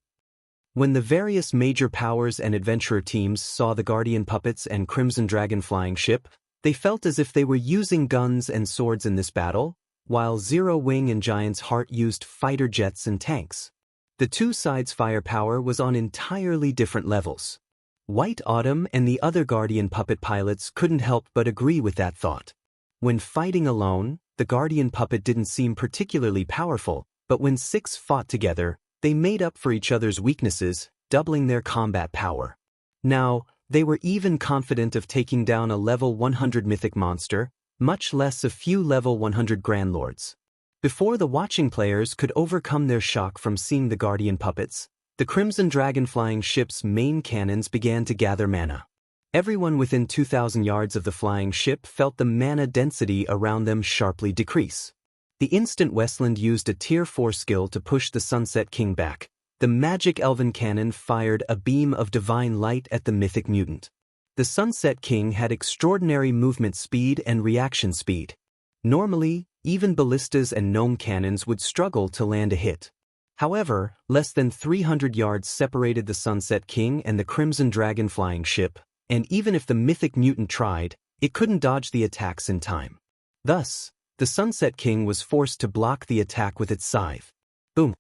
When the various major powers and adventurer teams saw the Guardian Puppets and Crimson Dragon flying ship, they felt as if they were using guns and swords in this battle, while Zero Wing and Giant's Heart used fighter jets and tanks. The two sides' firepower was on entirely different levels. White Autumn and the other Guardian Puppet pilots couldn't help but agree with that thought. When fighting alone, the Guardian Puppet didn't seem particularly powerful, but when 6 fought together, they made up for each other's weaknesses, doubling their combat power. Now, they were even confident of taking down a level 100 mythic monster, much less a few level 100 Grand Lords. Before the watching players could overcome their shock from seeing the Guardian Puppets, the Crimson Dragon flying ship's main cannons began to gather mana. Everyone within 2,000 yards of the flying ship felt the mana density around them sharply decrease. The instant Westland used a Tier 4 skill to push the Sunset King back. The magic elven cannon fired a beam of divine light at the mythic mutant. The Sunset King had extraordinary movement speed and reaction speed. Normally, even ballistas and gnome cannons would struggle to land a hit. However, less than 300 yards separated the Sunset King and the Crimson Dragon flying ship, and even if the mythic mutant tried, it couldn't dodge the attacks in time. Thus, the Sunset King was forced to block the attack with its scythe. Boom!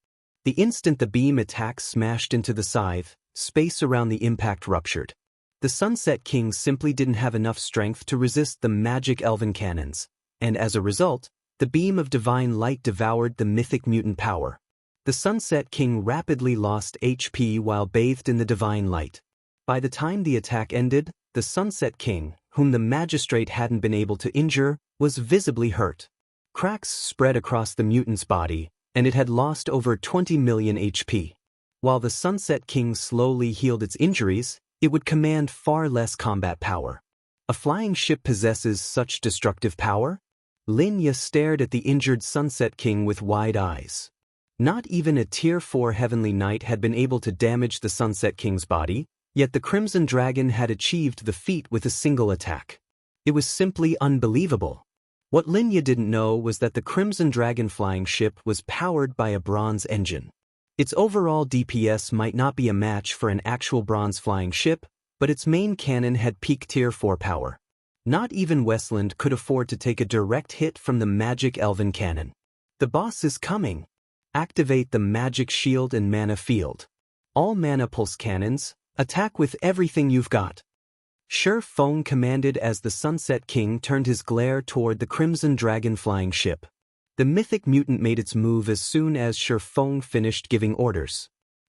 The instant the beam attack smashed into the scythe, space around the impact ruptured. The Sunset King simply didn't have enough strength to resist the magic elven cannons, and as a result, the beam of divine light devoured the mythic mutant power. The Sunset King rapidly lost HP while bathed in the divine light. By the time the attack ended, the Sunset King, whom the magistrate hadn't been able to injure, was visibly hurt. Cracks spread across the mutant's body, and it had lost over 20 million HP. While the Sunset King slowly healed its injuries, it would command far less combat power. A flying ship possesses such destructive power? Linya stared at the injured Sunset King with wide eyes. Not even a Tier 4 Heavenly Knight had been able to damage the Sunset King's body, yet the Crimson Dragon had achieved the feat with a single attack. It was simply unbelievable. What Linya didn't know was that the Crimson Dragon flying ship was powered by a bronze engine. Its overall DPS might not be a match for an actual bronze flying ship, but its main cannon had peak Tier 4 power. Not even Westland could afford to take a direct hit from the magic elven cannon. The boss is coming. Activate the magic shield and mana field. All mana pulse cannons, attack with everything you've got. Shi Feng commanded as the Sunset King turned his glare toward the Crimson Dragon flying ship. The mythic mutant made its move as soon as Shi Feng finished giving orders.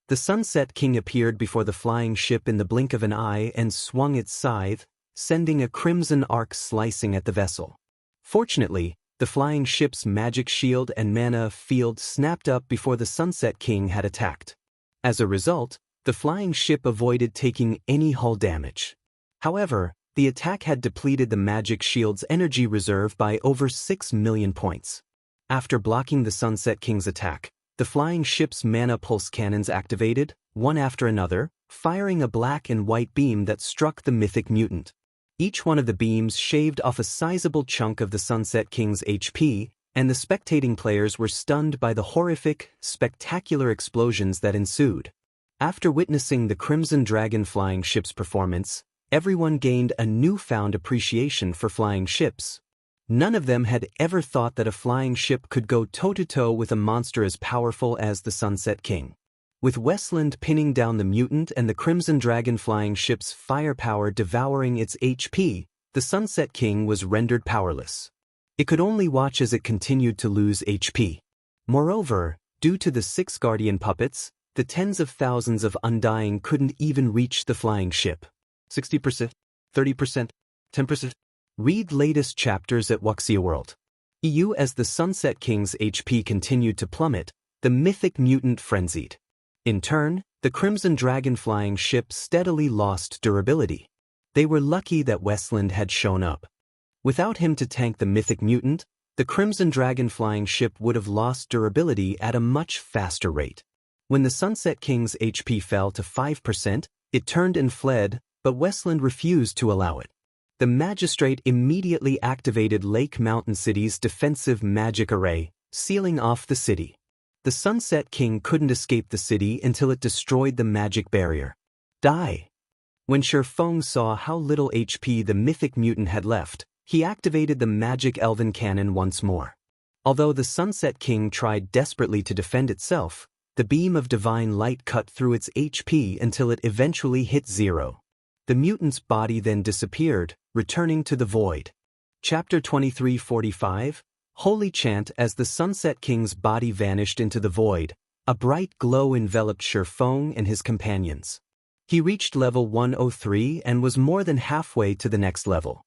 The Sunset King appeared before the flying ship in the blink of an eye and swung its scythe, sending a crimson arc slicing at the vessel. Fortunately, the flying ship's magic shield and mana field snapped up before the Sunset King had attacked. As a result, the flying ship avoided taking any hull damage. However, the attack had depleted the magic shield's energy reserve by over 6 million points. After blocking the Sunset King's attack, the flying ship's mana pulse cannons activated, one after another, firing a black and white beam that struck the mythic mutant. Each one of the beams shaved off a sizable chunk of the Sunset King's HP, and the spectating players were stunned by the horrific, spectacular explosions that ensued. After witnessing the Crimson Dragon flying ship's performance, everyone gained a newfound appreciation for flying ships. None of them had ever thought that a flying ship could go toe-to-toe with a monster as powerful as the Sunset King. With Westland pinning down the mutant and the Crimson Dragon flying ship's firepower devouring its HP, the Sunset King was rendered powerless. It could only watch as it continued to lose HP. Moreover, due to the 6 Guardian puppets, the tens of thousands of Undying couldn't even reach the flying ship. 60%, 30%, 10%. Read latest chapters at Wuxia World. EU. As the Sunset King's HP continued to plummet, the mythic mutant frenzied. In turn, the Crimson Dragon flying ship steadily lost durability. They were lucky that Westland had shown up. Without him to tank the mythic mutant, the Crimson Dragon flying ship would have lost durability at a much faster rate. When the Sunset King's HP fell to 5%, it turned and fled, but Westland refused to allow it. The magistrate immediately activated Lake Mountain City's defensive magic array, sealing off the city. The Sunset King couldn't escape the city until it destroyed the magic barrier. Die! When Shi Feng saw how little HP the mythic mutant had left, he activated the magic elven cannon once more. Although the Sunset King tried desperately to defend itself, the beam of divine light cut through its HP until it eventually hit 0. The mutant's body then disappeared, returning to the void. Chapter 2345, Holy Chant. As the Sunset King's body vanished into the void, a bright glow enveloped Shi Feng and his companions. He reached level 103 and was more than halfway to the next level.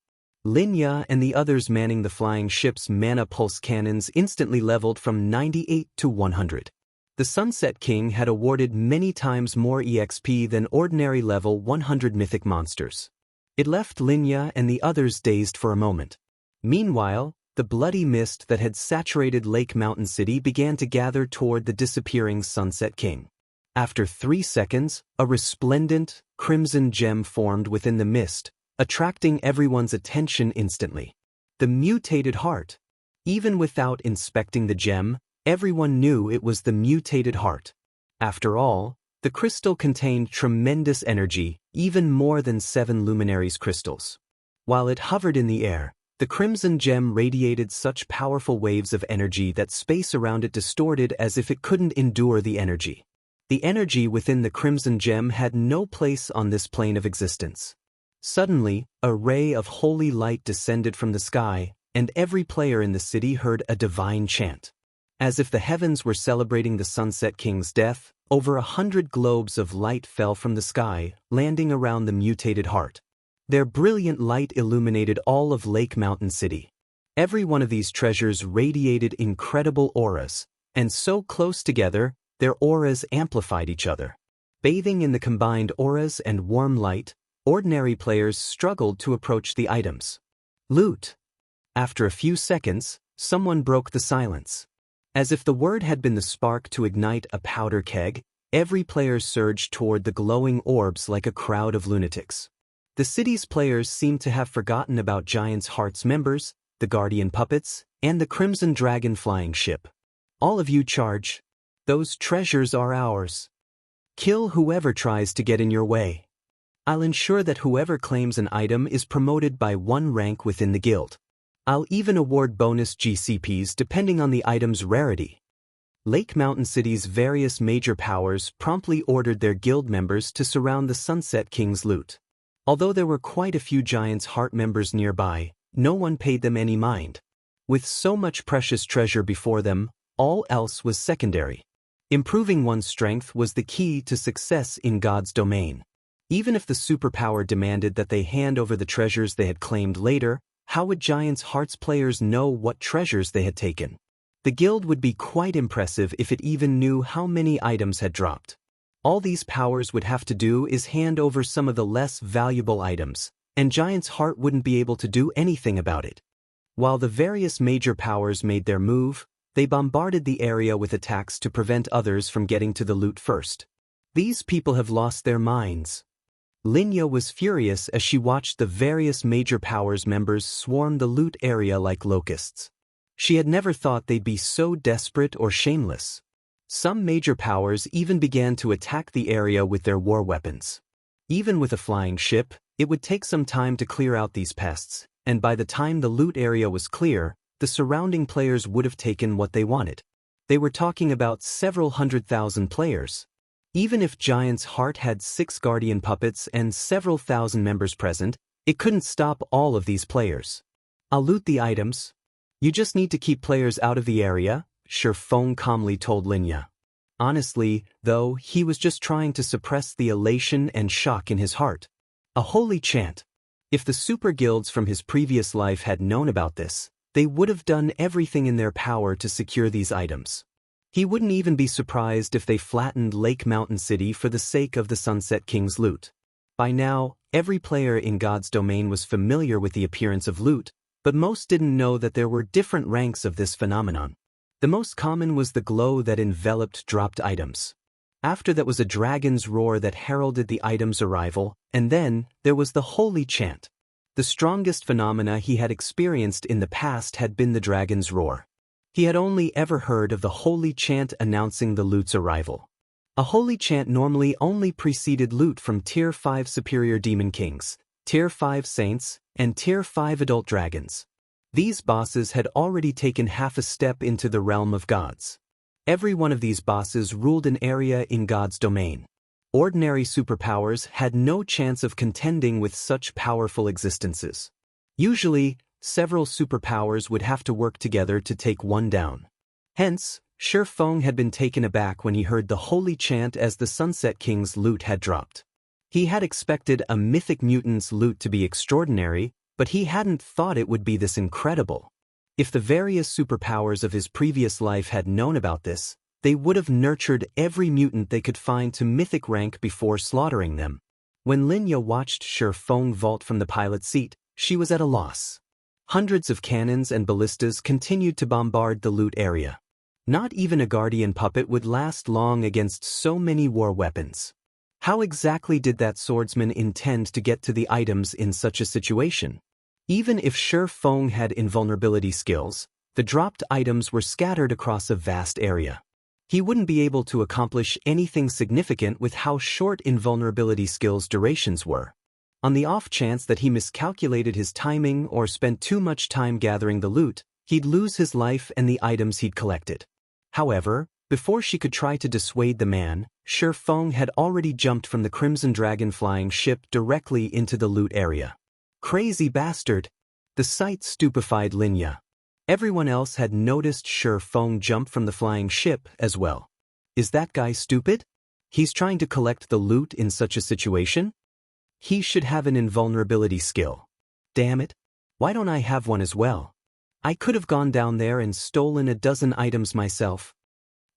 Linya and the others manning the flying ship's mana pulse cannons instantly leveled from 98 to 100. The Sunset King had awarded many times more EXP than ordinary level 100 mythic monsters. It left Linya and the others dazed for a moment. Meanwhile, the bloody mist that had saturated Lake Mountain City began to gather toward the disappearing Sunset King. After 3 seconds, a resplendent, crimson gem formed within the mist, attracting everyone's attention instantly. The mutated heart. Even without inspecting the gem, everyone knew it was the mutated heart. After all, the crystal contained tremendous energy, even more than 7 luminaries crystals. While it hovered in the air, The crimson gem radiated such powerful waves of energy that space around it distorted as if it couldn't endure the energy. The energy within the crimson gem had no place on this plane of existence. Suddenly, a ray of holy light descended from the sky, and every player in the city heard a divine chant. As if the heavens were celebrating the Sunset King's death, over 100 globes of light fell from the sky, landing around the mutated heart. Their brilliant light illuminated all of Lake Mountain City. Every one of these treasures radiated incredible auras, and so close together, their auras amplified each other. Bathing in the combined auras and warm light, ordinary players struggled to approach the items. Loot. After a few seconds, someone broke the silence. As if the word had been the spark to ignite a powder keg, every player surged toward the glowing orbs like a crowd of lunatics. The city's players seemed to have forgotten about Giant's Heart's members, the Guardian Puppets, and the Crimson Dragon flying ship. All of you charge. Those treasures are ours. Kill whoever tries to get in your way. I'll ensure that whoever claims an item is promoted by 1 rank within the guild. I'll even award bonus GCPs depending on the item's rarity. Lake Mountain City's various major powers promptly ordered their guild members to surround the Sunset King's loot. Although there were quite a few Giant's Heart members nearby, no one paid them any mind. With so much precious treasure before them, all else was secondary. Improving one's strength was the key to success in God's domain. Even if the superpower demanded that they hand over the treasures they had claimed later, how would Giant's Heart's players know what treasures they had taken? The guild would be quite impressive if it even knew how many items had dropped. All these powers would have to do is hand over some of the less valuable items, and Giant's Heart wouldn't be able to do anything about it. While the various major powers made their move, they bombarded the area with attacks to prevent others from getting to the loot first. These people have lost their minds. Linya was furious as she watched the various major powers members swarm the loot area like locusts. She had never thought they'd be so desperate or shameless. Some major powers even began to attack the area with their war weapons. Even with a flying ship, it would take some time to clear out these pests, and by the time the loot area was clear, the surrounding players would have taken what they wanted. They were talking about several 100,000 players. Even if Giant's Heart had 6 Guardian Puppets and several thousand members present, it couldn't stop all of these players. I'll loot the items. You just need to keep players out of the area, Shurfeng calmly told Linya. Honestly, though, he was just trying to suppress the elation and shock in his heart. A holy chant. If the super guilds from his previous life had known about this, they would have done everything in their power to secure these items. He wouldn't even be surprised if they flattened Lake Mountain City for the sake of the Sunset King's loot. By now, every player in God's domain was familiar with the appearance of loot, but most didn't know that there were different ranks of this phenomenon. The most common was the glow that enveloped dropped items. After that was a dragon's roar that heralded the item's arrival, and then there was the holy chant. The strongest phenomena he had experienced in the past had been the dragon's roar. He had only ever heard of the holy chant announcing the loot's arrival. A holy chant normally only preceded loot from Tier 5 superior demon kings, Tier 5 saints, and Tier 5 adult dragons. These bosses had already taken half a step into the realm of gods. Every one of these bosses ruled an area in God's domain. Ordinary superpowers had no chance of contending with such powerful existences. Usually, several superpowers would have to work together to take one down. Hence, Shurfeng had been taken aback when he heard the holy chant as the Sunset King's loot had dropped. He had expected a mythic mutant's loot to be extraordinary, but he hadn't thought it would be this incredible. If the various superpowers of his previous life had known about this, they would have nurtured every mutant they could find to mythic rank before slaughtering them. When Linya watched Shurfeng vault from the pilot seat, she was at a loss. Hundreds of cannons and ballistas continued to bombard the loot area. Not even a guardian puppet would last long against so many war weapons. How exactly did that swordsman intend to get to the items in such a situation? Even if Shurfeng had invulnerability skills, the dropped items were scattered across a vast area. He wouldn't be able to accomplish anything significant with how short invulnerability skills' durations were. On the off chance that he miscalculated his timing or spent too much time gathering the loot, he'd lose his life and the items he'd collected. However, before she could try to dissuade the man, Shi Feng had already jumped from the Crimson Dragon flying ship directly into the loot area. Crazy bastard! The sight stupefied Linya. Everyone else had noticed Shi Feng jump from the flying ship as well. Is that guy stupid? He's trying to collect the loot in such a situation? He should have an invulnerability skill. Damn it! Why don't I have one as well? I could have gone down there and stolen a dozen items myself.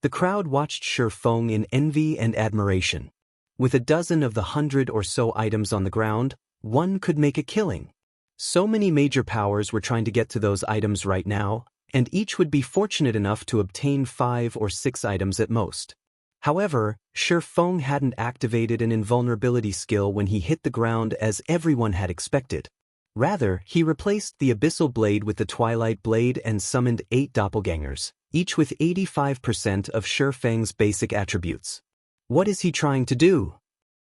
The crowd watched Shi Feng in envy and admiration. With a dozen of the 100 or so items on the ground, one could make a killing. So many major powers were trying to get to those items right now, and each would be fortunate enough to obtain 5 or 6 items at most. However, Shi Feng hadn't activated an invulnerability skill when he hit the ground as everyone had expected. Rather, he replaced the Abyssal Blade with the Twilight Blade and summoned 8 doppelgangers, each with 85% of Shi Feng's basic attributes. What is he trying to do?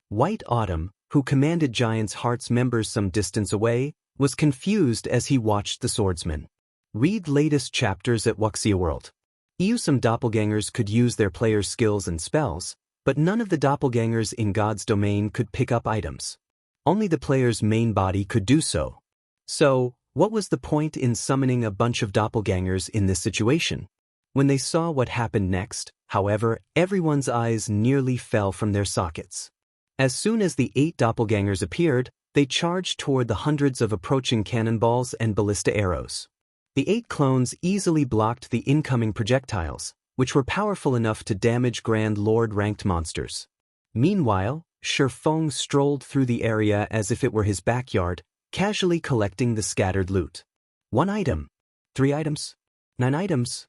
White Autumn, who commanded Giant's Heart's members some distance away, was confused as he watched the swordsman. Read latest chapters at Wuxia World. Some doppelgangers could use their players' skills and spells, but none of the doppelgangers in God's domain could pick up items. Only the player's main body could do so. So, what was the point in summoning a bunch of doppelgangers in this situation? When they saw what happened next, however, everyone's eyes nearly fell from their sockets. As soon as the 8 doppelgangers appeared, they charged toward the hundreds of approaching cannonballs and ballista arrows. The 8 clones easily blocked the incoming projectiles, which were powerful enough to damage Grand Lord-ranked monsters. Meanwhile, Shi Feng strolled through the area as if it were his backyard, casually collecting the scattered loot. 1 item. 3 items. 9 items.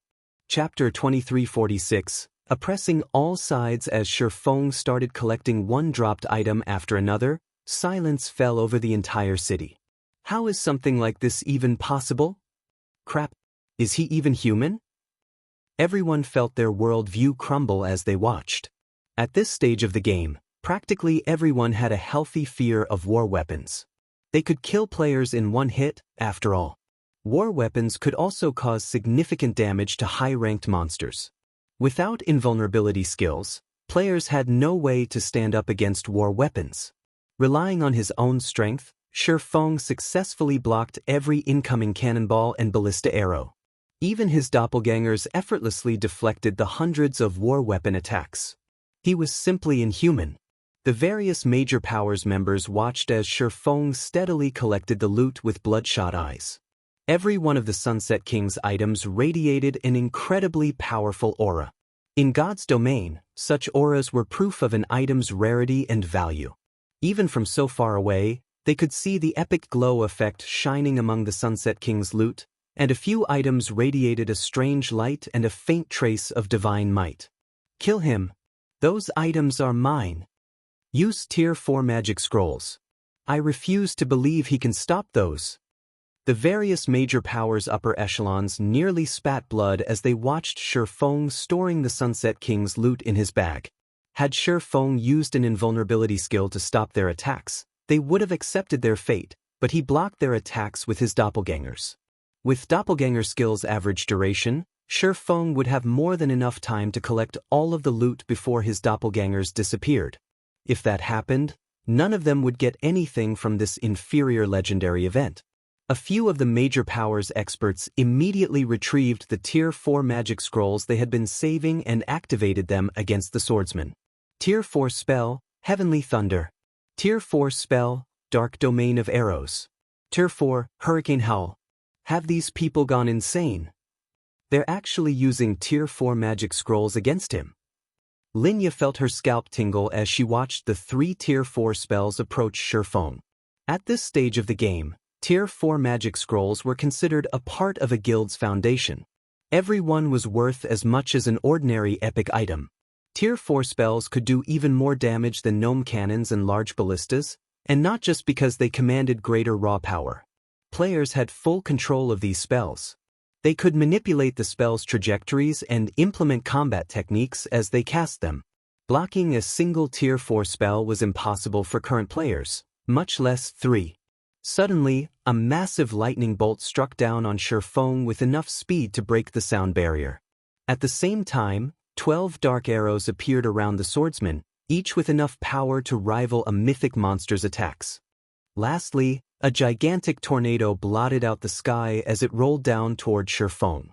Chapter 2346, Oppressing all sides. As Shi Feng started collecting one dropped item after another, silence fell over the entire city. How is something like this even possible? Crap. Is he even human? Everyone felt their worldview crumble as they watched. At this stage of the game, practically everyone had a healthy fear of war weapons. They could kill players in one hit, after all. War weapons could also cause significant damage to high-ranked monsters. Without invulnerability skills, players had no way to stand up against war weapons. Relying on his own strength, Shi Feng successfully blocked every incoming cannonball and ballista arrow. Even his doppelgangers effortlessly deflected the hundreds of war weapon attacks. He was simply inhuman. The various major powers members watched as Shi Feng steadily collected the loot with bloodshot eyes. Every one of the Sunset King's items radiated an incredibly powerful aura. In God's domain, such auras were proof of an item's rarity and value. Even from so far away, they could see the epic glow effect shining among the Sunset King's loot, and a few items radiated a strange light and a faint trace of divine might. Kill him. Those items are mine. Use Tier 4 magic scrolls. I refuse to believe he can stop those. The various major powers' upper echelons nearly spat blood as they watched Shi Feng storing the Sunset King's loot in his bag. Had Shi Feng used an invulnerability skill to stop their attacks, they would have accepted their fate, but he blocked their attacks with his doppelgangers. With doppelganger skills' average duration, Shi Feng would have more than enough time to collect all of the loot before his doppelgangers disappeared. If that happened, none of them would get anything from this inferior legendary event. A few of the major powers experts immediately retrieved the Tier 4 magic scrolls they had been saving and activated them against the swordsman. Tier 4 spell, Heavenly Thunder. Tier 4 spell, Dark Domain of Arrows. Tier 4, Hurricane Howl. Have these people gone insane? They're actually using Tier 4 magic scrolls against him. Linya felt her scalp tingle as she watched the 3 Tier 4 spells approach Shi Feng. At this stage of the game, Tier 4 magic scrolls were considered a part of a guild's foundation. Every one was worth as much as an ordinary epic item. Tier 4 spells could do even more damage than gnome cannons and large ballistas, and not just because they commanded greater raw power. Players had full control of these spells. They could manipulate the spell's trajectories and implement combat techniques as they cast them. Blocking a single Tier 4 spell was impossible for current players, much less 3. Suddenly, a massive lightning bolt struck down on Shifeng with enough speed to break the sound barrier. At the same time, 12 dark arrows appeared around the swordsman, each with enough power to rival a mythic monster's attacks. Lastly, a gigantic tornado blotted out the sky as it rolled down toward Shifeng.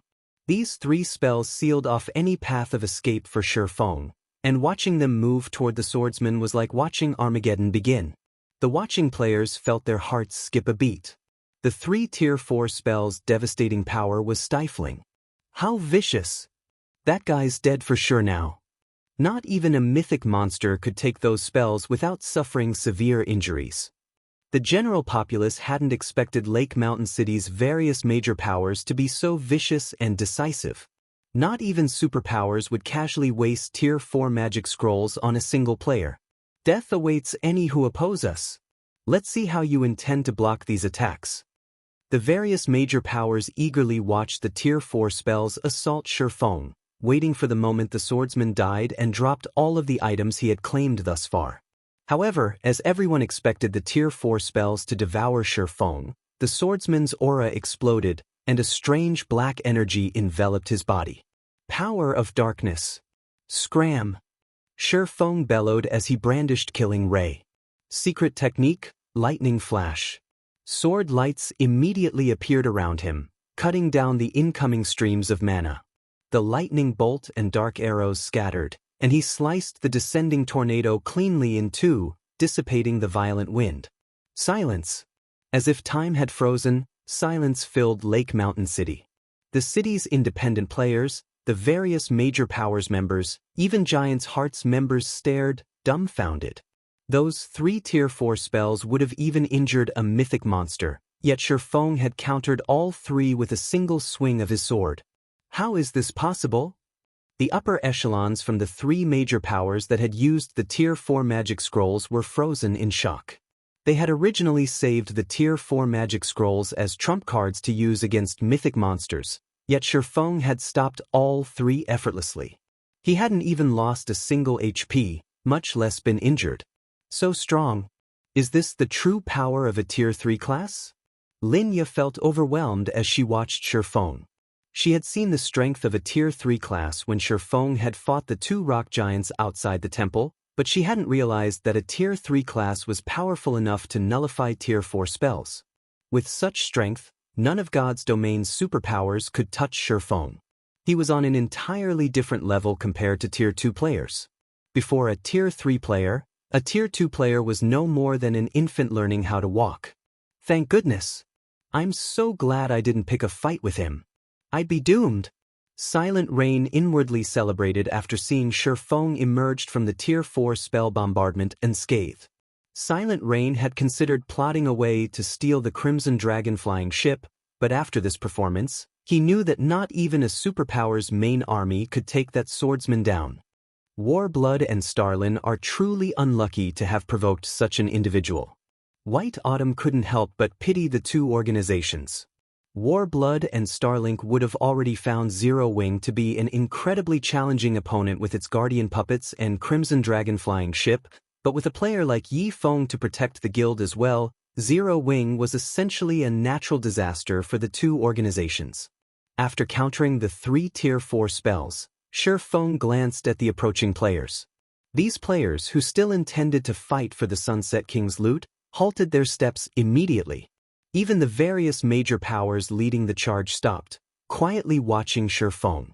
These 3 spells sealed off any path of escape for Shifeng, and watching them move toward the swordsman was like watching Armageddon begin. The watching players felt their hearts skip a beat. The 3 Tier 4 spells' devastating power was stifling. How vicious! That guy's dead for sure now. Not even a mythic monster could take those spells without suffering severe injuries. The general populace hadn't expected Lake Mountain City's various major powers to be so vicious and decisive. Not even superpowers would casually waste Tier 4 magic scrolls on a single player. Death awaits any who oppose us. Let's see how you intend to block these attacks. The various major powers eagerly watched the Tier 4 spells assault Shifeng, waiting for the moment the swordsman died and dropped all of the items he had claimed thus far. However, as everyone expected the Tier 4 spells to devour Shifeng, the swordsman's aura exploded, and a strange black energy enveloped his body. Power of darkness. Scram! Shifeng bellowed as he brandished Killing Ray. Secret technique, lightning flash. Sword lights immediately appeared around him, cutting down the incoming streams of mana. The lightning bolt and dark arrows scattered, and he sliced the descending tornado cleanly in two, dissipating the violent wind. Silence. As if time had frozen, silence filled Lake Mountain City. The city's independent players, the various major powers members, even Giant's Hearts members stared, dumbfounded. Those 3 Tier 4 spells would have even injured a mythic monster, yet Shifeng had countered all 3 with a single swing of his sword. How is this possible? The upper echelons from the 3 major powers that had used the Tier 4 magic scrolls were frozen in shock. They had originally saved the Tier 4 magic scrolls as trump cards to use against mythic monsters, yet Shifeng had stopped all 3 effortlessly. He hadn't even lost a single HP, much less been injured. So strong. Is this the true power of a Tier 3 class? Linya felt overwhelmed as she watched Shifeng. She had seen the strength of a Tier 3 class when Shifeng had fought the 2 rock giants outside the temple, but she hadn't realized that a Tier 3 class was powerful enough to nullify Tier 4 spells. With such strength, none of God's domain's superpowers could touch Shifeng. He was on an entirely different level compared to Tier 2 players. Before a Tier 3 player, a Tier 2 player was no more than an infant learning how to walk. Thank goodness. I'm so glad I didn't pick a fight with him. I'd be doomed. Silent Rain inwardly celebrated after seeing Shifeng emerged from the Tier 4 spell bombardment unscathed. Silent Rain had considered plotting a way to steal the Crimson Dragon flying ship, but after this performance, he knew that not even a superpower's main army could take that swordsman down. Warblood and Starlin are truly unlucky to have provoked such an individual. White Autumn couldn't help but pity the 2 organizations. Warblood and Starlink would have already found Zero Wing to be an incredibly challenging opponent with its Guardian Puppets and Crimson Dragon flying ship, but with a player like Yi Feng to protect the guild as well, Zero Wing was essentially a natural disaster for the 2 organizations. After countering the 3 Tier 4 spells, Shifeng glanced at the approaching players. These players, who still intended to fight for the Sunset King's loot, halted their steps immediately. Even the various major powers leading the charge stopped, quietly watching Shifeng.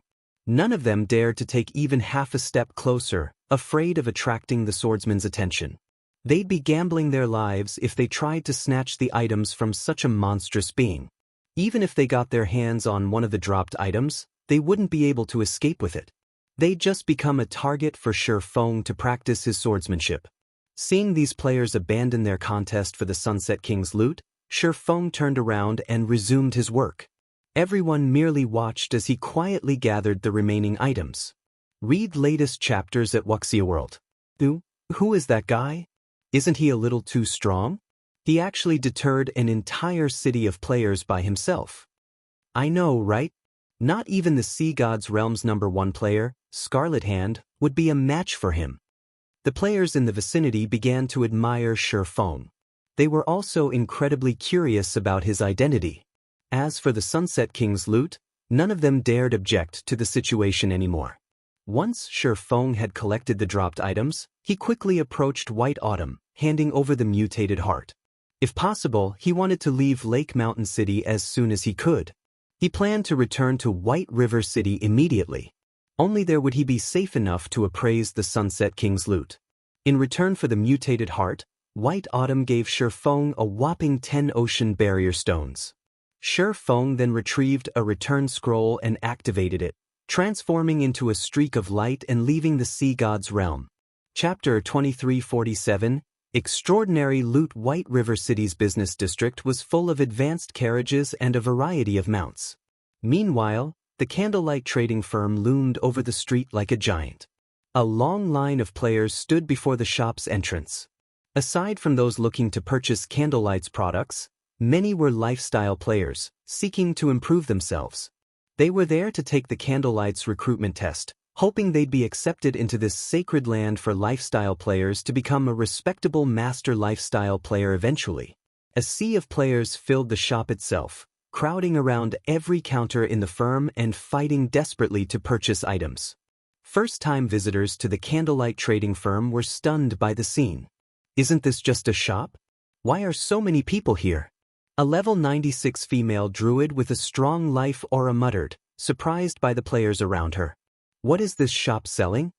None of them dared to take even half a step closer, afraid of attracting the swordsman's attention. They'd be gambling their lives if they tried to snatch the items from such a monstrous being. Even if they got their hands on one of the dropped items, they wouldn't be able to escape with it. They'd just become a target for Shifeng to practice his swordsmanship. Seeing these players abandon their contest for the Sunset King's loot, Shifeng turned around and resumed his work. Everyone merely watched as he quietly gathered the remaining items. Read latest chapters at Wuxia World. Who is that guy? Isn't he a little too strong? He actually deterred an entire city of players by himself. I know, right? Not even the Sea God's Realm's #1 player, Scarlet Hand, would be a match for him. The players in the vicinity began to admire Shifeng. They were also incredibly curious about his identity. As for the Sunset King's loot, none of them dared object to the situation anymore. Once Shi Feng had collected the dropped items, he quickly approached White Autumn, handing over the mutated heart. If possible, he wanted to leave Lake Mountain City as soon as he could. He planned to return to White River City immediately. Only there would he be safe enough to appraise the Sunset King's loot. In return for the mutated heart, White Autumn gave Shi Feng a whopping 10 ocean barrier stones. Shi Feng then retrieved a return scroll and activated it, transforming into a streak of light and leaving the Sea God's realm. Chapter 2347, Extraordinary Loot. White River City's business district was full of advanced carriages and a variety of mounts. Meanwhile, the Candlelight trading firm loomed over the street like a giant. A long line of players stood before the shop's entrance. Aside from those looking to purchase Candlelight's products, many were lifestyle players, seeking to improve themselves. They were there to take the Candlelight's recruitment test, hoping they'd be accepted into this sacred land for lifestyle players to become a respectable master lifestyle player eventually. A sea of players filled the shop itself, crowding around every counter in the firm and fighting desperately to purchase items. First-time visitors to the Candlelight trading firm were stunned by the scene. Isn't this just a shop? Why are so many people here? A level 96 female druid with a strong life aura muttered, surprised by the players around her. What is this shop selling?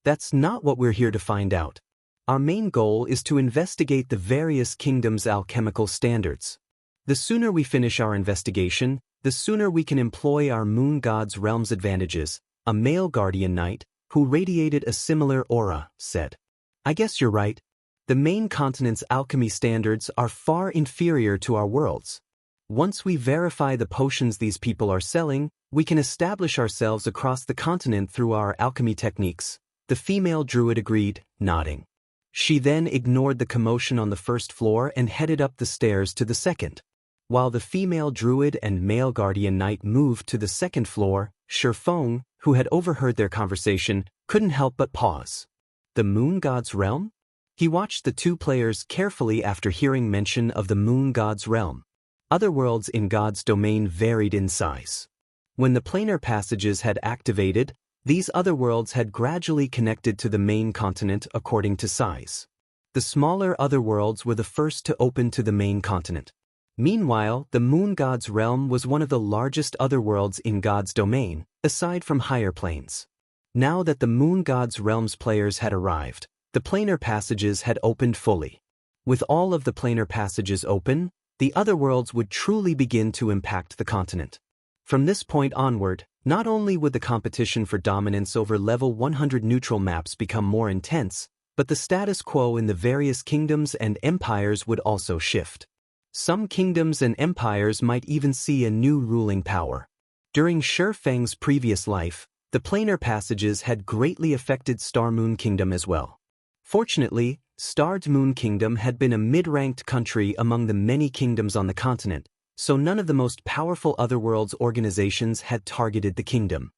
That's not what we're here to find out. Our main goal is to investigate the various kingdoms' alchemical standards. The sooner we finish our investigation, the sooner we can employ our moon god's realm's advantages, a male guardian knight, who radiated a similar aura, said. I guess you're right. The main continent's alchemy standards are far inferior to our world's. Once we verify the potions these people are selling, we can establish ourselves across the continent through our alchemy techniques, the female druid agreed, nodding. She then ignored the commotion on the first floor and headed up the stairs to the second. While the female druid and male guardian knight moved to the second floor, Shi Feng, who had overheard their conversation, couldn't help but pause. The moon god's realm? He watched the two players carefully after hearing mention of the moon god's realm. Other worlds in God's domain varied in size. When the planar passages had activated, these other worlds had gradually connected to the main continent according to size. The smaller other worlds were the first to open to the main continent. Meanwhile, the moon god's realm was one of the largest other worlds in God's domain, aside from higher planes. Now that the moon god's realm's players had arrived, the planar passages had opened fully. With all of the planar passages open, the other worlds would truly begin to impact the continent. From this point onward, not only would the competition for dominance over level 100 neutral maps become more intense, but the status quo in the various kingdoms and empires would also shift. Some kingdoms and empires might even see a new ruling power. During Shi Feng's previous life, the planar passages had greatly affected Star Moon Kingdom as well. Fortunately, Starred Moon Kingdom had been a mid-ranked country among the many kingdoms on the continent, so none of the most powerful Otherworlds organizations had targeted the kingdom.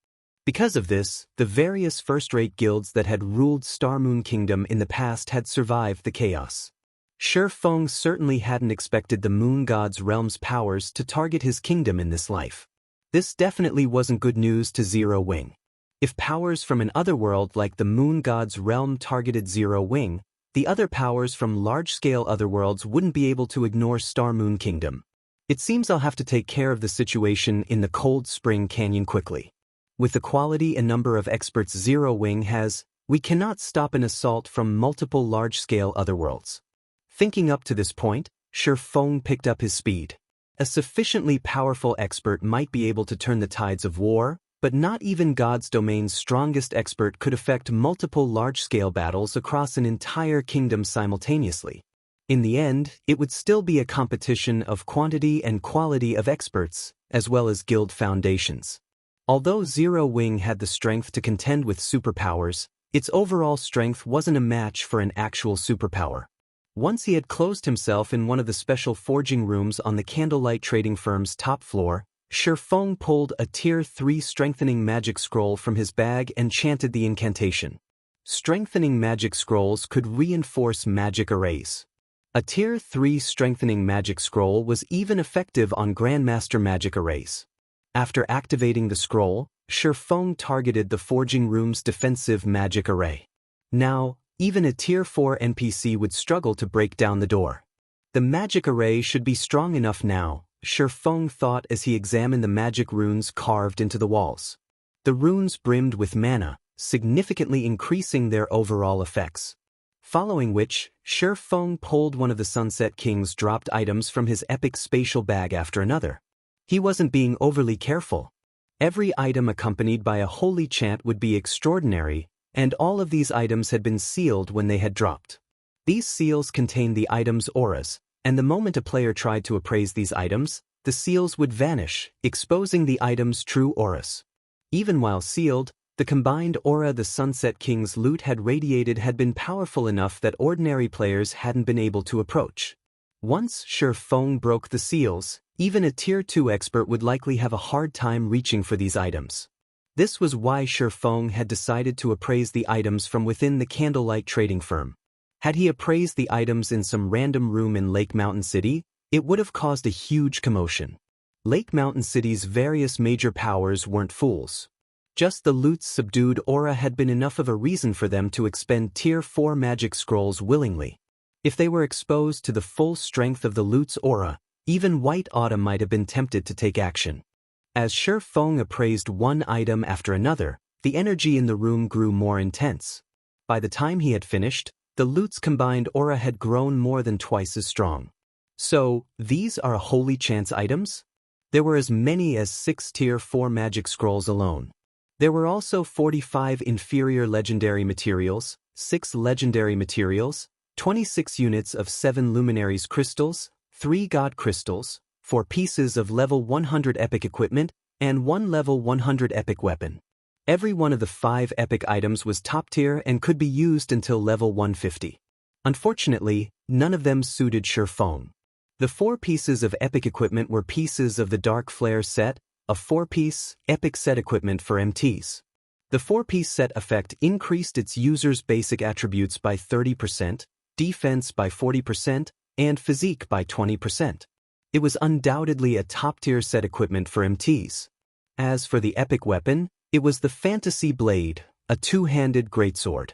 Because of this, the various first-rate guilds that had ruled Star Moon Kingdom in the past had survived the chaos. Shi Feng certainly hadn't expected the moon god's realm's powers to target his kingdom in this life. This definitely wasn't good news to Zero Wing. If powers from an otherworld like the moon god's realm targeted Zero Wing, the other powers from large-scale otherworlds wouldn't be able to ignore Star Moon Kingdom. It seems I'll have to take care of the situation in the Cold Spring Canyon quickly. With the quality and number of experts Zero Wing has, we cannot stop an assault from multiple large-scale otherworlds. Thinking up to this point, Shi Feng picked up his speed. A sufficiently powerful expert might be able to turn the tides of war, but not even God's domain's strongest expert could affect multiple large-scale battles across an entire kingdom simultaneously. In the end, it would still be a competition of quantity and quality of experts, as well as guild foundations. Although Zero Wing had the strength to contend with superpowers, its overall strength wasn't a match for an actual superpower. Once he had closed himself in one of the special forging rooms on the Candlelight trading firm's top floor, Shi Feng pulled a Tier 3 strengthening magic scroll from his bag and chanted the incantation. Strengthening magic scrolls could reinforce magic arrays. A Tier 3 Strengthening Magic Scroll was even effective on Grandmaster magic arrays. After activating the scroll, Shifeng targeted the Forging Room's defensive magic array. Now, even a Tier 4 NPC would struggle to break down the door. The magic array should be strong enough now, Shifeng thought as he examined the magic runes carved into the walls. The runes brimmed with mana, significantly increasing their overall effects. Following which, Shifeng pulled one of the Sunset King's dropped items from his epic spatial bag after another. He wasn't being overly careful. Every item accompanied by a holy chant would be extraordinary, and all of these items had been sealed when they had dropped. These seals contained the item's auras, and the moment a player tried to appraise these items, the seals would vanish, exposing the item's true auras. Even while sealed, the combined aura the Sunset King's loot had radiated had been powerful enough that ordinary players hadn't been able to approach. Once Shifeng broke the seals, even a Tier 2 expert would likely have a hard time reaching for these items. This was why Shifeng had decided to appraise the items from within the Candlelight trading firm. Had he appraised the items in some random room in Lake Mountain City, it would have caused a huge commotion. Lake Mountain City's various major powers weren't fools. Just the loot's subdued aura had been enough of a reason for them to expend Tier 4 magic scrolls willingly. If they were exposed to the full strength of the loot's aura, even White Autumn might have been tempted to take action. As Shifeng appraised one item after another, the energy in the room grew more intense. By the time he had finished, the loot's combined aura had grown more than twice as strong. So, these are holy chance items? There were as many as 6 Tier 4 magic scrolls alone. There were also 45 inferior legendary materials, 6 legendary materials, 26 units of 7 luminaries crystals, 3 god crystals, 4 pieces of level 100 epic equipment, and 1 level 100 epic weapon. Every one of the 5 epic items was top tier and could be used until level 150. Unfortunately, none of them suited Shifeng. The 4 pieces of epic equipment were pieces of the Dark Flare set, a 4-piece, epic set equipment for MTs. The 4-piece set effect increased its user's basic attributes by 30%, defense by 40%, and physique by 20%. It was undoubtedly a top-tier set equipment for MTs. As for the epic weapon, it was the Fantasy Blade, a 2-handed greatsword.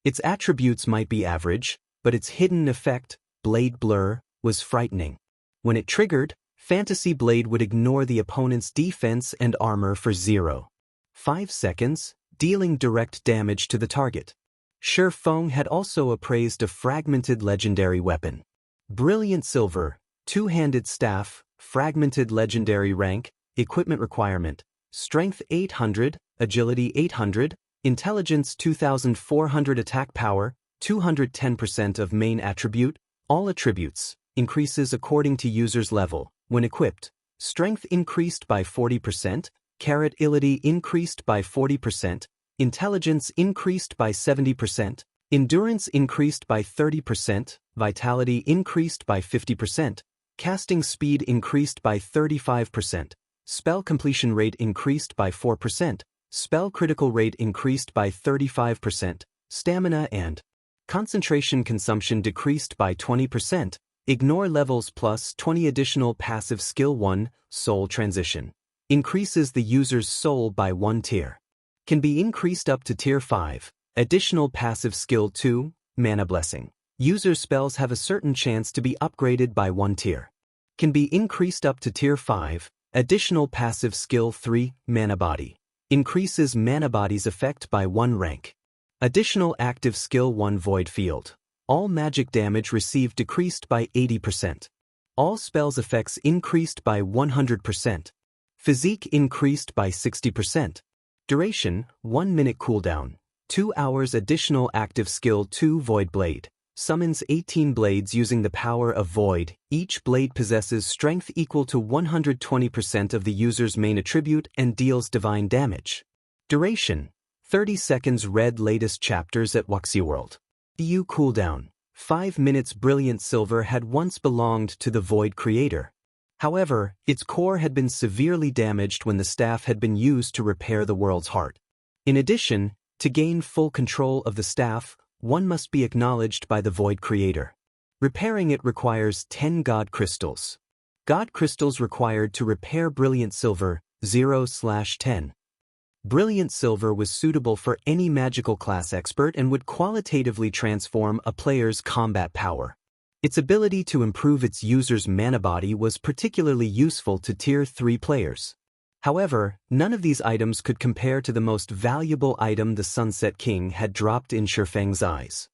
Its attributes might be average, but its hidden effect, Blade Blur, was frightening. When it triggered, Fantasy Blade would ignore the opponent's defense and armor for 0.5 seconds, dealing direct damage to the target. Shifeng had also appraised a fragmented legendary weapon. Brilliant Silver, 2-handed staff, fragmented legendary rank, equipment requirement, strength 800, agility 800, intelligence 2400 attack power, 210% of main attribute, all attributes, increases according to user's level. When equipped, strength increased by 40%, agility increased by 40%, intelligence increased by 70%, endurance increased by 30%, vitality increased by 50%, casting speed increased by 35%, spell completion rate increased by 4%, spell critical rate increased by 35%, stamina and concentration consumption decreased by 20%, ignore levels plus 20 additional passive skill 1, soul transition. Increases the user's soul by 1 tier. Can be increased up to tier 5, additional passive skill 2, mana blessing. User spells have a certain chance to be upgraded by 1 tier. Can be increased up to tier 5, additional passive skill 3, mana body. Increases mana body's effect by 1 rank. Additional active skill 1 void field. All magic damage received decreased by 80%. All spells effects increased by 100%. Physique increased by 60%. Duration, 1 minute cooldown. 2 hours additional active skill 2 Void Blade. Summons 18 blades using the power of Void. Each blade possesses strength equal to 120% of the user's main attribute and deals divine damage. Duration, 30 seconds. Read latest chapters at World. EU cooldown, 5 minutes. Brilliant Silver had once belonged to the Void Creator. However, its core had been severely damaged when the staff had been used to repair the world's heart. In addition, to gain full control of the staff, one must be acknowledged by the Void Creator. Repairing it requires 10 God Crystals. God Crystals required to repair Brilliant Silver, 0/10. Brilliant Silver was suitable for any magical class expert and would qualitatively transform a player's combat power. Its ability to improve its user's mana body was particularly useful to Tier 3 players. However, none of these items could compare to the most valuable item the Sunset King had dropped in Shifeng's eyes.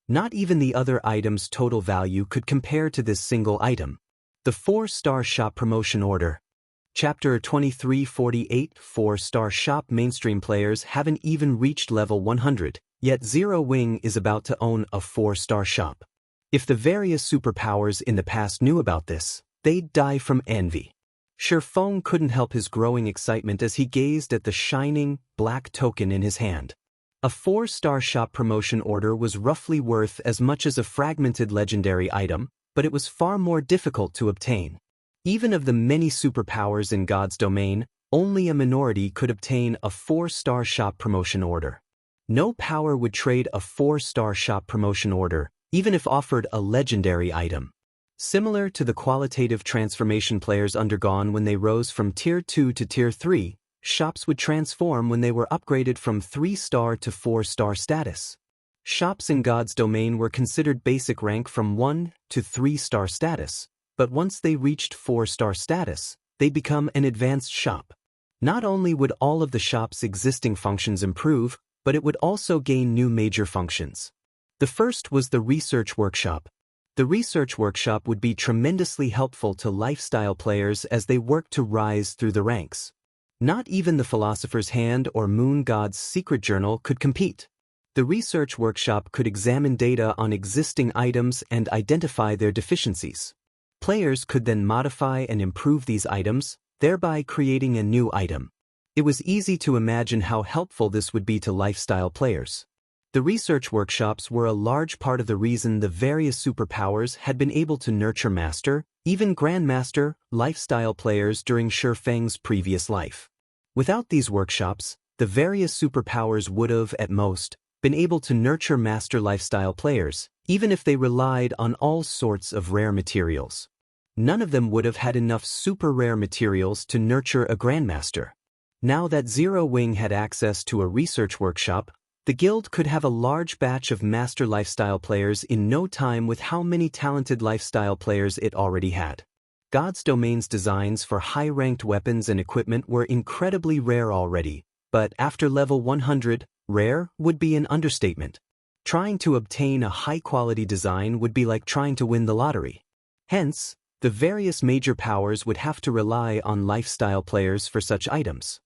Not even the other items' total value could compare to this single item. The 4-star shop promotion order. Chapter 2348 4-star shop mainstream players haven't even reached level 100, yet Zero Wing is about to own a 4-star shop. If the various superpowers in the past knew about this, they'd die from envy. Shifeng couldn't help his growing excitement as he gazed at the shining, black token in his hand. A 4-star shop promotion order was roughly worth as much as a fragmented legendary item, but it was far more difficult to obtain. Even of the many superpowers in God's domain, only a minority could obtain a 4-star shop promotion order. No power would trade a 4-star shop promotion order, even if offered a legendary item. Similar to the qualitative transformation players undergone when they rose from Tier 2 to Tier 3, shops would transform when they were upgraded from 3-star to 4-star status. Shops in God's domain were considered basic rank from 1 to 3-star status, but once they reached 4-star status, they'd become an advanced shop. Not only would all of the shop's existing functions improve, but it would also gain new major functions. The first was the Research Workshop. The Research Workshop would be tremendously helpful to lifestyle players as they work to rise through the ranks. Not even the Philosopher's Hand or Moon God's Secret Journal could compete. The Research Workshop could examine data on existing items and identify their deficiencies. Players could then modify and improve these items, thereby creating a new item. It was easy to imagine how helpful this would be to lifestyle players. The research workshops were a large part of the reason the various superpowers had been able to nurture Master, even Grandmaster, lifestyle players during Shifeng's previous life. Without these workshops, the various superpowers would have, at most, been able to nurture Master lifestyle players, even if they relied on all sorts of rare materials. None of them would have had enough super rare materials to nurture a Grandmaster. Now that Zero Wing had access to a research workshop, the guild could have a large batch of Master lifestyle players in no time with how many talented lifestyle players it already had. God's Domain's designs for high-ranked weapons and equipment were incredibly rare already, but after level 100, rare would be an understatement. Trying to obtain a high-quality design would be like trying to win the lottery. Hence, the various major powers would have to rely on lifestyle players for such items.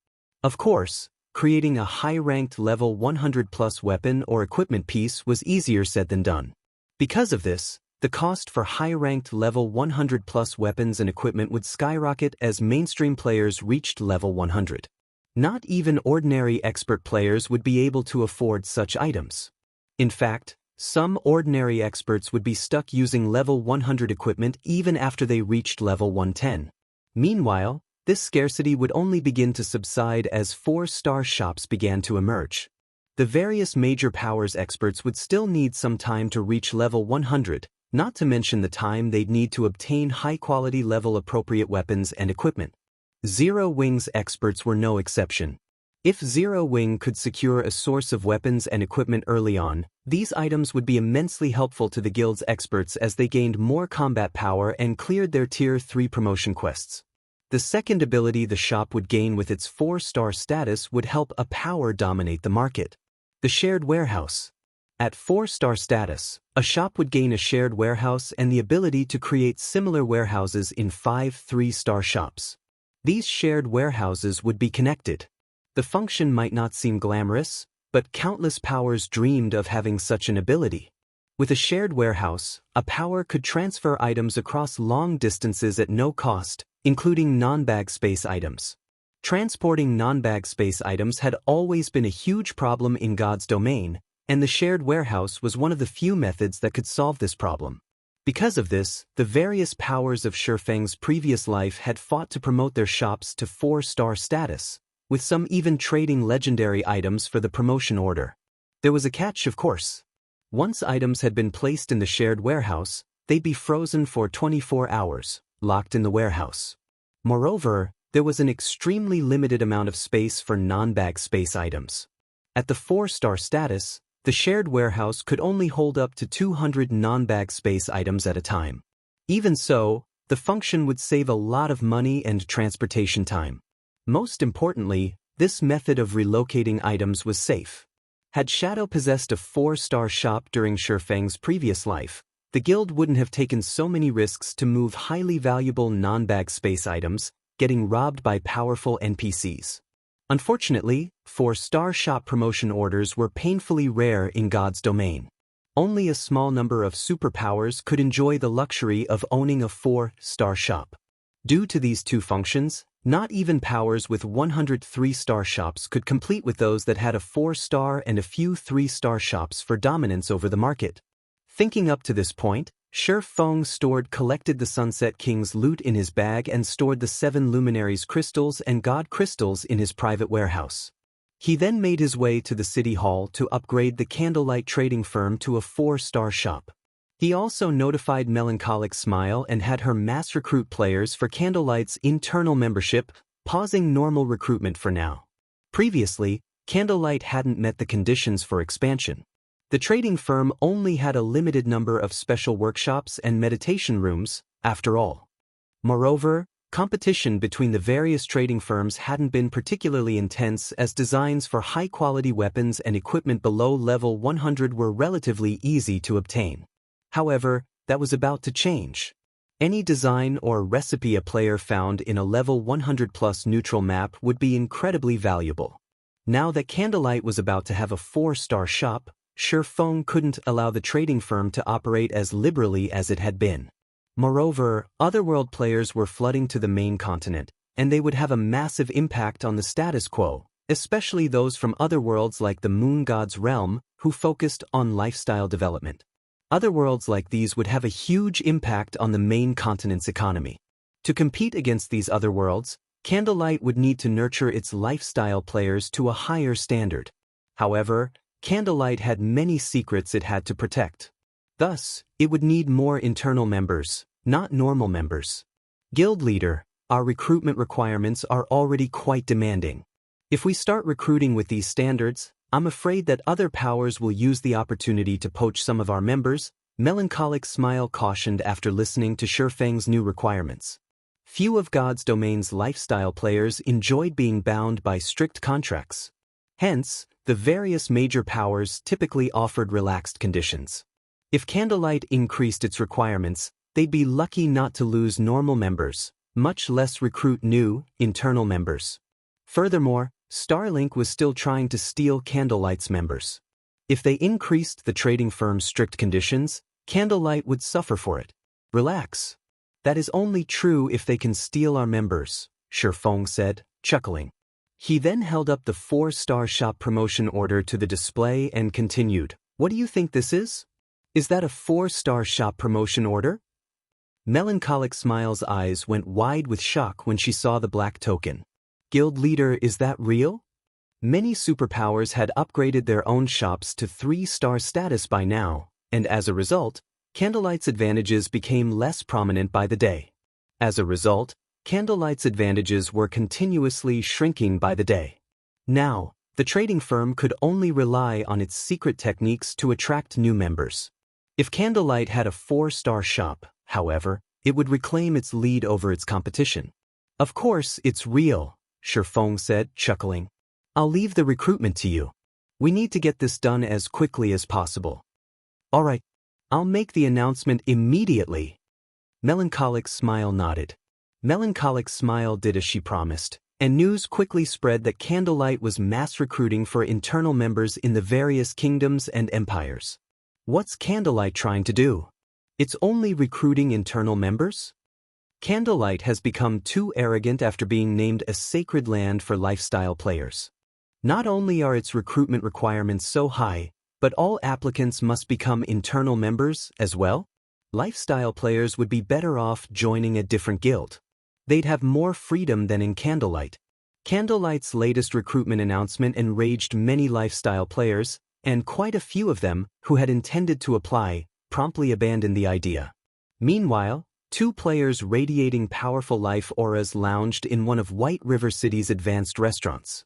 Of course, creating a high-ranked level 100+ weapon or equipment piece was easier said than done. Because of this, the cost for high-ranked level 100+ weapons and equipment would skyrocket as mainstream players reached level 100. Not even ordinary expert players would be able to afford such items. In fact, some ordinary experts would be stuck using level 100 equipment even after they reached level 110. Meanwhile, this scarcity would only begin to subside as 4-star shops began to emerge. The various major powers experts would still need some time to reach level 100, not to mention the time they'd need to obtain high-quality level-appropriate weapons and equipment. Zero Wing's experts were no exception. If Zero Wing could secure a source of weapons and equipment early on, these items would be immensely helpful to the guild's experts as they gained more combat power and cleared their Tier 3 promotion quests. The second ability the shop would gain with its 4-star status would help a power dominate the market. The Shared Warehouse. At 4-star status, a shop would gain a shared warehouse and the ability to create similar warehouses in 5 3-star shops. These shared warehouses would be connected. The function might not seem glamorous, but countless powers dreamed of having such an ability. With a shared warehouse, a power could transfer items across long distances at no cost, including non-bag space items. Transporting non-bag space items had always been a huge problem in God's domain, and the shared warehouse was one of the few methods that could solve this problem. Because of this, the various powers of Shifeng's previous life had fought to promote their shops to 4-star status, with some even trading legendary items for the promotion order. There was a catch, of course. Once items had been placed in the shared warehouse, they'd be frozen for 24 hours, locked in the warehouse. Moreover, there was an extremely limited amount of space for non-bag space items. At the 4-star status, the shared warehouse could only hold up to 200 non-bag space items at a time. Even so, the function would save a lot of money and transportation time. Most importantly, this method of relocating items was safe. Had Shadow possessed a 4-star shop during Shifeng's previous life, the guild wouldn't have taken so many risks to move highly valuable non-bag space items, getting robbed by powerful NPCs. Unfortunately, 4-star shop promotion orders were painfully rare in God's domain. Only a small number of superpowers could enjoy the luxury of owning a 4-star shop. Due to these two functions, not even powers with 103-star shops could compete with those that had a 4-star and a few 3-star shops for dominance over the market. Thinking up to this point, Shifeng collected the Sunset King's loot in his bag and stored the 7 Luminaries crystals and God crystals in his private warehouse. He then made his way to the city hall to upgrade the Candlelight trading firm to a 4-star shop. He also notified Melancholic Smile and had her mass recruit players for Candlelight's internal membership, pausing normal recruitment for now. Previously, Candlelight hadn't met the conditions for expansion. The trading firm only had a limited number of special workshops and meditation rooms, after all. Moreover, competition between the various trading firms hadn't been particularly intense, as designs for high-quality weapons and equipment below level 100 were relatively easy to obtain. However, that was about to change. Any design or recipe a player found in a level 100+ neutral map would be incredibly valuable. Now that Candlelight was about to have a 4-star shop, Shifeng couldn't allow the trading firm to operate as liberally as it had been. Moreover, otherworld players were flooding to the main continent, and they would have a massive impact on the status quo, especially those from otherworlds like the Moon God's realm, who focused on lifestyle development. Otherworlds like these would have a huge impact on the main continent's economy. To compete against these otherworlds, Candlelight would need to nurture its lifestyle players to a higher standard. However, Candlelight had many secrets it had to protect. Thus, it would need more internal members, not normal members. Guild leader, our recruitment requirements are already quite demanding. If we start recruiting with these standards, I'm afraid that other powers will use the opportunity to poach some of our members, Melancholic Smile cautioned after listening to Shifeng's new requirements. Few of God's domain's lifestyle players enjoyed being bound by strict contracts. Hence, the various major powers typically offered relaxed conditions. If Candlelight increased its requirements, they'd be lucky not to lose normal members, much less recruit new, internal members. Furthermore, Starlink was still trying to steal Candlelight's members. If they increased the trading firm's strict conditions, Candlelight would suffer for it. Relax. That is only true if they can steal our members, Shifeng said, chuckling. He then held up the 4-star shop promotion order to the display and continued, "What do you think this is? Is that a 4-star shop promotion order?" Melancholic Smile's eyes went wide with shock when she saw the black token. Guild leader, is that real? Many superpowers had upgraded their own shops to 3-star status by now, and as a result, Candlelight's advantages became less prominent by the day. As a result, Candlelight's advantages were continuously shrinking by the day. Now, the trading firm could only rely on its secret techniques to attract new members. If Candlelight had a 4-star shop, however, it would reclaim its lead over its competition. Of course, it's real, Shifeng said, chuckling. I'll leave the recruitment to you. We need to get this done as quickly as possible. All right, I'll make the announcement immediately. Melancholic Smile nodded. Melancholic Smile did as she promised, and news quickly spread that Candlelight was mass recruiting for internal members in the various kingdoms and empires. What's Candlelight trying to do? It's only recruiting internal members? Candlelight has become too arrogant after being named a sacred land for lifestyle players. Not only are its recruitment requirements so high, but all applicants must become internal members as well? Lifestyle players would be better off joining a different guild. They'd have more freedom than in Candlelight. Candlelight's latest recruitment announcement enraged many lifestyle players, and quite a few of them, who had intended to apply, promptly abandoned the idea. Meanwhile, two players radiating powerful life auras lounged in one of White River City's advanced restaurants.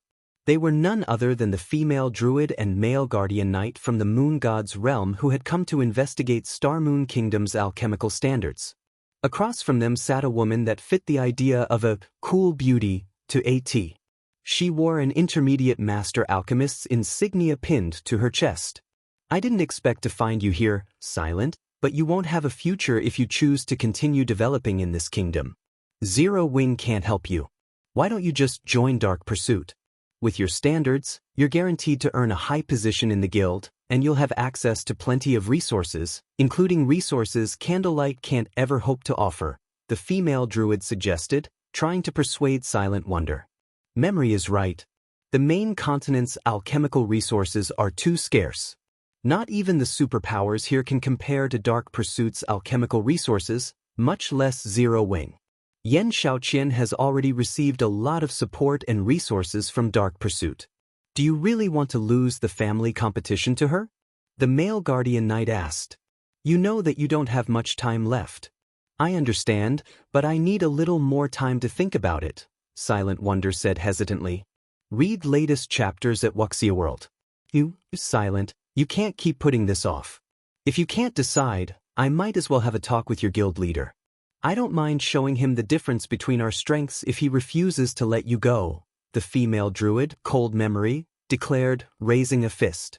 They were none other than the female druid and male guardian knight from the moon god's realm who had come to investigate Star Moon Kingdom's alchemical standards. Across from them sat a woman that fit the idea of a cool beauty to a.t. She wore an intermediate master alchemist's insignia pinned to her chest. "I didn't expect to find you here, Silent, but you won't have a future if you choose to continue developing in this kingdom. Zero Wing can't help you. Why don't you just join Dark Pursuit? With your standards, you're guaranteed to earn a high position in the guild, and you'll have access to plenty of resources, including resources Candlelight can't ever hope to offer," the female druid suggested, trying to persuade Silent Wonder. Memory is right. The main continent's alchemical resources are too scarce. Not even the superpowers here can compare to Dark Pursuit's alchemical resources, much less Zero Wing. Yen Xiaoqian has already received a lot of support and resources from Dark Pursuit. Do you really want to lose the family competition to her? The male guardian knight asked. You know that you don't have much time left. I understand, but I need a little more time to think about it, Silent Wonder said hesitantly. Read latest chapters at Wuxia World. You, Silent, you can't keep putting this off. If you can't decide, I might as well have a talk with your guild leader. I don't mind showing him the difference between our strengths if he refuses to let you go, the female druid, Cold Memory, declared, raising a fist.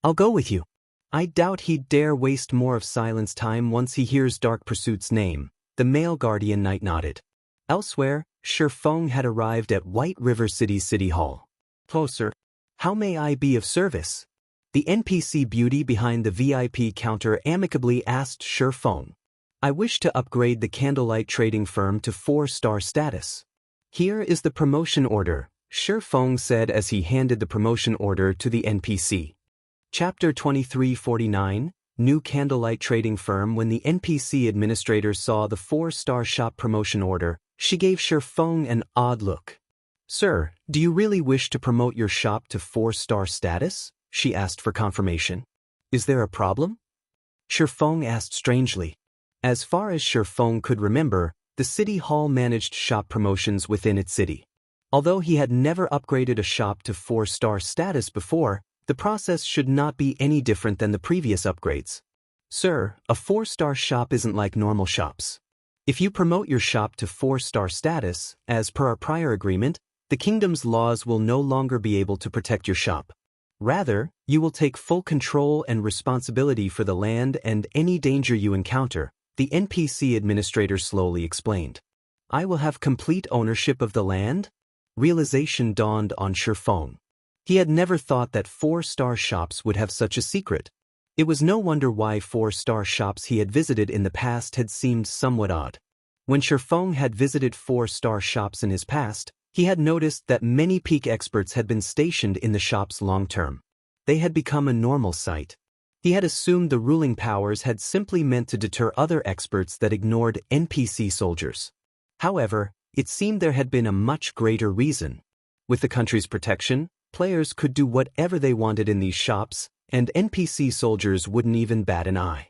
I'll go with you. I doubt he'd dare waste more of Silent's time once he hears Dark Pursuit's name, the male guardian knight nodded. Elsewhere, Shifeng had arrived at White River City's City Hall. Closer. How may I be of service? The NPC beauty behind the VIP counter amicably asked Shifeng. I wish to upgrade the Candlelight trading firm to 4-star status. Here is the promotion order, Shifeng said as he handed the promotion order to the NPC. Chapter 2349, New Candlelight Trading Firm. When the NPC administrator saw the 4-star shop promotion order, she gave Shifeng an odd look. Sir, do you really wish to promote your shop to 4-star status? She asked for confirmation. Is there a problem? Shifeng asked strangely. As far as Shifeng could remember, the City Hall managed shop promotions within its city. Although he had never upgraded a shop to 4-star status before, the process should not be any different than the previous upgrades. Sir, a 4-star shop isn't like normal shops. If you promote your shop to 4-star status, as per our prior agreement, the kingdom's laws will no longer be able to protect your shop. Rather, you will take full control and responsibility for the land and any danger you encounter, the NPC administrator slowly explained. I will have complete ownership of the land? Realization dawned on Shifeng. He had never thought that 4-star shops would have such a secret. It was no wonder why 4-star shops he had visited in the past had seemed somewhat odd. When Shifeng had visited 4-star shops in his past, he had noticed that many peak experts had been stationed in the shops long-term. They had become a normal sight. He had assumed the ruling powers had simply meant to deter other experts that ignored NPC soldiers. However, it seemed there had been a much greater reason. With the country's protection, players could do whatever they wanted in these shops, and NPC soldiers wouldn't even bat an eye.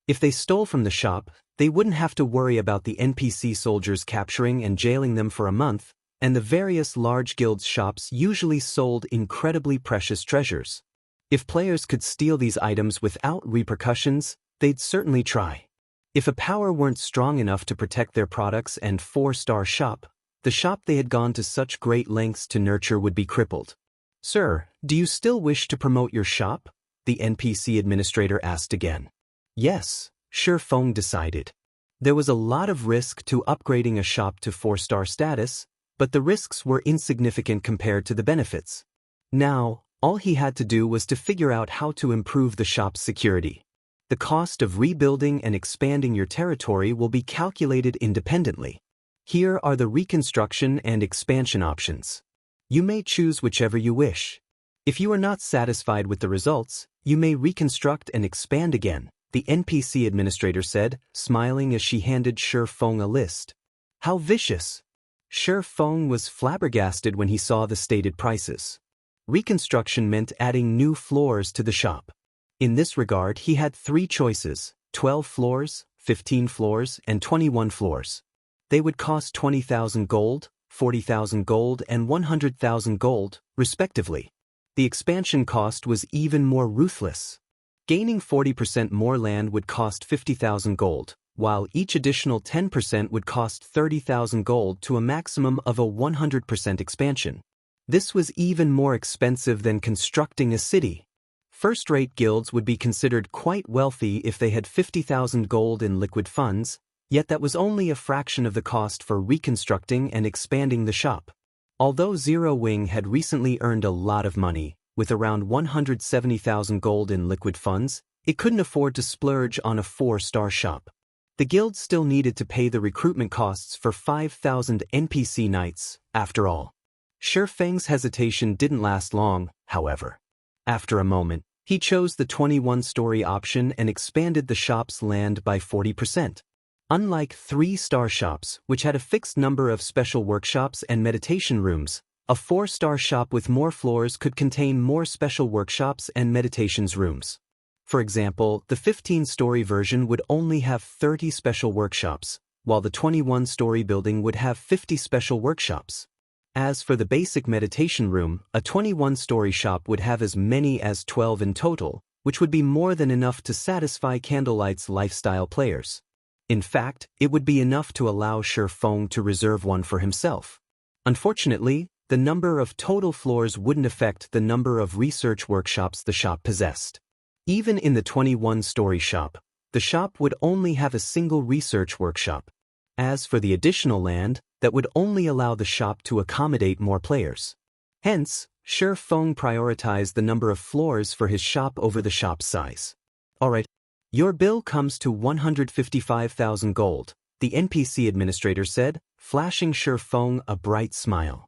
If they stole from the shop, they wouldn't have to worry about the NPC soldiers capturing and jailing them for a month, and the various large guilds' shops usually sold incredibly precious treasures. If players could steal these items without repercussions, they'd certainly try. If a power weren't strong enough to protect their products and 4-star shop, the shop they had gone to such great lengths to nurture would be crippled. Sir, do you still wish to promote your shop? The NPC administrator asked again. Yes, Shifeng decided. There was a lot of risk to upgrading a shop to 4-star status, but the risks were insignificant compared to the benefits. Now, all he had to do was to figure out how to improve the shop's security. The cost of rebuilding and expanding your territory will be calculated independently. Here are the reconstruction and expansion options. You may choose whichever you wish. If you are not satisfied with the results, you may reconstruct and expand again, the NPC administrator said, smiling as she handed Shifeng a list. How vicious! Shifeng was flabbergasted when he saw the stated prices. Reconstruction meant adding new floors to the shop. In this regard, he had 3 choices: 12 floors, 15 floors, and 21 floors. They would cost 20,000 gold, 40,000 gold, and 100,000 gold, respectively. The expansion cost was even more ruthless. Gaining 40% more land would cost 50,000 gold, while each additional 10% would cost 30,000 gold to a maximum of a 100% expansion. This was even more expensive than constructing a city. First-rate guilds would be considered quite wealthy if they had 50,000 gold in liquid funds, yet that was only a fraction of the cost for reconstructing and expanding the shop. Although Zero Wing had recently earned a lot of money, with around 170,000 gold in liquid funds, it couldn't afford to splurge on a 4-star shop. The guild still needed to pay the recruitment costs for 5,000 NPC knights, after all. Shi Feng's hesitation didn't last long, however. After a moment, he chose the 21-story option and expanded the shop's land by 40%. Unlike 3-star shops, which had a fixed number of special workshops and meditation rooms, a 4-star shop with more floors could contain more special workshops and meditations rooms. For example, the 15-story version would only have 30 special workshops, while the 21-story building would have 50 special workshops. As for the basic meditation room, a 21-story shop would have as many as 12 in total, which would be more than enough to satisfy Candlelight's lifestyle players. In fact, it would be enough to allow Shi Feng to reserve one for himself. Unfortunately, the number of total floors wouldn't affect the number of research workshops the shop possessed. Even in the 21-story shop, the shop would only have a single research workshop. As for the additional land, that would only allow the shop to accommodate more players. Hence, Shi Feng prioritized the number of floors for his shop over the shop's size. Alright, your bill comes to 155,000 gold, the NPC administrator said, flashing Shi Feng a bright smile.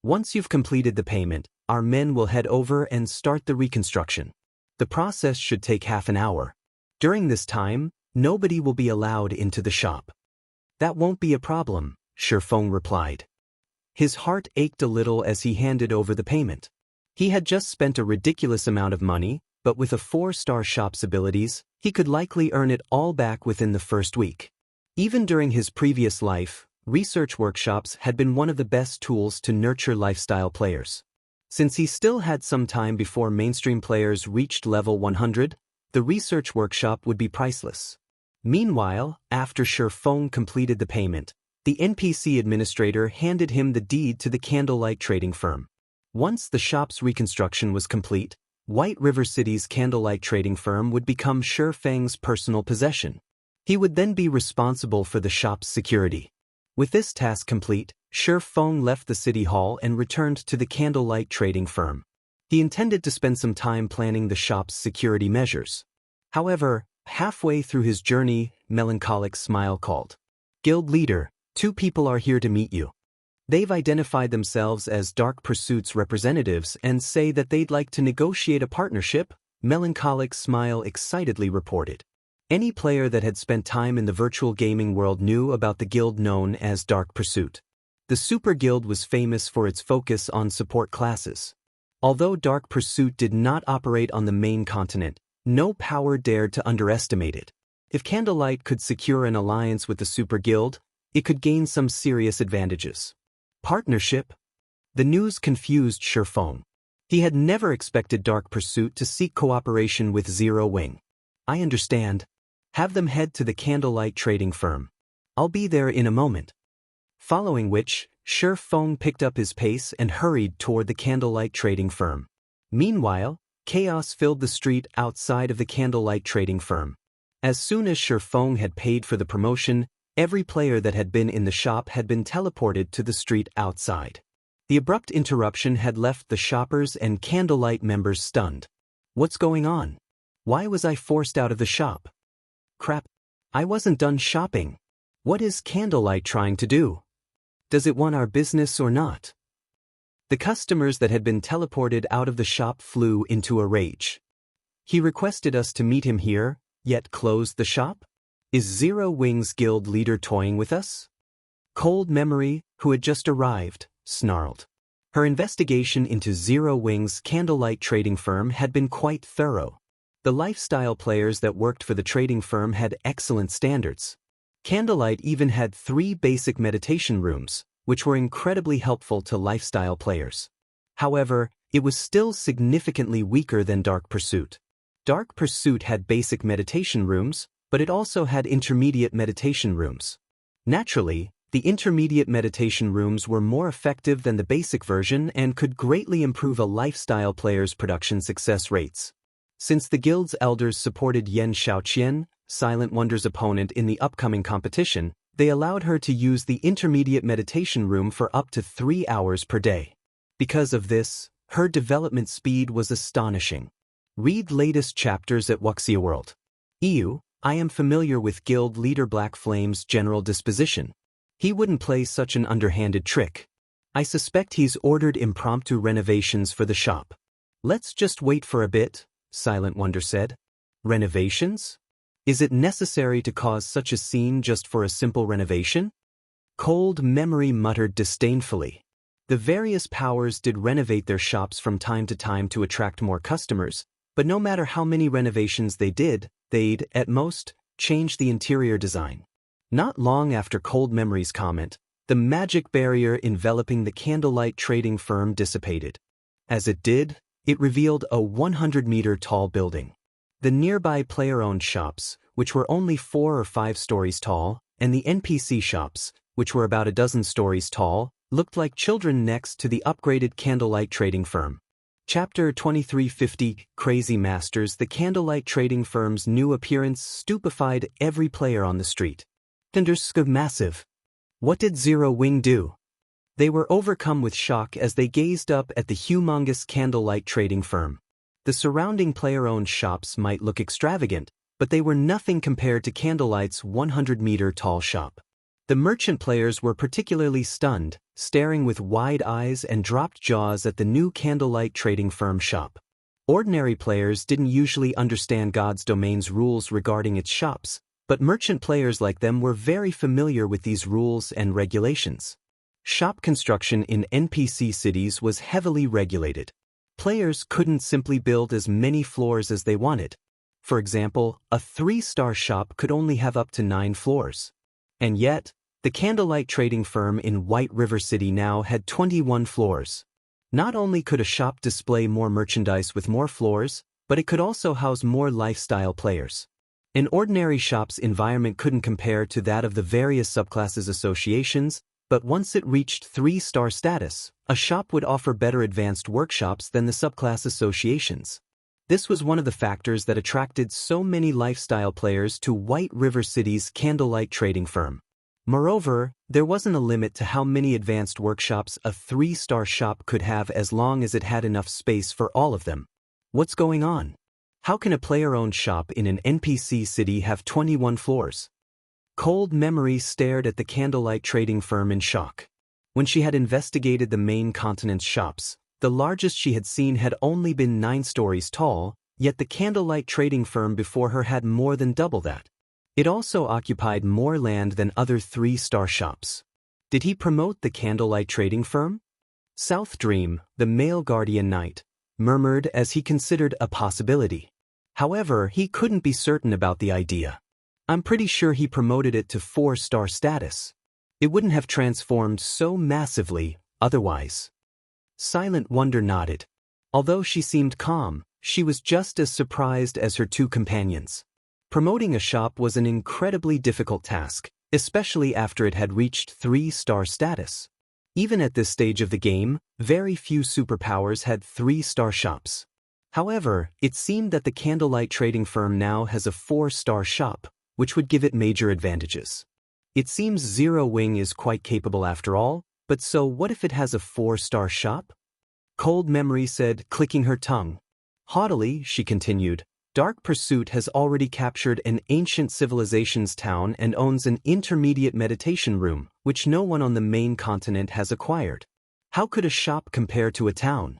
Once you've completed the payment, our men will head over and start the reconstruction. The process should take half an hour. During this time, nobody will be allowed into the shop. That won't be a problem, Shi Feng replied. His heart ached a little as he handed over the payment. He had just spent a ridiculous amount of money, but with a 4-star shop's abilities, he could likely earn it all back within the first week. Even during his previous life, research workshops had been one of the best tools to nurture lifestyle players. Since he still had some time before mainstream players reached level 100, the research workshop would be priceless. Meanwhile, after Shi Feng completed the payment, the NPC administrator handed him the deed to the Candlelight trading firm. Once the shop's reconstruction was complete, White River City's Candlelight trading firm would become Shi Feng's personal possession. He would then be responsible for the shop's security. With this task complete, Shi Feng left the city hall and returned to the Candlelight trading firm. He intended to spend some time planning the shop's security measures. However, halfway through his journey, Melancholic's smile called. Guild leader, 2 people are here to meet you. They've identified themselves as Dark Pursuit's representatives and say that they'd like to negotiate a partnership, Melancholic's smile excitedly reported. Any player that had spent time in the virtual gaming world knew about the guild known as Dark Pursuit. The Super Guild was famous for its focus on support classes. Although Dark Pursuit did not operate on the main continent, no power dared to underestimate it. If Candlelight could secure an alliance with the Super Guild, it could gain some serious advantages. Partnership? The news confused Shi Feng. He had never expected Dark Pursuit to seek cooperation with Zero Wing. I understand. Have them head to the Candlelight trading firm. I'll be there in a moment. Following which, Shi Feng picked up his pace and hurried toward the Candlelight trading firm. Meanwhile, chaos filled the street outside of the Candlelight trading firm. As soon as Shi Feng had paid for the promotion, every player that had been in the shop had been teleported to the street outside. The abrupt interruption had left the shoppers and Candlelight members stunned. What's going on? Why was I forced out of the shop? Crap, I wasn't done shopping. What is Candlelight trying to do? Does it want our business or not? The customers that had been teleported out of the shop flew into a rage. He requested us to meet him here, yet closed the shop? Is Zero Wing's guild leader toying with us? Cold Memory, who had just arrived, snarled. Her investigation into Zero Wing's Candlelight trading firm had been quite thorough. The lifestyle players that worked for the trading firm had excellent standards. Candlelight even had 3 basic meditation rooms, which were incredibly helpful to lifestyle players. However, it was still significantly weaker than Dark Pursuit. Dark Pursuit had basic meditation rooms, but it also had intermediate meditation rooms. Naturally, the intermediate meditation rooms were more effective than the basic version and could greatly improve a lifestyle player's production success rates. Since the guild's elders supported Yan Xiaoqian, Silent Wonder's opponent in the upcoming competition, they allowed her to use the intermediate meditation room for up to 3 hours per day. Because of this, her development speed was astonishing. Read latest chapters at Wuxia World. EU, I am familiar with guild leader Black Flame's general disposition. He wouldn't play such an underhanded trick. I suspect he's ordered impromptu renovations for the shop. Let's just wait for a bit, Silent Wonder said. Renovations? Is it necessary to cause such a scene just for a simple renovation? Cold Memory muttered disdainfully. The various powers did renovate their shops from time to time to attract more customers, but no matter how many renovations they did, they'd, at most, change the interior design. Not long after Cold Memory's comment, the magic barrier enveloping the Candlelight trading firm dissipated. As it did, it revealed a 100-meter-tall building. The nearby player-owned shops, which were only 4 or 5 stories tall, and the NPC shops, which were about a dozen stories tall, looked like children next to the upgraded Candlelight trading firm. Chapter 2350, Crazy Masters. The Candlelight trading firm's new appearance stupefied every player on the street. Thunderskug massive. What did Zero Wing do? They were overcome with shock as they gazed up at the humongous Candlelight trading firm. The surrounding player-owned shops might look extravagant, but they were nothing compared to Candlelight's 100-meter-tall shop. The merchant players were particularly stunned, staring with wide eyes and dropped jaws at the new Candlelight trading firm shop. Ordinary players didn't usually understand God's Domain's rules regarding its shops, but merchant players like them were very familiar with these rules and regulations. Shop construction in NPC cities was heavily regulated. Players couldn't simply build as many floors as they wanted. For example, a 3-star shop could only have up to 9 floors. And yet, the Candlelight trading firm in White River City now had 21 floors. Not only could a shop display more merchandise with more floors, but it could also house more lifestyle players. An ordinary shop's environment couldn't compare to that of the various subclasses associations, but once it reached 3-star status, a shop would offer better advanced workshops than the subclass associations. This was one of the factors that attracted so many lifestyle players to White River City's Candlelight trading firm. Moreover, there wasn't a limit to how many advanced workshops a 3-star shop could have as long as it had enough space for all of them. What's going on? How can a player-owned shop in an NPC city have 21 floors? Cold Memory stared at the Candlelight trading firm in shock. When she had investigated the main continent's shops, the largest she had seen had only been 9 stories tall, yet the Candlelight trading firm before her had more than double that. It also occupied more land than other 3-star shops. Did he promote the Candlelight trading firm? South Dream, the male guardian knight, murmured as he considered a possibility. However, he couldn't be certain about the idea. I'm pretty sure he promoted it to 4-star status. It wouldn't have transformed so massively otherwise. Silent Wonder nodded. Although she seemed calm, she was just as surprised as her 2 companions. Promoting a shop was an incredibly difficult task, especially after it had reached 3-star status. Even at this stage of the game, very few superpowers had 3-star shops. However, it seemed that the Candlelight trading firm now has a 4-star shop, which would give it major advantages. It seems Zero Wing is quite capable after all, but so what if it has a 4-star shop? Cold Memory said, clicking her tongue. Haughtily, she continued, Dark Pursuit has already captured an ancient civilization's town and owns an intermediate meditation room, which no one on the main continent has acquired. How could a shop compare to a town?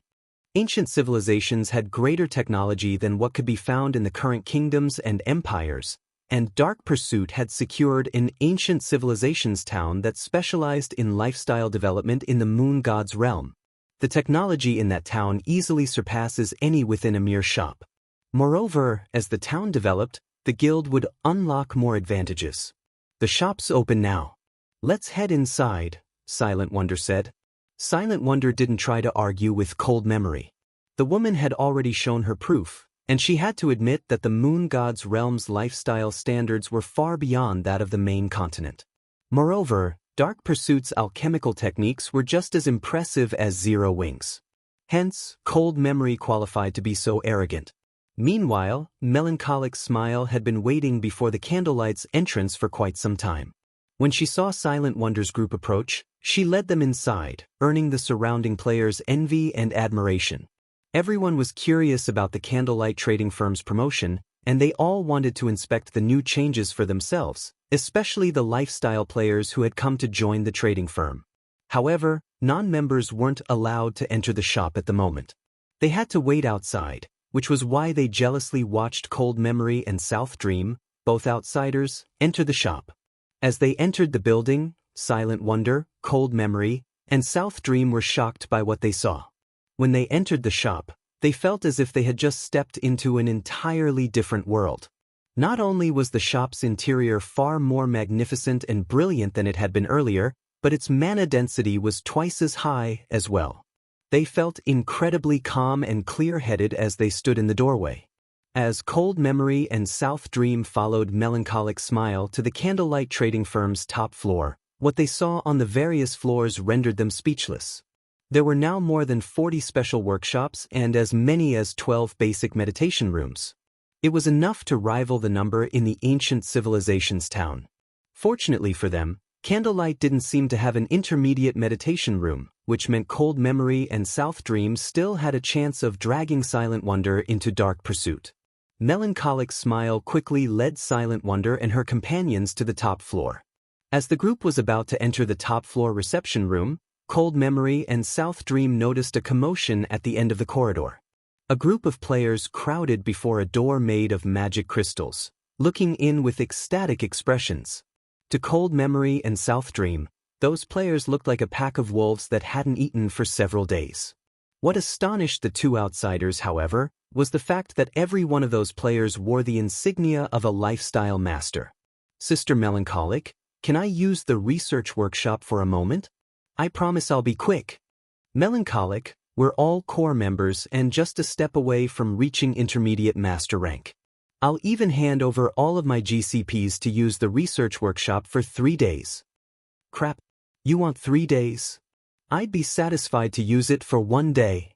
Ancient civilizations had greater technology than what could be found in the current kingdoms and empires, and Dark Pursuit had secured an ancient civilization's town that specialized in lifestyle development in the moon god's realm. The technology in that town easily surpasses any within a mere shop. Moreover, as the town developed, the guild would unlock more advantages. The shop's open now. Let's head inside, Silent Wonder said. Silent Wonder didn't try to argue with Cold Memory. The woman had already shown her proof, and she had to admit that the Moon God's realm's lifestyle standards were far beyond that of the main continent. Moreover, Dark Pursuit's alchemical techniques were just as impressive as Zero Wings. Hence, Cold Memory qualified to be so arrogant. Meanwhile, Melancholic's Smile had been waiting before the Candlelight's entrance for quite some time. When she saw Silent Wonder's group approach, she led them inside, earning the surrounding players' envy and admiration. Everyone was curious about the Candlelight trading firm's promotion, and they all wanted to inspect the new changes for themselves, especially the lifestyle players who had come to join the trading firm. However, non-members weren't allowed to enter the shop at the moment. They had to wait outside, which was why they jealously watched Cold Memory and South Dream, both outsiders, enter the shop. As they entered the building, Silent Wonder, Cold Memory, and South Dream were shocked by what they saw. When they entered the shop, they felt as if they had just stepped into an entirely different world. Not only was the shop's interior far more magnificent and brilliant than it had been earlier, but its mana density was twice as high as well. They felt incredibly calm and clear-headed as they stood in the doorway. As Cold Memory and South Dream followed Melancholic Smile to the Candlelight trading firm's top floor, what they saw on the various floors rendered them speechless. There were now more than 40 special workshops and as many as 12 basic meditation rooms. It was enough to rival the number in the ancient civilization's town. Fortunately for them, Candlelight didn't seem to have an intermediate meditation room, which meant Cold Memory and South Dream still had a chance of dragging Silent Wonder into Dark Pursuit. Melancholic Smile quickly led Silent Wonder and her companions to the top floor. As the group was about to enter the top floor reception room, Cold Memory and South Dream noticed a commotion at the end of the corridor. A group of players crowded before a door made of magic crystals, looking in with ecstatic expressions. To Cold Memory and South Dream, those players looked like a pack of wolves that hadn't eaten for several days. What astonished the two outsiders, however, was the fact that every one of those players wore the insignia of a lifestyle master. Sister Melancholic, can I use the research workshop for a moment? I promise I'll be quick. Melancholic, we're all core members and just a step away from reaching intermediate master rank. I'll even hand over all of my GCPs to use the research workshop for 3 days. Crap, you want 3 days? I'd be satisfied to use it for 1 day.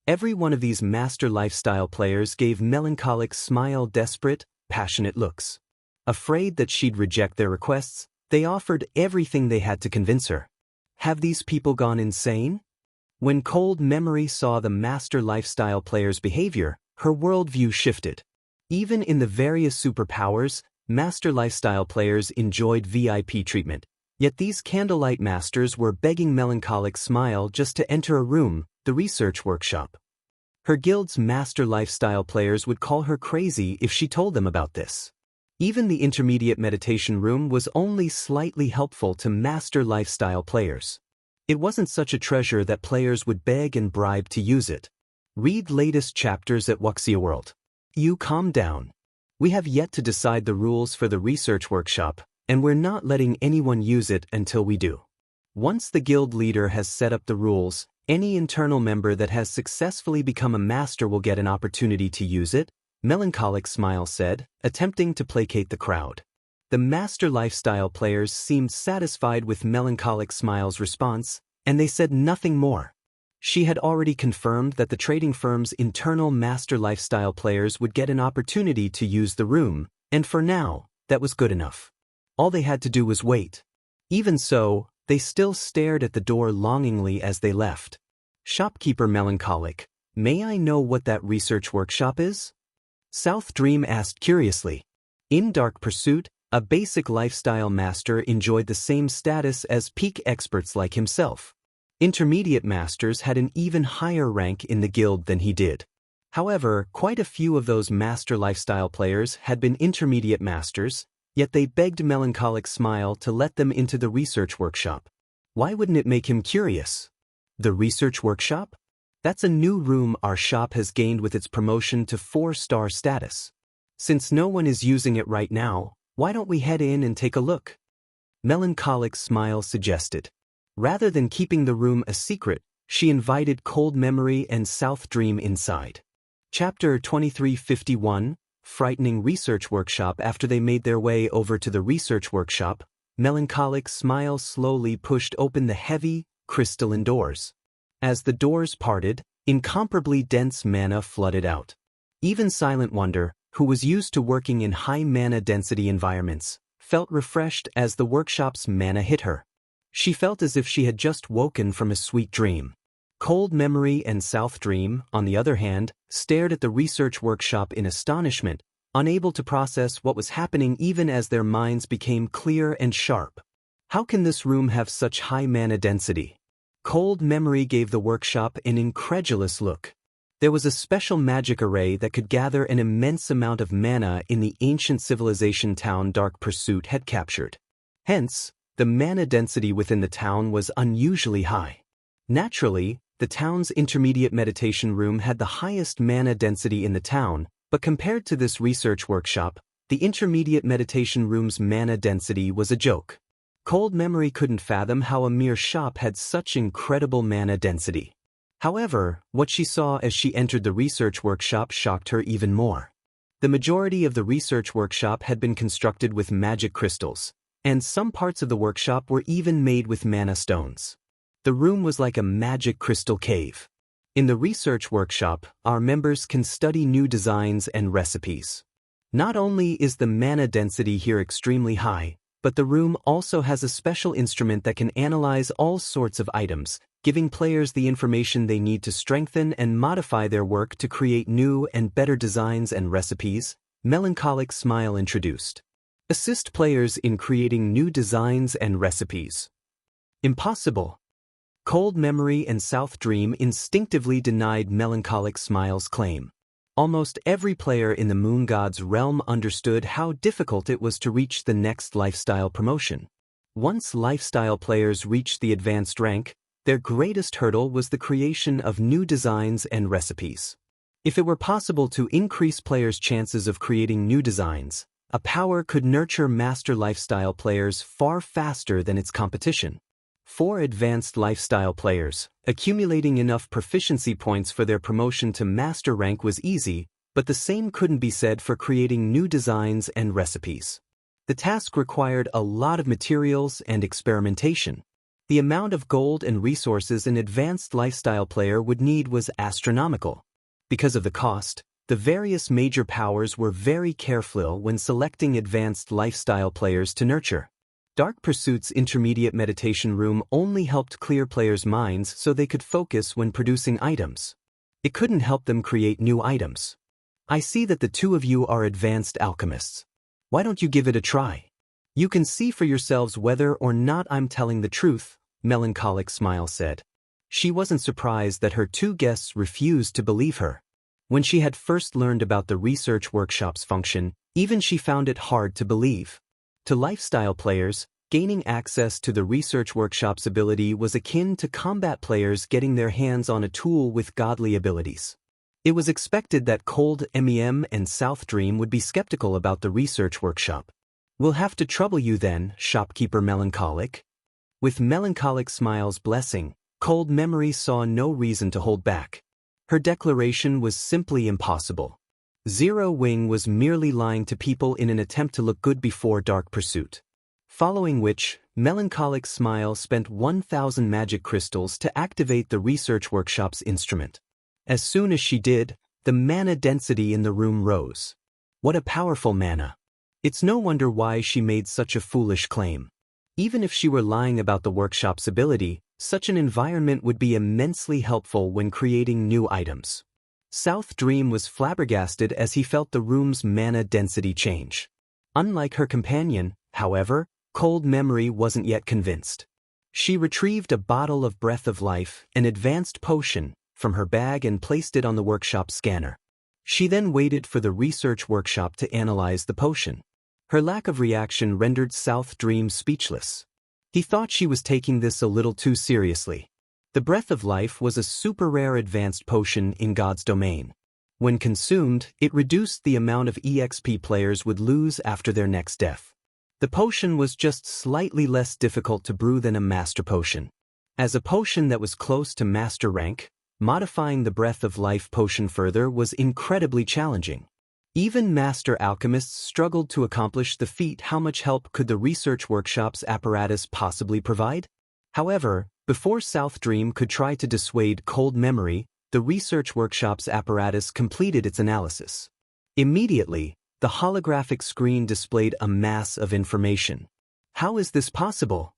Every one of these master lifestyle players gave Melancholic Smile desperate, passionate looks. Afraid that she'd reject their requests, they offered everything they had to convince her. Have these people gone insane? When Cold Memory saw the master lifestyle players' behavior, her worldview shifted. Even in the various superpowers, master lifestyle players enjoyed VIP treatment, yet these Candlelight masters were begging Melancholic Smile just to enter a room, the research workshop. Her guild's master lifestyle players would call her crazy if she told them about this. Even the intermediate meditation room was only slightly helpful to master lifestyle players. It wasn't such a treasure that players would beg and bribe to use it. Read latest chapters at Wuxia World. You calm down. We have yet to decide the rules for the research workshop, and we're not letting anyone use it until we do. Once the guild leader has set up the rules, any internal member that has successfully become a master will get an opportunity to use it, Melancholic Smile said, attempting to placate the crowd. The master lifestyle players seemed satisfied with Melancholic Smile's response, and they said nothing more. She had already confirmed that the trading firm's internal master lifestyle players would get an opportunity to use the room, and for now, that was good enough. All they had to do was wait. Even so, they still stared at the door longingly as they left. Shopkeeper Melancholic, may I know what that research workshop is? South Dream asked curiously. In Dark Pursuit, a basic lifestyle master enjoyed the same status as peak experts like himself. Intermediate masters had an even higher rank in the guild than he did. However, quite a few of those master lifestyle players had been intermediate masters, yet they begged Melancholic Smile to let them into the research workshop. Why wouldn't it make him curious? The research workshop? That's a new room our shop has gained with its promotion to 4-star status. Since no one is using it right now, why don't we head in and take a look? Melancholic Smile suggested. Rather than keeping the room a secret, she invited Cold Memory and South Dream inside. Chapter 2351, Frightening Research Workshop. After they made their way over to the research workshop, Melancholic Smile slowly pushed open the heavy, crystalline doors. As the doors parted, incomparably dense mana flooded out. Even Silent Wonder, who was used to working in high mana density environments, felt refreshed as the workshop's mana hit her. She felt as if she had just woken from a sweet dream. Cold Memory and South Dream, on the other hand, stared at the research workshop in astonishment, unable to process what was happening even as their minds became clear and sharp. How can this room have such high mana density? Cold Memory gave the workshop an incredulous look. There was a special magic array that could gather an immense amount of mana in the ancient civilization town Dark Pursuit had captured. Hence, the mana density within the town was unusually high. Naturally, the town's intermediate meditation room had the highest mana density in the town, but compared to this research workshop, the intermediate meditation room's mana density was a joke. Cold Memory couldn't fathom how a mere shop had such incredible mana density. However, what she saw as she entered the research workshop shocked her even more. The majority of the research workshop had been constructed with magic crystals, and some parts of the workshop were even made with mana stones. The room was like a magic crystal cave. In the research workshop, our members can study new designs and recipes. Not only is the mana density here extremely high, but the room also has a special instrument that can analyze all sorts of items, giving players the information they need to strengthen and modify their work to create new and better designs and recipes, Melancholic Smile introduced. Assist players in creating new designs and recipes. Impossible. Cold Memory and South Dream instinctively denied Melancholic Smile's claim. Almost every player in the Moon God's realm understood how difficult it was to reach the next lifestyle promotion. Once lifestyle players reached the advanced rank, their greatest hurdle was the creation of new designs and recipes. If it were possible to increase players' chances of creating new designs, a power could nurture master lifestyle players far faster than its competition. For advanced lifestyle players, accumulating enough proficiency points for their promotion to master rank was easy, but the same couldn't be said for creating new designs and recipes. The task required a lot of materials and experimentation. The amount of gold and resources an advanced lifestyle player would need was astronomical. Because of the cost, the various major powers were very careful when selecting advanced lifestyle players to nurture. Dark Pursuit's intermediate meditation room only helped clear players' minds so they could focus when producing items. It couldn't help them create new items. I see that the two of you are advanced alchemists. Why don't you give it a try? You can see for yourselves whether or not I'm telling the truth, Melancholic Smile said. She wasn't surprised that her two guests refused to believe her. When she had first learned about the research workshop's function, even she found it hard to believe. To lifestyle players, gaining access to the research workshop's ability was akin to combat players getting their hands on a tool with godly abilities. It was expected that Cold MEM and South Dream would be skeptical about the research workshop. We'll have to trouble you then, shopkeeper Melancholic. With Melancholic Smile's blessing, Cold Memory saw no reason to hold back. Her declaration was simply impossible. Zero Wing was merely lying to people in an attempt to look good before Dark Pursuit. Following which, Melancholic Smile spent 1,000 magic crystals to activate the research workshop's instrument. As soon as she did, the mana density in the room rose. What a powerful mana! It's no wonder why she made such a foolish claim. Even if she were lying about the workshop's ability, such an environment would be immensely helpful when creating new items. South Dream was flabbergasted as he felt the room's mana density change. Unlike her companion, however, Cold Memory wasn't yet convinced. She retrieved a bottle of Breath of Life, an advanced potion, from her bag and placed it on the workshop scanner. She then waited for the research workshop to analyze the potion. Her lack of reaction rendered South Dream speechless. He thought she was taking this a little too seriously. The Breath of Life was a super rare advanced potion in God's domain. When consumed, it reduced the amount of EXP players would lose after their next death. The potion was just slightly less difficult to brew than a master potion. As a potion that was close to master rank, modifying the Breath of Life potion further was incredibly challenging. Even master alchemists struggled to accomplish the feat. How much help could the research workshop's apparatus possibly provide? However, before South Dream could try to dissuade cold memory, the research workshop's apparatus completed its analysis. Immediately, the holographic screen displayed a mass of information. How is this possible?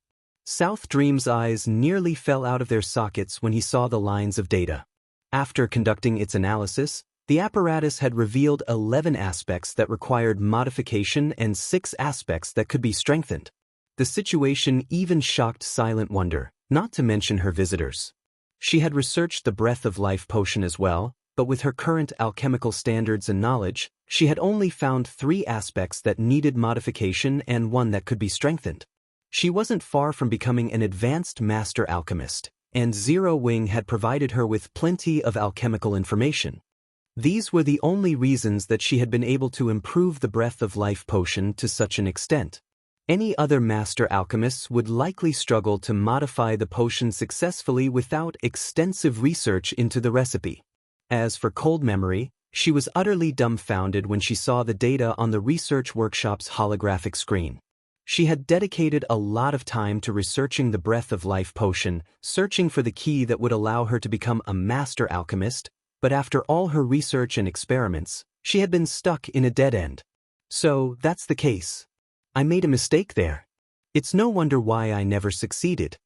South Dream's eyes nearly fell out of their sockets when he saw the lines of data. After conducting its analysis, the apparatus had revealed 11 aspects that required modification and 6 aspects that could be strengthened. The situation even shocked Silent Wonder, not to mention her visitors. She had researched the Breath of Life potion as well, but with her current alchemical standards and knowledge, she had only found 3 aspects that needed modification and 1 that could be strengthened. She wasn't far from becoming an advanced master alchemist, and Zero Wing had provided her with plenty of alchemical information. These were the only reasons that she had been able to improve the Breath of Life potion to such an extent. Any other master alchemists would likely struggle to modify the potion successfully without extensive research into the recipe. As for cold memory, she was utterly dumbfounded when she saw the data on the research workshop's holographic screen. She had dedicated a lot of time to researching the Breath of Life potion, searching for the key that would allow her to become a master alchemist, but after all her research and experiments, she had been stuck in a dead end. So, that's the case. I made a mistake there. It's no wonder why I never succeeded.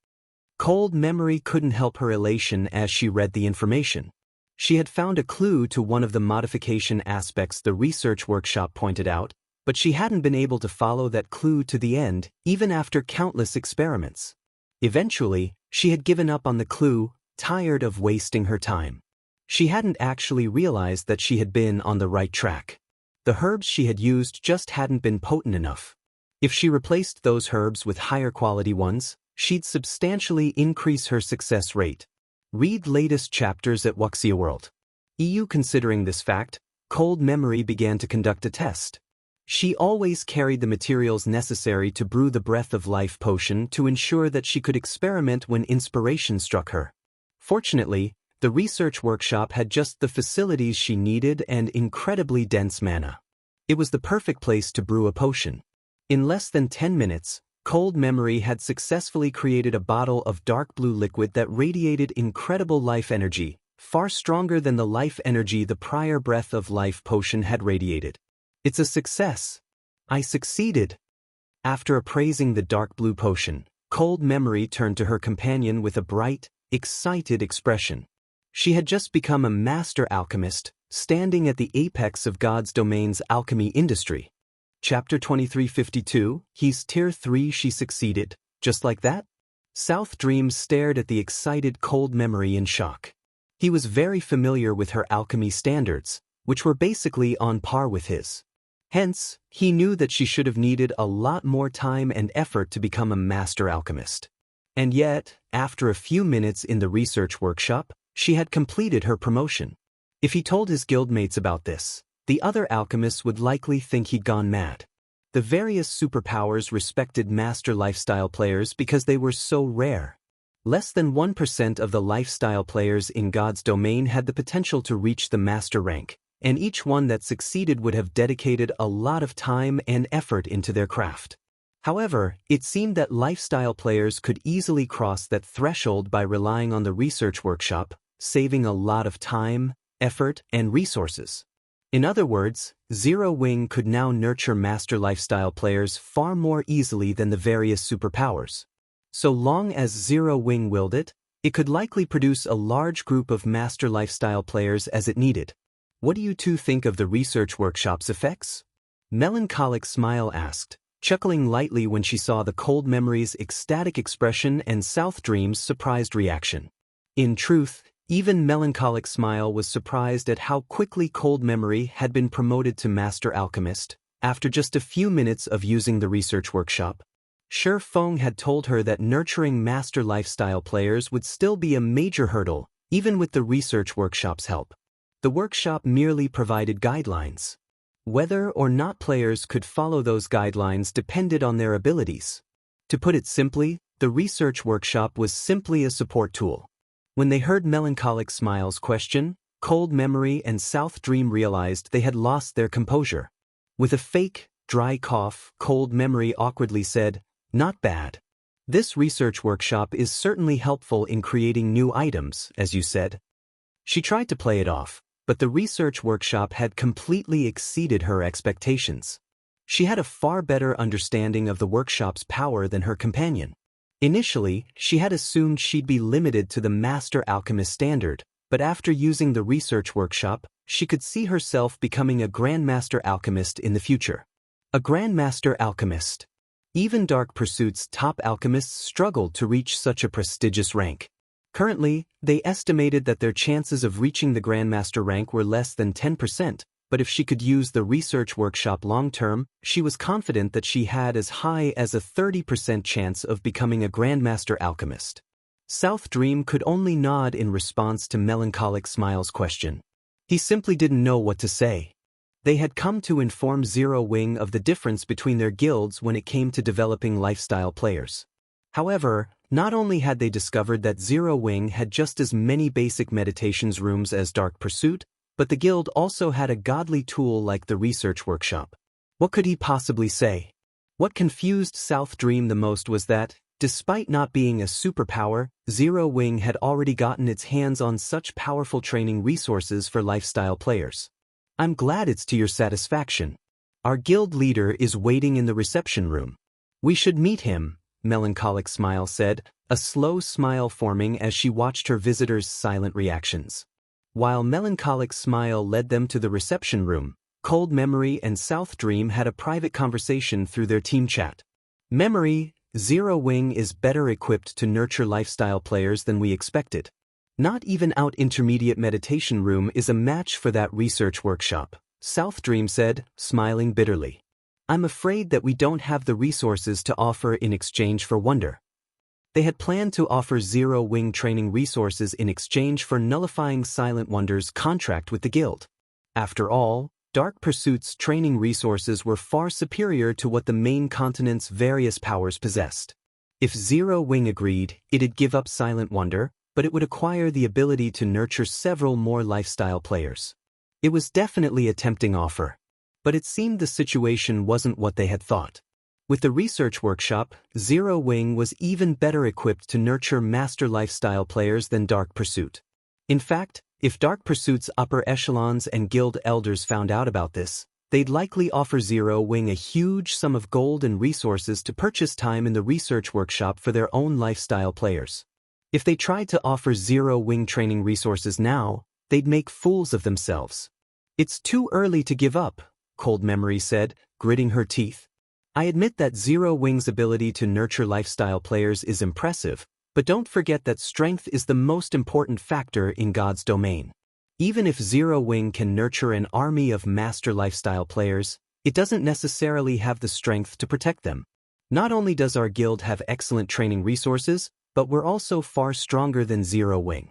Cold memory couldn't help her elation as she read the information. She had found a clue to one of the modification aspects the research workshop pointed out, but she hadn't been able to follow that clue to the end, even after countless experiments. Eventually, she had given up on the clue, tired of wasting her time. She hadn't actually realized that she had been on the right track. The herbs she had used just hadn't been potent enough. If she replaced those herbs with higher quality ones, she'd substantially increase her success rate. Read latest chapters at Wuxia World. EU. Considering this fact, Cold Memory began to conduct a test. She always carried the materials necessary to brew the Breath of Life potion to ensure that she could experiment when inspiration struck her. Fortunately, the research workshop had just the facilities she needed and incredibly dense mana. It was the perfect place to brew a potion. In less than 10 minutes, Cold Memory had successfully created a bottle of dark blue liquid that radiated incredible life energy, far stronger than the life energy the prior Breath of Life potion had radiated. It's a success. I succeeded. After appraising the dark blue potion, Cold Memory turned to her companion with a bright, excited expression. She had just become a master alchemist, standing at the apex of God's domain's alchemy industry. Chapter 2352, He's Tier 3. She succeeded, just like that? South Dream stared at the excited Cold Memory in shock. He was very familiar with her alchemy standards, which were basically on par with his. Hence, he knew that she should have needed a lot more time and effort to become a master alchemist. And yet, after a few minutes in the research workshop, she had completed her promotion. If he told his guildmates about this, the other alchemists would likely think he'd gone mad. The various superpowers respected master lifestyle players because they were so rare. Less than 1% of the lifestyle players in God's domain had the potential to reach the master rank, and each one that succeeded would have dedicated a lot of time and effort into their craft. However, it seemed that lifestyle players could easily cross that threshold by relying on the research workshop, saving a lot of time, effort, and resources. In other words, Zero Wing could now nurture master lifestyle players far more easily than the various superpowers. So long as Zero Wing willed it, it could likely produce a large group of master lifestyle players as it needed. What do you two think of the research workshop's effects? Melancholic Smile asked, chuckling lightly when she saw the Cold Memory's ecstatic expression and South Dream's surprised reaction. In truth, even Melancholic Smile was surprised at how quickly Cold Memory had been promoted to Master Alchemist, after just a few minutes of using the research workshop. Shi Feng had told her that nurturing master lifestyle players would still be a major hurdle, even with the research workshop's help. The workshop merely provided guidelines. Whether or not players could follow those guidelines depended on their abilities. To put it simply, the research workshop was simply a support tool. When they heard Melancholic Smile's question, Cold Memory and South Dream realized they had lost their composure. With a fake, dry cough, Cold Memory awkwardly said, "Not bad. This research workshop is certainly helpful in creating new items, as you said." She tried to play it off, but the research workshop had completely exceeded her expectations. She had a far better understanding of the workshop's power than her companion. Initially, she had assumed she'd be limited to the Master Alchemist standard, but after using the research workshop, she could see herself becoming a Grandmaster Alchemist in the future. A Grandmaster Alchemist. Even Dark Pursuit's top alchemists struggled to reach such a prestigious rank. Currently, they estimated that their chances of reaching the Grandmaster rank were less than 10%, but if she could use the research workshop long-term, she was confident that she had as high as a 30% chance of becoming a Grandmaster Alchemist. South Dream could only nod in response to Melancholic Smile's question. He simply didn't know what to say. They had come to inform Zero Wing of the difference between their guilds when it came to developing lifestyle players. However, not only had they discovered that Zero Wing had just as many basic meditations rooms as Dark Pursuit, but the guild also had a godly tool like the research workshop. What could he possibly say? What confused South Dream the most was that, despite not being a superpower, Zero Wing had already gotten its hands on such powerful training resources for lifestyle players. "I'm glad it's to your satisfaction. Our guild leader is waiting in the reception room. We should meet him," Melancholic Smile said, a slow smile forming as she watched her visitors' silent reactions. While Melancholic Smile led them to the reception room, Cold Memory and South Dream had a private conversation through their team chat. "Memory, Zero Wing is better equipped to nurture lifestyle players than we expected. Not even Out Intermediate Meditation Room is a match for that research workshop," South Dream said, smiling bitterly. "I'm afraid that we don't have the resources to offer in exchange for wonder." They had planned to offer Zero Wing training resources in exchange for nullifying Silent Wonder's contract with the guild. After all, Dark Pursuit's training resources were far superior to what the main continent's various powers possessed. If Zero Wing agreed, it'd give up Silent Wonder, but it would acquire the ability to nurture several more lifestyle players. It was definitely a tempting offer. But it seemed the situation wasn't what they had thought. With the research workshop, Zero Wing was even better equipped to nurture master lifestyle players than Dark Pursuit. In fact, if Dark Pursuit's upper echelons and guild elders found out about this, they'd likely offer Zero Wing a huge sum of gold and resources to purchase time in the research workshop for their own lifestyle players. If they tried to offer Zero Wing training resources now, they'd make fools of themselves. "It's too early to give up," Cold Memory said, gritting her teeth. "I admit that Zero Wing's ability to nurture lifestyle players is impressive, but don't forget that strength is the most important factor in God's domain. Even if Zero Wing can nurture an army of master lifestyle players, it doesn't necessarily have the strength to protect them. Not only does our guild have excellent training resources, but we're also far stronger than Zero Wing.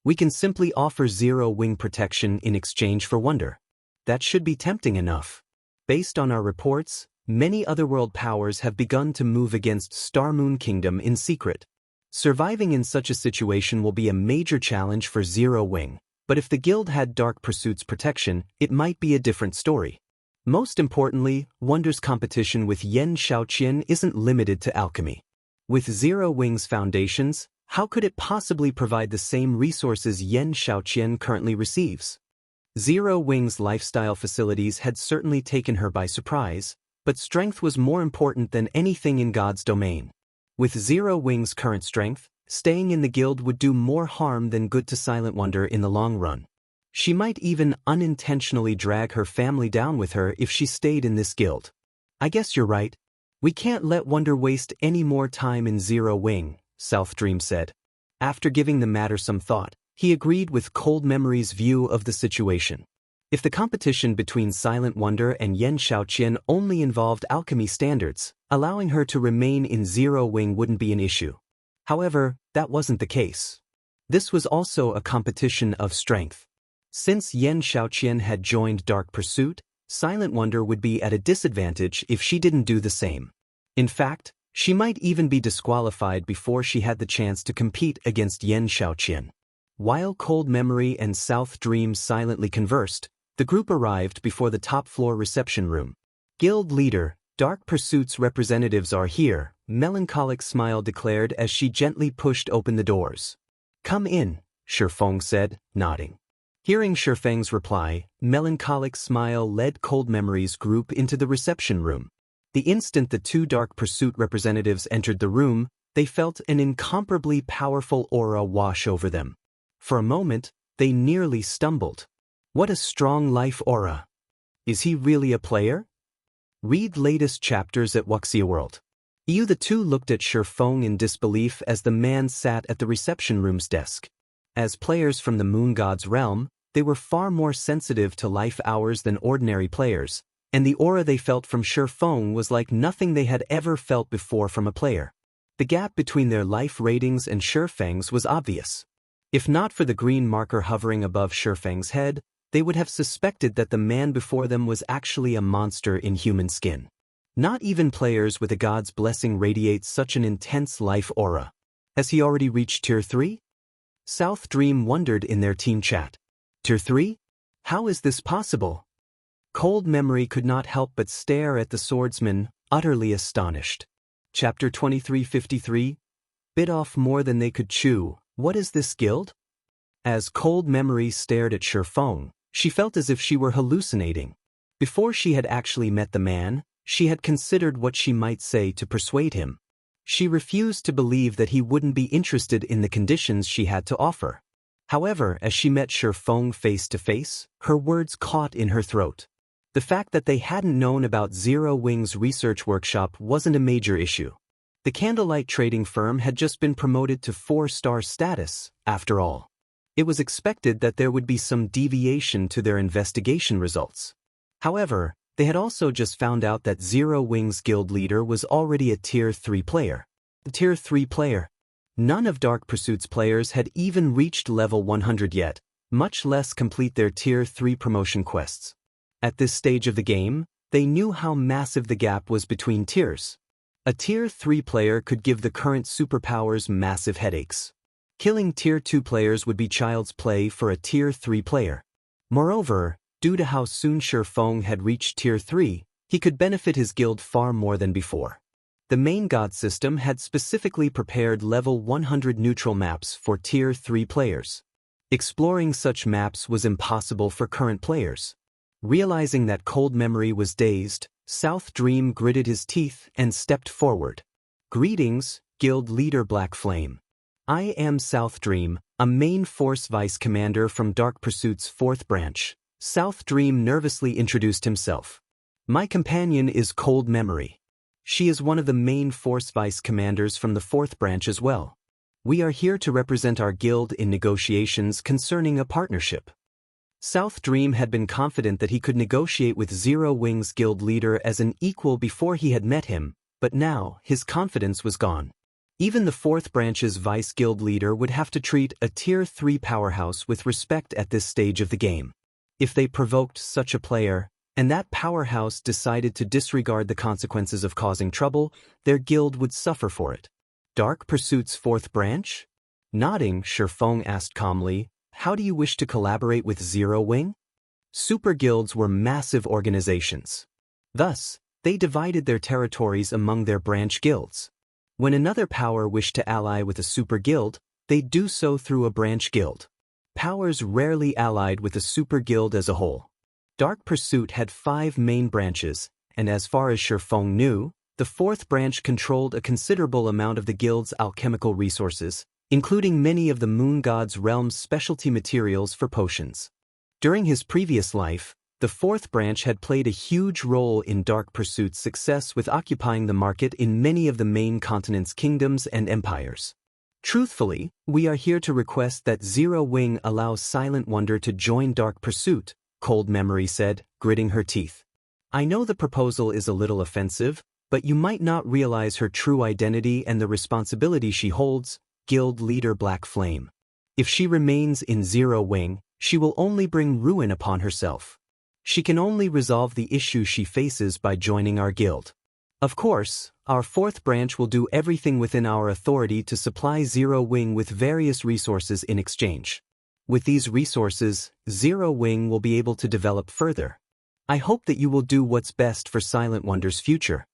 We can simply offer Zero Wing protection in exchange for wonder. That should be tempting enough. Based on our reports, many otherworld powers have begun to move against Star Moon Kingdom in secret. Surviving in such a situation will be a major challenge for Zero Wing, but if the guild had Dark Pursuit's protection, it might be a different story. Most importantly, Wonder's competition with Yen Shaoqian isn't limited to alchemy. With Zero Wing's foundations, how could it possibly provide the same resources Yen Shaoqian currently receives? Zero Wing's lifestyle facilities had certainly taken her by surprise, but strength was more important than anything in God's domain. With Zero Wing's current strength, staying in the guild would do more harm than good to Silent Wonder in the long run. She might even unintentionally drag her family down with her if she stayed in this guild. "I guess you're right. We can't let Wonder waste any more time in Zero Wing," South Dream said. After giving the matter some thought, he agreed with Cold Memory's view of the situation. If the competition between Silent Wonder and Yen Xiaoqian only involved alchemy standards, allowing her to remain in Zero Wing wouldn't be an issue. However, that wasn't the case. This was also a competition of strength. Since Yen Xiaoqian had joined Dark Pursuit, Silent Wonder would be at a disadvantage if she didn't do the same. In fact, she might even be disqualified before she had the chance to compete against Yen Xiaoqian. While Cold Memory and South Dream silently conversed, the group arrived before the top-floor reception room. Guild leader, Dark Pursuit's representatives are here, Melancholic Smile declared as she gently pushed open the doors. Come in, Shifeng said, nodding. Hearing Shifeng's reply, Melancholic Smile led Cold Memory's group into the reception room. The instant the two Dark Pursuit representatives entered the room, they felt an incomparably powerful aura wash over them. For a moment, they nearly stumbled. What a strong life aura! Is he really a player? Read latest chapters at Wuxia World. The two looked at Shifeng in disbelief as the man sat at the reception room's desk. As players from the Moon God's realm, they were far more sensitive to life hours than ordinary players, and the aura they felt from Shifeng was like nothing they had ever felt before from a player. The gap between their life ratings and Shifeng's was obvious. If not for the green marker hovering above Shifeng's head, they would have suspected that the man before them was actually a monster in human skin. Not even players with a god's blessing radiate such an intense life aura. Has he already reached Tier 3? South Dream wondered in their team chat. Tier 3? How is this possible? Cold Memory could not help but stare at the swordsman, utterly astonished. Chapter 2353. Bit off more than they could chew. What is this guild? As Cold Memory stared at Shifeng, she felt as if she were hallucinating. Before she had actually met the man, she had considered what she might say to persuade him. She refused to believe that he wouldn't be interested in the conditions she had to offer. However, as she met Shifeng face to face, her words caught in her throat. The fact that they hadn't known about Zero Wing's research workshop wasn't a major issue. The Candlelight trading firm had just been promoted to 4-star status, after all. It was expected that there would be some deviation to their investigation results. However, they had also just found out that Zero Wing's guild leader was already a Tier 3 player. The Tier 3 player. None of Dark Pursuit's players had even reached level 100 yet, much less complete their Tier 3 promotion quests. At this stage of the game, they knew how massive the gap was between tiers. A Tier 3 player could give the current superpowers massive headaches. Killing Tier 2 players would be child's play for a Tier 3 player. Moreover, due to how soon Shifeng had reached Tier 3, he could benefit his guild far more than before. The main god system had specifically prepared level 100 neutral maps for Tier 3 players. Exploring such maps was impossible for current players. Realizing that Cold Memory was dazed, South Dream gritted his teeth and stepped forward. Greetings, Guild Leader Black Flame. I am South Dream, a main force vice commander from Dark Pursuit's 4th branch. South Dream nervously introduced himself. My companion is Cold Memory. She is one of the main force vice commanders from the 4th branch as well. We are here to represent our guild in negotiations concerning a partnership. South Dream had been confident that he could negotiate with Zero Wing's guild leader as an equal before he had met him, but now his confidence was gone. Even the 4th branch's vice guild leader would have to treat a Tier 3 powerhouse with respect at this stage of the game. If they provoked such a player, and that powerhouse decided to disregard the consequences of causing trouble, their guild would suffer for it. Dark Pursuit's 4th branch? Nodding, Shifeng asked calmly, how do you wish to collaborate with Zero Wing? Super guilds were massive organizations. Thus, they divided their territories among their branch guilds. When another power wished to ally with a super guild, they'd do so through a branch guild. Powers rarely allied with a super guild as a whole. Dark Pursuit had 5 main branches, and as far as Shifeng knew, the 4th branch controlled a considerable amount of the guild's alchemical resources, including many of the Moon God's realm's specialty materials for potions. During his previous life, the 4th branch had played a huge role in Dark Pursuit's success with occupying the market in many of the main continent's kingdoms and empires. Truthfully, we are here to request that Zero Wing allows Silent Wonder to join Dark Pursuit, Cold Memory said, gritting her teeth. I know the proposal is a little offensive, but you might not realize her true identity and the responsibility she holds, Guild Leader Black Flame. If she remains in Zero Wing, she will only bring ruin upon herself. She can only resolve the issue she faces by joining our guild. Of course, our fourth branch will do everything within our authority to supply Zero Wing with various resources in exchange. With these resources, Zero Wing will be able to develop further. I hope that you will do what's best for Silent Wonder's future.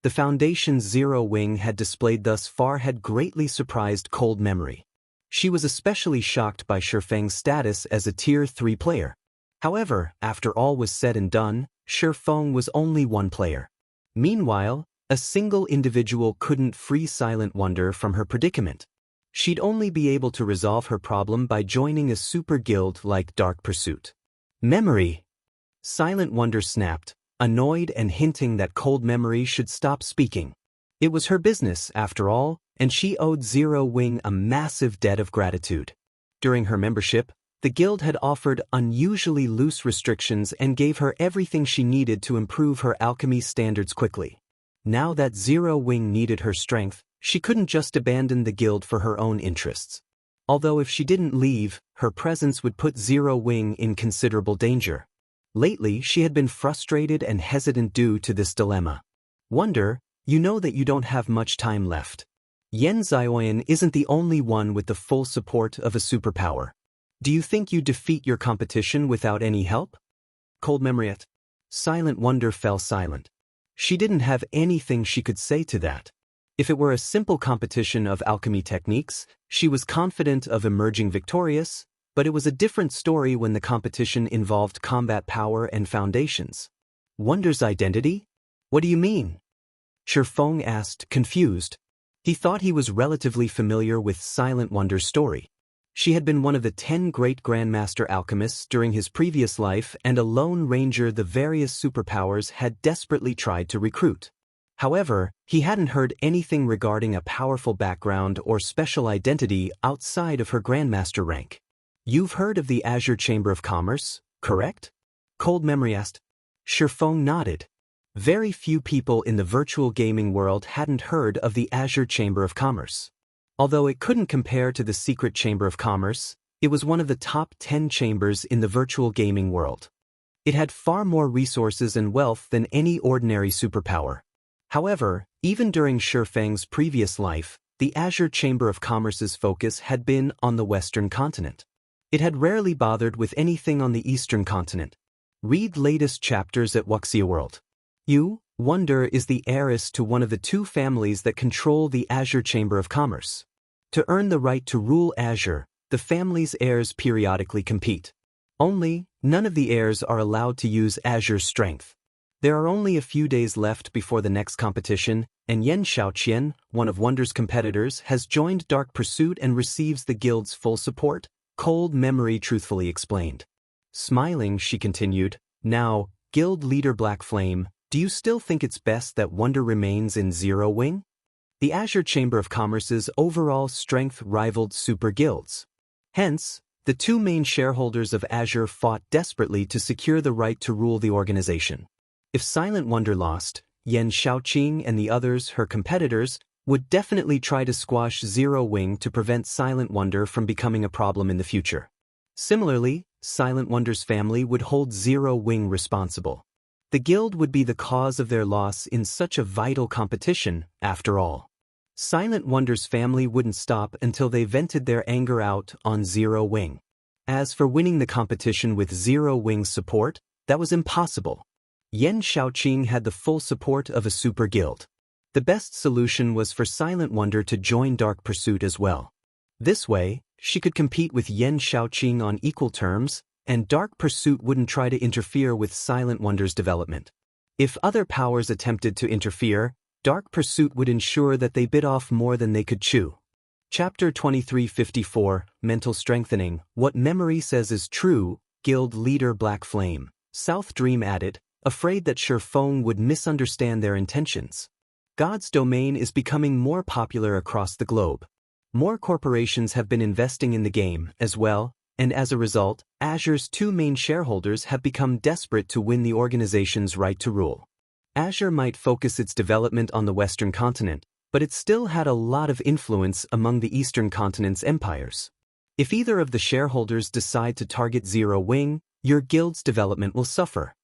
The Foundation's Zero Wing had displayed thus far had greatly surprised Cold Memory. She was especially shocked by Shifeng's status as a Tier 3 player. However, after all was said and done, Shifeng was only one player. Meanwhile, a single individual couldn't free Silent Wonder from her predicament. She'd only be able to resolve her problem by joining a super guild like Dark Pursuit. Memory! Silent Wonder snapped, annoyed and hinting that Cold Memory should stop speaking. It was her business, after all, and she owed Zero Wing a massive debt of gratitude. During her membership, the guild had offered unusually loose restrictions and gave her everything she needed to improve her alchemy standards quickly. Now that Zero Wing needed her strength, she couldn't just abandon the guild for her own interests. Although if she didn't leave, her presence would put Zero Wing in considerable danger. Lately, she had been frustrated and hesitant due to this dilemma. Wonder, you know that you don't have much time left. Yen Zioyan isn't the only one with the full support of a superpower. Do you think you defeat your competition without any help? Cold Memory. Silent Wonder fell silent. She didn't have anything she could say to that. If it were a simple competition of alchemy techniques, she was confident of emerging victorious, but it was a different story when the competition involved combat power and foundations. Wonder's identity? What do you mean? Shifeng asked, confused. He thought he was relatively familiar with Silent Wonder's story. She had been one of the 10 great Grandmaster alchemists during his previous life and a lone ranger the various superpowers had desperately tried to recruit. However, he hadn't heard anything regarding a powerful background or special identity outside of her Grandmaster rank. You've heard of the Azure Chamber of Commerce, correct? Cold Memory asked. Shifeng nodded. Very few people in the virtual gaming world hadn't heard of the Azure Chamber of Commerce. Although it couldn't compare to the Secret Chamber of Commerce, it was one of the top 10 chambers in the virtual gaming world. It had far more resources and wealth than any ordinary superpower. However, even during Shifeng's previous life, the Azure Chamber of Commerce's focus had been on the Western continent. It had rarely bothered with anything on the Eastern continent. Read latest chapters at Wuxia World. Wonder is the heiress to one of the two families that control the Azure Chamber of Commerce. To earn the right to rule Azure, the family's heirs periodically compete. Only, none of the heirs are allowed to use Azure's strength. There are only a few days left before the next competition, and Yen Xiaoqian, one of Wonder's competitors, has joined Dark Pursuit and receives the guild's full support, Cold Memory truthfully explained. Smiling, she continued, now, Guild Leader Black Flame, do you still think it's best that Wonder remains in Zero Wing? The Azure Chamber of Commerce's overall strength rivaled super guilds. Hence, the two main shareholders of Azure fought desperately to secure the right to rule the organization. If Silent Wonder lost, Yen Xiaoqing and the others, her competitors, would definitely try to squash Zero Wing to prevent Silent Wonder from becoming a problem in the future. Similarly, Silent Wonder's family would hold Zero Wing responsible. The guild would be the cause of their loss in such a vital competition, after all. Silent Wonder's family wouldn't stop until they vented their anger out on Zero Wing. As for winning the competition with Zero Wing's support, that was impossible. Yen Xiaoqing had the full support of a super guild. The best solution was for Silent Wonder to join Dark Pursuit as well. This way, she could compete with Yen Xiaoqing on equal terms, and Dark Pursuit wouldn't try to interfere with Silent Wonder's development. If other powers attempted to interfere, Dark Pursuit would ensure that they bit off more than they could chew. Chapter 2354, Mental Strengthening, What Memory Says is True, Guild Leader Black Flame. South Dream added, afraid that Shifeng would misunderstand their intentions. God's domain is becoming more popular across the globe. More corporations have been investing in the game, as well, and as a result, Azure's two main shareholders have become desperate to win the organization's right to rule. Azure might focus its development on the Western continent, but it still had a lot of influence among the Eastern continent's empires. If either of the shareholders decide to target Zero Wing, your guild's development will suffer.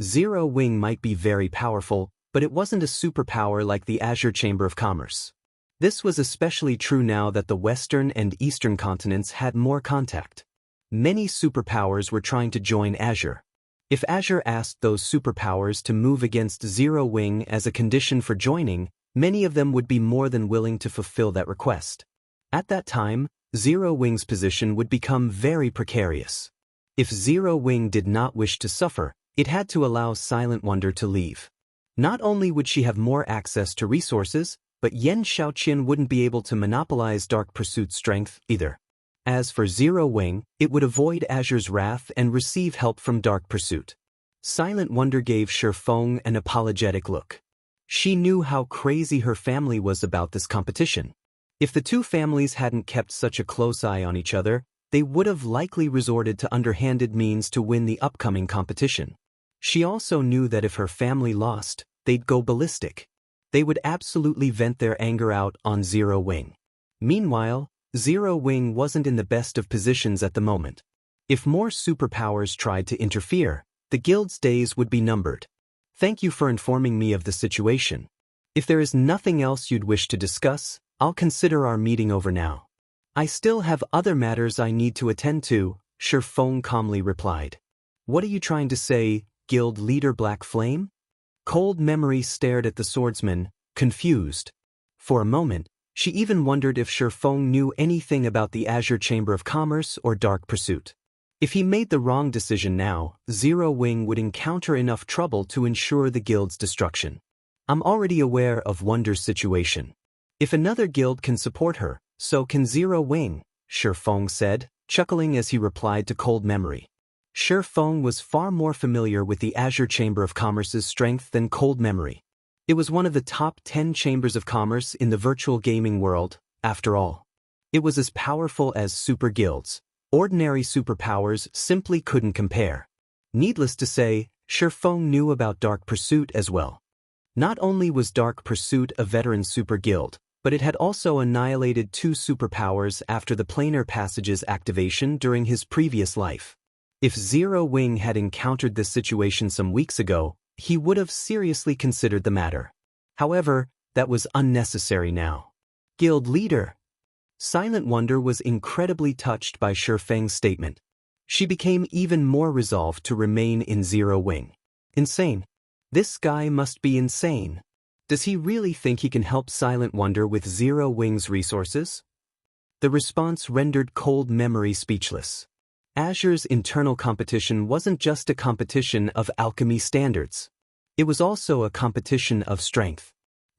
Zero Wing might be very powerful, but it wasn't a superpower like the Azure Chamber of Commerce. This was especially true now that the Western and Eastern continents had more contact. Many superpowers were trying to join Azure. If Azure asked those superpowers to move against Zero Wing as a condition for joining, many of them would be more than willing to fulfill that request. At that time, Zero Wing's position would become very precarious. If Zero Wing did not wish to suffer, it had to allow Silent Wonder to leave. Not only would she have more access to resources, but Yen Xiaoqian wouldn't be able to monopolize Dark Pursuit's strength either. As for Zero Wing, it would avoid Azure's wrath and receive help from Dark Pursuit. Silent Wonder gave Shifeng an apologetic look. She knew how crazy her family was about this competition. If the two families hadn't kept such a close eye on each other, they would have likely resorted to underhanded means to win the upcoming competition. She also knew that if her family lost, they'd go ballistic. They would absolutely vent their anger out on Zero Wing. Meanwhile, Zero Wing wasn't in the best of positions at the moment. If more superpowers tried to interfere, the guild's days would be numbered. Thank you for informing me of the situation. If there is nothing else you'd wish to discuss, I'll consider our meeting over now. I still have other matters I need to attend to, Shifeng calmly replied. What are you trying to say, Guild Leader Black Flame? Cold Memory stared at the swordsman, confused. For a moment, she even wondered if Shifeng knew anything about the Azure Chamber of Commerce or Dark Pursuit. If he made the wrong decision now, Zero Wing would encounter enough trouble to ensure the guild's destruction. I'm already aware of Wonder's situation. If another guild can support her, so can Zero Wing, Shifeng said, chuckling as he replied to Cold Memory. Shifeng was far more familiar with the Azure Chamber of Commerce's strength than Cold Memory. It was one of the top 10 chambers of commerce in the virtual gaming world, after all. It was as powerful as super guilds. Ordinary superpowers simply couldn't compare. Needless to say, Shifeng knew about Dark Pursuit as well. Not only was Dark Pursuit a veteran super guild, but it had also annihilated two superpowers after the planar passage's activation during his previous life. If Zero Wing had encountered this situation some weeks ago, he would have seriously considered the matter. However, that was unnecessary now. Guild leader. Silent Wonder was incredibly touched by Shifeng's statement. She became even more resolved to remain in Zero Wing. Insane. This guy must be insane. Does he really think he can help Silent Wonder with Zero Wing's resources? The response rendered Cold Memory speechless. Azure's internal competition wasn't just a competition of alchemy standards. It was also a competition of strength.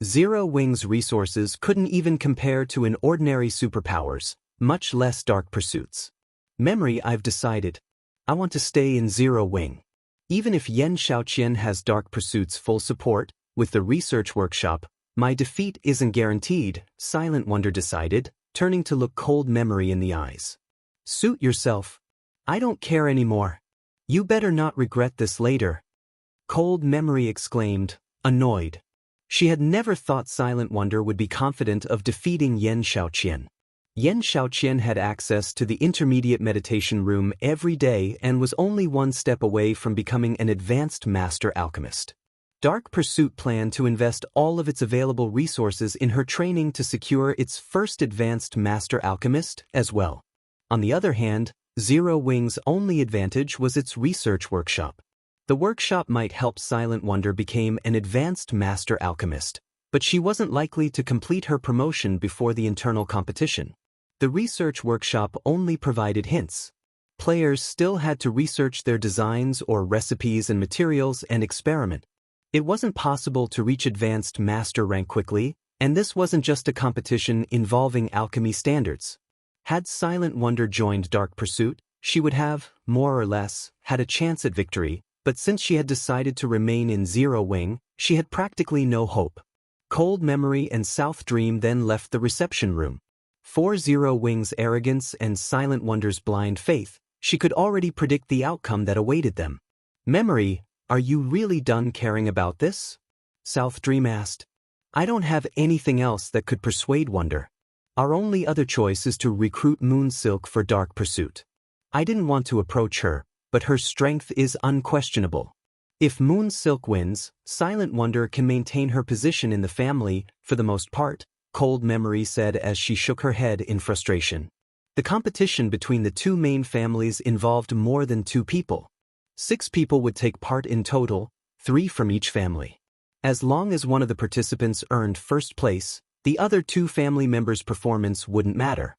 Zero Wing's resources couldn't even compare to an ordinary superpowers, much less Dark Pursuits. Memory, I've decided. I want to stay in Zero Wing. Even if Yen Xiaoqian has Dark Pursuit's full support, with the research workshop, my defeat isn't guaranteed, Silent Wonder decided, turning to look Cold Memory in the eyes. Suit yourself. I don't care anymore. You better not regret this later. Cold Memory exclaimed, annoyed. She had never thought Silent Wonder would be confident of defeating Yen Xiaoqian. Yen Xiaoqian had access to the intermediate meditation room every day and was only one step away from becoming an advanced master alchemist. Dark Pursuit planned to invest all of its available resources in her training to secure its first advanced master alchemist as well. On the other hand, Zero Wing's only advantage was its research workshop. The workshop might help Silent Wonder become an advanced master alchemist, but she wasn't likely to complete her promotion before the internal competition. The research workshop only provided hints. Players still had to research their designs or recipes and materials and experiment. It wasn't possible to reach advanced master rank quickly, and this wasn't just a competition involving alchemy standards. Had Silent Wonder joined Dark Pursuit, she would have, more or less, had a chance at victory, but since she had decided to remain in Zero Wing, she had practically no hope. Cold Memory and South Dream then left the reception room. 4-0 Wing's arrogance and Silent Wonder's blind faith, she could already predict the outcome that awaited them. Memory, are you really done caring about this? South Dream asked. I don't have anything else that could persuade Wonder. Our only other choice is to recruit Moonsilk for Dark Pursuit. I didn't want to approach her, but her strength is unquestionable. If Moonsilk wins, Silent Wonder can maintain her position in the family, for the most part, Cold Memory said as she shook her head in frustration. The competition between the two main families involved more than 2 people. 6 people would take part in total, 3 from each family. As long as one of the participants earned first place, the other 2 family members' performance wouldn't matter.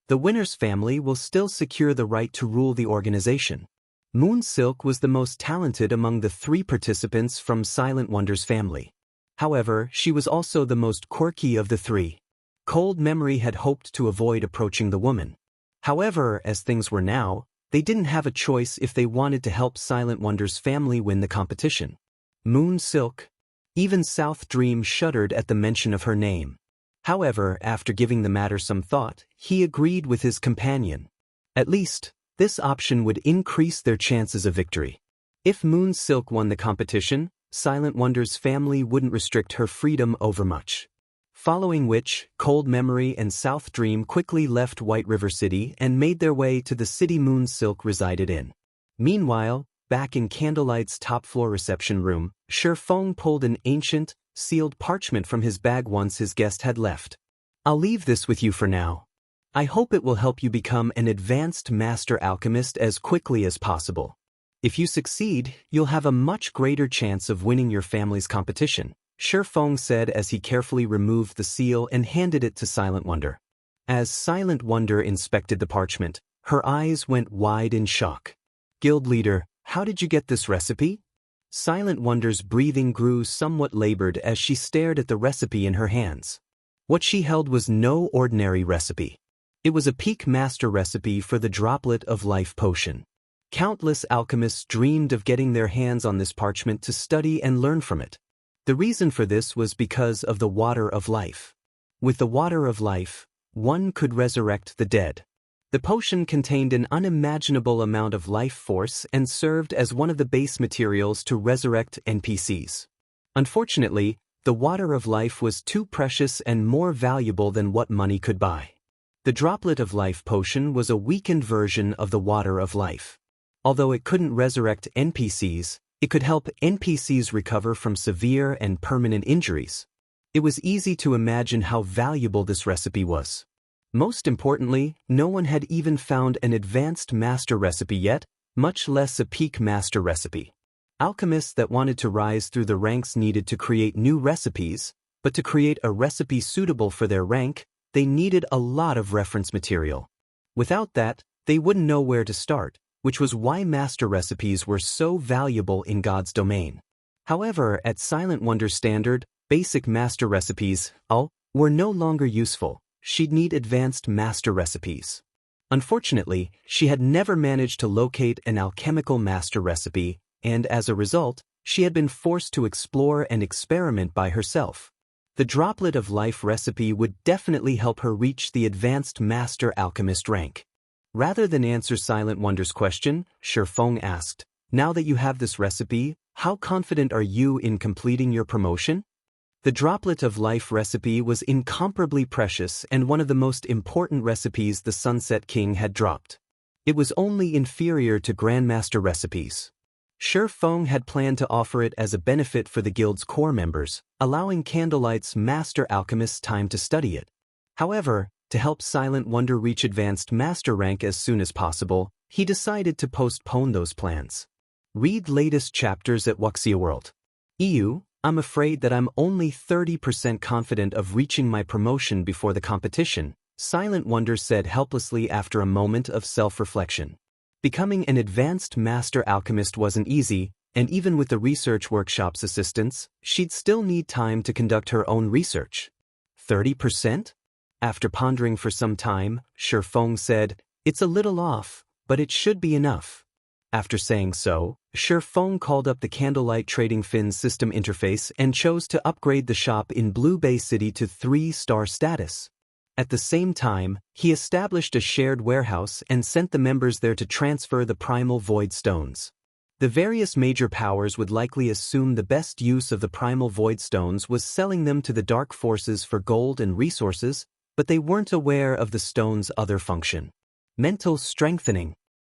The winner's family will still secure the right to rule the organization. Moonsilk was the most talented among the 3 participants from Silent Wonder's family. However, she was also the most quirky of the 3. Cold Memory had hoped to avoid approaching the woman. However, as things were now, they didn't have a choice if they wanted to help Silent Wonder's family win the competition. Moonsilk. Even South Dream shuddered at the mention of her name. However, after giving the matter some thought, he agreed with his companion. At least, this option would increase their chances of victory. If Moonsilk won the competition, Silent Wonder's family wouldn't restrict her freedom overmuch. Following which, Cold Memory and South Dream quickly left White River City and made their way to the city Moonsilk resided in. Meanwhile, back in Candlelight's top-floor reception room, Shifeng pulled an ancient, sealed parchment from his bag once his guest had left. I'll leave this with you for now. I hope it will help you become an advanced master alchemist as quickly as possible. If you succeed, you'll have a much greater chance of winning your family's competition, Shifeng said as he carefully removed the seal and handed it to Silent Wonder. As Silent Wonder inspected the parchment, her eyes went wide in shock. Guild leader, how did you get this recipe? Silent Wonder's breathing grew somewhat labored as she stared at the recipe in her hands. What she held was no ordinary recipe. It was a peak master recipe for the Droplet of Life potion. Countless alchemists dreamed of getting their hands on this parchment to study and learn from it. The reason for this was because of the Water of Life. With the Water of Life, one could resurrect the dead. The potion contained an unimaginable amount of life force and served as one of the base materials to resurrect NPCs. Unfortunately, the Water of Life was too precious and more valuable than what money could buy. The Droplet of Life potion was a weakened version of the Water of Life. Although it couldn't resurrect NPCs, it could help NPCs recover from severe and permanent injuries. It was easy to imagine how valuable this recipe was. Most importantly, no one had even found an advanced master recipe yet, much less a peak master recipe. Alchemists that wanted to rise through the ranks needed to create new recipes, but to create a recipe suitable for their rank, they needed a lot of reference material. Without that, they wouldn't know where to start, which was why master recipes were so valuable in God's domain. However, at Silent Wonder's standard, basic master recipes, were no longer useful. She'd need advanced master recipes. Unfortunately, she had never managed to locate an alchemical master recipe, and as a result, she had been forced to explore and experiment by herself. The Droplet of Life recipe would definitely help her reach the advanced master alchemist rank. Rather than answer Silent Wonder's question, Shifeng asked, now that you have this recipe, how confident are you in completing your promotion? The Droplet of Life recipe was incomparably precious and one of the most important recipes the Sunset King had dropped. It was only inferior to Grandmaster recipes. Shifeng had planned to offer it as a benefit for the guild's core members, allowing Candlelight's master alchemists time to study it. However, to help Silent Wonder reach advanced master rank as soon as possible, he decided to postpone those plans. Read latest chapters at Wuxia World. I'm afraid that I'm only 30% confident of reaching my promotion before the competition, Silent Wonder said helplessly after a moment of self-reflection. Becoming an advanced master alchemist wasn't easy, and even with the research workshop's assistance, she'd still need time to conduct her own research. 30%? After pondering for some time, Shifeng said, it's a little off, but it should be enough. After saying so, Shifeng called up the Candlelight Trading Fin's system interface and chose to upgrade the shop in Blue Bay City to 3-star status. At the same time, he established a shared warehouse and sent the members there to transfer the primal void stones. The various major powers would likely assume the best use of the primal void stones was selling them to the dark forces for gold and resources, but they weren't aware of the stones' other function: mental strengthening.